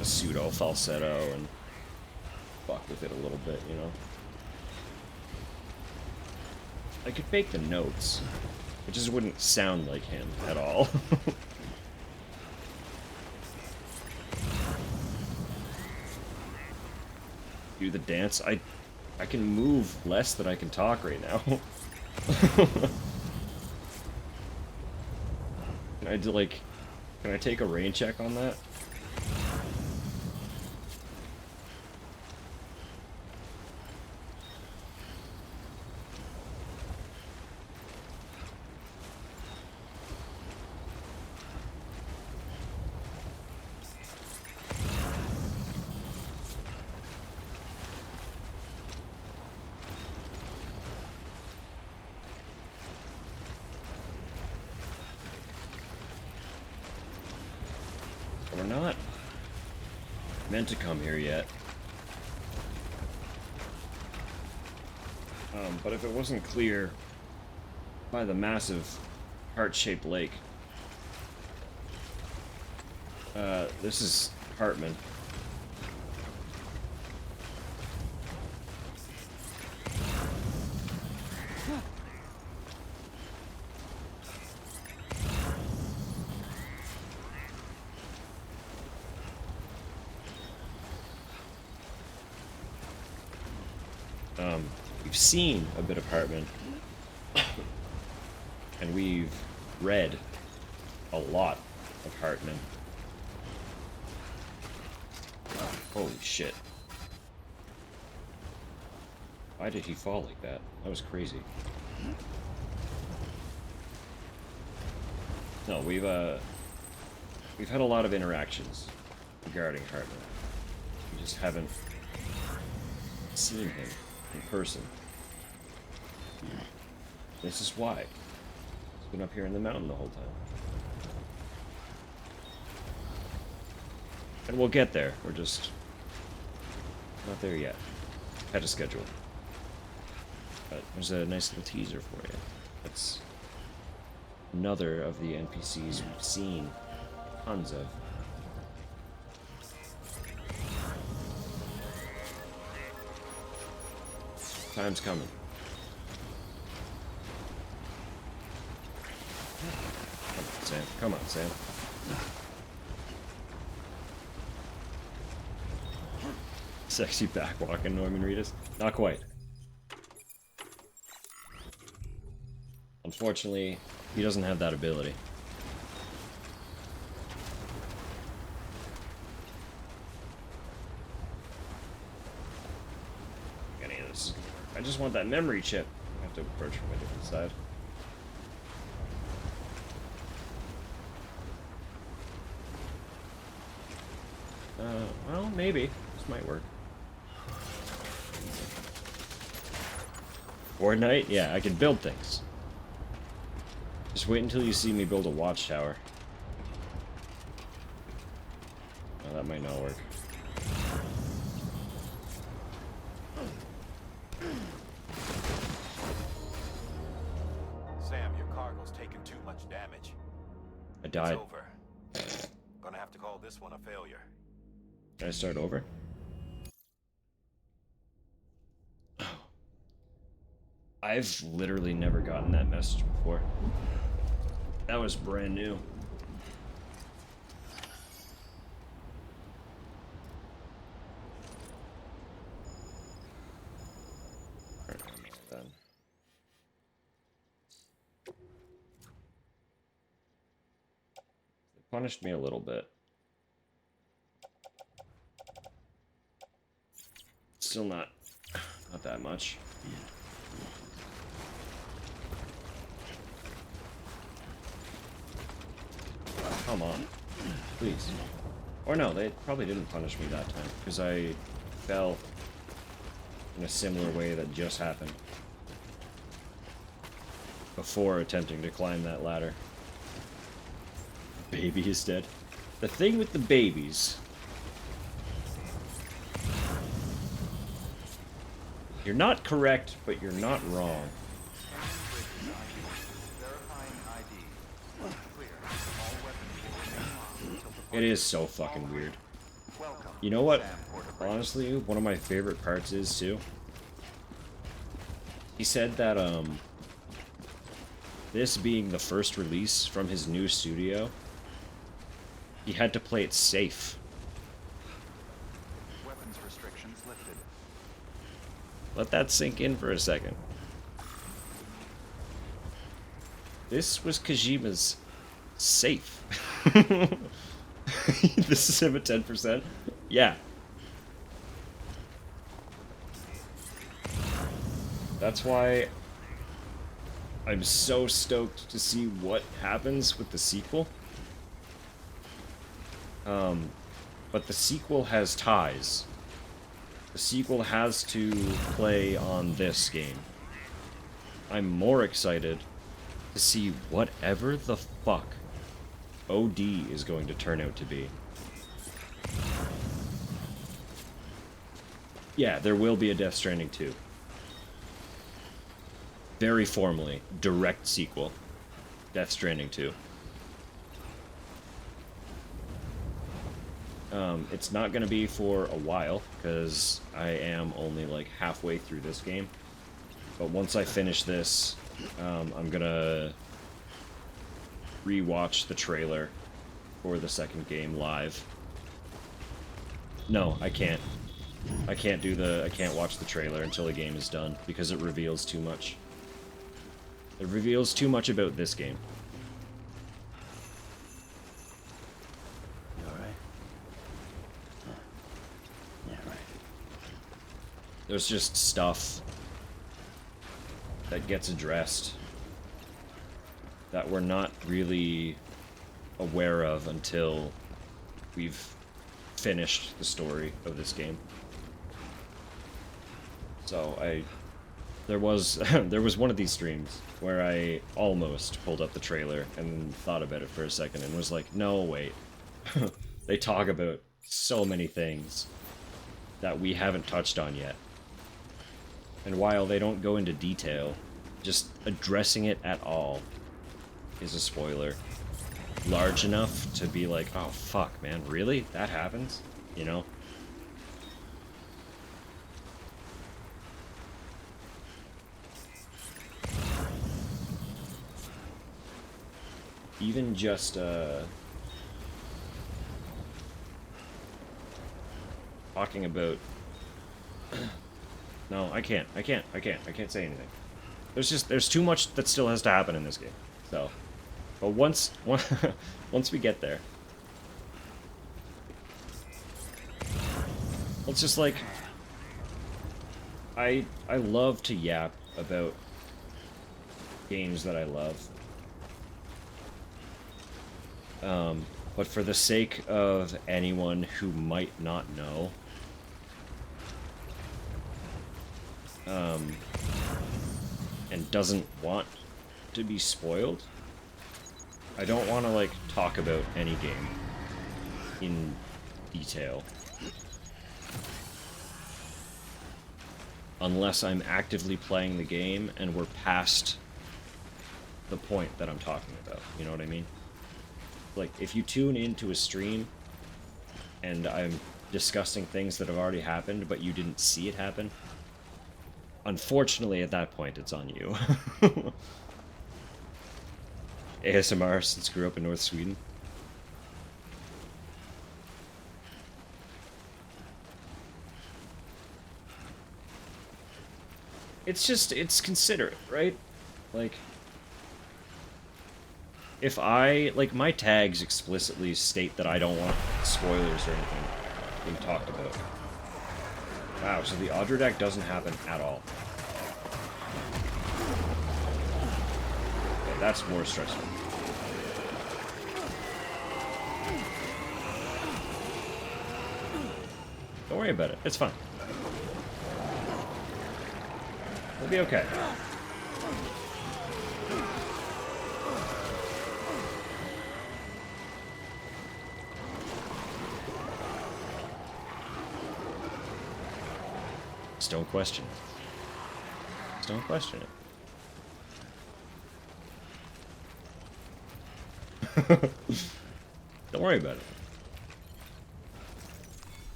a pseudo falsetto and fuck with it a little bit, you know? I could fake the notes. It just wouldn't sound like him at all. Do the dance. I can move less than I can talk right now. Can I do like, can I take a rain check on that? We're not meant to come here yet. But if it wasn't clear by the massive heart-shaped lake, this is Hartman. We've seen a bit of Hartman, and we've read a lot of Hartman. Holy shit. Why did he fall like that? That was crazy. No, we've had a lot of interactions regarding Hartman. We just haven't seen him in person. This is why. He's been up here in the mountain the whole time. And we'll get there. We're just not there yet. Had a schedule. But there's a nice little teaser for you. That's another of the NPCs we've seen tons of. Time's coming. Come on, Sam. Come on, Sam. Sexy backwalking Norman Reedus? Not quite. Unfortunately, he doesn't have that ability. Any of this is gonna work. I just want that memory chip. I have to approach from a different side. Well, maybe. This might work. Fortnite? Yeah, I can build things. Just wait until you see me build a watchtower. Oh, that might not work. Sam, your cargo's taken too much damage. I died. It's over. Gonna have to call this one a failure. Can I start over? I've literally never gotten that message before. That was brand new. Alright, almost done. They punished me a little bit. Still not that much. Come on. Please. Or no, they probably didn't punish me that time, because I fell in a similar way that just happened before attempting to climb that ladder. Baby is dead. The thing with the babies... You're not correct, but you're not wrong. It is so fucking weird. You know what? Honestly, one of my favorite parts is, too. He said that, this being the first release from his new studio, he had to play it safe. Weapons restrictions lifted. Let that sink in for a second. This was Kojima's safe. This is him at 10%? Yeah. That's why I'm so stoked to see what happens with the sequel. But the sequel has ties. The sequel has to play on this game. I'm more excited to see whatever the fuck OD is going to turn out to be. Yeah, there will be a Death Stranding 2. Very formally, direct sequel. Death Stranding 2. It's not going to be for a while, because I am only like halfway through this game. But once I finish this, I'm going to rewatch the trailer for the second game live. No, I can't. I can't watch the trailer until the game is done, because it reveals too much. It reveals too much about this game. there's just stuff that gets addressed that we're not really aware of until we've finished the story of this game. So there was there was one of these streams where I almost pulled up the trailer and thought about it for a second and was like, no, wait. They talk about so many things that we haven't touched on yet. And while they don't go into detail, just addressing it at all is a spoiler. Large enough to be like, oh fuck, man, really? That happens? You know? Even just, talking about... No, I can't say anything. There's too much that still has to happen in this game, so... But once we get there... It's just like... I love to yap about games that I love. But for the sake of anyone who might not know, and doesn't want to be spoiled, I don't want to, like, talk about any game in detail. Unless I'm actively playing the game and we're past the point that I'm talking about, you know what I mean? Like, if you tune into a stream and I'm discussing things that have already happened, but you didn't see it happen, unfortunately, at that point, it's on you. ASMR, since grew up in North Sweden. It's just, it's considerate, right? Like... If like, my tags explicitly state that I don't want spoilers or anything being talked about. Wow, so the Audra deck doesn't happen at all. Okay, that's more stressful. Don't worry about it, it's fine. We'll be okay. Just don't question it. Just don't question it. Don't worry about it.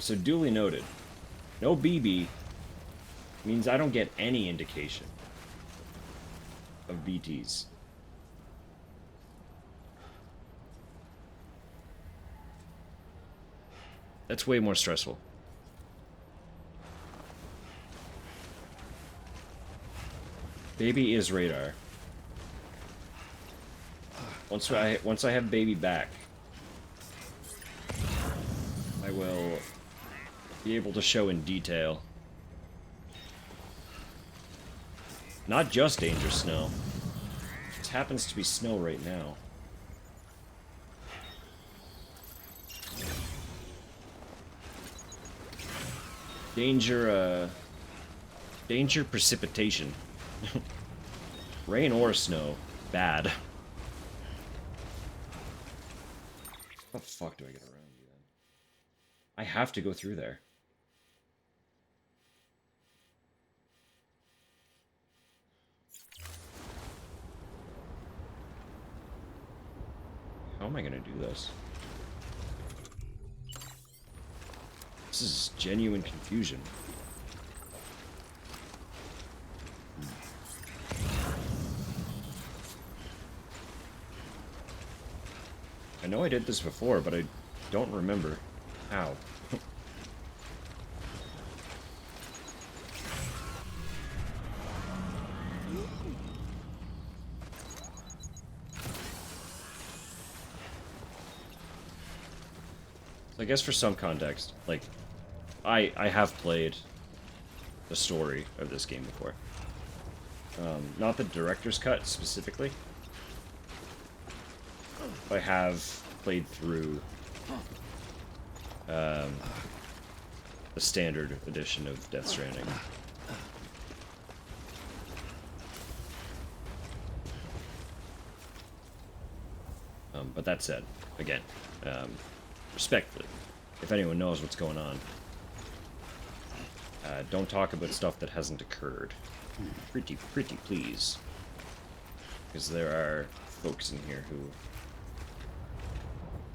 So duly noted. No BB means I don't get any indication of BTs. That's way more stressful. Baby is radar. Once I have baby back, I will be able to show in detail. Not just danger snow. It just happens to be snow right now. Danger precipitation. Rain or snow. Bad. How the fuck do I get around you then? I have to go through there. How am I gonna do this? This is genuine confusion. I know I did this before, but I don't remember how. I guess for some context, like, I have played the story of this game before. Not the director's cut specifically. I have played through the standard edition of Death Stranding. But that said, again, respectfully, if anyone knows what's going on, don't talk about stuff that hasn't occurred. Pretty please. Because there are folks in here who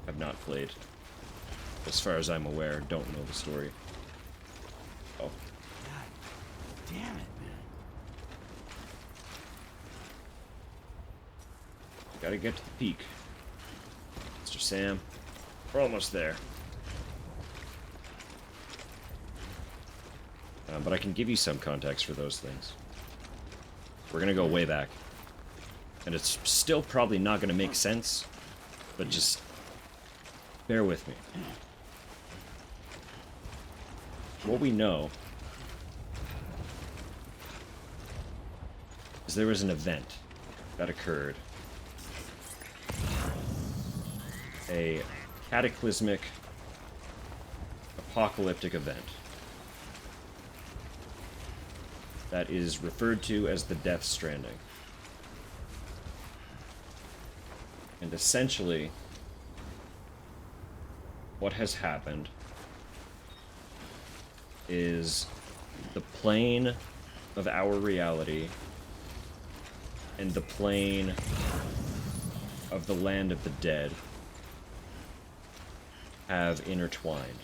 have not played. As far as I'm aware, don't know the story. Oh. God damn it, man. Gotta get to the peak. Mr. Sam. We're almost there. But I can give you some context for those things. We're gonna go way back. And it's still probably not gonna make sense, but just bear with me. What we know is there was an event that occurred. A cataclysmic, apocalyptic event that is referred to as the Death Stranding. And essentially, what has happened is the plane of our reality and the plane of the land of the dead have intertwined.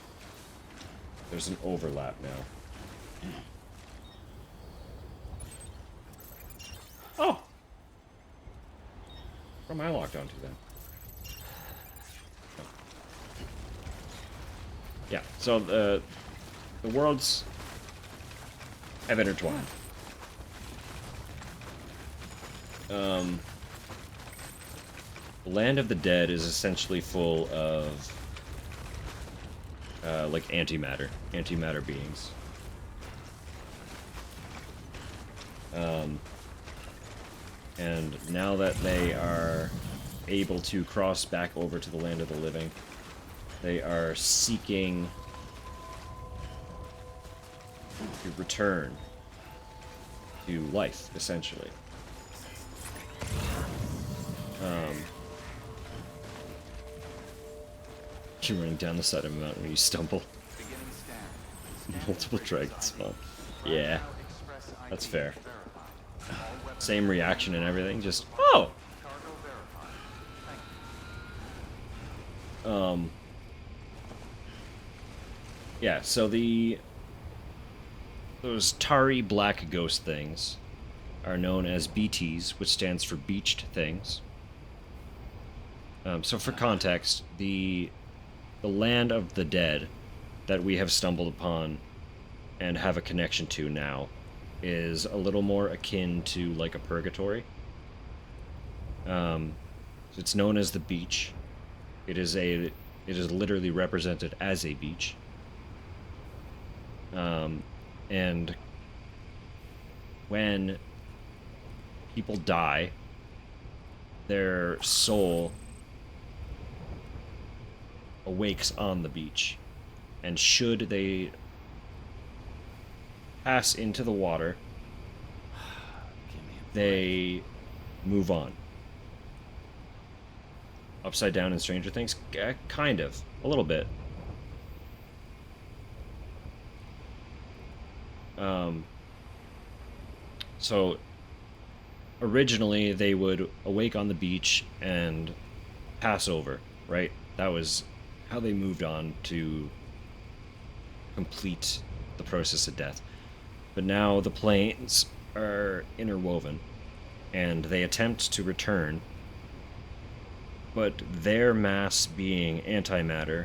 There's an overlap now. Oh! What am I locked onto then? Oh. Yeah, so the worlds have intertwined. The land of the dead is essentially full of like antimatter beings. And now that they are able to cross back over to the land of the living, they are seeking to return to life, essentially. You're running down the side of a mountain when you stumble. Multiple dragons spawn. Yeah, that's fair. Same reaction and everything, just oh! Yeah, so those tarry black ghost things are known as BTs, which stands for beached things. So for context, the land of the dead that we have stumbled upon and have a connection to now is a little more akin to like a purgatory. So it's known as the beach. It is literally represented as a beach. And when people die, their soul awakes on the beach, and should they pass into the water, they move on. Upside down in Stranger Things? Kind of. A little bit. So, originally they would awake on the beach and pass over, right? That was how they moved on to complete the process of death. But now the planes are interwoven, and they attempt to return, but their mass being antimatter,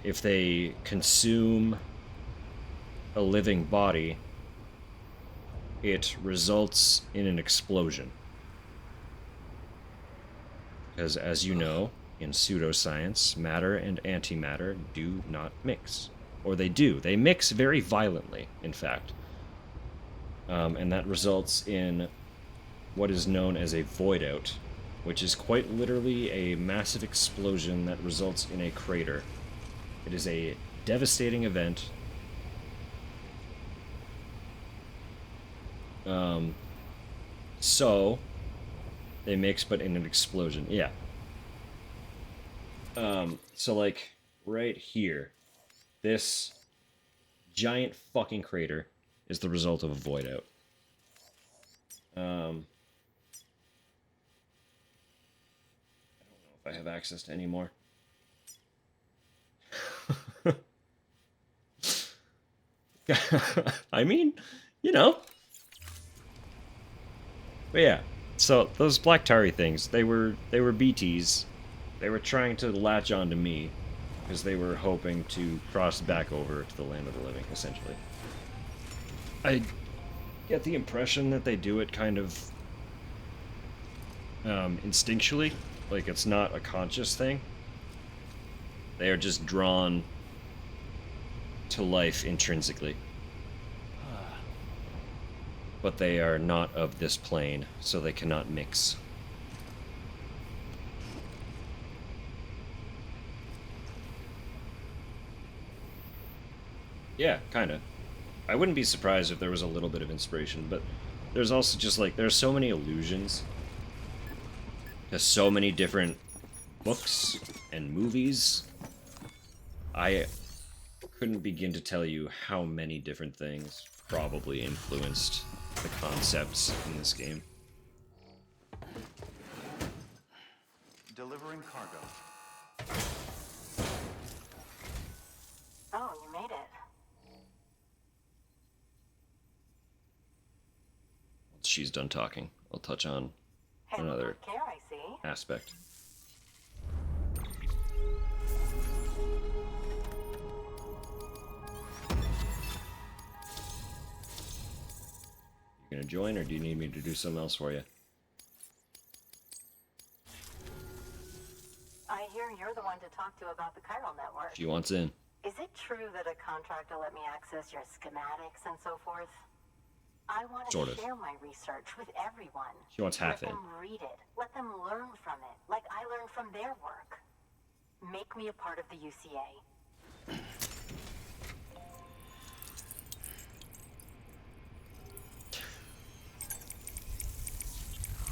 if they consume a living body, it results in an explosion. Because as you know, in pseudoscience, matter and antimatter do not mix. Or they do. They mix very violently, in fact. And that results in what is known as a void-out, which is quite literally a massive explosion that results in a crater. It is a devastating event. So they mix, but in an explosion. Yeah. So like right here, this giant fucking crater is the result of a void out. I don't know if I have access to any more. I mean, you know. But yeah, so those Black Tari things, they were BTs. They were trying to latch onto me because they were hoping to cross back over to the land of the living, essentially. I get the impression that they do it kind of instinctually, like it's not a conscious thing. They are just drawn to life intrinsically. But they are not of this plane, so they cannot mix. Yeah, kind of. I wouldn't be surprised if there was a little bit of inspiration, but there's also just like, there's so many allusions. There's so many different books and movies. I couldn't begin to tell you how many different things probably influenced the concepts in this game. Delivering cargo. Oh, you made it. Once she's done talking, I'll touch on another Care, I see. aspect. You gonna join, or do you need me to do something else for you? I hear you're the one to talk to about the chiral network. She wants in. Is it true that a contractor let me access your schematics and so forth? I want Sort to of. share my research with everyone. She wants half Let in. them read it. Let them learn from it, like I learned from their work. Make me a part of the UCA.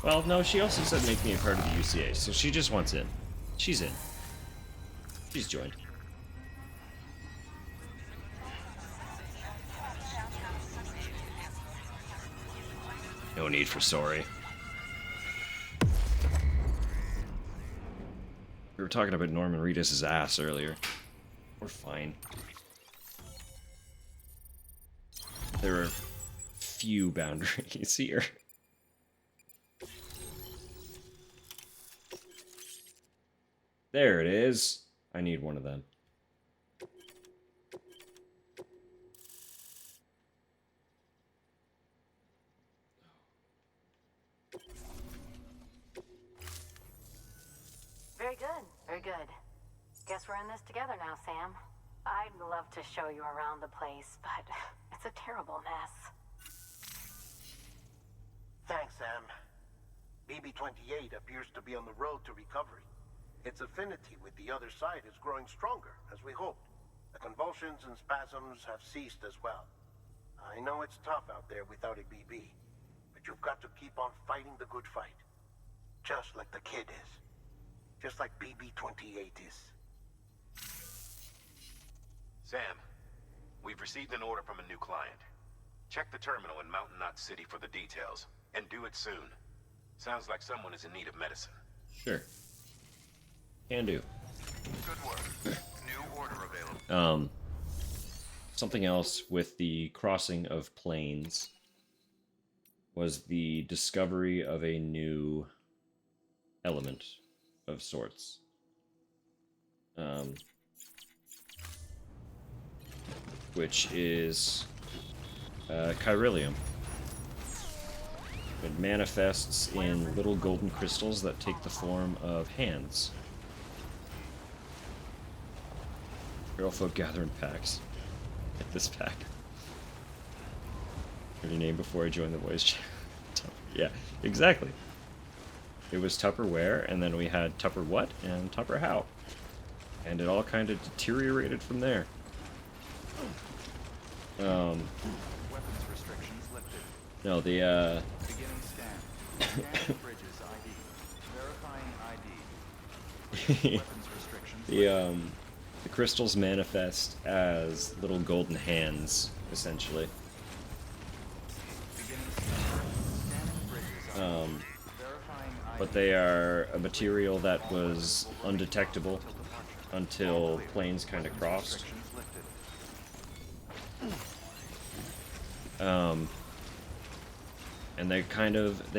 Well, no, she also said make me a part of the UCA, so she just wants in. She's in. She's joined. No need for sorry. We were talking about Norman Reedus' ass earlier. We're fine. There are few boundaries here. There it is. I need one of them. Very good, very good. Guess we're in this together now, Sam. I'd love to show you around the place, but it's a terrible mess. Thanks, Sam. BB-28 appears to be on the road to recovery. Its affinity with the other side is growing stronger, as we hoped. The convulsions and spasms have ceased as well. I know it's tough out there without a BB, but you've got to keep on fighting the good fight. Just like the kid is. Just like BB-28 is. Sam, we've received an order from a new client. Check the terminal in Mountain Knot City for the details, and do it soon. Sounds like someone is in need of medicine. Sure. Can do. Good work. New order available. Something else with the crossing of planes was the discovery of a new element of sorts. Which is chiralium. It manifests in little golden crystals that take the form of hands. Feral folk gather in packs. Get this pack. Your name before I joined the voice chat. Yeah, exactly. It was Tupperware, and then we had Tupper what and Tupper how. And it all kind of deteriorated from there. Weapons restrictions lifted. No, the Beginning scan. Scan bridges ID. Verifying ID. Weapons restrictions the crystals manifest as little golden hands, essentially. But they are a material that was undetectable until planes kind of crossed. And they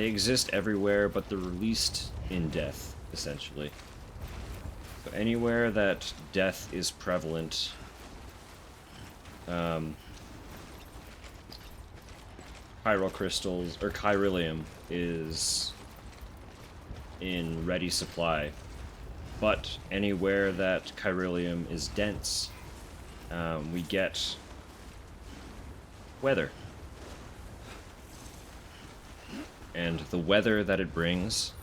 exist everywhere, but they're released in death, essentially. So anywhere that death is prevalent, crystals or chiralium is in ready supply. But anywhere that chiralium is dense, we get weather. And the weather that it brings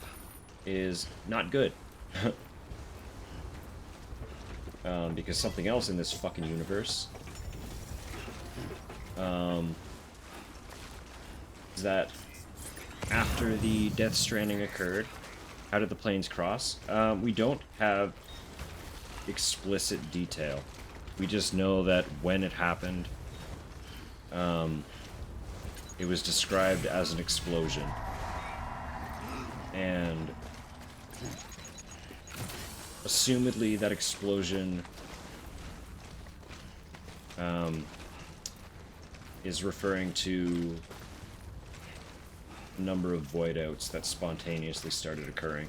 is not good. Because something else in this fucking universe is that after the Death Stranding occurred, how did the planes cross? We don't have explicit detail. We just know that when it happened, it was described as an explosion. And assumedly that explosion is referring to a number of void outs that spontaneously started occurring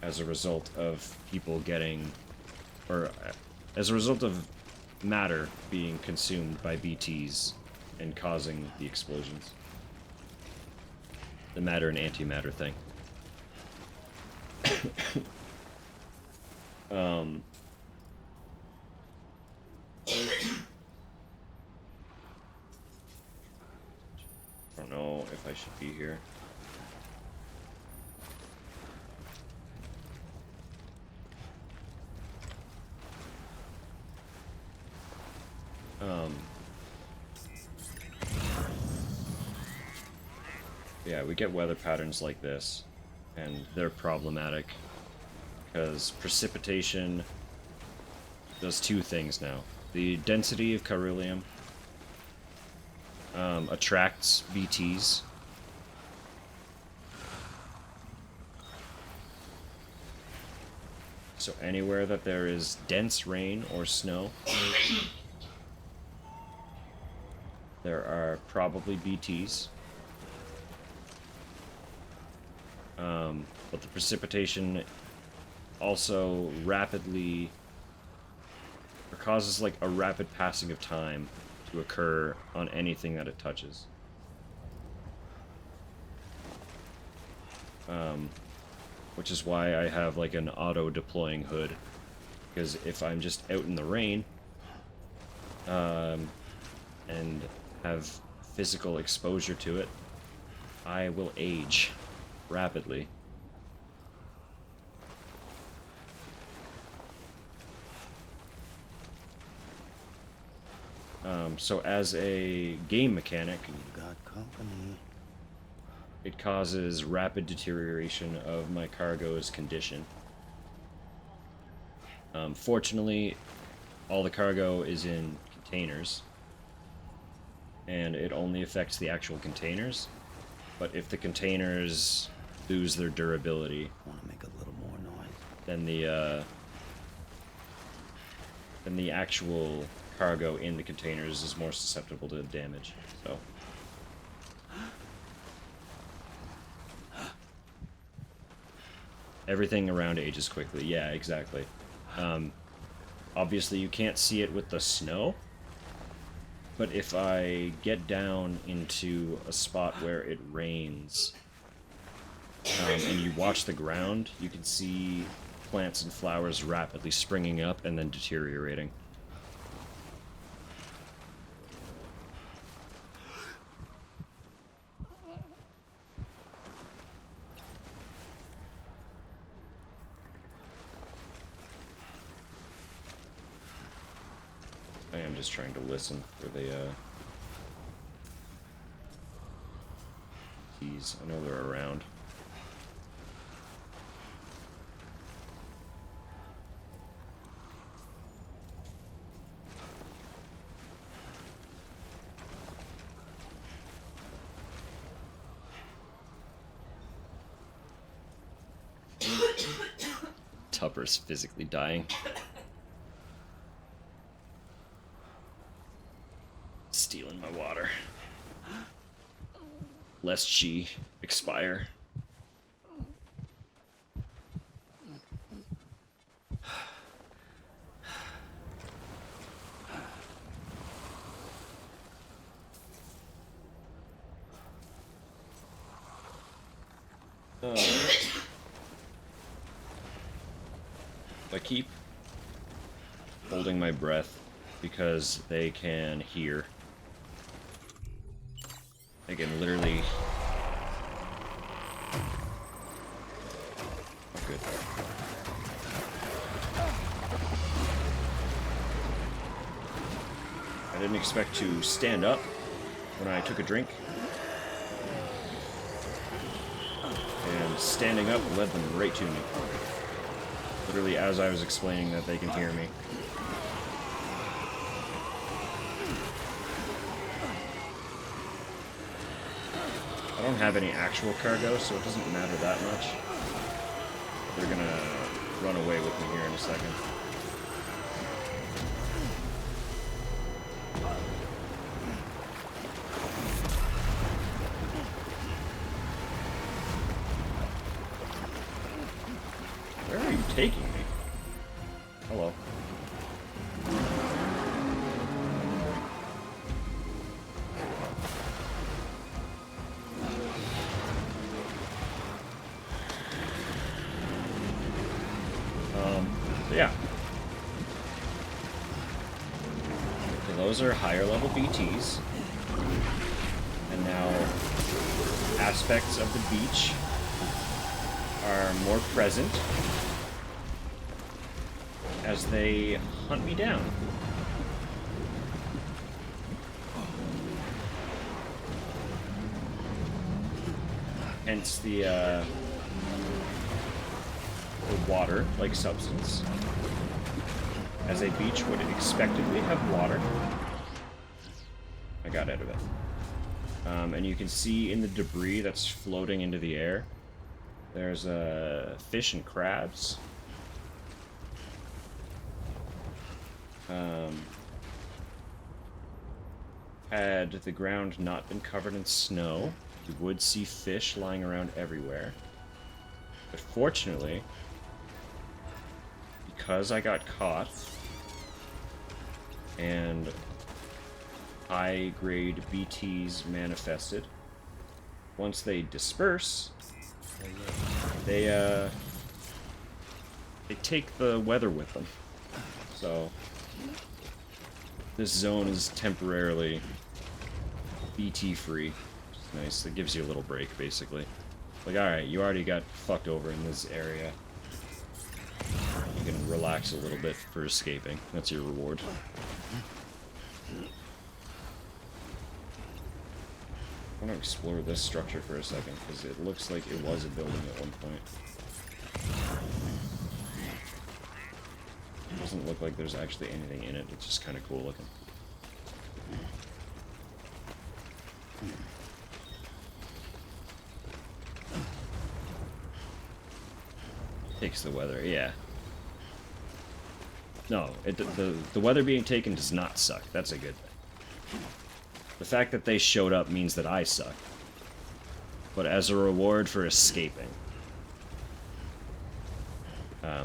as a result of people getting, or as a result of matter being consumed by BTs and causing the explosions. The matter and antimatter thing. I don't know if I should be here. Yeah, we get weather patterns like this, and they're problematic because precipitation does two things now. The density of chiralium attracts BTs. So anywhere that there is dense rain or snow, there are probably BTs. But the precipitation also rapidly, or causes like a rapid passing of time to occur on anything that it touches. Which is why I have like an auto-deploying hood, because if I'm just out in the rain and have physical exposure to it, I will age rapidly. So as a game mechanic, it causes rapid deterioration of my cargo's condition. Fortunately, all the cargo is in containers, and it only affects the actual containers. But if the containers lose their durability, then the actual cargo in the containers is more susceptible to damage. So everything around ages quickly. Yeah, exactly. Obviously you can't see it with the snow, but if I get down into a spot where it rains, and you watch the ground, you can see plants and flowers rapidly springing up and then deteriorating. I'm just trying to listen for the keys. I know they're around. Tupper's physically dying. Stealing my water. Lest she expire. I keep holding my breath because they can hear. They can literally... Good. I didn't expect to stand up when I took a drink. And standing up led them right to me. Literally as I was explaining that they can hear me. I don't have any actual cargo, so it doesn't matter that much. They're gonna run away with me here in a second. Where are you taking me? Hello. Yeah. So those are higher level BTs. And now aspects of the beach are more present as they hunt me down. Hence the water-like substance. As a beach would expectedly have water. I got out of it. And you can see in the debris that's floating into the air, there's fish and crabs. Had the ground not been covered in snow, you would see fish lying around everywhere. But fortunately, because I got caught, and high-grade BTs manifested, once they disperse, they take the weather with them. So this zone is temporarily BT-free, which is nice. It gives you a little break, basically. Like, alright, you already got fucked over in this area. You can relax a little bit for escaping. That's your reward. I want to explore this structure for a second, because it looks like it was a building at one point. It doesn't look like there's actually anything in it. It's just kind of cool looking. Takes the weather, yeah. No, the weather being taken does not suck. That's a good thing. The fact that they showed up means that I suck. But as a reward for escaping,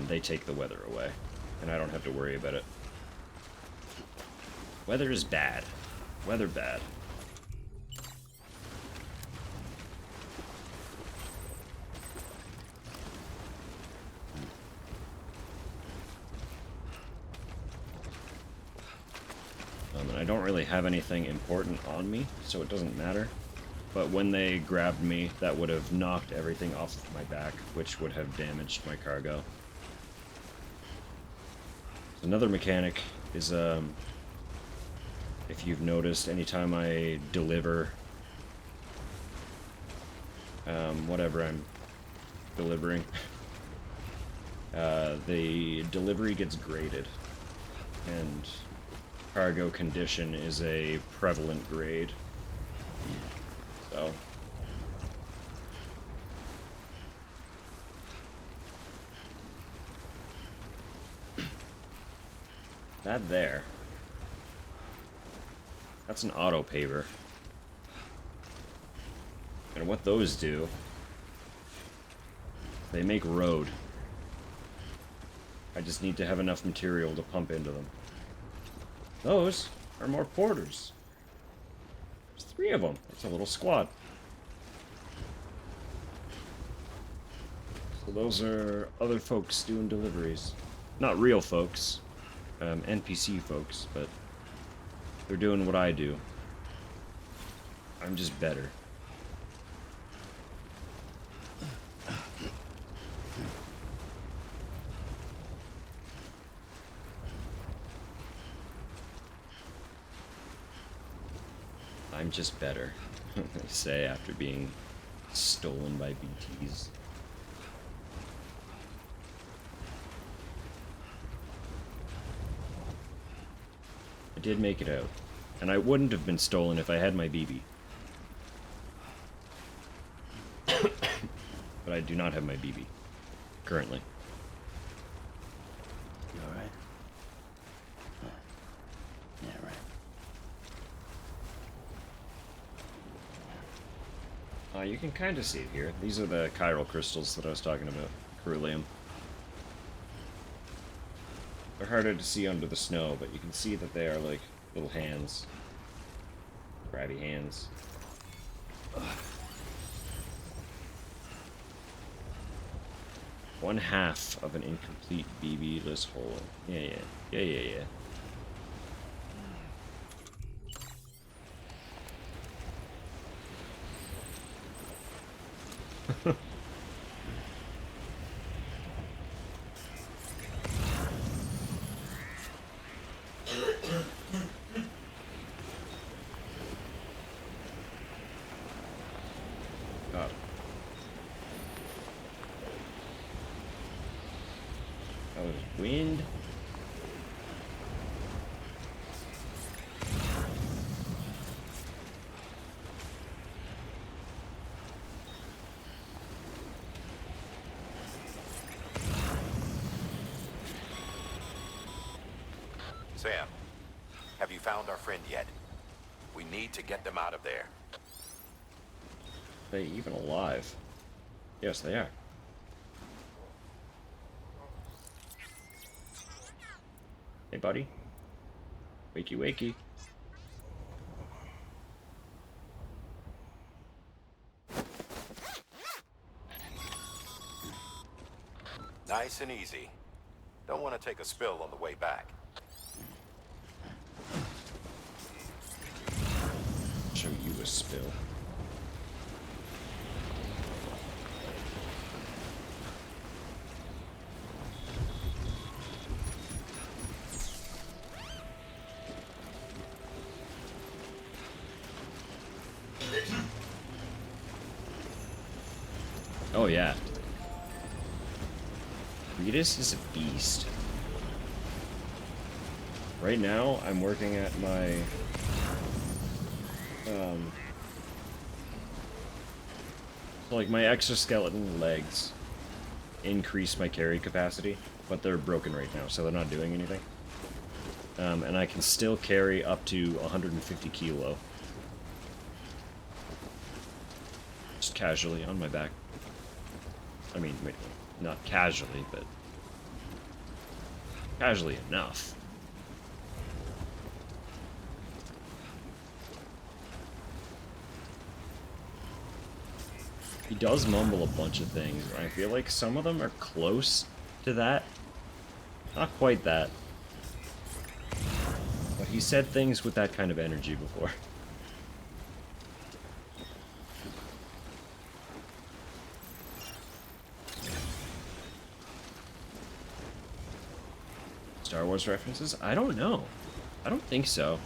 they take the weather away. And I don't have to worry about it. Weather is bad. Weather bad. And I don't really have anything important on me, so it doesn't matter. But when they grabbed me, that would have knocked everything off of my back, which would have damaged my cargo. Another mechanic is if you've noticed, anytime I deliver whatever I'm delivering, the delivery gets graded, and cargo condition is a prevalent grade. So that there, that's an auto paver. And what those do, they make road. I just need to have enough material to pump into them. Those are more porters. There's 3 of them. It's a little squad. So those are other folks doing deliveries. Not real folks. NPC folks, but they're doing what I do. I'm just better. I'm just better, they say after being stolen by BTs. I did make it out, and I wouldn't have been stolen if I had my BB. But I do not have my BB, currently. You alright? Yeah, right. You can kind of see it here. These are the chiral crystals that I was talking about. Ceruleum. They're harder to see under the snow, but you can see that they are like little hands. Grabby hands. Ugh. 1/2 of an incomplete BB-less hole. Yeah. Wind. Sam, have you found our friend yet? We need to get them out of there. Are they even alive? Yes, they are. Hey, buddy. Wakey, wakey. Nice and easy. Don't want to take a spill on the way back. Show you a spill. Oh yeah. Regis is a beast. Right now, I'm working at my so like my exoskeleton legs increase my carry capacity, but they're broken right now, so they're not doing anything. And I can still carry up to 150 kilo. Just casually on my back. I mean, wait, not casually, but casually enough. He does mumble a bunch of things, and I feel like some of them are close to that. Not quite that. But he said things with that kind of energy before. Star Wars references? I don't know. I don't think so.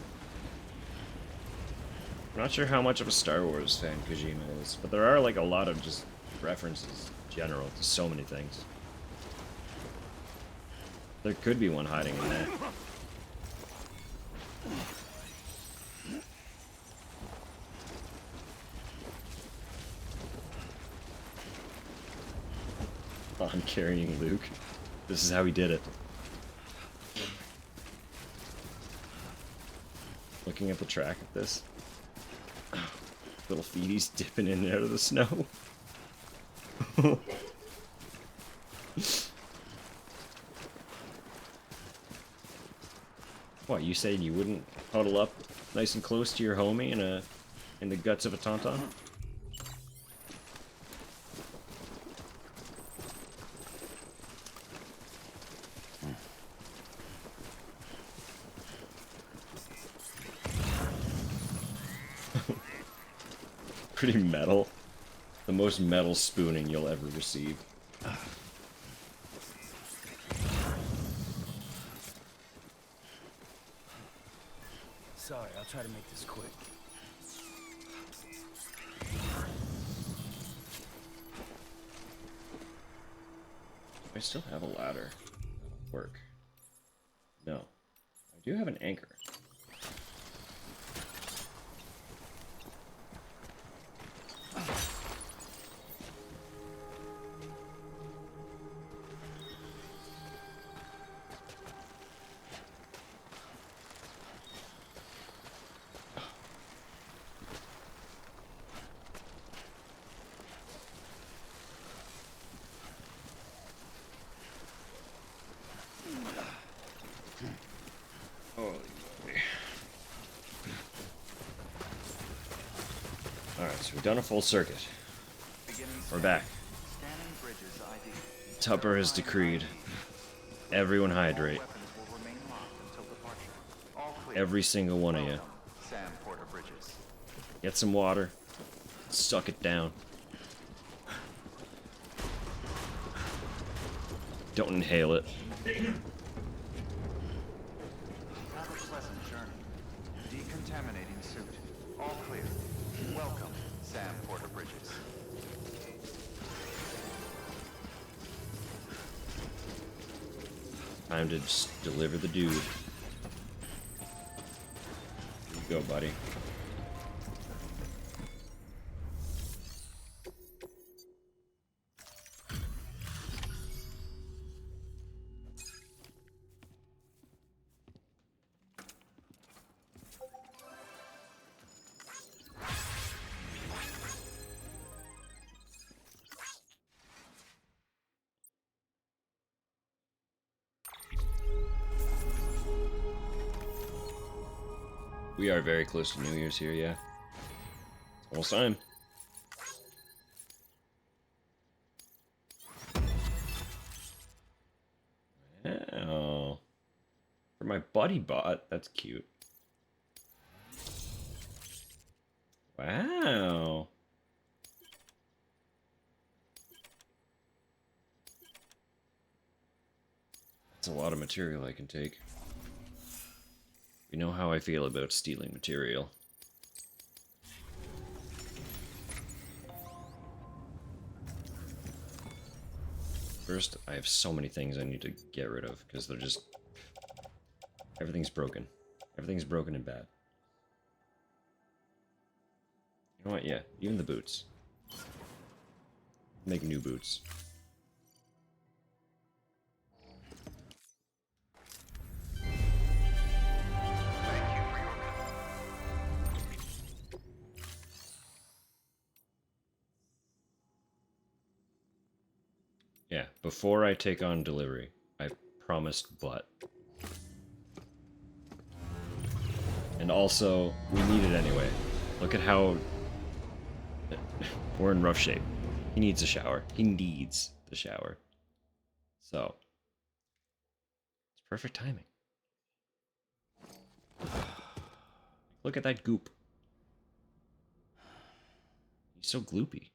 I'm not sure how much of a Star Wars fan Kojima is, but there are like a lot of just references in general to so many things. There could be one hiding in that. Han carrying Luke. This is how he did it. Looking at the track of this. Little feeties dipping in and out of the snow. What, you saying you wouldn't huddle up nice and close to your homie in the guts of a tauntaun? Pretty metal. The most metal spooning you'll ever receive. Sorry, I'll try to make this quick. I still have a ladder. That'll work. No. I do have an anchor. Alright, so we've done a full circuit. We're back. Tupper has decreed. Everyone hydrate. Every single one of you. Get some water. Suck it down. Don't inhale it. Have a pleasant journey. Decontaminating suit. All clear. Welcome, Sam Porter Bridges. Time to just deliver the dude. Here you go, buddy. We are very close to New Year's here, yeah. It's almost time. Wow. For my buddy bot, that's cute. Wow. That's a lot of material I can take. You know how I feel about stealing material. First, I have so many things I need to get rid of, because they're just... Everything's broken. Everything's broken and bad. You know what? Yeah, even the boots. Make new boots. Yeah, before I take on delivery, I promised butt. And also, we need it anyway. Look at how... We're in rough shape. He needs a shower. He needs the shower. So, it's perfect timing. Look at that goop. He's so gloopy.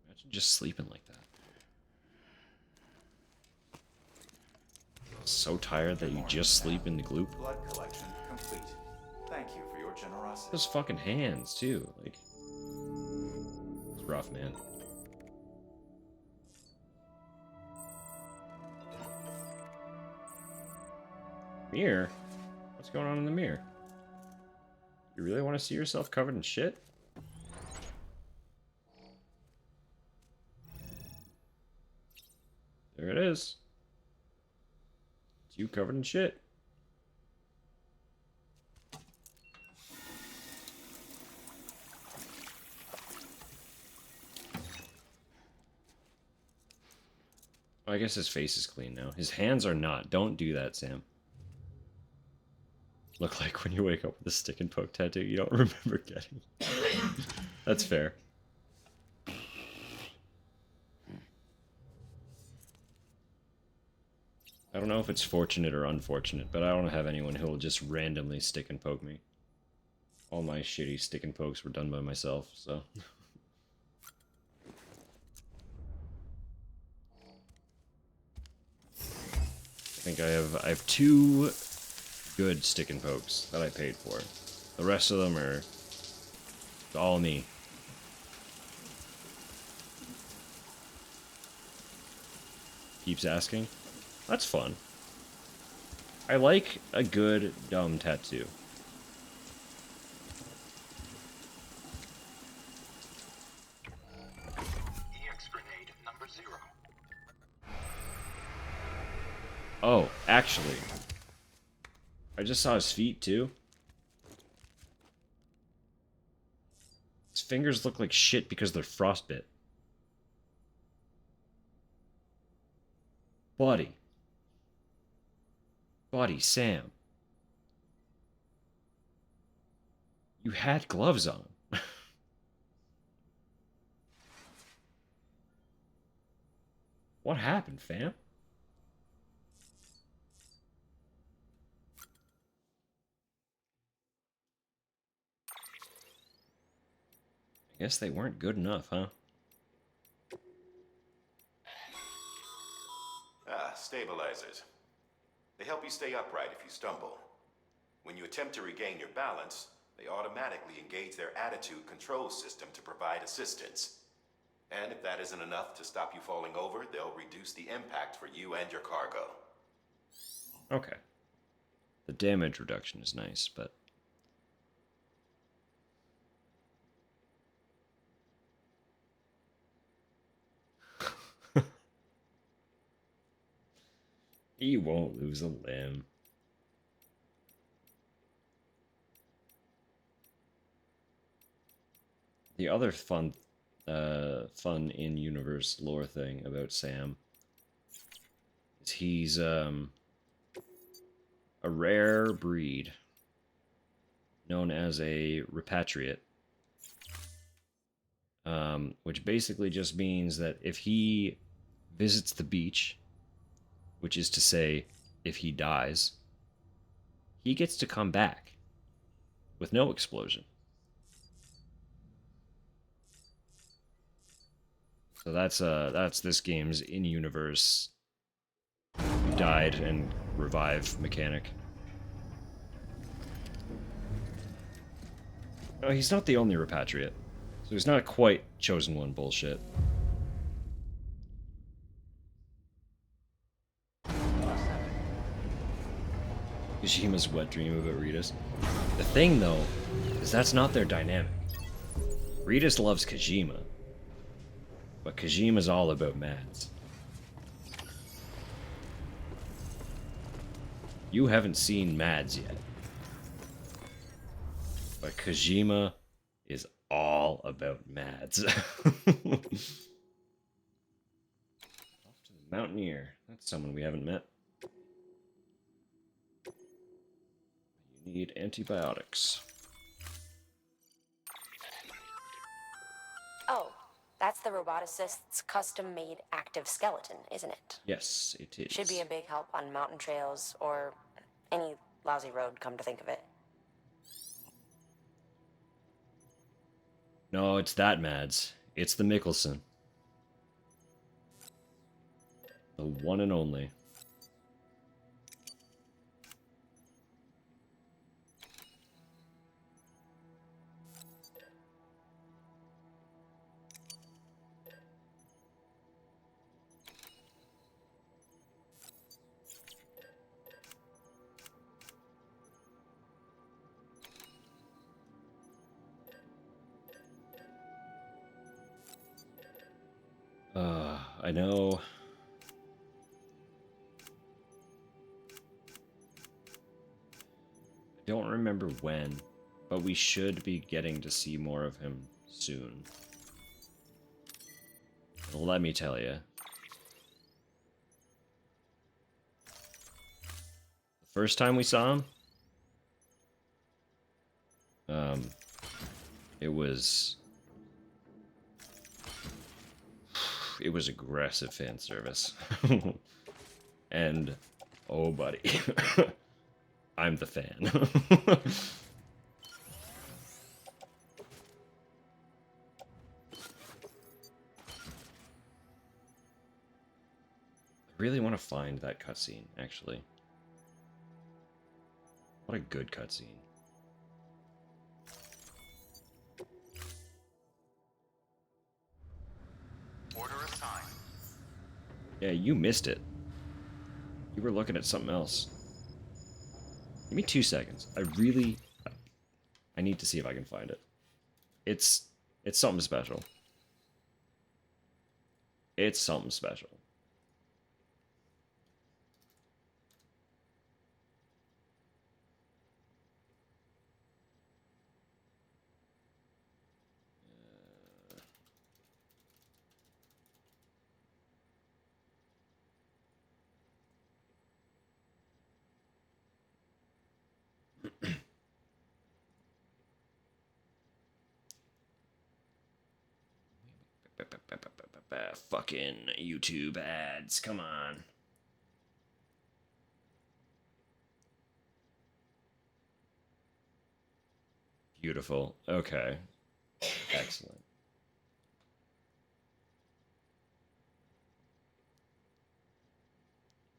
Imagine just sleeping like that. So tired that you just sleep in the gloop. Blood collection complete. Thank you for your generosity. Those fucking hands, too. Like, it's rough, man. Mirror? What's going on in the mirror? You really want to see yourself covered in shit? There it is. It's you covered in shit. Oh, I guess his face is clean now. His hands are not. Don't do that, Sam. Look like when you wake up with a stick and poke tattoo you don't remember getting. That's fair. I don't know if it's fortunate or unfortunate, but I don't have anyone who will just randomly stick and poke me. All my shitty stick and pokes were done by myself, so... I think I have 2 good stick and pokes that I paid for. The rest of them are all me. Keeps asking. That's fun. I like a good dumb tattoo. EX grenade number 0. Oh, actually. I just saw his feet, too. His fingers look like shit because they're frostbit. Buddy. Buddy, Sam. You had gloves on. What happened, fam? I guess they weren't good enough, huh? Ah, stabilizers. They help you stay upright if you stumble. When you attempt to regain your balance, they automatically engage their attitude control system to provide assistance. And if that isn't enough to stop you falling over, they'll reduce the impact for you and your cargo. Okay. The damage reduction is nice, but... He won't lose a limb. The other fun in-universe lore thing about Sam is he's a rare breed known as a repatriate, which basically just means that if he visits the beach, which is to say, if he dies, he gets to come back with no explosion. So that's this game's in-universe died and revive mechanic. Oh, he's not the only repatriate, so he's not quite chosen one bullshit. Kojima's wet dream about Ritas. The thing, though, is that's not their dynamic. Ritas loves Kojima, but Kojima's all about Mads. You haven't seen Mads yet, but Kojima is all about Mads. Off to the Mountaineer. That's someone we haven't met. You need antibiotics. Oh, that's the roboticist's custom-made active skeleton, isn't it? Yes, it is. Should be a big help on mountain trails or any lousy road, come to think of it. No, it's that Mads. It's the Mikkelsen. The one and only. I know. I don't remember when, but we should be getting to see more of him soon. Let me tell you. The first time we saw him, it was aggressive fan service. And oh buddy, I'm the fan. I really want to find that cutscene, actually. What a good cutscene. Order assigned. Yeah, you missed it. You were looking at something else. Give me 2 seconds. I need to see if I can find it. It's something special. It's something special. Fucking YouTube ads, come on. Beautiful. Okay. Excellent.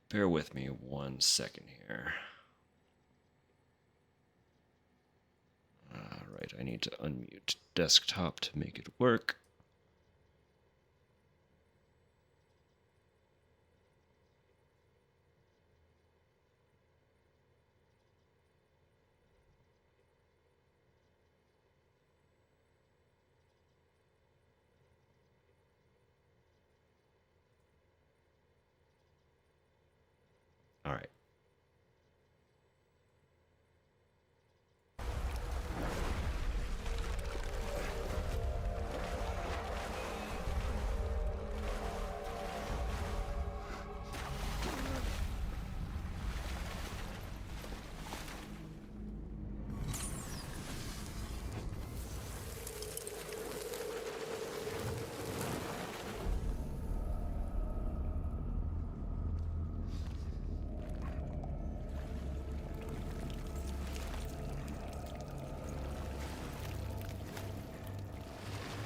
Bear with me 1 second here. Alright, I need to unmute desktop to make it work. Alright.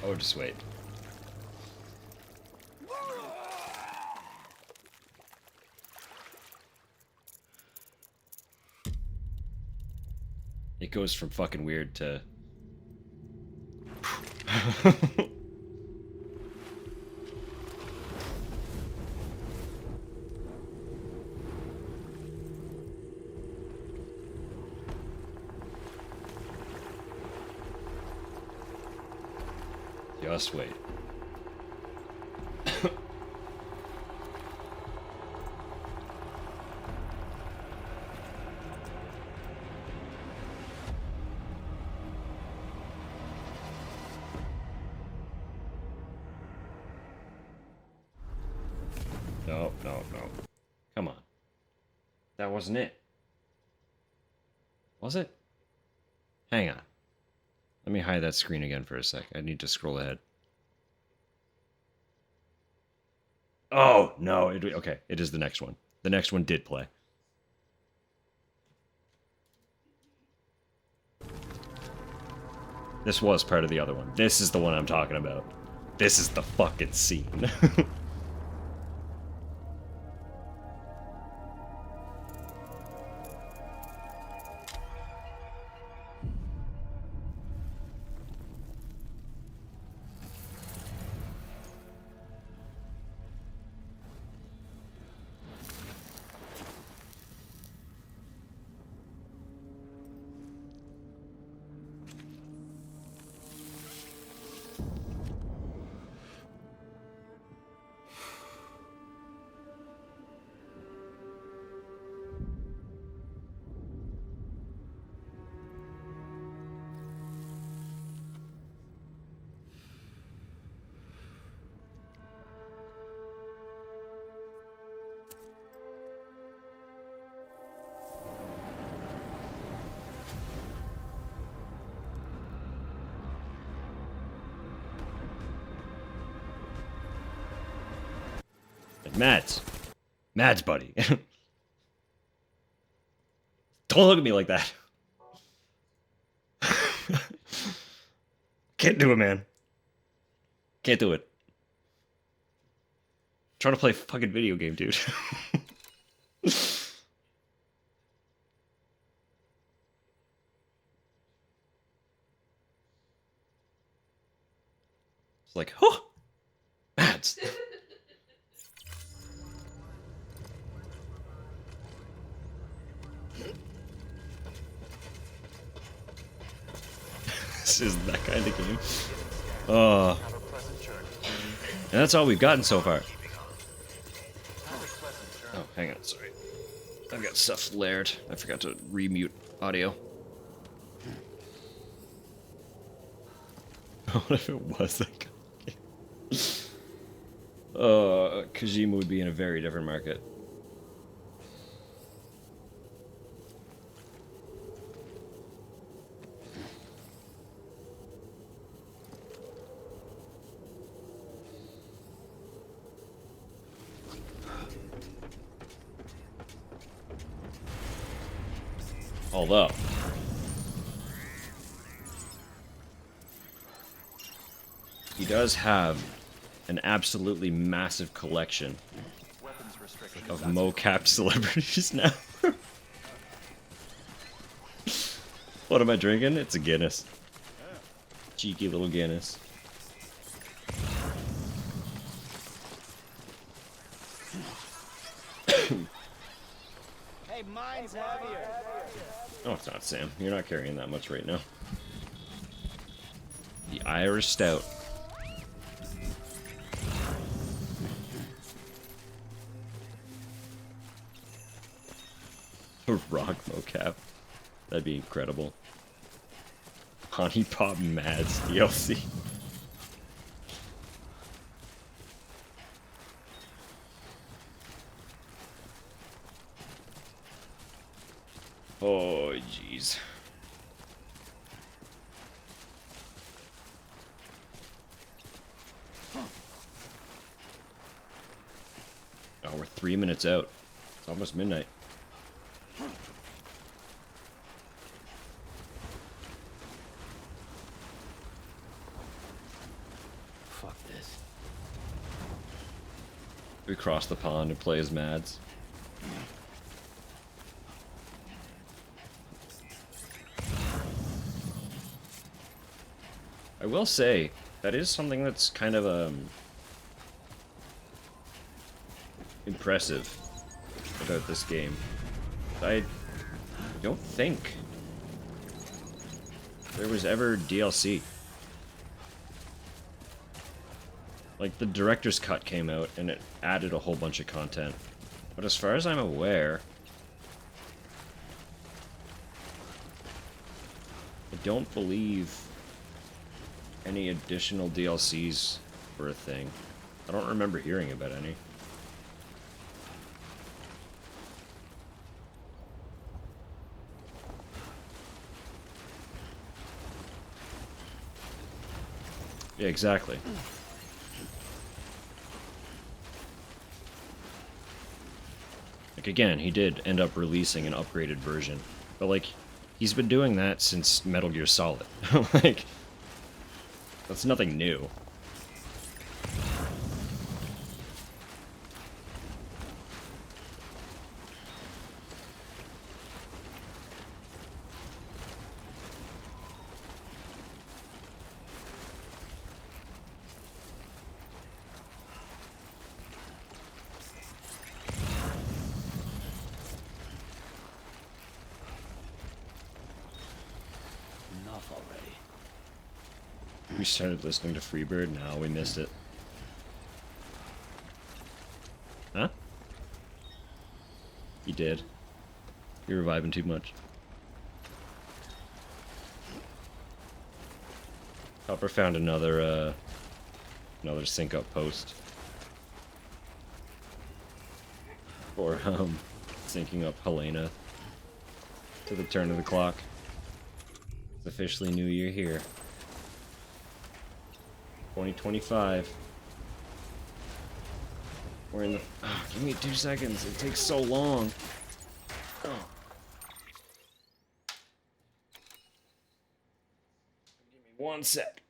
Oh, just wait. It goes from fucking weird to... Just wait. No, no, no. Come on. That wasn't it. Was it? Hang on. Let me hide that screen again for a sec. I need to scroll ahead. Oh, no. Okay, it is the next one. The next one did play. This was part of the other one. This is the one I'm talking about. This is the fucking scene. Like, Mads. Mads, buddy. Don't look at me like that. Can't do it, man. Can't do it. Trying to play a fucking video game, dude. It's like, oh, Mads. This is that kind of game. And that's all we've gotten so far. Oh, hang on, sorry. I've got stuff flared. I forgot to remute audio. What if it was that kind of game? Kojima would be in a very different market. Although, he does have an absolutely massive collection of mocap celebrities now. What am I drinking? It's a Guinness. Cheeky little Guinness. Hey, mine's heavier. Oh, it's not, Sam. You're not carrying that much right now. The Irish Stout. A rock mocap. That'd be incredible. Honey Pop Mads DLC. Oh, jeez. Oh, we're 3 minutes out. It's almost midnight. Fuck this. We cross the pond and play as Mads. I will say, that is something that's kind of, impressive about this game. I don't think there was ever DLC. Like, the director's cut came out, and it added a whole bunch of content. But as far as I'm aware, I don't believe any additional DLCs were a thing. I don't remember hearing about any. Yeah, exactly. Like, again, he did end up releasing an upgraded version. But, like, he's been doing that since Metal Gear Solid. Like, that's nothing new. Enough already. We started listening to Freebird, now we missed it. Huh? You did. You're reviving too much. Hopper found another sync up post. For, syncing up Helena to the turn of the clock. It's officially New Year here. 2025. We're in the... Oh, give me 2 seconds. It takes so long. Oh. Give me 1 sec.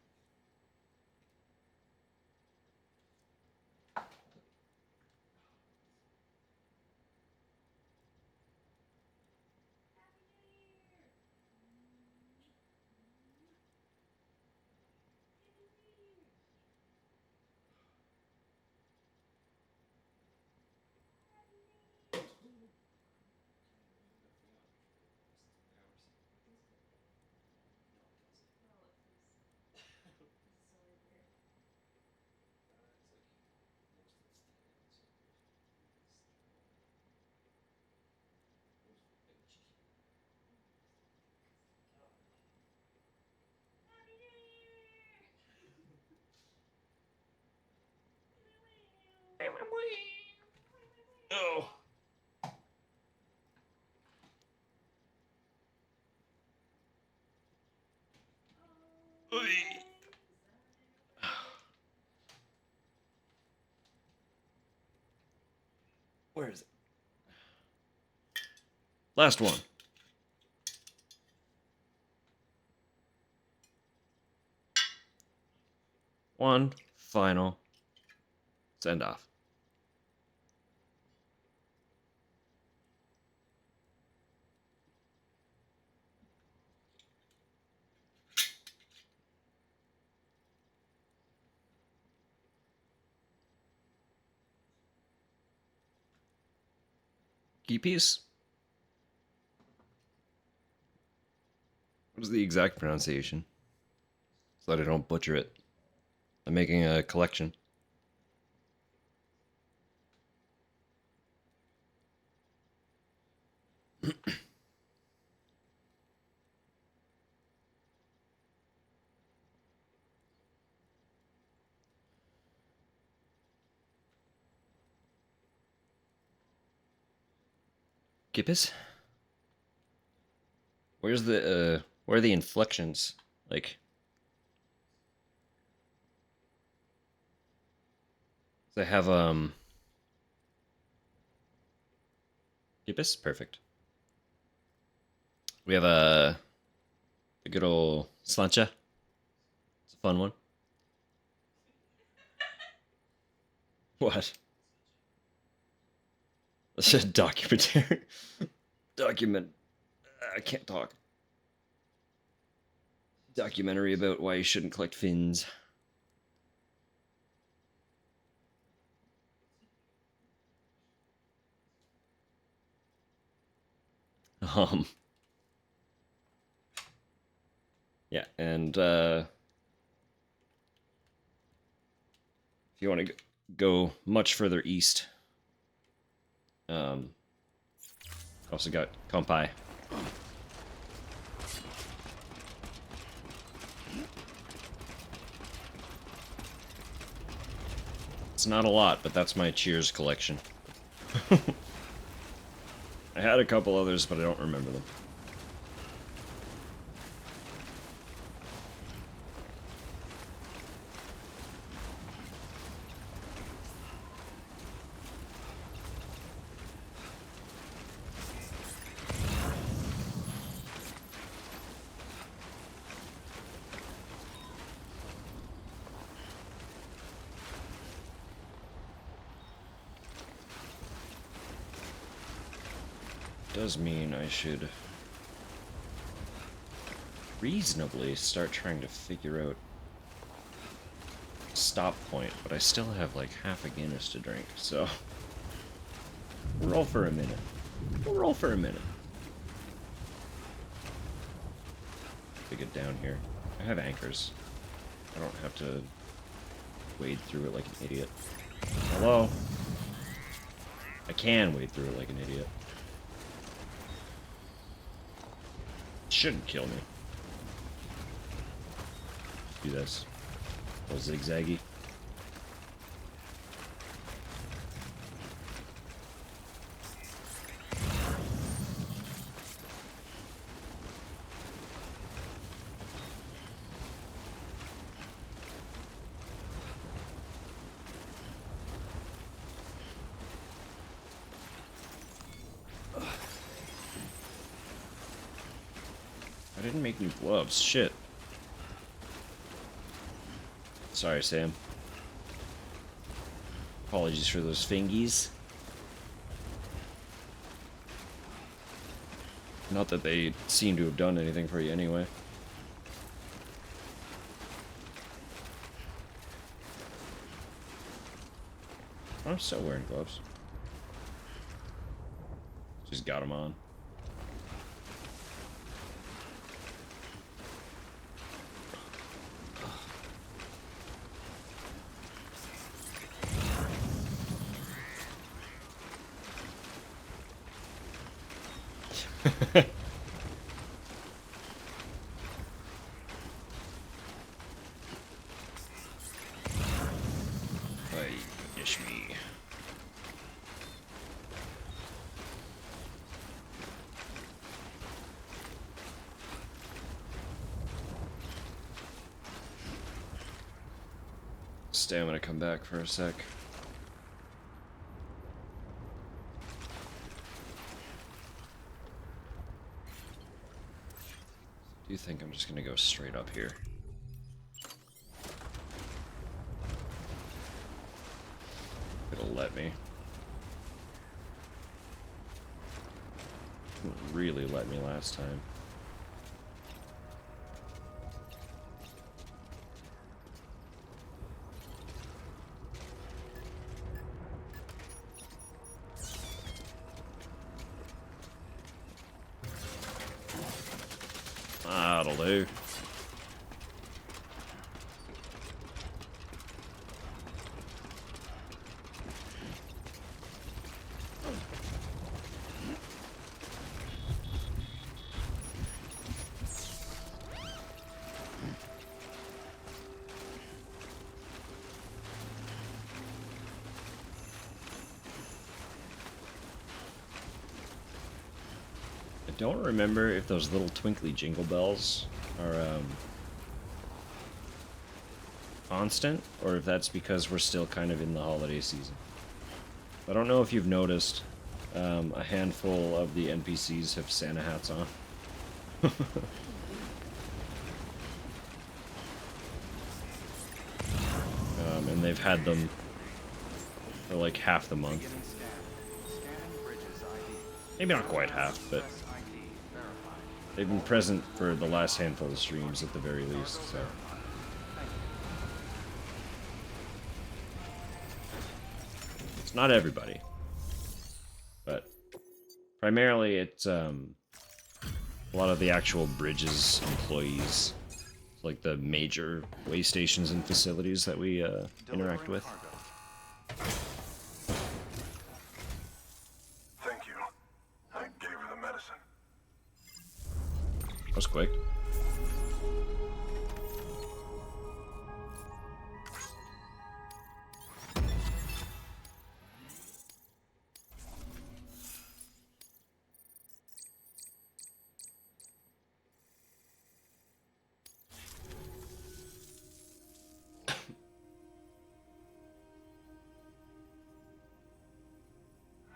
Oh. Where is it? Last one. One final send off. Key piece? What is the exact pronunciation? So that I don't butcher it. I'm making a collection. Gippus? Where's the where are the inflections? Like, they have Gippus? Perfect. We have a good old slancha. It's a fun one. What? That's a documentary. I can't talk. Documentary about why you shouldn't collect fins. Um. Yeah, and if you want to go much further east, also got Kompai. It's not a lot, but that's my Cheers collection. I had a couple others, but I don't remember them. Does mean I should reasonably start trying to figure out a stop point, but I still have like half a Guinness to drink, so we'll roll for a minute. We'll roll for a minute. To get down here. I have anchors. I don't have to wade through it like an idiot. Hello? I can wade through it like an idiot. Shouldn't kill me. Do this. A little zigzaggy. didn't make new gloves. Shit. Sorry, Sam. Apologies for those fingies. Not that they seem to have done anything for you anyway. I'm still wearing gloves. Just got them on. Ish me. I'm gonna come back for a sec. Do you think I'm just gonna go straight up here? It'll let me. It really let me last time. That'll do. I don't remember if those little twinkly jingle bells are constant, or if that's because we're still kind of in the holiday season. I don't know if you've noticed, a handful of the NPCs have Santa hats on. And they've had them for like half the month. Maybe not quite half, but they've been present for the last handful of streams at the very least, so. It's not everybody, but primarily it's a lot of the actual Bridges employees, like the major way stations and facilities that we interact with. Thank you. I gave her the medicine. That was quick.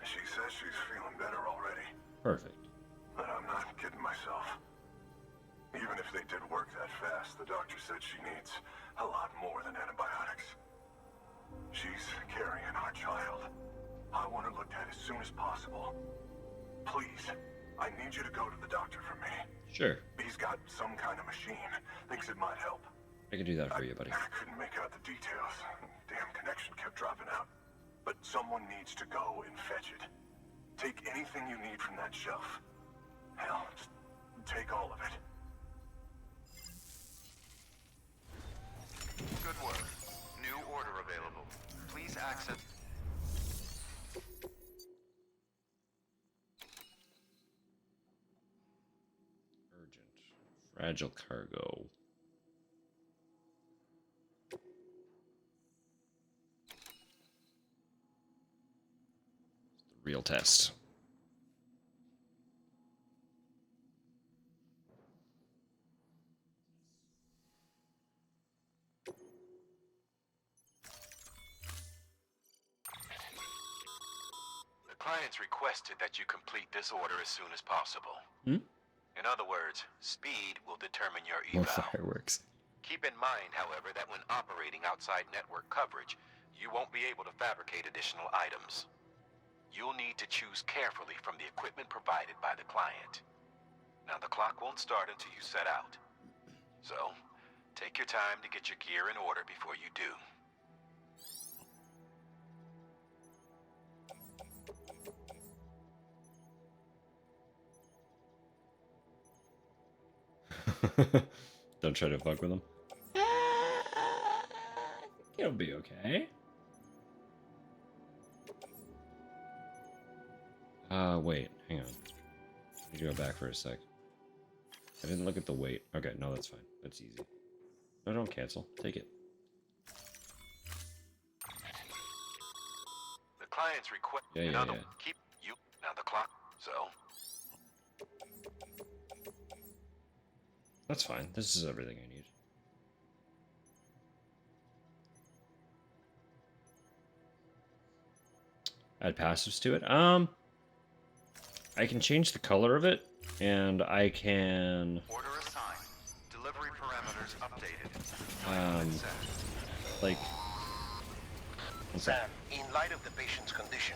She says she's feeling better already. Perfect. But I'm not kidding myself. Even if they did work that fast, the doctor said she needs a lot more than antibiotics. She's carrying our child. I want her looked at as soon as possible. Please, I need you to go to the doctor for me. Sure. He's got some kind of machine. Thinks it might help. I can do that for you, buddy. I couldn't make out the details. Damn connection kept dropping out. But someone needs to go and fetch it. Take anything you need from that shelf. Hell, just take all of it. Good work. New order available. Please access... Urgent. Fragile cargo. The real test. The clients requested that you complete this order as soon as possible. Hmm? In other words, speed will determine your More eval. fireworks. Keep in mind, however, that when operating outside network coverage, you won't be able to fabricate additional items. You'll need to choose carefully from the equipment provided by the client. Now, the clock won't start until you set out. So, take your time to get your gear in order before you do. Don't try to fuck with them. It'll be okay. Wait, hang on. Let me go back for a sec. I didn't look at the weight. Okay, no, that's fine. That's easy. No, don't cancel. Take it. The client's request. Yeah. Keep you now the clock. So. That's fine. This is everything I need. Add passives to it. I can change the color of it, and I can. Order assigned. Delivery parameters updated. Like. Sam, in light of the patient's condition,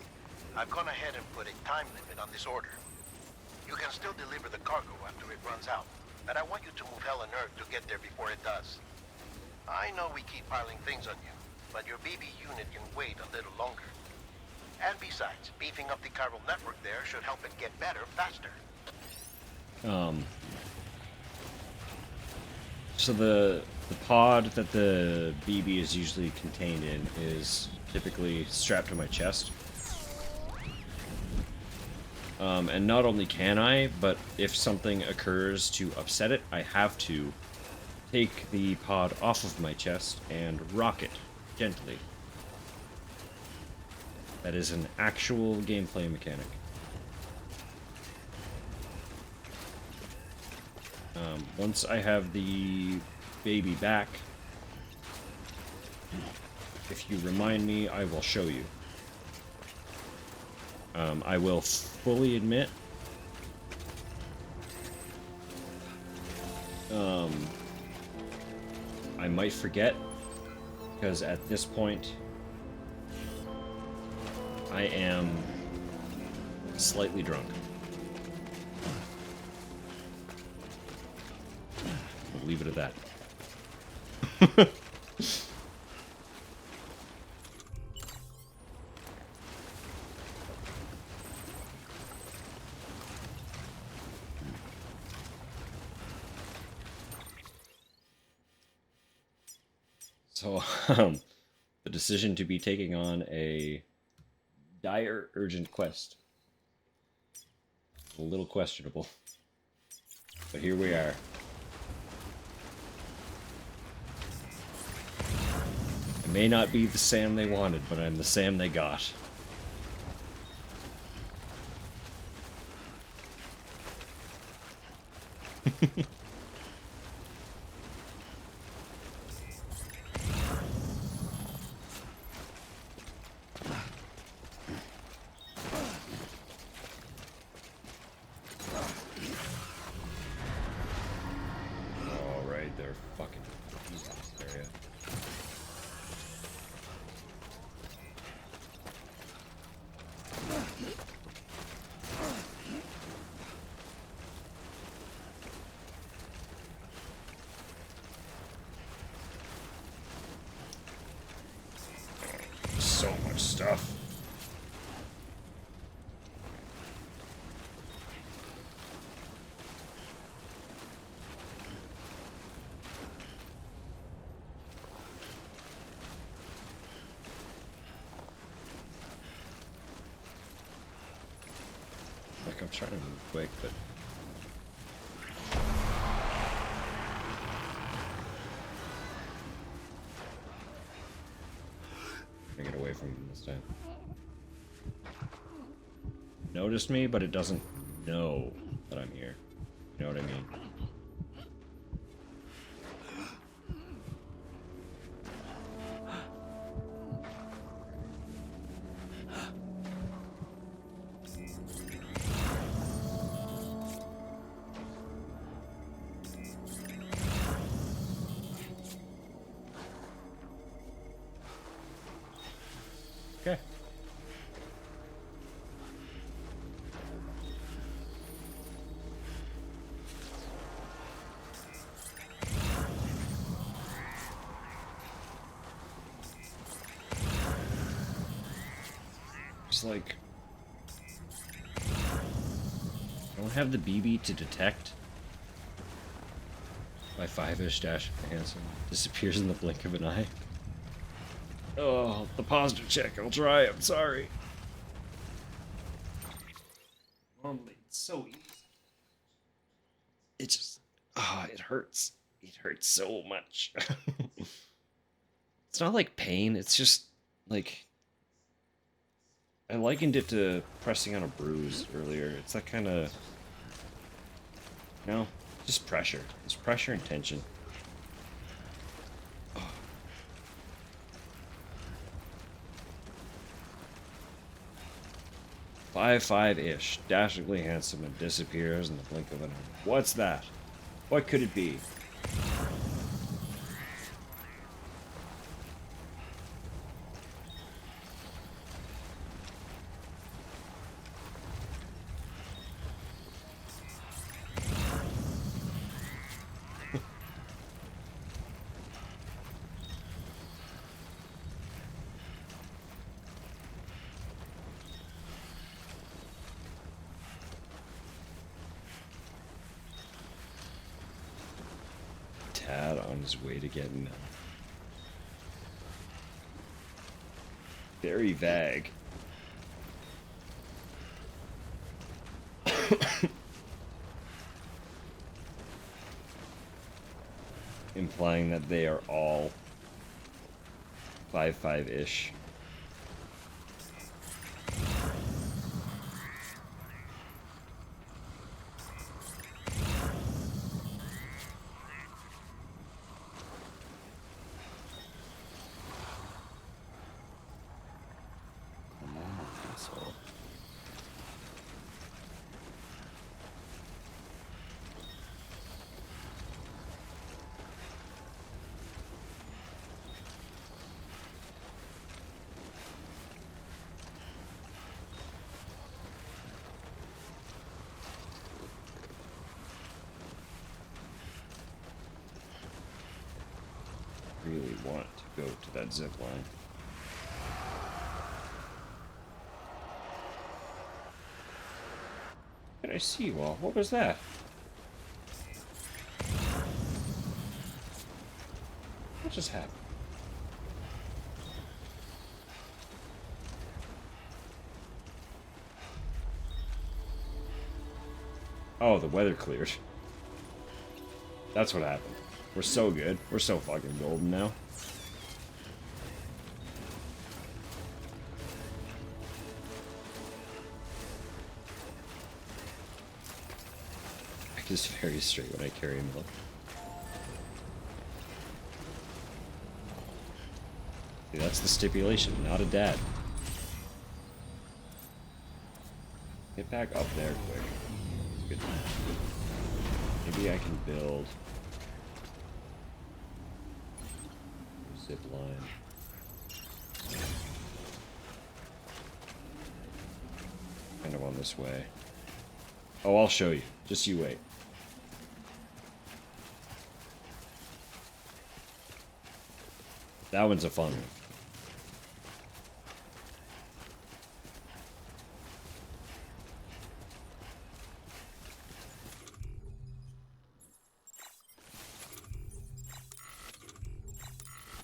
I've gone ahead and put a time limit on this order. You can still deliver the cargo after it runs out, but I want you to move hell on earth to get there before it does. I know we keep piling things on you, but your BB unit can wait a little longer. And besides, beefing up the chiral network there should help it get better faster. So the pod that the BB is usually contained in is typically strapped to my chest. And not only can I, but if something occurs to upset it, I have to take the pod off of my chest and rock it gently. That is an actual gameplay mechanic. Once I have the baby back, if you remind me, I will show you. I will fully admit, I might forget, because at this point, I am slightly drunk. We'll leave it at that. So, the decision to be taking on a dire urgent quest. A little questionable. But here we are. I may not be the Sam they wanted, but I'm the Sam they got. Alright, they're fucking using this area. So much stuff. Like, I'm trying to move quick, but I get away from him this time. Noticed me, but it doesn't know that I'm here. You know what I mean? It's like... I don't have the BB to detect. My 5-ish dash handsome disappears in the blink of an eye. Oh, the positive check. I'll try. I'm sorry. Normally, it's so easy. It just... Ah, it hurts. It hurts so much. It's not like pain. It's just, like... I likened it to pressing on a bruise earlier. It's that kind of... No, just pressure. It's pressure and tension. Oh. 5-5-ish. Dashingly handsome and disappears in the blink of an eye. What's that? What could it be? Tad on his way to getting very vague. Implying that they are all 5-5-ish. Really want to go to that zip line. Did I see you all? What was that? What just happened? Oh, the weather cleared. That's what happened. We're so good. We're so fucking golden now. Back is very straight when I carry milk. See, that's the stipulation, not a dad. Get back up there quick. Good. Maybe I can build a zip line. Kind of on this way. Oh, I'll show you. Just you wait. That one's a fun one.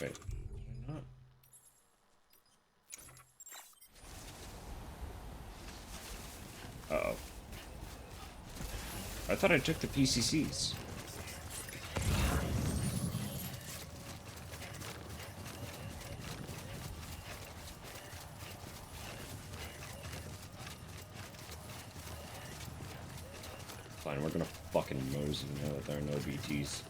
Wait, should I not? Uh-oh. I thought I took the PCCs. Fine, we're gonna fucking mosey now that there are no BTs.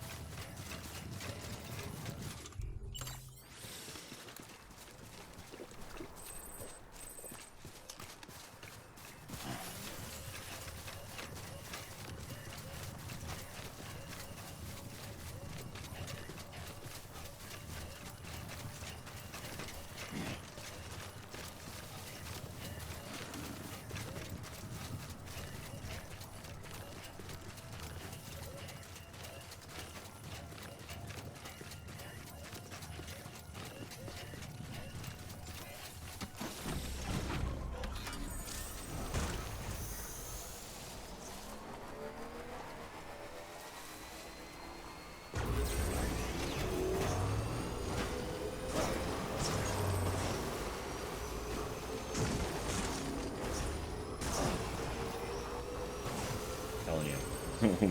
telling you.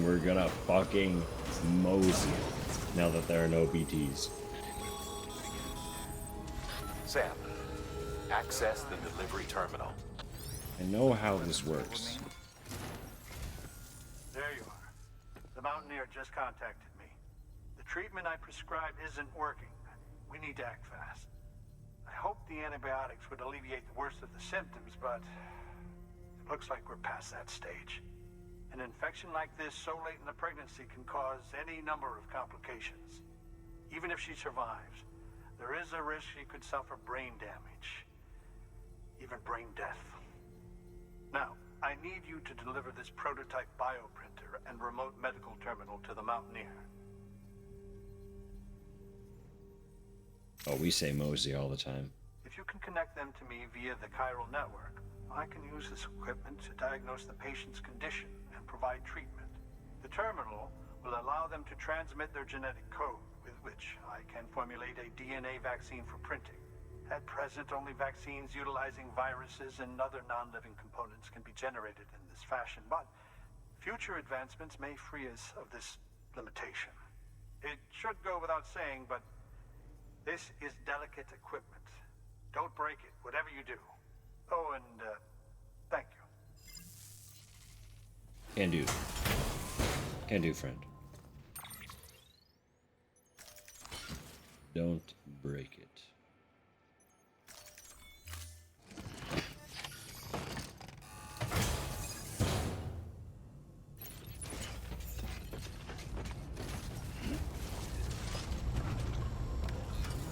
We're gonna fucking mosey now that there are no BTs. Sam, access the delivery terminal. I know how this works. There you are. The Mountaineer just contacted me. The treatment I prescribed isn't working. We need to act fast. I hoped the antibiotics would alleviate the worst of the symptoms, but it looks like we're past that stage. An infection like this so late in the pregnancy can cause any number of complications. Even if she survives, there is a risk she could suffer brain damage, even brain death. Now, I need you to deliver this prototype bioprinter and remote medical terminal to the Mountaineer. Oh, we say mosey all the time. If you can connect them to me via the chiral network, I can use this equipment to diagnose the patient's condition and provide treatment. The terminal will allow them to transmit their genetic code, with which I can formulate a DNA vaccine for printing. At present, only vaccines utilizing viruses and other non-living components can be generated in this fashion, but future advancements may free us of this limitation. It should go without saying, but this is delicate equipment. Don't break it, whatever you do. Oh, and, thank you. Can do. Can do, friend. Don't break it.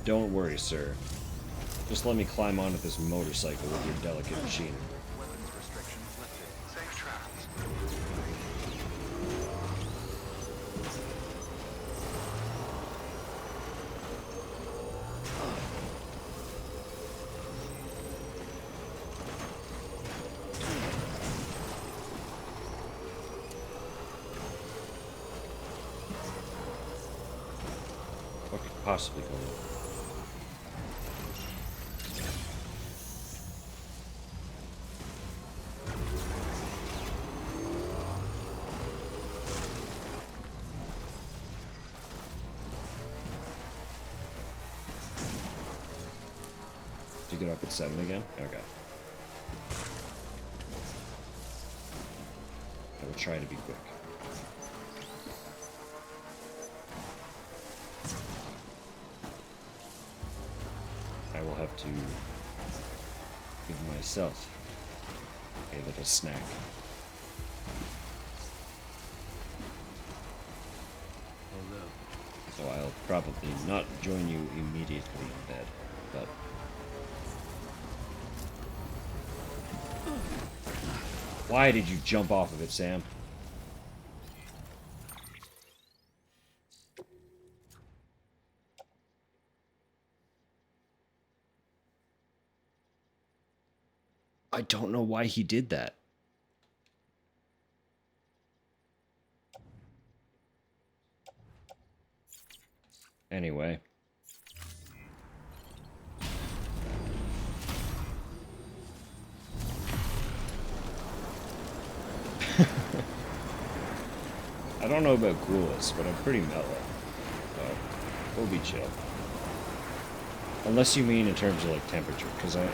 Don't worry, sir. Just let me climb onto this motorcycle with your delicate machine. Weapons restrictions lifted. Safe travels. What could possibly go wrong? To get up at 7 again? Okay. I will try to be quick. I will have to give myself a little snack. So I'll probably not join you immediately in bed, but why did you jump off of it, Sam? I don't know why he did that. Anyway. I don't know about ghouls, but I'm pretty mellow. So we'll be chill. Unless you mean in terms of like temperature, because I'm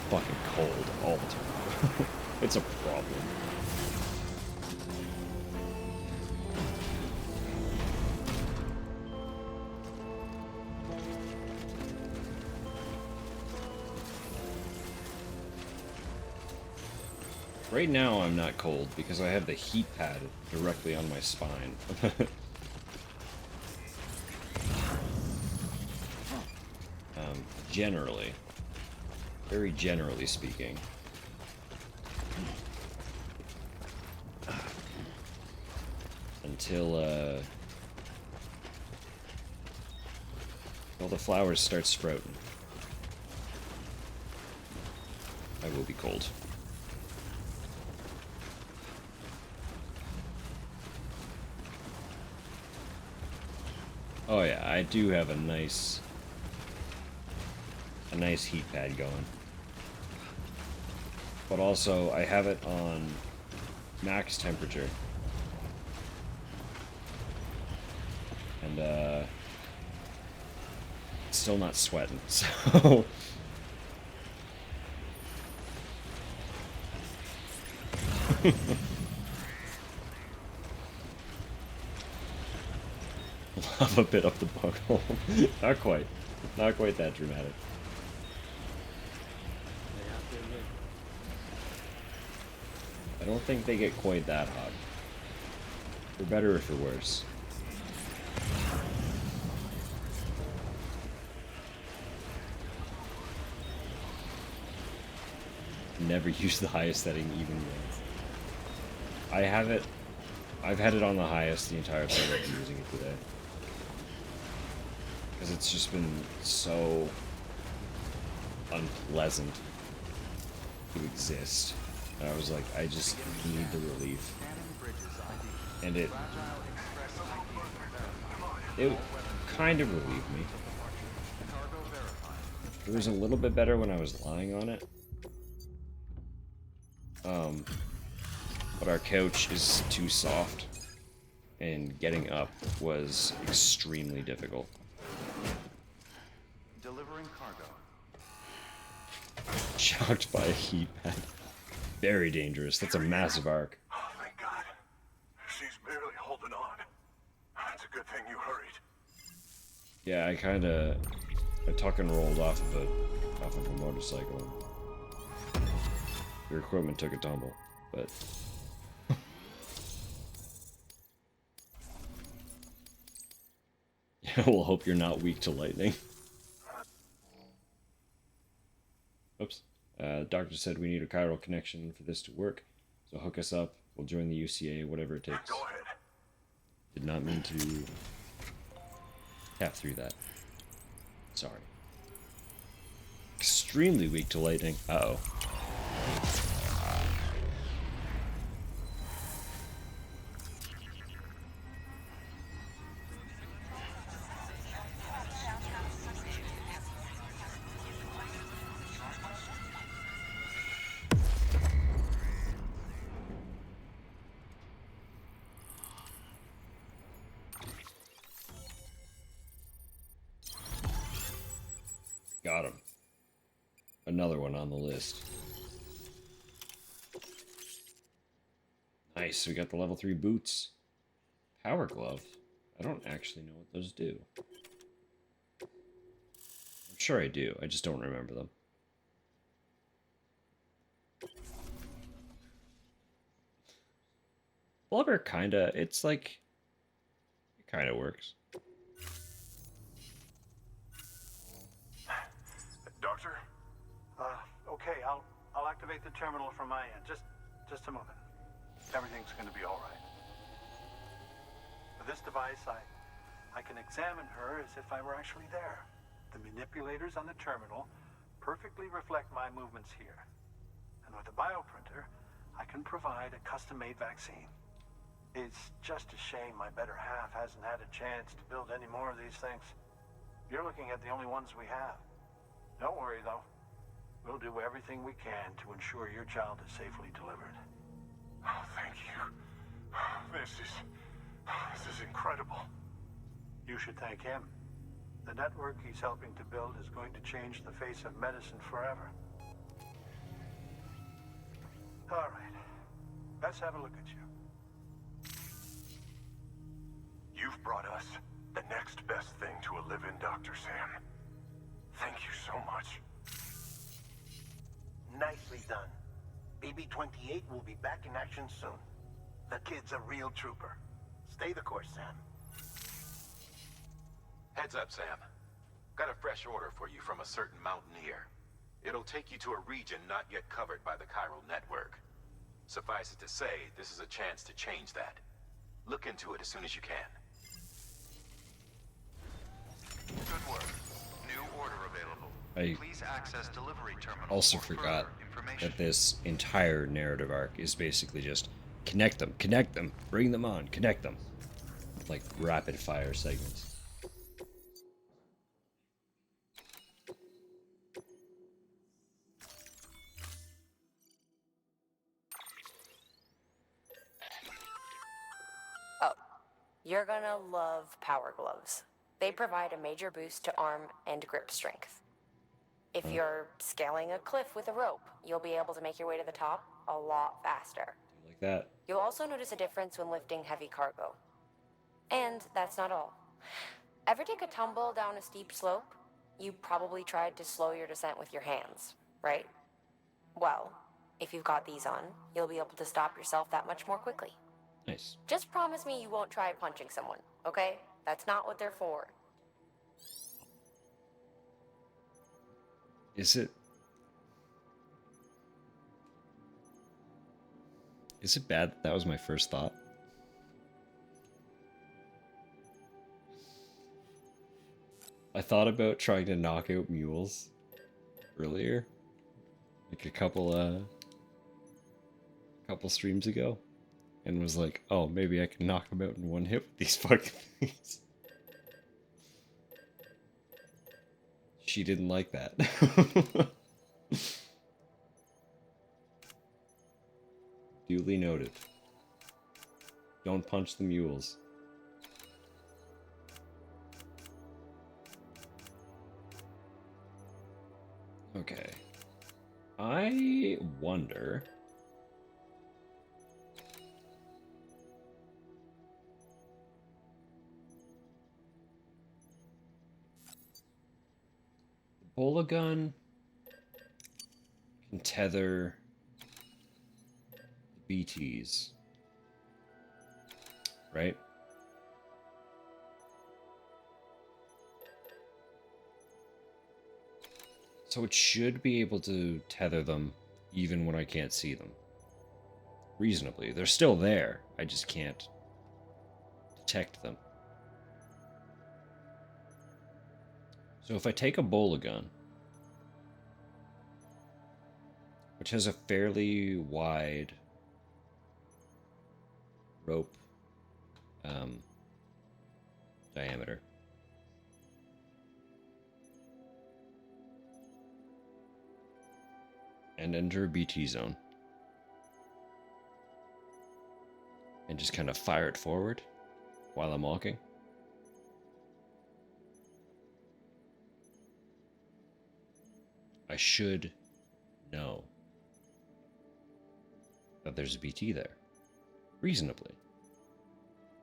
fucking cold all the time. It's a problem. Right now I'm not cold because I have the heat pad directly on my spine. Generally. Very generally speaking. Until the flowers start sprouting. I will be cold. Oh yeah, I do have a nice heat pad going. But also I have it on max temperature. And still not sweating, so lava bit up the bunghole. Not quite. Not quite that dramatic. I don't think they get quite that hot. For better or for worse. Never use the highest setting even once. I've had it on the highest the entire time I've been using it today. Because it's just been so unpleasant to exist. And I was like, I just need the relief. And it kind of relieved me. It was a little bit better when I was lying on it. But our couch is too soft, and getting up was extremely difficult. Delivering cargo. Shocked by a heat pad. Very dangerous. That's a massive arc. Oh, thank God. She's barely holding on. It's a good thing you hurried. Yeah, I tuck and rolled off of a motorcycle. Your equipment took a tumble, but yeah, we'll hope you're not weak to lightning. Oops. The doctor said we need a chiral connection for this to work, so hook us up. We'll join the UCA, whatever it takes. Go ahead. Did not mean to tap through that. Sorry. Extremely weak to lightning. Uh-oh. Got him. Another one on the list. Nice, we got the level 3 boots. Power glove. I don't actually know what those do. I'm sure I do, I just don't remember them. Blubber kinda, it's like, it kinda works. Doctor? Okay, I'll activate the terminal from my end. Just a moment. Everything's gonna be all right. With this device, I can examine her as if I were actually there. The manipulators on the terminal perfectly reflect my movements here. And with a bioprinter, I can provide a custom-made vaccine. It's just a shame my better half hasn't had a chance to build any more of these things. You're looking at the only ones we have. Don't worry, though. We'll do everything we can to ensure your child is safely delivered. Oh, thank you. This is incredible. You should thank him. The network he's helping to build is going to change the face of medicine forever. All right. Let's have a look at you. You've brought us the next best thing to a live-in, Dr. Sam. Thank you so much. Nicely done. BB-28 will be back in action soon. The kid's a real trooper. Stay the course, Sam. Heads up, Sam. Got a fresh order for you from a certain mountaineer. It'll take you to a region not yet covered by the chiral network. Suffice it to say, this is a chance to change that. Look into it as soon as you can. Good work. New order available. I Please access delivery terminal. also for forgot further information. that this entire narrative arc is basically just connect them, bring them on, connect them. Like rapid fire segments. You're gonna love power gloves. They provide a major boost to arm and grip strength. If you're scaling a cliff with a rope, you'll be able to make your way to the top a lot faster. Like that. You'll also notice a difference when lifting heavy cargo. And that's not all. Ever take a tumble down a steep slope? You probably tried to slow your descent with your hands, right? Well, if you've got these on, you'll be able to stop yourself that much more quickly. Nice. Just promise me you won't try punching someone, okay? That's not what they're for. Is it bad that that was my first thought? I thought about trying to knock out mules earlier, like a couple streams ago, and was like, oh, maybe I can knock them out in one hit with these fucking things. She didn't like that. Duly noted. Don't punch the mules. Okay. I wonder... The bola gun can tether the BTs, right? So it should be able to tether them even when I can't see them. Reasonably. They're still there. I just can't detect them. So if I take a bola gun, which has a fairly wide rope diameter, and enter a BT zone, and just kind of fire it forward while I'm walking. I should know that there's a BT there. Reasonably.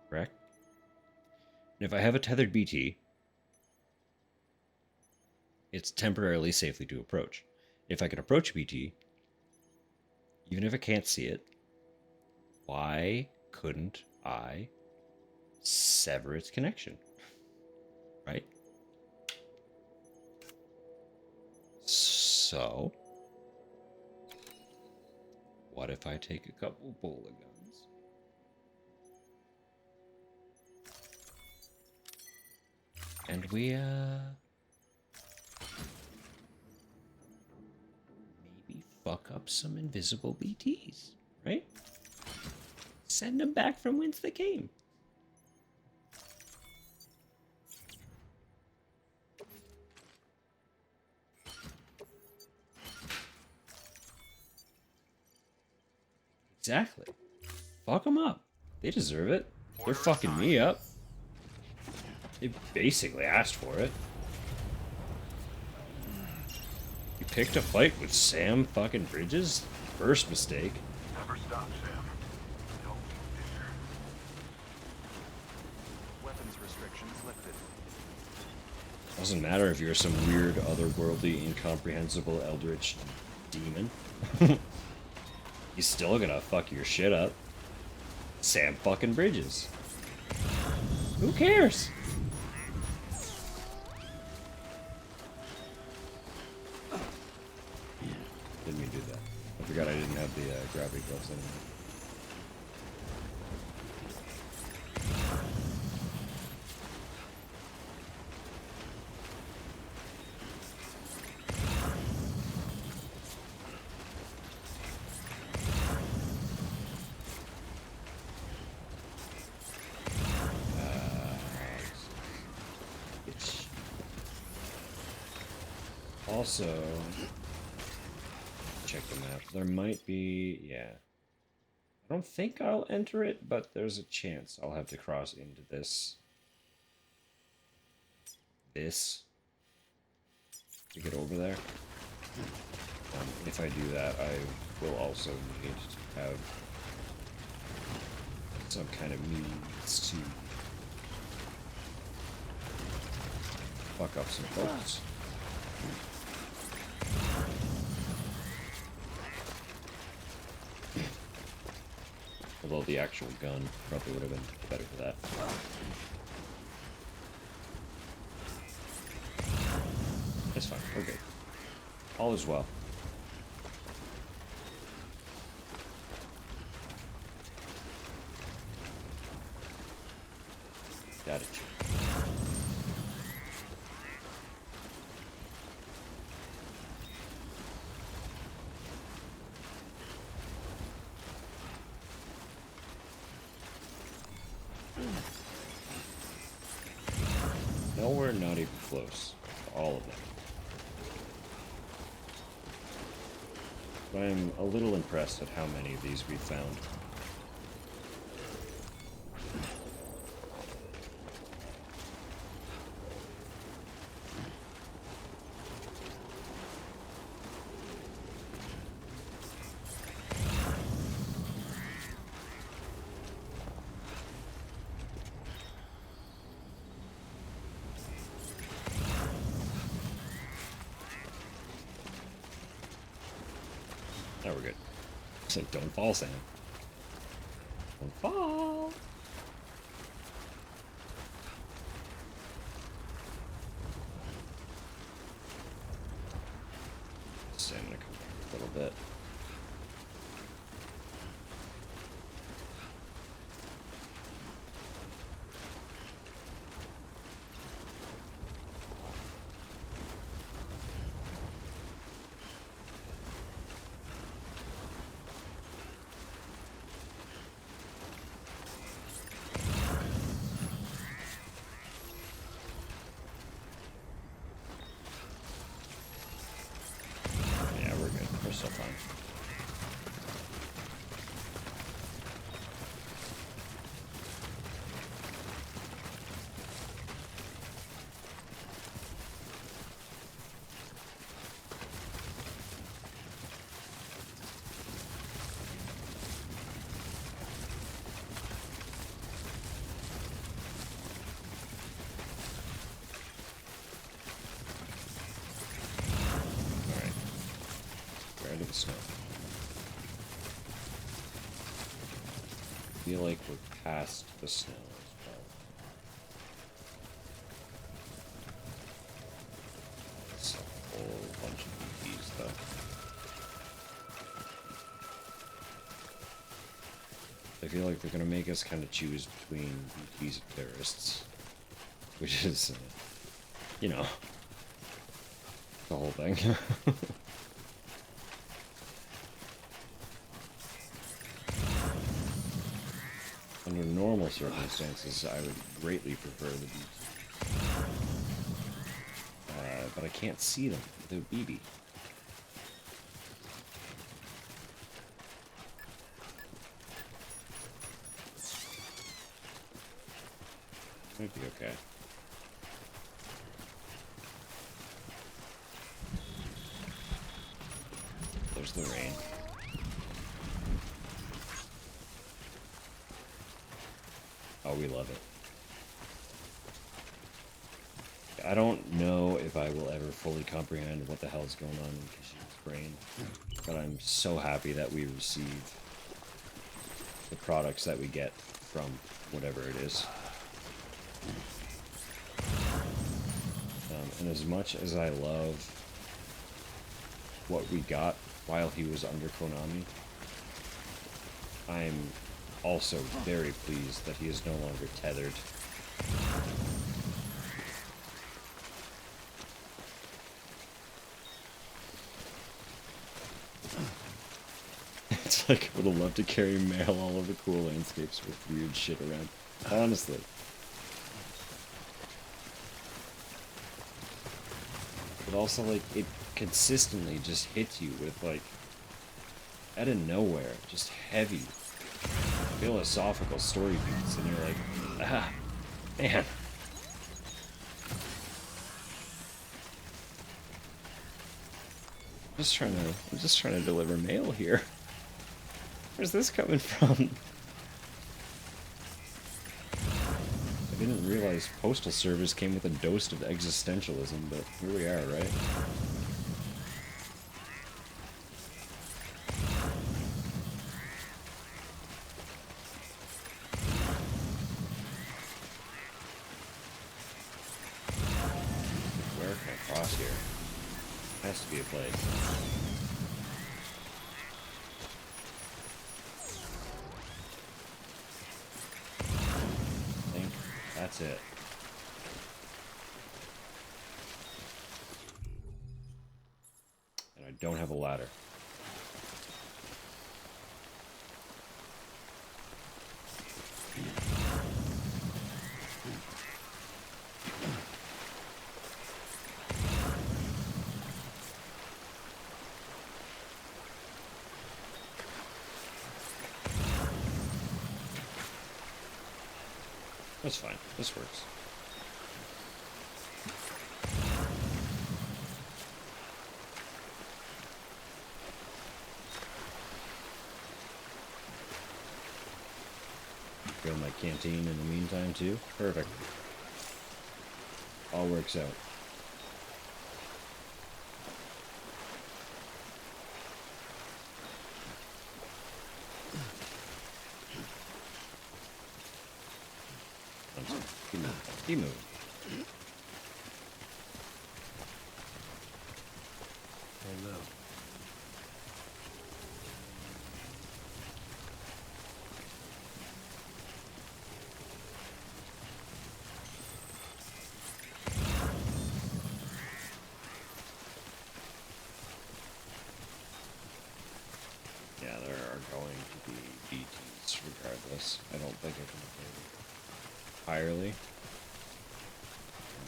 Correct? And if I have a tethered BT, it's temporarily safely to approach. If I can approach a BT, even if I can't see it, why couldn't I sever its connection? Right? So, what if I take a couple bola guns? And we, maybe fuck up some invisible BTs, right? Send them back from whence they came. Exactly. Fuck them up. They deserve it. They're fucking me up. They basically asked for it. You picked a fight with Sam fucking Bridges? First mistake. Never stop, Sam. Don't fear. Weapons restrictions lifted. Doesn't matter if you're some weird, otherworldly, incomprehensible, eldritch demon. He's still gonna fuck your shit up. Sam fucking Bridges. Who cares? Didn't mean to do that. I forgot I didn't have the gravity gloves anymore. Also, check the map. There might be, yeah. I I don't think I'll enter it, but there's a chance I'll have to cross into this. To get over there. If I do that, I will also need to have some kind of means to fuck up some folks. Although the actual gun probably would have been better for that. It's fine, we're good. All is well. Got it. Nowhere not even close. All of them. But I'm a little impressed at how many of these we've found. Now we're good. It's like, don't fall, Sam. Don't fall. Stamina come back a little bit. We're still fine. Into the snow. I feel like we're past the snow as well. It's a whole bunch of EVs though. I feel like they're gonna make us kind of choose between BTs and terrorists, which is, you know, the whole thing. Under normal circumstances, I would greatly prefer the BT. But I can't see them without BB. Might be okay. There's the rain. Oh, we love it. I don't know if I will ever fully comprehend what the hell is going on in Kishine's brain, but I'm so happy that we receive the products that we get from whatever it is. And as much as I love what we got while he was under Konami, I'm also very pleased that he is no longer tethered. It's like, I would have loved to carry mail all over cool landscapes with weird shit around. Honestly. But also, like, it consistently just hits you with, like, out of nowhere, just heavy philosophical story beats, and you're like, ah, man. I'm just trying to deliver mail here. Where's this coming from? I didn't realize postal service came with a dose of existentialism, but here we are, right? Where can I cross here? Has to be a place. I think that's it. And I don't have a ladder. That's fine. This works. Fill my canteen in the meantime too. Perfect. All works out. Keep moving. Hello. Yeah, there are going to be BTs regardless. I don't think I can avoid it entirely.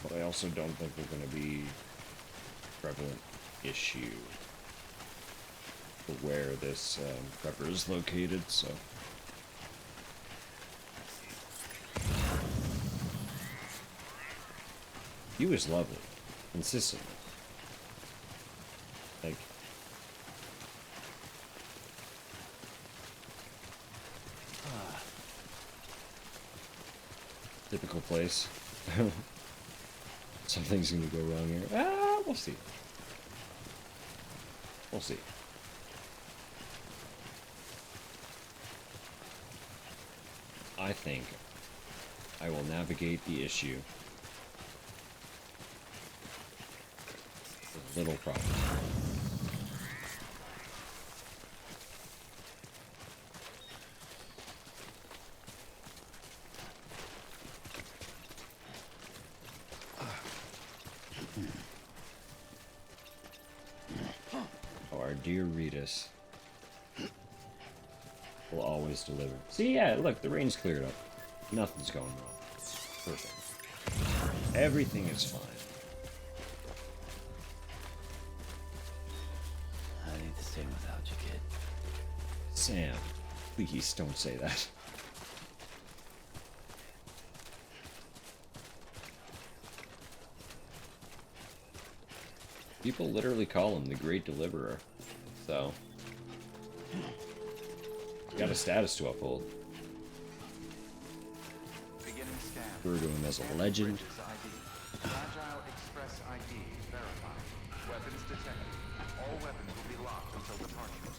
But I also don't think they're going to be a prevalent issue for where this prepper is located, so. He was lovely, consistently. Like, typical place. Something's gonna go wrong here. Ah, we'll see. We'll see. I think I will navigate the issue with little problem. Our dear Ritas will always deliver. See, yeah, look, the rain's cleared up. Nothing's going wrong. Perfect. Everything is fine. I need to stay without you, kid. Sam, please don't say that. People literally call him the Great Deliverer, so he's got a status to uphold. Beginning scan. Refer to him as a legend. Fragile Express ID verified. Weapons detected. All weapons will be locked until departure.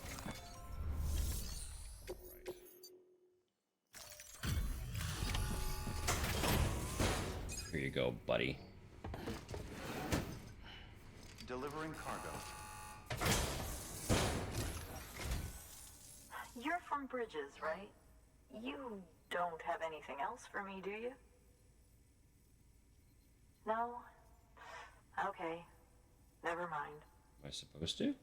Here you go, buddy. Delivering cargo. You're from Bridges, right? You don't have anything else for me, do you? No? Okay. Never mind. Am I supposed to?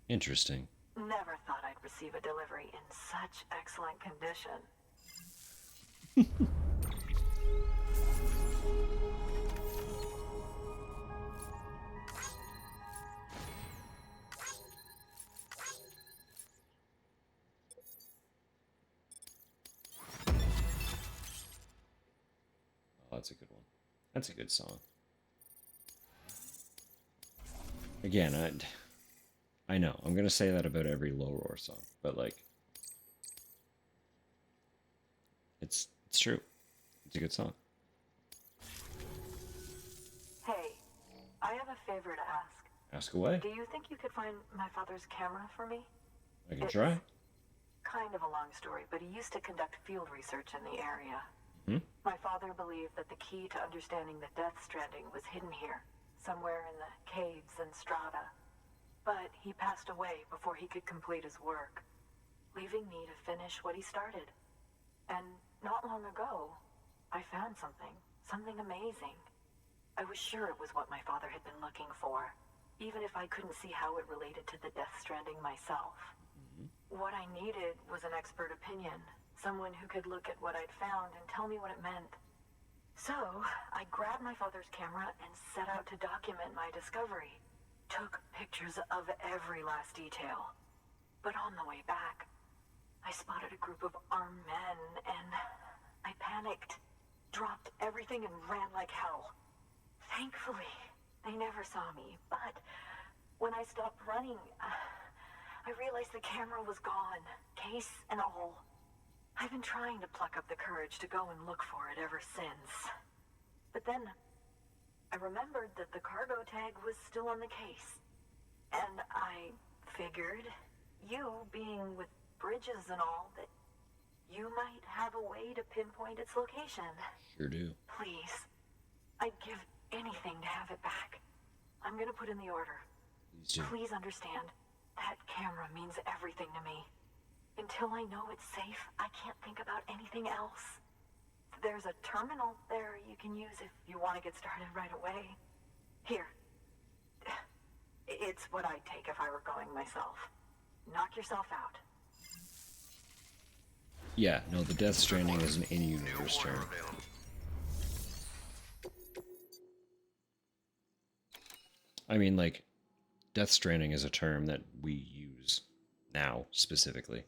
Interesting. Never thought I'd receive a delivery in such excellent condition. that's a good one. That's a good song. Again, I know I'm gonna say that about every low roar song, but like, it's true. It's a good song. Hey, I have a favor to ask. Ask away. Do you think you could find my father's camera for me? I can try. Kind of a long story, but he used to conduct field research in the area. Hmm? My father believed that the key to understanding the Death Stranding was hidden here, somewhere in the caves and strata. But he passed away before he could complete his work, leaving me to finish what he started. And not long ago, I found something amazing. I was sure it was what my father had been looking for, even if I couldn't see how it related to the Death Stranding myself. What I needed was an expert opinion, someone who could look at what I'd found and tell me what it meant. So, I grabbed my father's camera and set out to document my discovery. Took pictures of every last detail. But on the way back, I spotted a group of armed men and I panicked, dropped everything and ran like hell. Thankfully, they never saw me, but when I stopped running, I realized the camera was gone, case and all. I've been trying to pluck up the courage to go and look for it ever since. But then, I remembered that the cargo tag was still on the case. And I figured, you being with bridges and all, that you might have a way to pinpoint its location. Sure do. Please, I'd give anything to have it back. I'm gonna put in the order. Please do. Please understand, that camera means everything to me. Until I know it's safe, I can't think about anything else. There's a terminal there you can use if you want to get started right away. Here. It's what I'd take if I were going myself. Knock yourself out. Yeah, no, the Death Stranding is an in-universe term. I mean, like, Death Stranding is a term that we use now, specifically.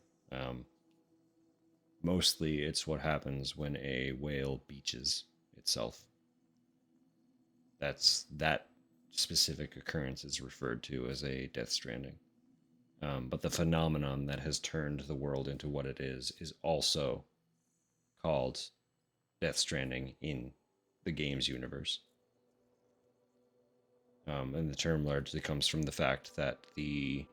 Mostly, it's what happens when a whale beaches itself. That specific occurrence is referred to as a Death Stranding. But the phenomenon that has turned the world into what it is also called Death Stranding in the game's universe. And the term largely comes from the fact that the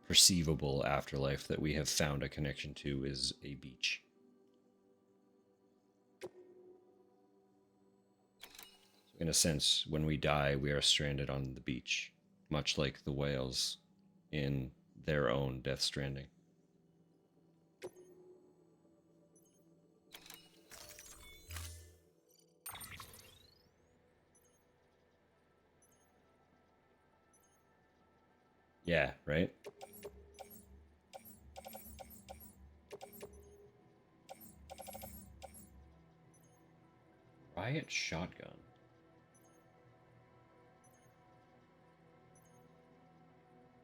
perceivable afterlife that we have found a connection to is a beach. So in a sense, when we die, we are stranded on the beach, much like the whales in their own Death Stranding. Yeah, right? Riot shotgun.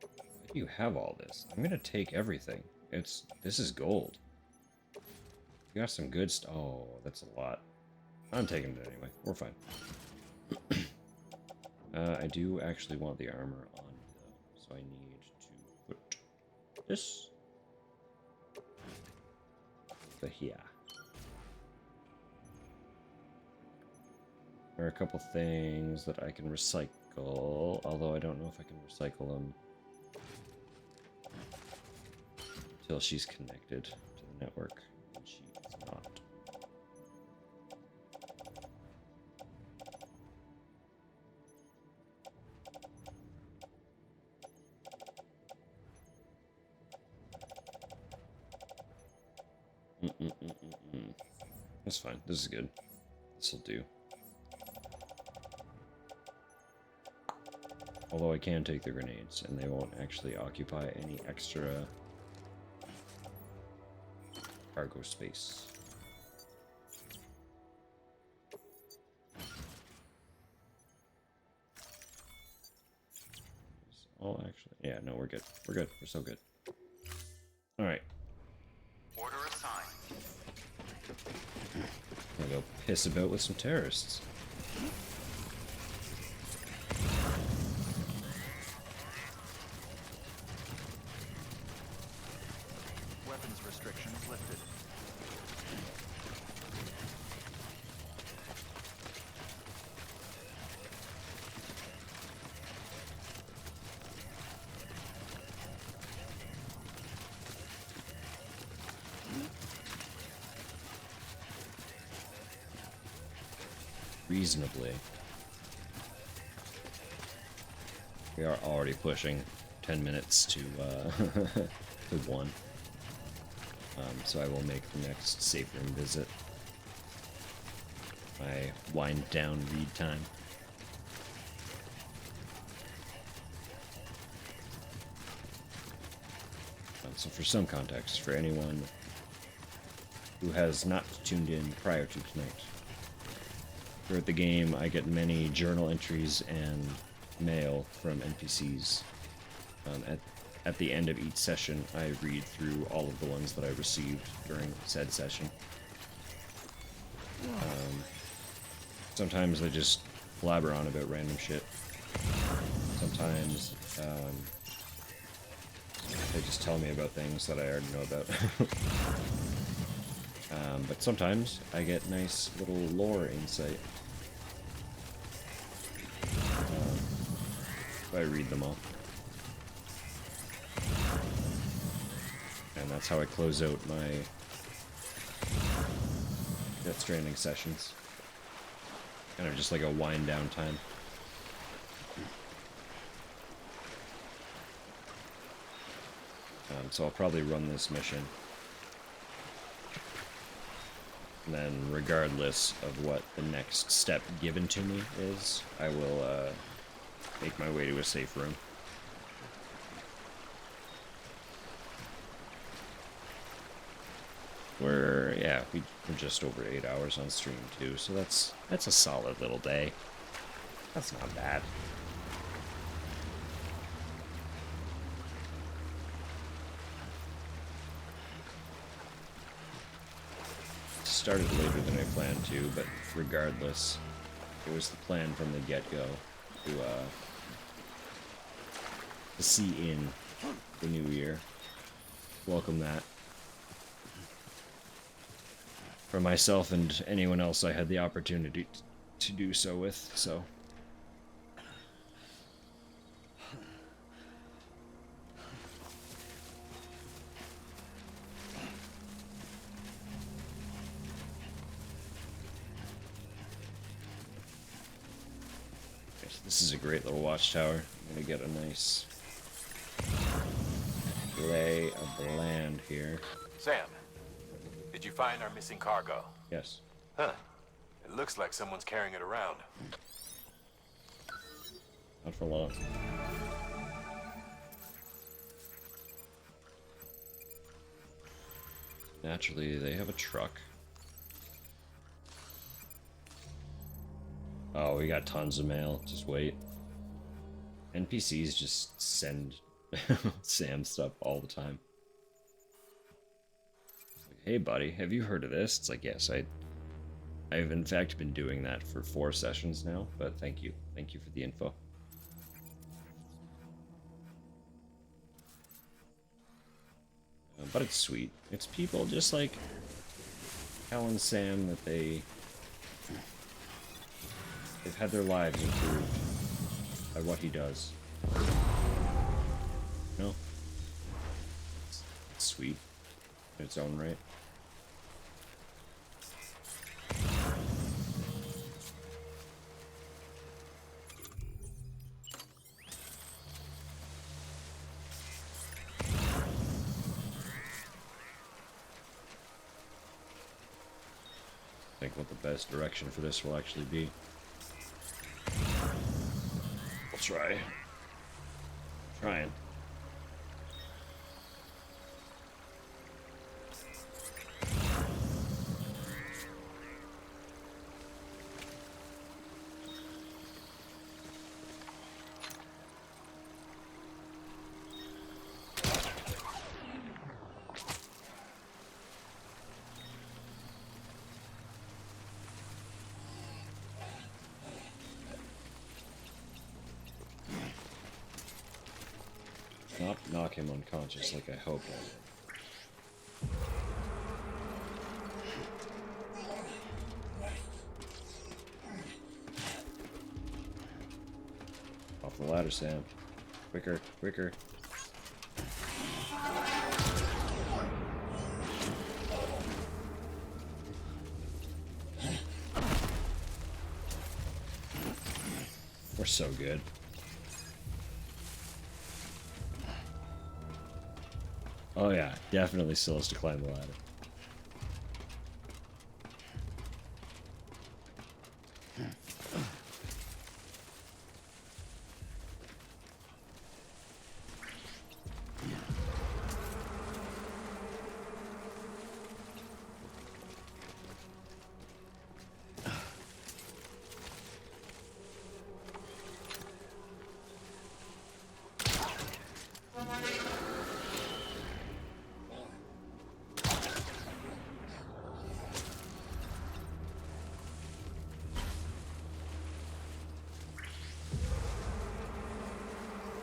Why do you have all this? I'm gonna take everything. This is gold. You got some good stuff. Oh, that's a lot. I'm taking it anyway. We're fine. I do actually want the armor on, though, so I need to put this over here. There are a couple things that I can recycle, although I don't know if I can recycle them until she's connected to the network, and she is not. That's fine. This is good. This will do. Although I can take the grenades, and they won't actually occupy any extra cargo space. Oh, actually, yeah, no, we're good. We're good. We're so good. All right. Order assigned. gonna go piss about with some terrorists. Weapons restrictions lifted. Reasonably. We are already pushing 10 minutes to, to 1. So I will make the next safe room visit my wind down read time. So for some context, for anyone who has not tuned in prior to tonight, throughout the game I get many journal entries and mail from NPCs. At the end of each session, I read through all of the ones that I received during said session. Sometimes they just blabber on about random shit. Sometimes they just tell me about things that I already know about. But sometimes I get nice little lore insight. I read them all. And that's how I close out my Death Stranding sessions. Kind of just like a wind down time. So I'll probably run this mission. And then regardless of what the next step given to me is, I will make my way to a safe room. Yeah, we're just over 8 hours on stream too, so that's a solid little day. That's not bad. Started later than I planned to, but regardless, it was the plan from the get-go to see in the new year. Welcome that. For myself and anyone else I had the opportunity to do so with, so. This is a great little watchtower. I'm gonna get a nice lay of the land here. Sam, did you find our missing cargo? Yes. Huh. It looks like someone's carrying it around. Not for long. Naturally, they have a truck. Oh, we got tons of mail. Just wait. NPCs just send Sam stuff all the time. Like, hey buddy, have you heard of this? It's like, yes, I've in fact been doing that for 4 sessions now, but thank you. Thank you for the info. But it's sweet. It's people just like telling Sam that they've had their lives improved by what he does. No? It's sweet in its own right. Think what the best direction for this will actually be. We'll try. Trying. not knock him unconscious like I hoped I would. Off the ladder, Sam. Quicker, quicker. We're so good. Oh yeah, definitely still has to climb the ladder.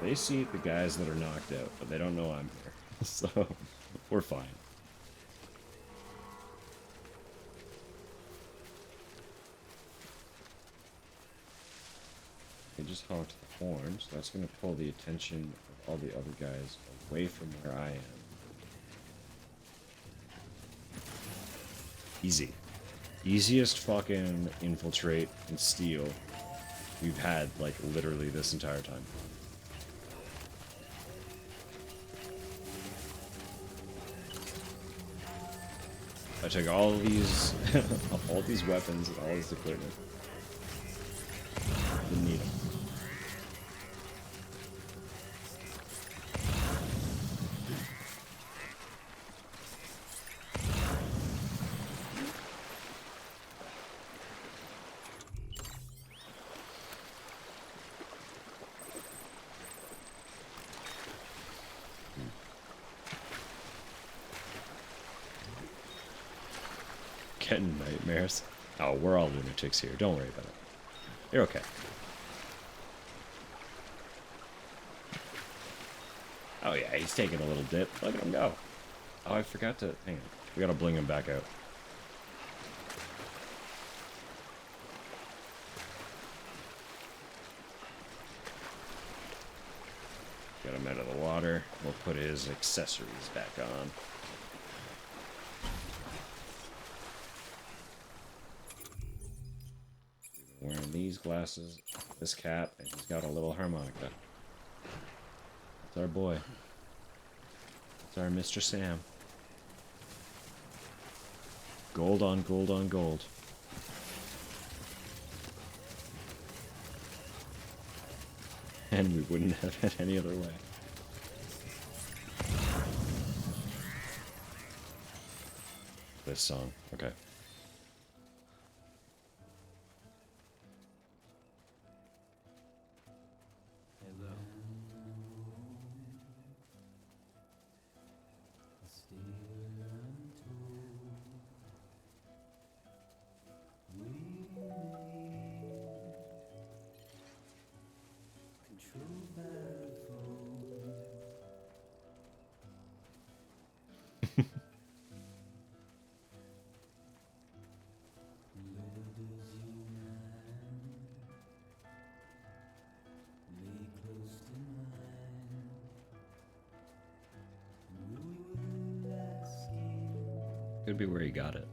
They see the guys that are knocked out, but they don't know I'm here. So, we're fine. They just honked the horn, so that's going to pull the attention of all the other guys away from where I am. Easy. Easiest fucking infiltrate and steal we've had, like, literally this entire time. I took all these, all these weapons and all this equipment. Didn't need them. Getting nightmares. Oh, we're all lunatics here. Don't worry about it. You're okay. Oh yeah, he's taking a little dip. Look at him go. Oh, I forgot to... Hang on. We gotta bling him back out. Get him out of the water. We'll put his accessories back on. Wearing these glasses, this cap, and he's got a little harmonica. That's our boy. That's our Mr. Sam. Gold on gold on gold. And we wouldn't have it any other way. This song, okay. Could be where he got it.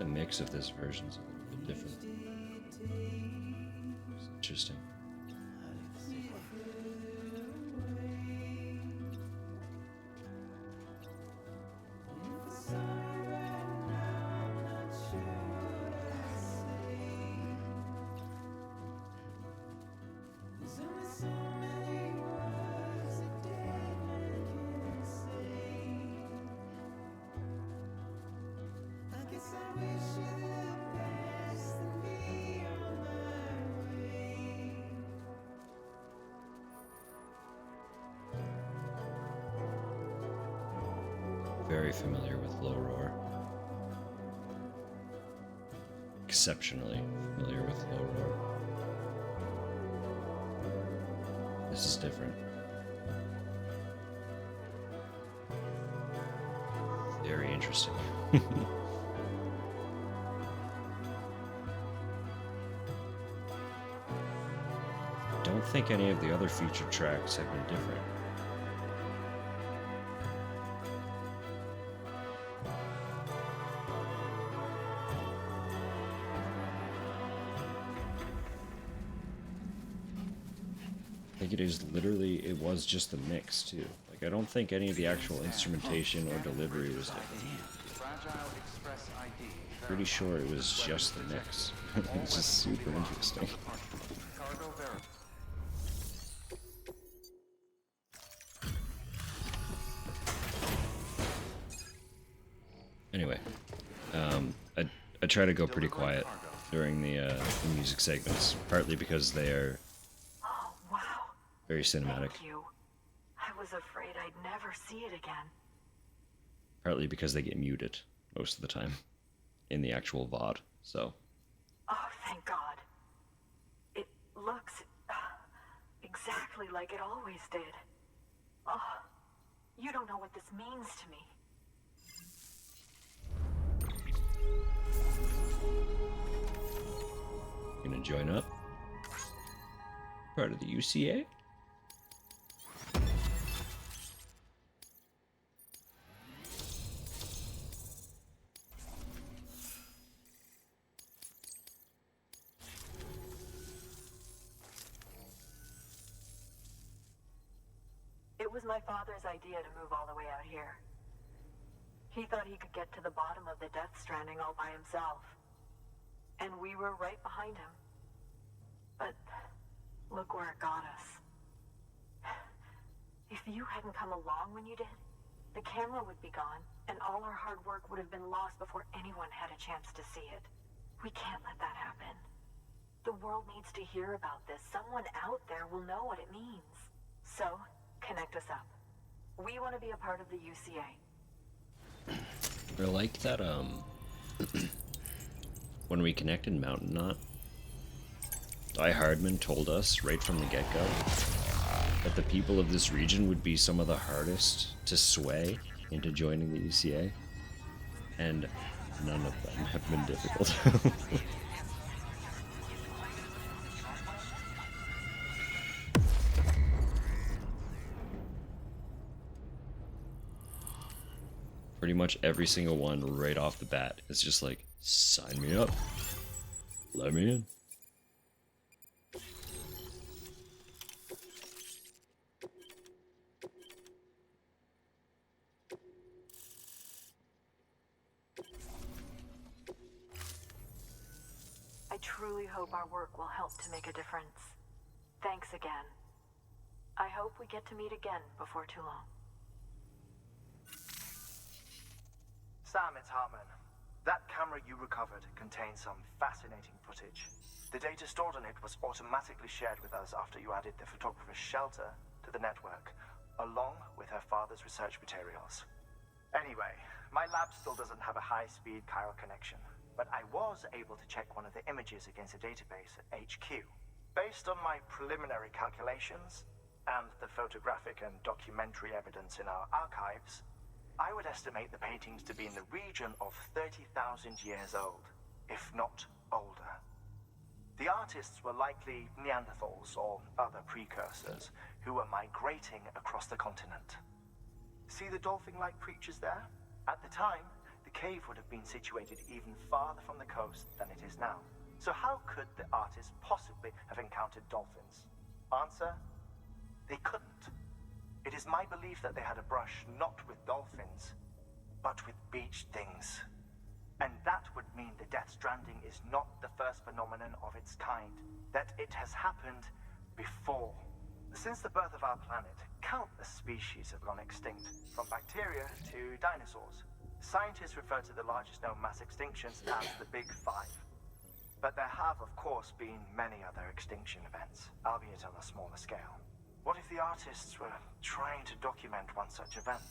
mix of this version's a little bit different. It's interesting. Very familiar with Low Roar. Exceptionally familiar with Low Roar. This is different. Very interesting. I don't think any of the other featured tracks have been different. I think it is literally, it was just the mix too. Like, I don't think any of the actual instrumentation or delivery was different. Pretty sure it was just the mix. It's just super interesting. Anyway, I try to go pretty quiet during the music segments, partly because they are very cinematic. Thank you. I was afraid I'd never see it again. Partly because they get muted most of the time in the actual VOD, so. Oh, thank God. It looks exactly like it always did. Oh, you don't know what this means to me. You gonna join up? Part of the UCA? It was my father's idea to move all the way out here. He thought he could get to the bottom of the Death Stranding all by himself. And we were right behind him. But look where it got us. If you hadn't come along when you did, the camera would be gone, and all our hard work would have been lost before anyone had a chance to see it. We can't let that happen. The world needs to hear about this. Someone out there will know what it means. So, connect us up. We want to be a part of the UCA. I like that, when we connected Mountain Knot, Die Hardman told us right from the get-go that the people of this region would be some of the hardest to sway into joining the UCA, and none of them have been difficult. Pretty much every single one right off the bat is just like, sign me up, let me in. I truly hope our work will help to make a difference. Thanks again. I hope we get to meet again before too long. Sam, it's Hartman. That camera you recovered contains some fascinating footage. The data stored on it was automatically shared with us after you added the photographer's shelter to the network, along with her father's research materials. Anyway, my lab still doesn't have a high-speed chiral connection, but I was able to check one of the images against a database at HQ. Based on my preliminary calculations, and the photographic and documentary evidence in our archives, I would estimate the paintings to be in the region of 30,000 years old, if not older. The artists were likely Neanderthals or other precursors who were migrating across the continent. See the dolphin-like creatures there? At the time, the cave would have been situated even farther from the coast than it is now. So how could the artists possibly have encountered dolphins? Answer: they couldn't. It is my belief that they had a brush not with dolphins, but with beach things. And that would mean the Death Stranding is not the first phenomenon of its kind, that it has happened before. Since the birth of our planet, countless species have gone extinct, from bacteria to dinosaurs. Scientists refer to the largest known mass extinctions as the Big Five. But there have, of course, been many other extinction events, albeit on a smaller scale. What if the artists were trying to document one such event,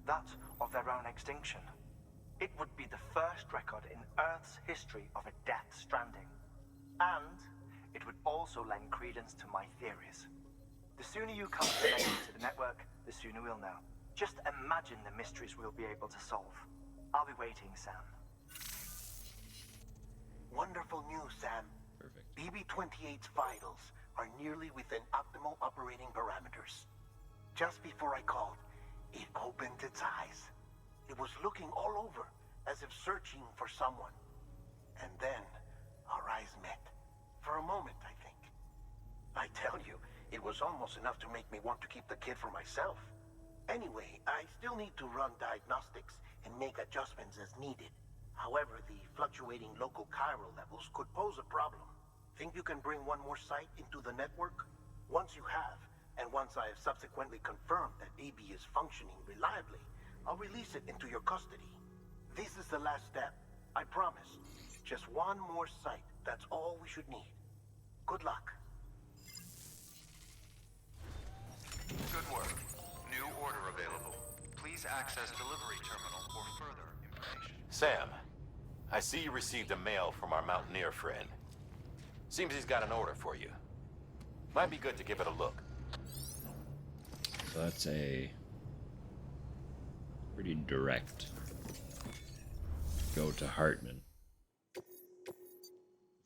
that of their own extinction? It would be the first record in Earth's history of a Death Stranding. And it would also lend credence to my theories. The sooner you come connected to the network, the sooner we'll know. Just imagine the mysteries we'll be able to solve. I'll be waiting, Sam. Wonderful news, Sam. Perfect. BB-28's vitals are nearly within optimal operating parameters. Just before I called, it opened its eyes. It was looking all over, as if searching for someone. And then, our eyes met. For a moment, I think. I tell you, it was almost enough to make me want to keep the kid for myself. Anyway, I still need to run diagnostics and make adjustments as needed. However, the fluctuating local chiral levels could pose a problem. Think you can bring one more site into the network? Once you have, and once I have subsequently confirmed that BB is functioning reliably, I'll release it into your custody. This is the last step, I promise. Just one more site, that's all we should need. Good luck. Good work. New order available. Please access delivery terminal for further information. Sam, I see you received a mail from our mountaineer friend. Seems he's got an order for you. Might be good to give it a look. So that's a pretty direct go to Hartman, if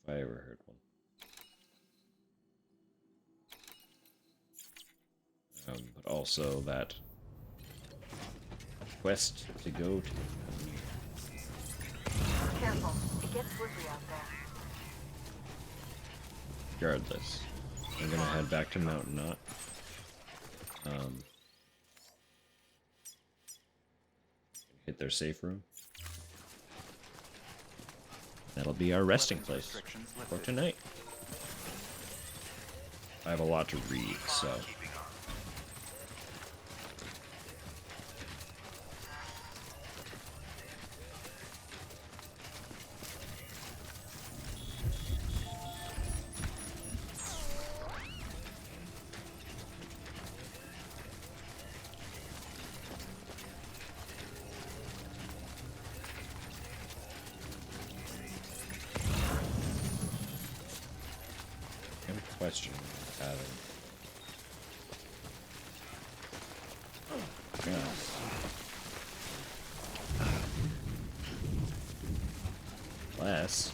I ever heard one. But also that quest to go to. Careful, it gets slippery out there. Regardless, I'm gonna head back to Mountain Knot. Hit their safe room. That'll be our resting place for tonight. I have a lot to read, so. Question having. Yes. Less.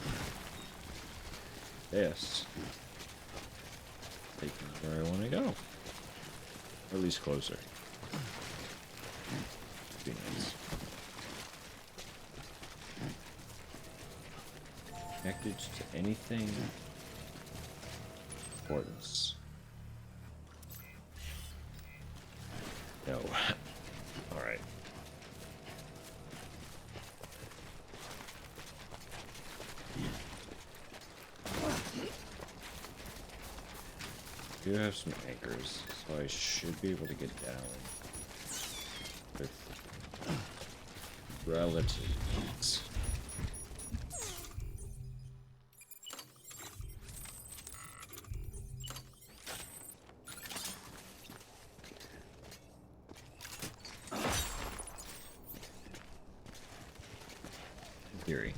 This. Taking me where I want to go. Or at least closer. Be nice. Connected to anything. Importance. No. Alright. I do have some anchors, so I should be able to get down with relative ease. Theory.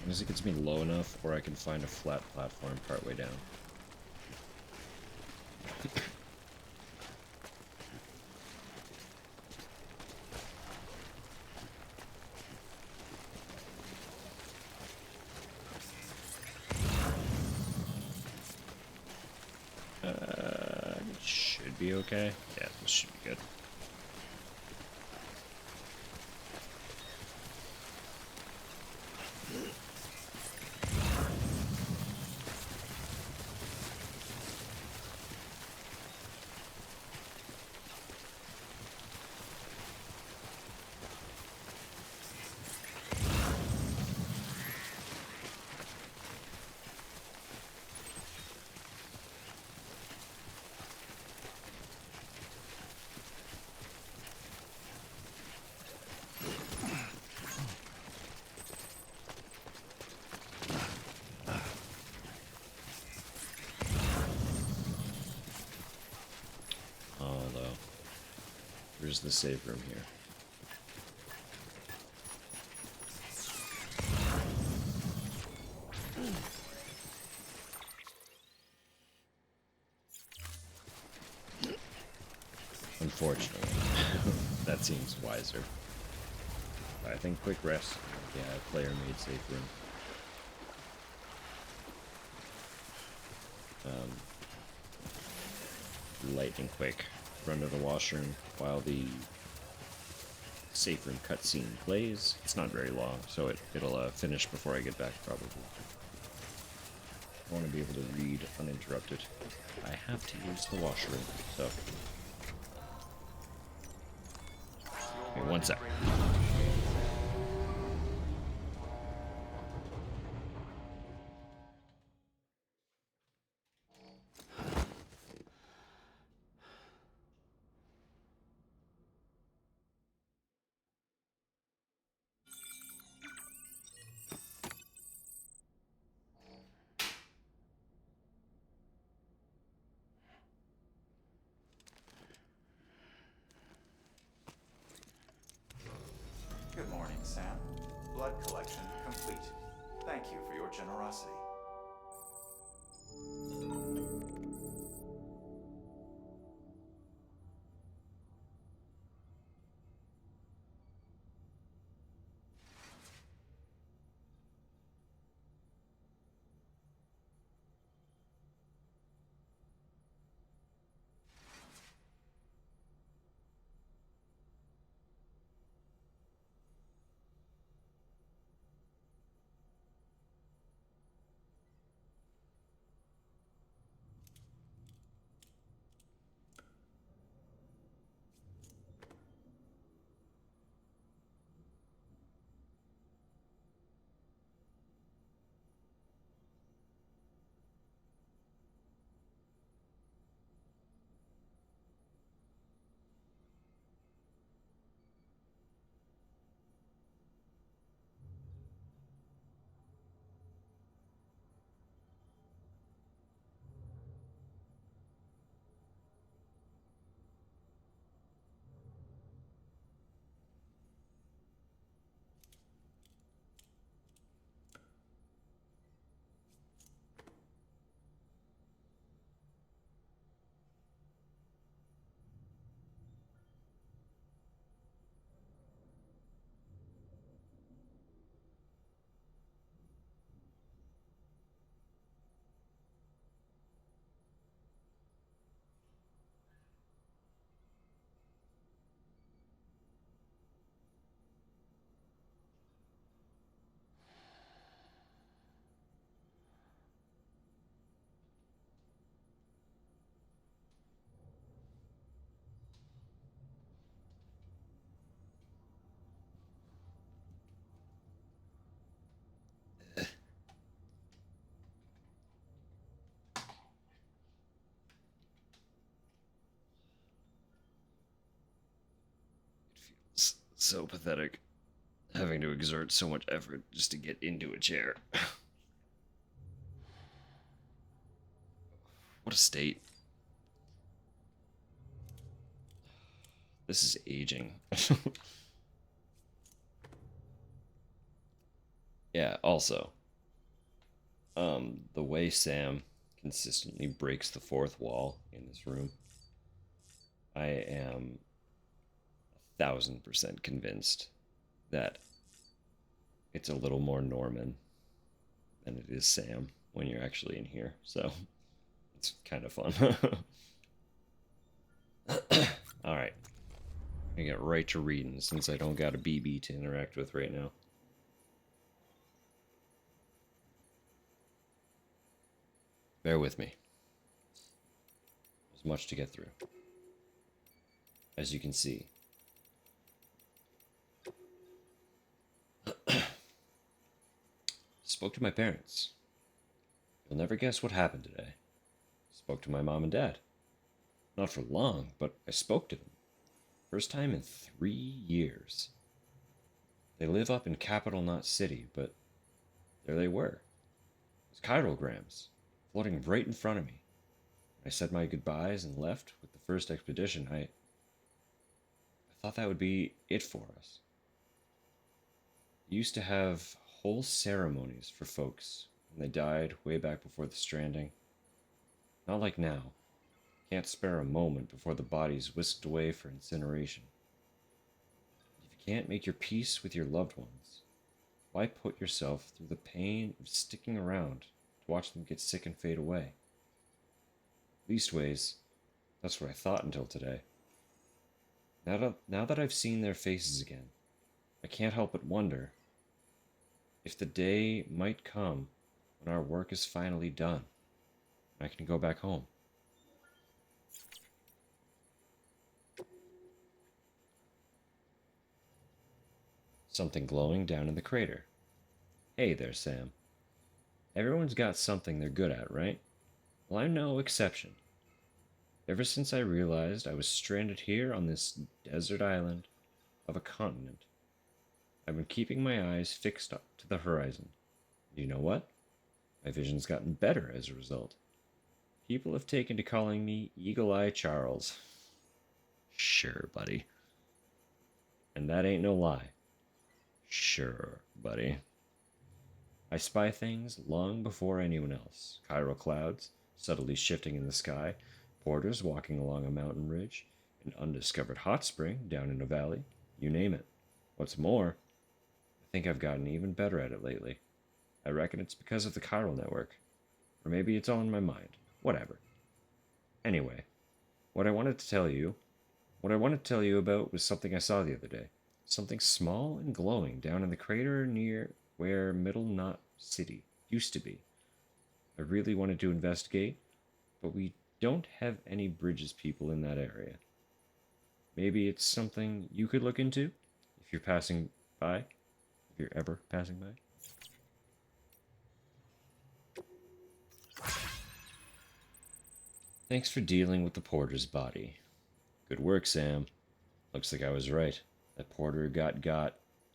Unless it gets me low enough, or I can find a flat platform partway down. It should be okay. Yeah, this should be good. There's the save room here. Unfortunately, that seems wiser. I think quick rest. Yeah, player made safe room. Lightning quick. Run to the washroom while the safe room cutscene plays. It's not very long, so it'll finish before I get back, probably. I want to be able to read uninterrupted. I have to use the washroom, so. Okay, one sec. Good morning, Sam. Blood collection complete. Thank you for your generosity. So pathetic. Having to exert so much effort just to get into a chair. What a state. This is aging. Yeah, also, the way Sam consistently breaks the fourth wall in this room, I am 1,000% convinced that it's a little more Norman than it is Sam when you're actually in here. So it's kind of fun. All right, I get right to reading since I don't got a BB to interact with right now. Bear with me. There's much to get through. As you can see. Spoke to my parents. You'll never guess what happened today. Spoke to my mom and dad. Not for long, but I spoke to them. First time in 3 years. They live up in Capital Knot City, but there they were. It was chirograms, floating right in front of me. When I said my goodbyes and left with the first expedition, thought that would be it for us. We used to have whole ceremonies for folks when they died way back before the stranding. Not like now. Can't spare a moment before the body's whisked away for incineration. If you can't make your peace with your loved ones, why put yourself through the pain of sticking around to watch them get sick and fade away? Leastways, that's what I thought until today. Now that I've seen their faces again, I can't help but wonder if the day might come when our work is finally done and I can go back home. Something glowing down in the crater. Hey there, Sam. Everyone's got something they're good at, right? Well, I'm no exception. Ever since I realized I was stranded here on this desert island of a continent, I've been keeping my eyes fixed up to the horizon. You know what? My vision's gotten better as a result. People have taken to calling me Eagle Eye Charles. Sure, buddy. And that ain't no lie. Sure, buddy. I spy things long before anyone else. Chiral clouds subtly shifting in the sky, porters walking along a mountain ridge, an undiscovered hot spring down in a valley. You name it. What's more, I think I've gotten even better at it lately. I reckon it's because of the chiral network. Or maybe it's all in my mind. Whatever. Anyway, what I wanted to tell you about was something I saw the other day. Something small and glowing down in the crater near where Middle Knot City used to be. I really wanted to investigate, but we don't have any bridges people in that area. Maybe it's something you could look into if you're passing by, if you're ever passing by. Thanks for dealing with the porter's body. Good work, Sam. Looks like I was right. That porter got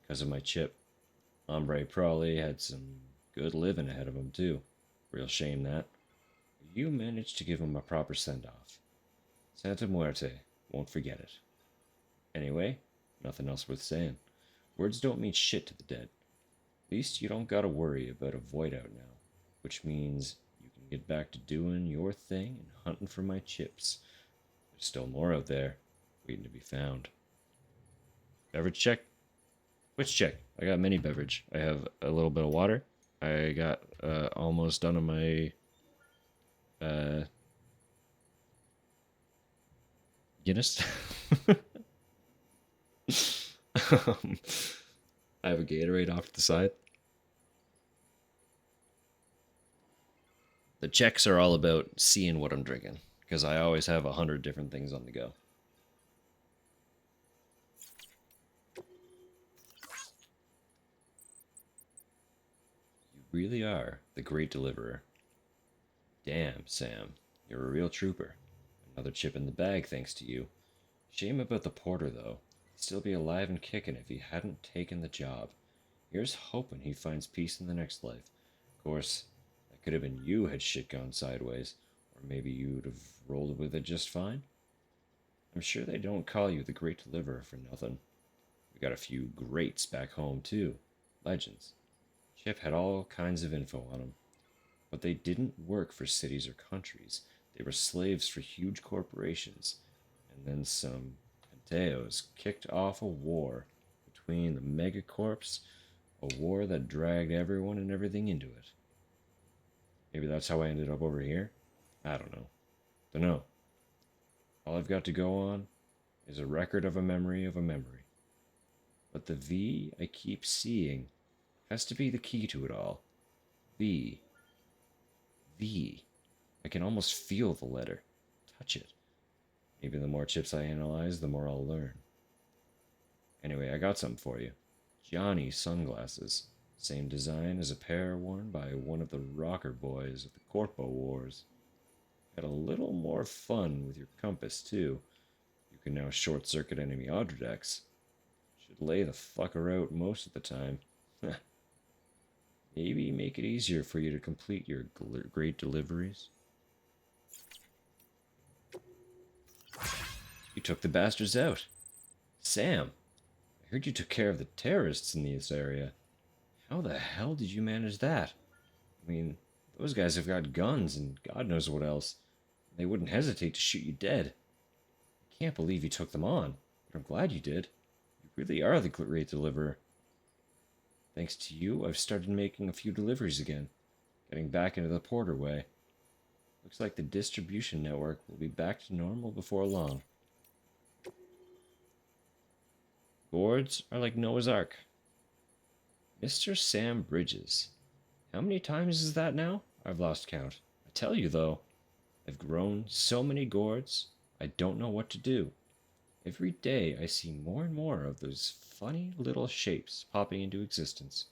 because of my chip. Hombre probably had some good living ahead of him, too. Real shame that. You managed to give him a proper send-off. Santa Muerte. Won't forget it. Anyway, nothing else worth saying. Words don't mean shit to the dead. At least you don't gotta worry about a void out now, which means you can get back to doing your thing and hunting for my chips. There's still more out there, waiting to be found. Beverage check? Which check? I got mini beverage. I have a little bit of water. I got almost done on my Guinness. I have a Gatorade off to the side. The checks are all about seeing what I'm drinking, because I always have 100 different things on the go. You really are the great deliverer. Damn, Sam, you're a real trooper. Another chip in the bag thanks to you. Shame about the porter, though. He'd still be alive and kicking if he hadn't taken the job. Here's hoping he finds peace in the next life. Of course, that could have been you had shit gone sideways, or maybe you'd have rolled with it just fine. I'm sure they don't call you the Great Deliverer for nothing. We got a few greats back home, too. Legends. Chip had all kinds of info on them. But they didn't work for cities or countries. They were slaves for huge corporations. And then some Panteos kicked off a war between the megacorps, a war that dragged everyone and everything into it. Maybe that's how I ended up over here? I don't know. Dunno. All I've got to go on is a record of a memory of a memory. But the V I keep seeing has to be the key to it all. V. V. I can almost feel the letter. Touch it. Maybe the more chips I analyze, the more I'll learn. Anyway, I got something for you. Johnny sunglasses. Same design as a pair worn by one of the rocker boys of the Corpo Wars. Had a little more fun with your compass, too. You can now short-circuit enemy objects. Should lay the fucker out most of the time. Maybe make it easier for you to complete your great deliveries. You took the bastards out. Sam, I heard you took care of the terrorists in this area. How the hell did you manage that? I mean, those guys have got guns and God knows what else. They wouldn't hesitate to shoot you dead. I can't believe you took them on, but I'm glad you did. You really are the great deliverer. Thanks to you, I've started making a few deliveries again, getting back into the Porter way. Looks like the distribution network will be back to normal before long. Gourds are like Noah's Ark. Mr. Sam Bridges. How many times is that now? I've lost count. I tell you, though, I've grown so many gourds, I don't know what to do. Every day I see more and more of those funny little shapes popping into existence.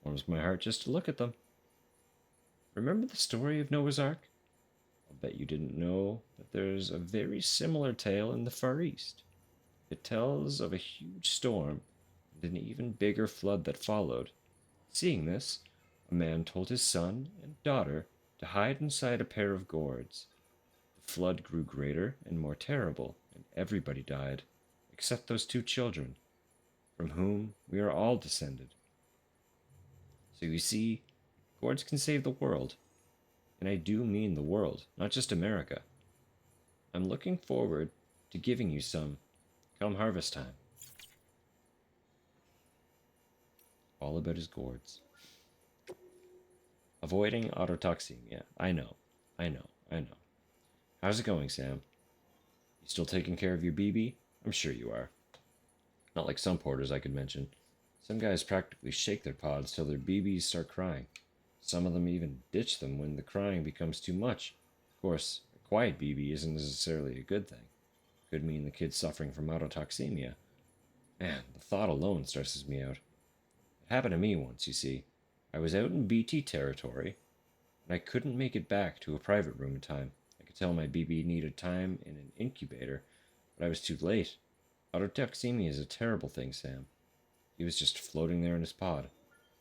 Warms my heart just to look at them. Remember the story of Noah's Ark? I'll bet you didn't know that there's a very similar tale in the Far East. It tells of a huge storm and an even bigger flood that followed. Seeing this, a man told his son and daughter to hide inside a pair of gourds. The flood grew greater and more terrible, and everybody died, except those two children, from whom we are all descended. So you see, gourds can save the world. And I do mean the world, not just America. I'm looking forward to giving you some come harvest time. All about his gourds. Avoiding autotoxemia. I know. How's it going, Sam? You still taking care of your BB? I'm sure you are. Not like some porters I could mention. Some guys practically shake their pods till their BBs start crying. Some of them even ditch them when the crying becomes too much. Of course, a quiet BB isn't necessarily a good thing. Could mean the kid's suffering from autotoxemia. Man, the thought alone stresses me out. It happened to me once, you see. I was out in BT territory, and I couldn't make it back to a private room in time. I could tell my BB needed time in an incubator, but I was too late. Autotoxemia is a terrible thing, Sam. He was just floating there in his pod.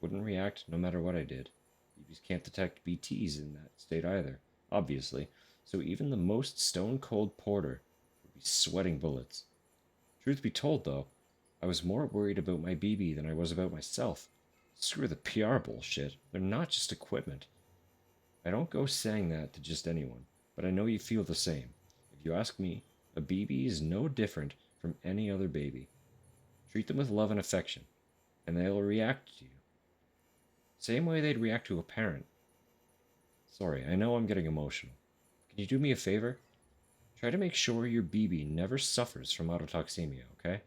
Wouldn't react no matter what I did. BBs can't detect BTs in that state either, obviously, so even the most stone-cold porter would be sweating bullets. Truth be told, though, I was more worried about my BB than I was about myself. Screw the PR bullshit. They're not just equipment. I don't go saying that to just anyone, but I know you feel the same. If you ask me, a BB is no different from any other baby. Treat them with love and affection, and they'll react to you. Same way they'd react to a parent. Sorry, I know I'm getting emotional. Can you do me a favor? Try to make sure your BB never suffers from autotoxemia, okay?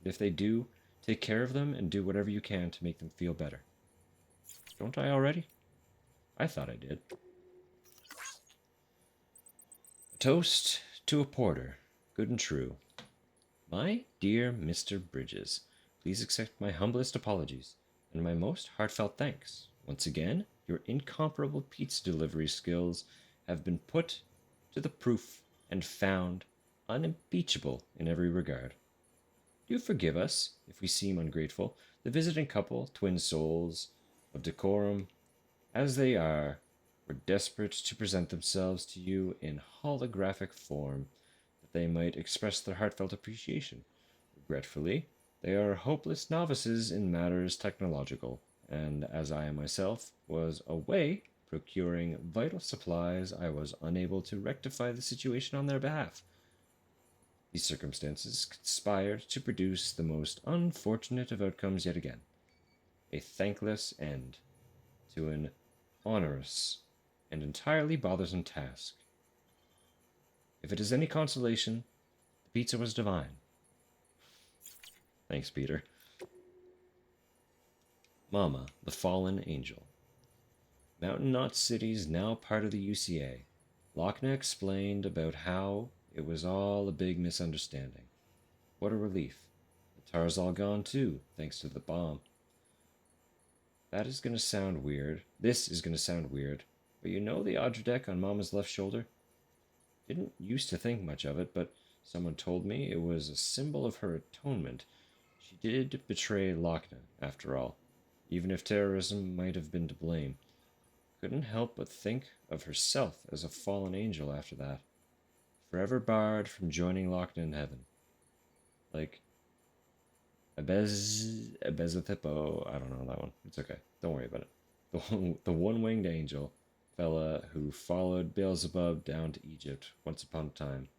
And if they do, take care of them and do whatever you can to make them feel better. Don't I already? I thought I did. A toast to a porter, good and true. My dear Mr. Bridges, please accept my humblest apologies and my most heartfelt thanks. Once again, your incomparable pizza delivery skills have been put to the proof and found unimpeachable in every regard. Do forgive us if we seem ungrateful. The visiting couple, twin souls of decorum as they are, were desperate to present themselves to you in holographic form that they might express their heartfelt appreciation. Regretfully, they are hopeless novices in matters technological, and as I myself was away procuring vital supplies, I was unable to rectify the situation on their behalf. These circumstances conspired to produce the most unfortunate of outcomes yet again. A thankless end to an onerous and entirely bothersome task. If it is any consolation, the pizza was divine. Thanks, Peter. Mama, the Fallen Angel. Mountain Knot City's now part of the UCA. Lochner explained about how it was all a big misunderstanding. What a relief. The tar's all gone too, thanks to the bomb. This is going to sound weird, but you know the Odradek on Mama's left shoulder? Didn't used to think much of it, but someone told me it was a symbol of her atonement. She did betray Lochner, after all, even if terrorism might have been to blame. Couldn't help but think of herself as a fallen angel after that, forever barred from joining Lochner in heaven. Like, Abezathipo. I don't know that one. It's okay. Don't worry about it. The one-winged angel fella who followed Beelzebub down to Egypt once upon a time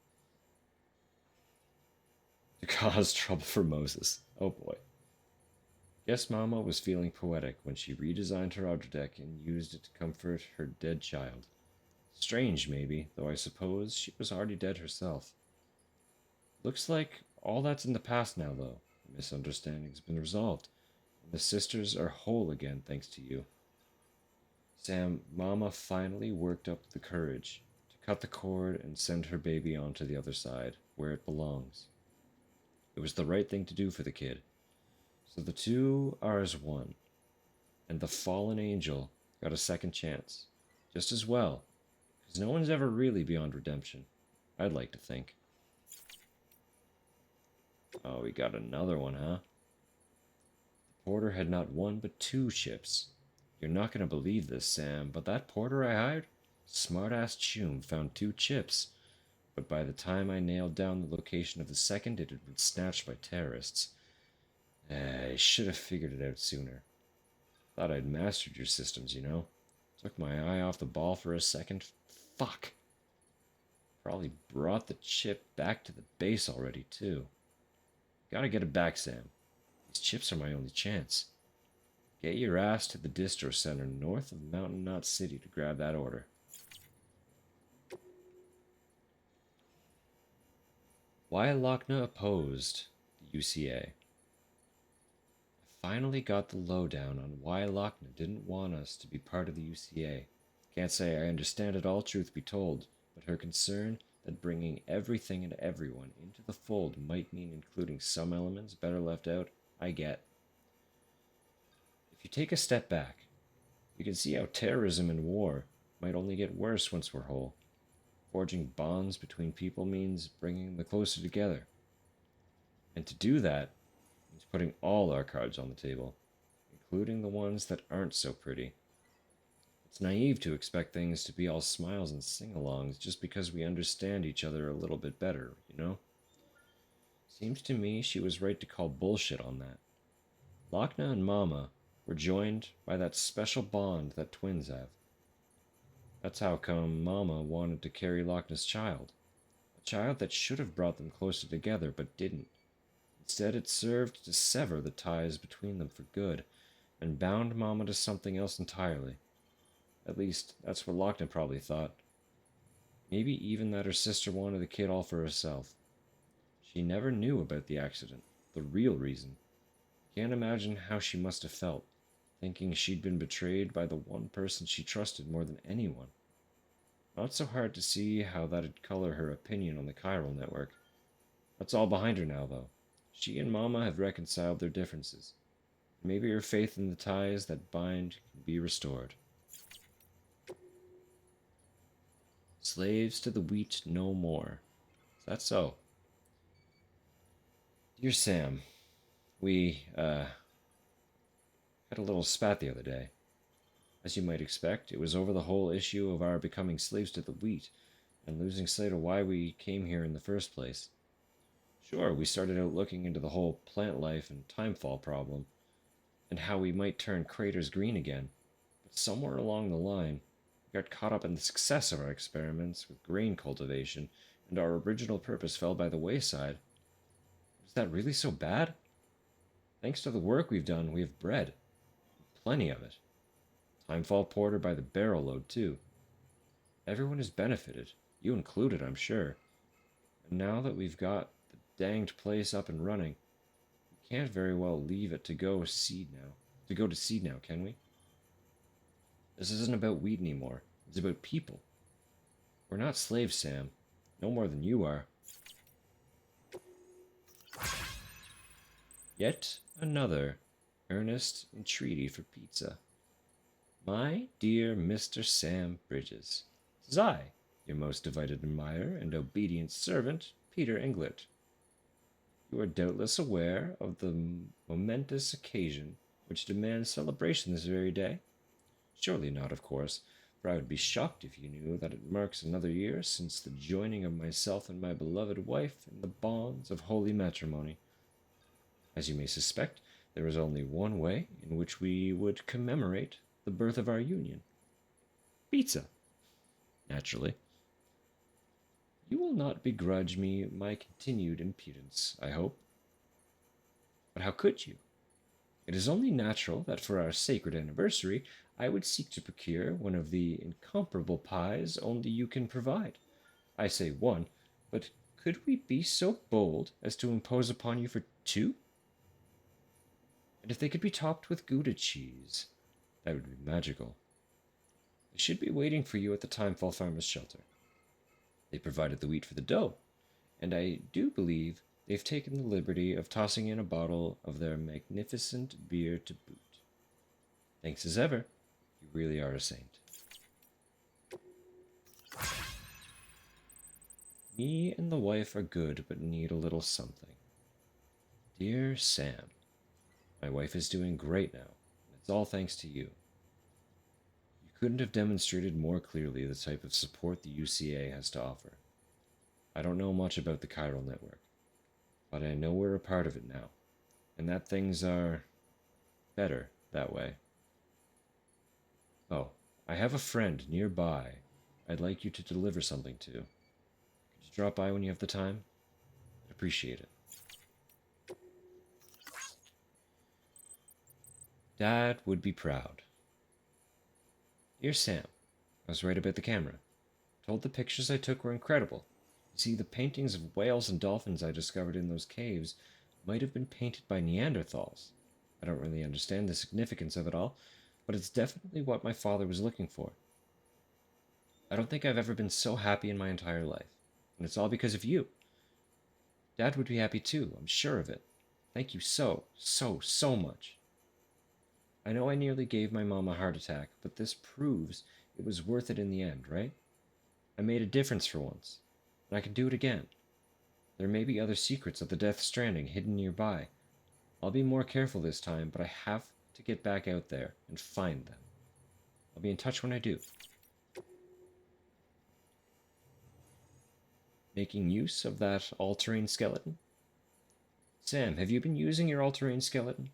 to cause trouble for Moses. Oh boy. Guess Mama was feeling poetic when she redesigned her outer deck and used it to comfort her dead child. Strange, maybe, though I suppose she was already dead herself. Looks like all that's in the past now, though. The misunderstanding's been resolved, and the sisters are whole again thanks to you. Sam, Mama finally worked up the courage to cut the cord and send her baby on to the other side, where it belongs. It was the right thing to do for the kid. So the two are as one, and the fallen angel got a second chance, just as well, because no one's ever really beyond redemption, I'd like to think. Oh, we got another one, huh? The porter had not one but two ships. You're not going to believe this, Sam, but that porter I hired, smart-ass Choom, found two chips. But by the time I nailed down the location of the second, it had been snatched by terrorists. I should have figured it out sooner. Thought I'd mastered your systems, you know? Took my eye off the ball for a second. Fuck. Probably brought the chip back to the base already, too. Gotta get it back, Sam. These chips are my only chance. Get your ass to the distro center north of Mountain Knot City to grab that order. Why Lochna opposed the UCA. I finally got the lowdown on why Lochna didn't want us to be part of the UCA. Can't say I understand it all, truth be told, but her concern that bringing everything and everyone into the fold might mean including some elements better left out, I get. If you take a step back, you can see how terrorism and war might only get worse once we're whole. Forging bonds between people means bringing them closer together. And to do that means putting all our cards on the table, including the ones that aren't so pretty. It's naive to expect things to be all smiles and sing-alongs just because we understand each other a little bit better, you know? Seems to me she was right to call bullshit on that. Lochna and Mama were joined by that special bond that twins have. That's how come Mama wanted to carry Lochna's child. A child that should have brought them closer together, but didn't. Instead, it served to sever the ties between them for good, and bound Mama to something else entirely. At least, that's what Lochna probably thought. Maybe even that her sister wanted the kid all for herself. She never knew about the accident, the real reason. Can't imagine how she must have felt, thinking she'd been betrayed by the one person she trusted more than anyone. Not so hard to see how that'd color her opinion on the chiral network. That's all behind her now, though. She and Mama have reconciled their differences. Maybe her faith in the ties that bind can be restored. Slaves to the wheat no more. Is that so? Dear Sam, we, had a little spat the other day. As you might expect, it was over the whole issue of our becoming slaves to the wheat and losing sight of why we came here in the first place. Sure, we started out looking into the whole plant life and timefall problem, and how we might turn craters green again, but somewhere along the line, we got caught up in the success of our experiments with grain cultivation, and our original purpose fell by the wayside. Was that really so bad? Thanks to the work we've done, we have bread. Plenty of it. Timefall porter by the barrel load, too. Everyone has benefited, you included, I'm sure. And now that we've got the danged place up and running, we can't very well leave it to go to seed now, can we? This isn't about wheat anymore. It's about people. We're not slaves, Sam. No more than you are. Yet another earnest entreaty for pizza. My dear Mr. Sam Bridges, 'tis I, your most devoted admirer and obedient servant, Peter Englert. You are doubtless aware of the momentous occasion which demands celebration this very day. Surely not, of course, for I would be shocked if you knew that it marks another year since the joining of myself and my beloved wife in the bonds of holy matrimony. As you may suspect, there is only one way in which we would commemorate the birth of our union. Pizza. Naturally. You will not begrudge me my continued impudence, I hope. But how could you? It is only natural that for our sacred anniversary I would seek to procure one of the incomparable pies only you can provide. I say one, but could we be so bold as to impose upon you for two? And if they could be topped with Gouda cheese, that would be magical. They should be waiting for you at the Timefall Farmers Shelter. They provided the wheat for the dough, and I do believe they've taken the liberty of tossing in a bottle of their magnificent beer to boot. Thanks as ever. You really are a saint. Me and the wife are good, but need a little something. Dear Sam, my wife is doing great now, and it's all thanks to you. You couldn't have demonstrated more clearly the type of support the UCA has to offer. I don't know much about the chiral network, but I know we're a part of it now, and that things are better that way. Oh, I have a friend nearby I'd like you to deliver something to. Could you drop by when you have the time? I'd appreciate it. Dad would be proud. Dear Sam, I was right about the camera. Told the pictures I took were incredible. You see, the paintings of whales and dolphins I discovered in those caves might have been painted by Neanderthals. I don't really understand the significance of it all, but it's definitely what my father was looking for. I don't think I've ever been so happy in my entire life, and it's all because of you. Dad would be happy too, I'm sure of it. Thank you so, so much. I know I nearly gave my mom a heart attack, but this proves it was worth it in the end, right? I made a difference for once, and I can do it again. There may be other secrets of the Death Stranding hidden nearby. I'll be more careful this time, but I have to get back out there and find them. I'll be in touch when I do. Making use of that all-terrain skeleton? Sam, have you been using your all-terrain skeleton?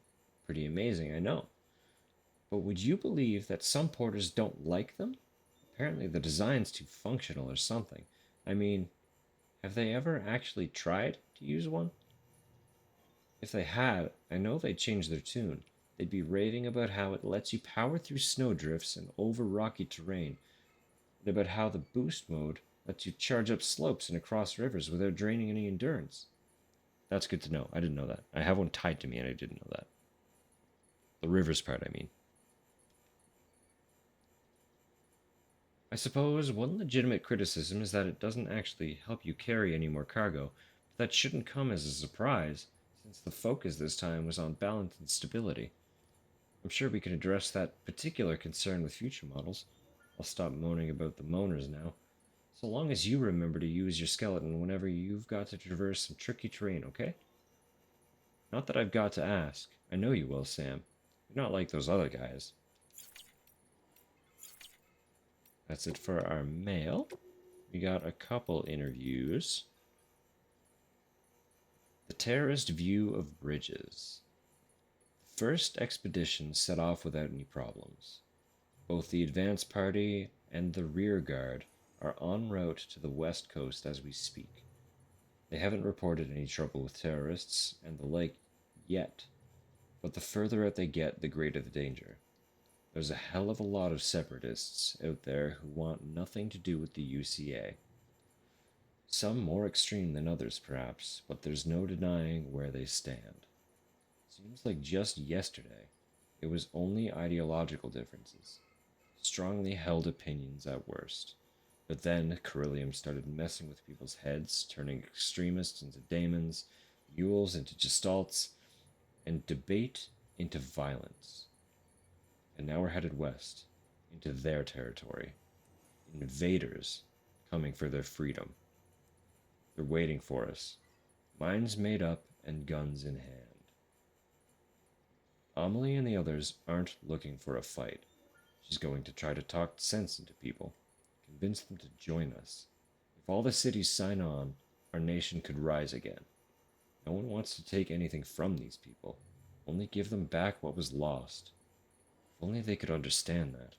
Pretty amazing, I know. But would you believe that some porters don't like them? Apparently the design's too functional or something. I mean, have they ever actually tried to use one? If they had, I know they'd change their tune. They'd be raving about how it lets you power through snowdrifts and over rocky terrain, and about how the boost mode lets you charge up slopes and across rivers without draining any endurance. That's good to know. I didn't know that. I have one tied to me and I didn't know that. The rivers part, I mean. I suppose one legitimate criticism is that it doesn't actually help you carry any more cargo, but that shouldn't come as a surprise, since the focus this time was on balance and stability. I'm sure we can address that particular concern with future models. I'll stop moaning about the moaners now. So long as you remember to use your skeleton whenever you've got to traverse some tricky terrain, okay? Not that I've got to ask. I know you will, Sam. You're not like those other guys. That's it for our mail. We got a couple interviews. The terrorist view of bridges. The first expedition set off without any problems. Both the advance party and the rear guard are en route to the west coast as we speak. They haven't reported any trouble with terrorists and the like yet, but the further out they get, the greater the danger. There's a hell of a lot of separatists out there who want nothing to do with the UCA. Some more extreme than others, perhaps, but there's no denying where they stand. Seems like just yesterday, it was only ideological differences. Strongly held opinions at worst. But then Carillium started messing with people's heads, turning extremists into daemons, mules into gestalts, and debate into violence. And now we're headed west, into their territory. Invaders coming for their freedom. They're waiting for us. Minds made up and guns in hand. Amelie and the others aren't looking for a fight. She's going to try to talk sense into people, convince them to join us. If all the cities sign on, our nation could rise again. No one wants to take anything from these people, only give them back what was lost. If only they could understand that.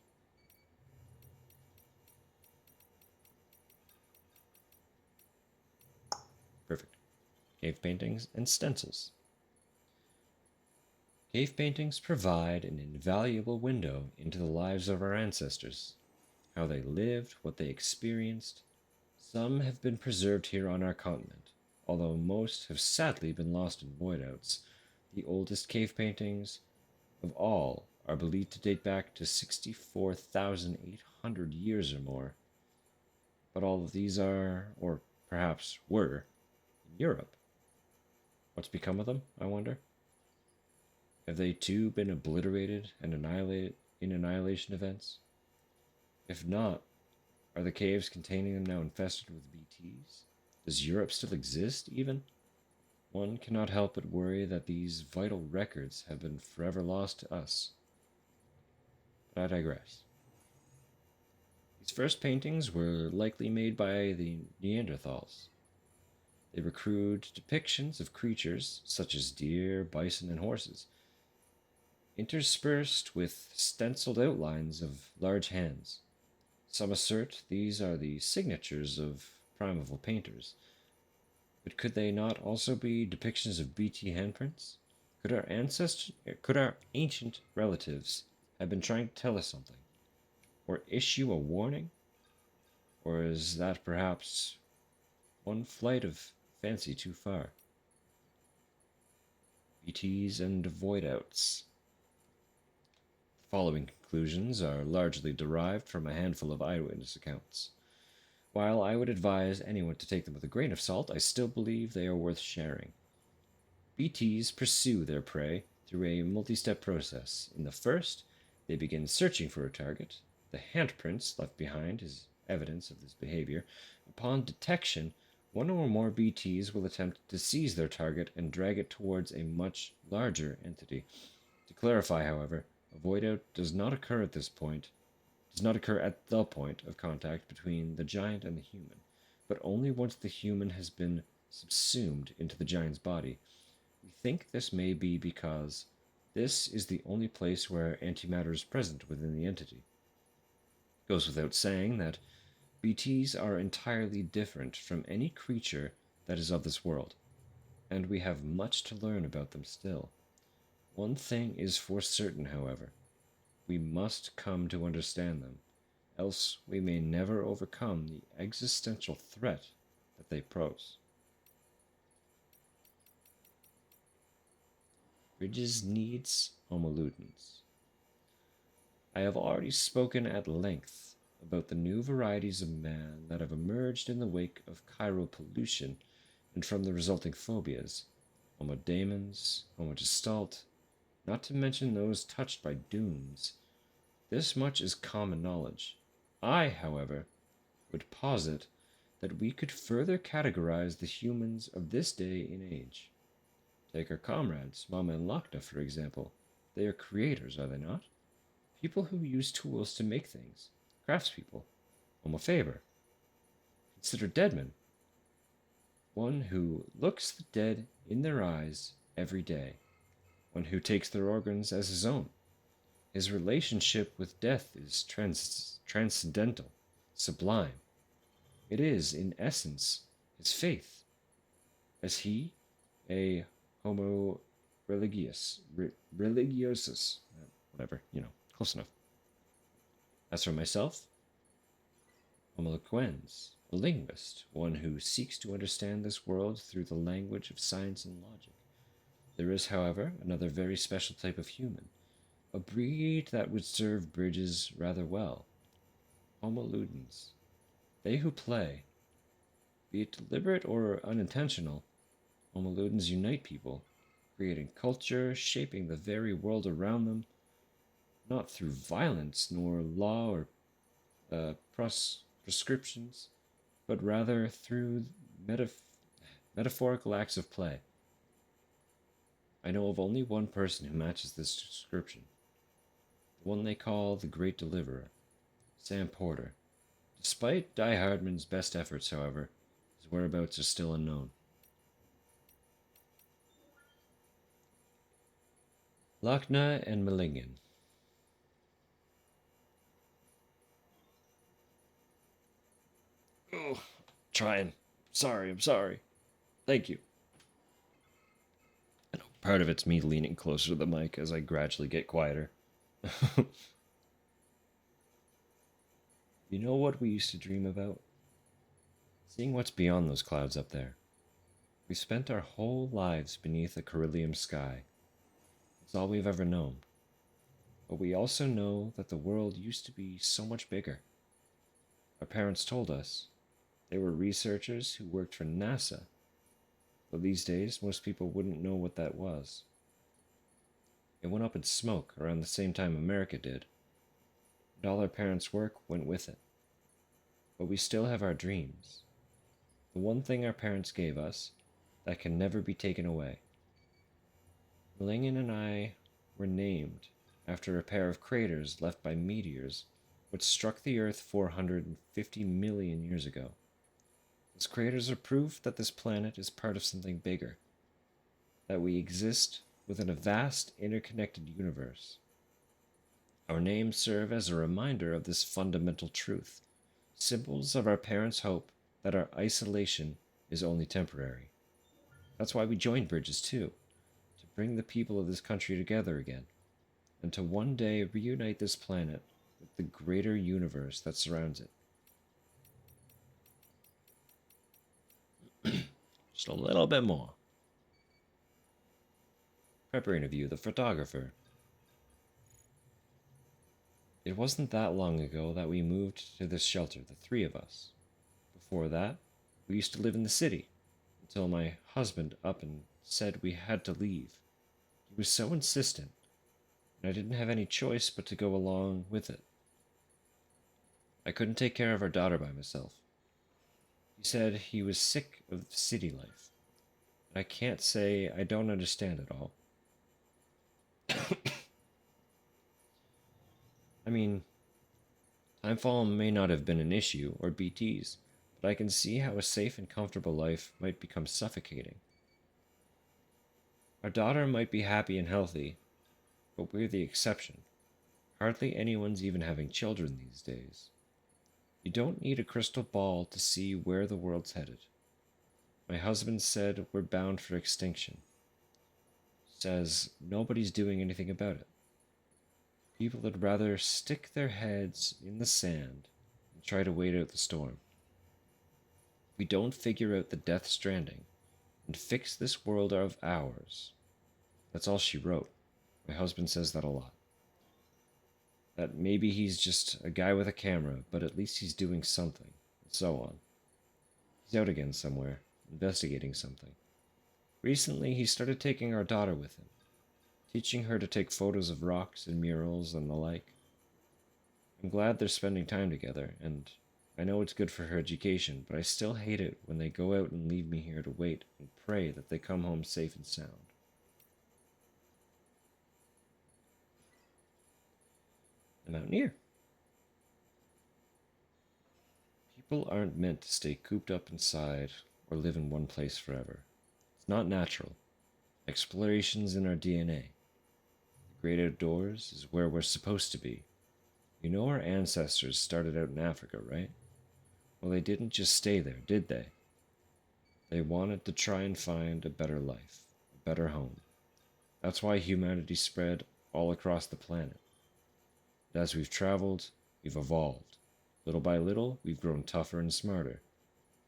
Perfect. Cave paintings and stencils. Cave paintings provide an invaluable window into the lives of our ancestors, how they lived, what they experienced. Some have been preserved here on our continent, although most have sadly been lost in voidouts. The oldest cave paintings of all are believed to date back to 64,800 years or more. But all of these are, or perhaps were, in Europe. What's become of them, I wonder? Have they too been obliterated and annihilated in annihilation events? If not, are the caves containing them now infested with BTs? Does Europe still exist, even? One cannot help but worry that these vital records have been forever lost to us. But I digress. These first paintings were likely made by the Neanderthals. They were crude depictions of creatures such as deer, bison, and horses, interspersed with stenciled outlines of large hands. Some assert these are the signatures of primeval painters. But could they not also be depictions of BT handprints? Could our ancient relatives have been trying to tell us something? Or issue a warning? Or is that perhaps one flight of fancy too far? BTs and voidouts. The following conclusions are largely derived from a handful of eyewitness accounts. While I would advise anyone to take them with a grain of salt, I still believe they are worth sharing. BTs pursue their prey through a multi-step process. In the first, they begin searching for a target. The handprints left behind is evidence of this behavior. Upon detection, one or more BTs will attempt to seize their target and drag it towards a much larger entity. To clarify, however, a voidout does not occur at the point of contact between the giant and the human, but only once the human has been subsumed into the giant's body. We think this may be because this is the only place where antimatter is present within the entity. It goes without saying that BTs are entirely different from any creature that is of this world, and we have much to learn about them still. One thing is for certain, however. We must come to understand them, else we may never overcome the existential threat that they pose. Bridges needs Homo ludens. I have already spoken at length about the new varieties of man that have emerged in the wake of chiropollution and from the resulting phobias, Homo daemons, Homo gestalt, not to mention those touched by dooms. This much is common knowledge. I, however, would posit that we could further categorize the humans of this day and age. Take our comrades, Mama and Lochna, for example. They are creators, are they not? People who use tools to make things. Craftspeople. Homo faber. Consider Deadman. One who looks the dead in their eyes every day. One who takes their organs as his own. His relationship with death is transcendental, sublime. It is, in essence, his faith. As he, a homo religiosus, whatever, close enough. As for myself, homo loquens, a linguist, one who seeks to understand this world through the language of science and logic. There is, however, another very special type of human, a breed that would serve Bridges rather well. Homo ludens. They who play, be it deliberate or unintentional, Homo ludens unite people, creating culture, shaping the very world around them, not through violence nor law or prescriptions, but rather through metaphorical acts of play. I know of only one person who matches this description, the one they call the Great Deliverer, Sam Porter. Despite Die Hardman's best efforts, however, his whereabouts are still unknown. Lochna and Melingen. Oh, trying. Sorry, I'm sorry. Thank you. I know part of it's me leaning closer to the mic as I gradually get quieter. You know what we used to dream about? Seeing what's beyond those clouds up there. We spent our whole lives beneath a Carillium sky. It's all we've ever known. But we also know that the world used to be so much bigger. Our parents told us they were researchers who worked for NASA. But these days, most people wouldn't know what that was. It went up in smoke around the same time America did, and all our parents' work went with it. But we still have our dreams. The one thing our parents gave us that can never be taken away. Melingen and I were named after a pair of craters left by meteors which struck the Earth 450 million years ago. Those craters are proof that this planet is part of something bigger, that we exist within a vast interconnected universe. Our names serve as a reminder of this fundamental truth, symbols of our parents' hope that our isolation is only temporary. That's why we joined Bridges too, to bring the people of this country together again, and to one day reunite this planet with the greater universe that surrounds it. Just a little bit more. Prepper interview, the photographer. It wasn't that long ago that we moved to this shelter, the three of us. Before that, we used to live in the city, until my husband up and said we had to leave. He was so insistent, and I didn't have any choice but to go along with it. I couldn't take care of our daughter by myself. He said he was sick of city life. I can't say I don't understand it all. I mean, timefall may not have been an issue or BTs, but I can see how a safe and comfortable life might become suffocating. Our daughter might be happy and healthy, but we're the exception. Hardly anyone's even having children these days. You don't need a crystal ball to see where the world's headed. My husband said we're bound for extinction. Says nobody's doing anything about it. People would rather stick their heads in the sand and try to wait out the storm. We don't figure out the Death Stranding and fix this world of ours. That's all she wrote. My husband says that a lot. That maybe he's just a guy with a camera, but at least he's doing something, and so on. He's out again somewhere, investigating something. Recently, he started taking our daughter with him, teaching her to take photos of rocks and murals and the like. I'm glad they're spending time together, and I know it's good for her education, but I still hate it when they go out and leave me here to wait and pray that they come home safe and sound. The Mountaineer. People aren't meant to stay cooped up inside or live in one place forever. It's not natural. Exploration's in our DNA. The great outdoors is where we're supposed to be. You know our ancestors started out in Africa, right? Well, they didn't just stay there, did they? They wanted to try and find a better life, a better home. That's why humanity spread all across the planet. And as we've traveled, we've evolved. Little by little, we've grown tougher and smarter.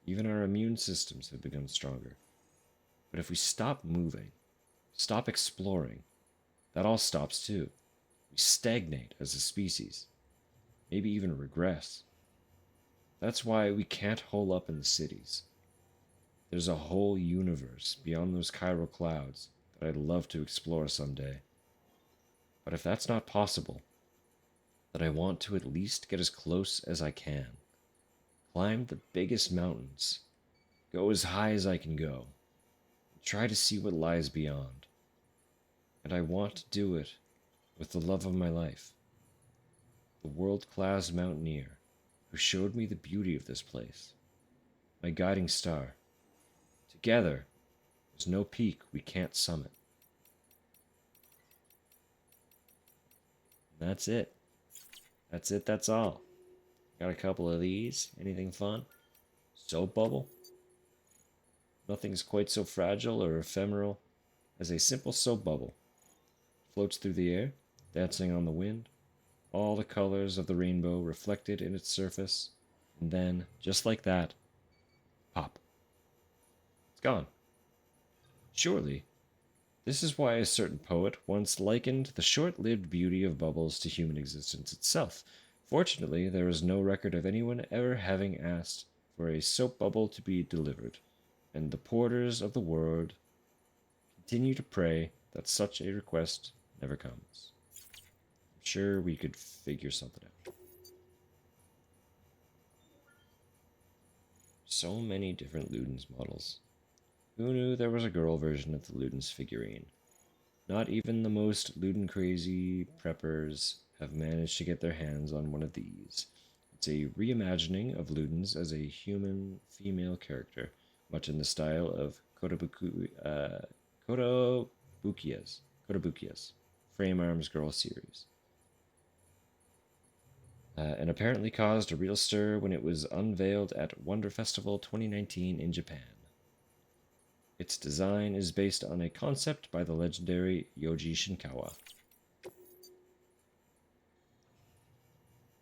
Even our immune systems have become stronger. But if we stop moving, stop exploring, that all stops too. We stagnate as a species, maybe even regress. That's why we can't hole up in the cities. There's a whole universe beyond those chiral clouds that I'd love to explore someday. But if that's not possible, then I want to at least get as close as I can. Climb the biggest mountains, go as high as I can go, and try to see what lies beyond. And I want to do it with the love of my life, the world-class mountaineer who showed me the beauty of this place, my guiding star. Together, there's no peak we can't summit. That's it. That's it, that's all. Got a couple of these. Anything fun? Soap bubble? Nothing's quite so fragile or ephemeral as a simple soap bubble. Floats through the air, dancing on the wind, all the colors of the rainbow reflected in its surface, and then, just like that, pop. It's gone. Surely, this is why a certain poet once likened the short-lived beauty of bubbles to human existence itself. Fortunately, there is no record of anyone ever having asked for a soap bubble to be delivered, and the porters of the world continue to pray that such a request never comes. I'm sure we could figure something out. So many different Ludens models. Who knew there was a girl version of the Ludens figurine? Not even the most Luden-crazy preppers have managed to get their hands on one of these. It's a reimagining of Ludens as a human female character, much in the style of Kotobukiya's Frame Arms Girl series. And apparently caused a real stir when it was unveiled at Wonder Festival 2019 in Japan. Its design is based on a concept by the legendary Yoji Shinkawa.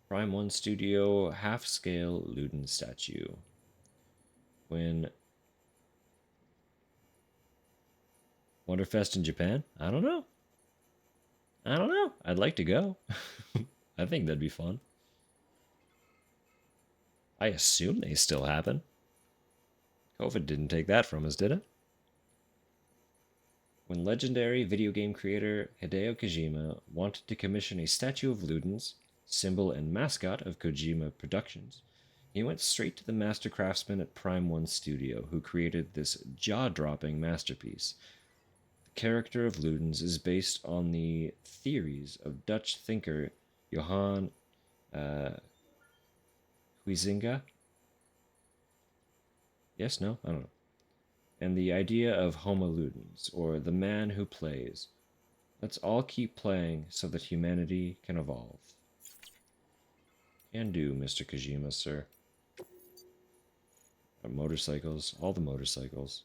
Prime 1 Studio half-scale Luden statue. When Wonderfest in Japan? I don't know. I'd like to go. I think that'd be fun. I assume they still happen. COVID didn't take that from us, did it? When legendary video game creator Hideo Kojima wanted to commission a statue of Ludens, symbol and mascot of Kojima Productions, he went straight to the master craftsman at Prime 1 Studio, who created this jaw-dropping masterpiece. The character of Ludens is based on the theories of Dutch thinker Johann Huizinga. Yes, no, I don't know. And the idea of Homo Ludens, or the man who plays. Let's all keep playing so that humanity can evolve. Can do, Mr. Kojima, sir. Motorcycles, all the motorcycles.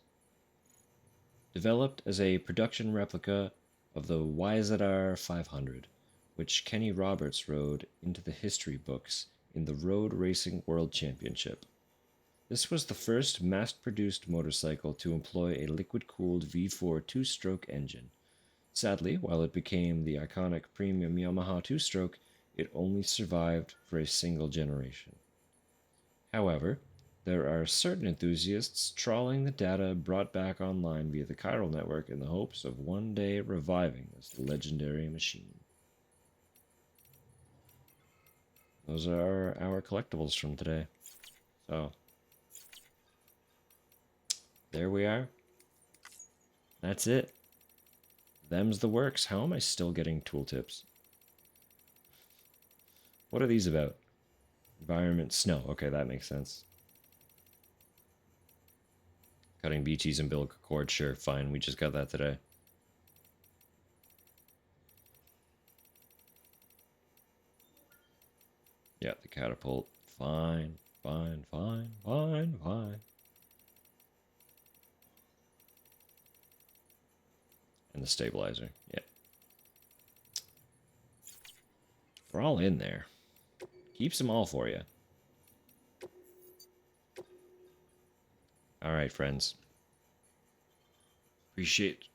Developed as a production replica of the YZR 500, which Kenny Roberts rode into the history books in the Road Racing World Championship. This was the first mass-produced motorcycle to employ a liquid-cooled V4 two-stroke engine. Sadly, while it became the iconic premium Yamaha two-stroke, it only survived for a single generation. However, there are certain enthusiasts trawling the data brought back online via the chiral network in the hopes of one day reviving this legendary machine. Those are our collectibles from today. So, there we are. That's it. Them's the works. How am I still getting tooltips? What are these about? Environment, snow. Okay, that makes sense. Cutting BT's umbilical cord. Sure, fine. We just got that today. Yeah, the catapult. Fine, fine, fine, fine, fine. And the stabilizer. Yeah. We're all in there. Keeps them all for you. Alright, friends. Appreciate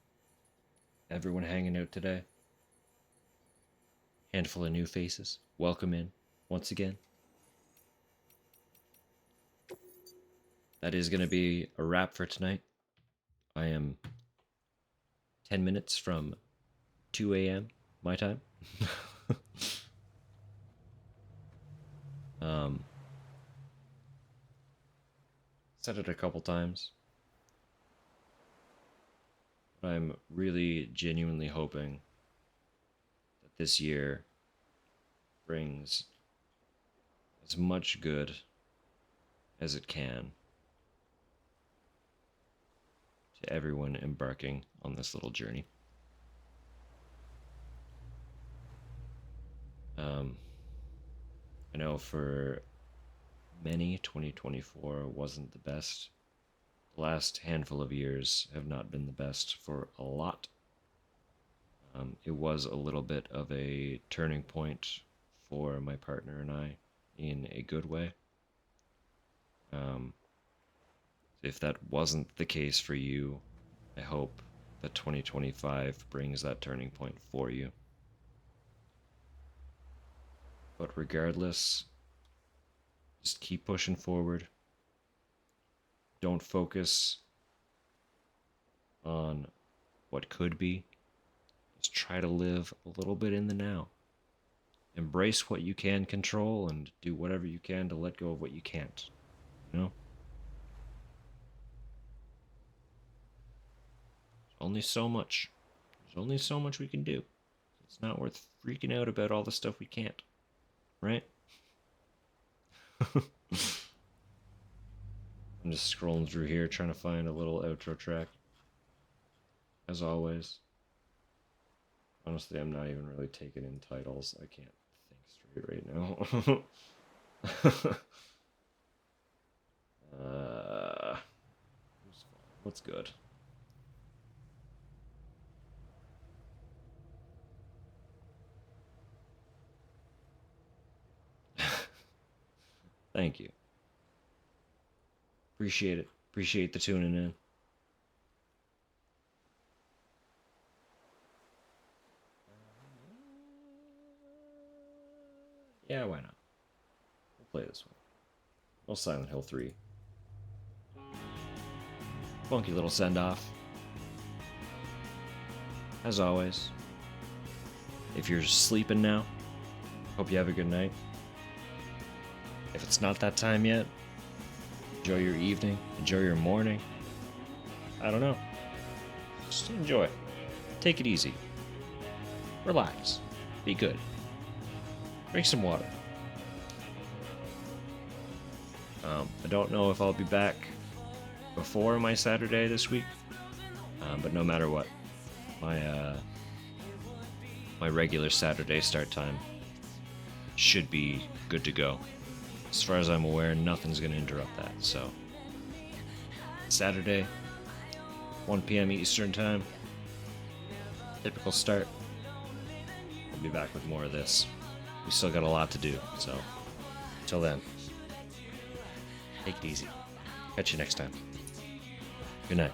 everyone hanging out today. Handful of new faces. Welcome in once again. That is going to be a wrap for tonight. I am 10 minutes from 2 a.m. my time. Said it a couple times. But I'm really genuinely hoping that this year brings as much good as it can to everyone embarking on this little journey. know for many, 2024 wasn't the best. The last handful of years have not been the best for a lot. It was a little bit of a turning point for my partner and I in a good way. If that wasn't the case for you, I hope that 2025 brings that turning point for you. But regardless, just keep pushing forward. Don't focus on what could be. Just try to live a little bit in the now. Embrace what you can control and do whatever you can to let go of what you can't. You know? There's only so much. There's only so much we can do. It's not worth freaking out about all the stuff we can't. Right? I'm just scrolling through here trying to find a little outro track. As always. Honestly, I'm not even really taking in titles. I can't think straight right now. What's good? Thank you. Appreciate it. Appreciate the tuning in. Yeah, why not? We'll play this one. Well, Silent Hill 3. Funky little send-off. As always, if you're sleeping now, hope you have a good night. If it's not that time yet, enjoy your evening, enjoy your morning. I don't know. Just enjoy. Take it easy. Relax. Be good. Drink some water. I don't know if I'll be back before my Saturday this week, but no matter what, my regular Saturday start time should be good to go. As far as I'm aware, nothing's going to interrupt that. So, Saturday, 1 p.m. Eastern Time, typical start. We'll be back with more of this. We still got a lot to do, so until then, take it easy. Catch you next time. Good night.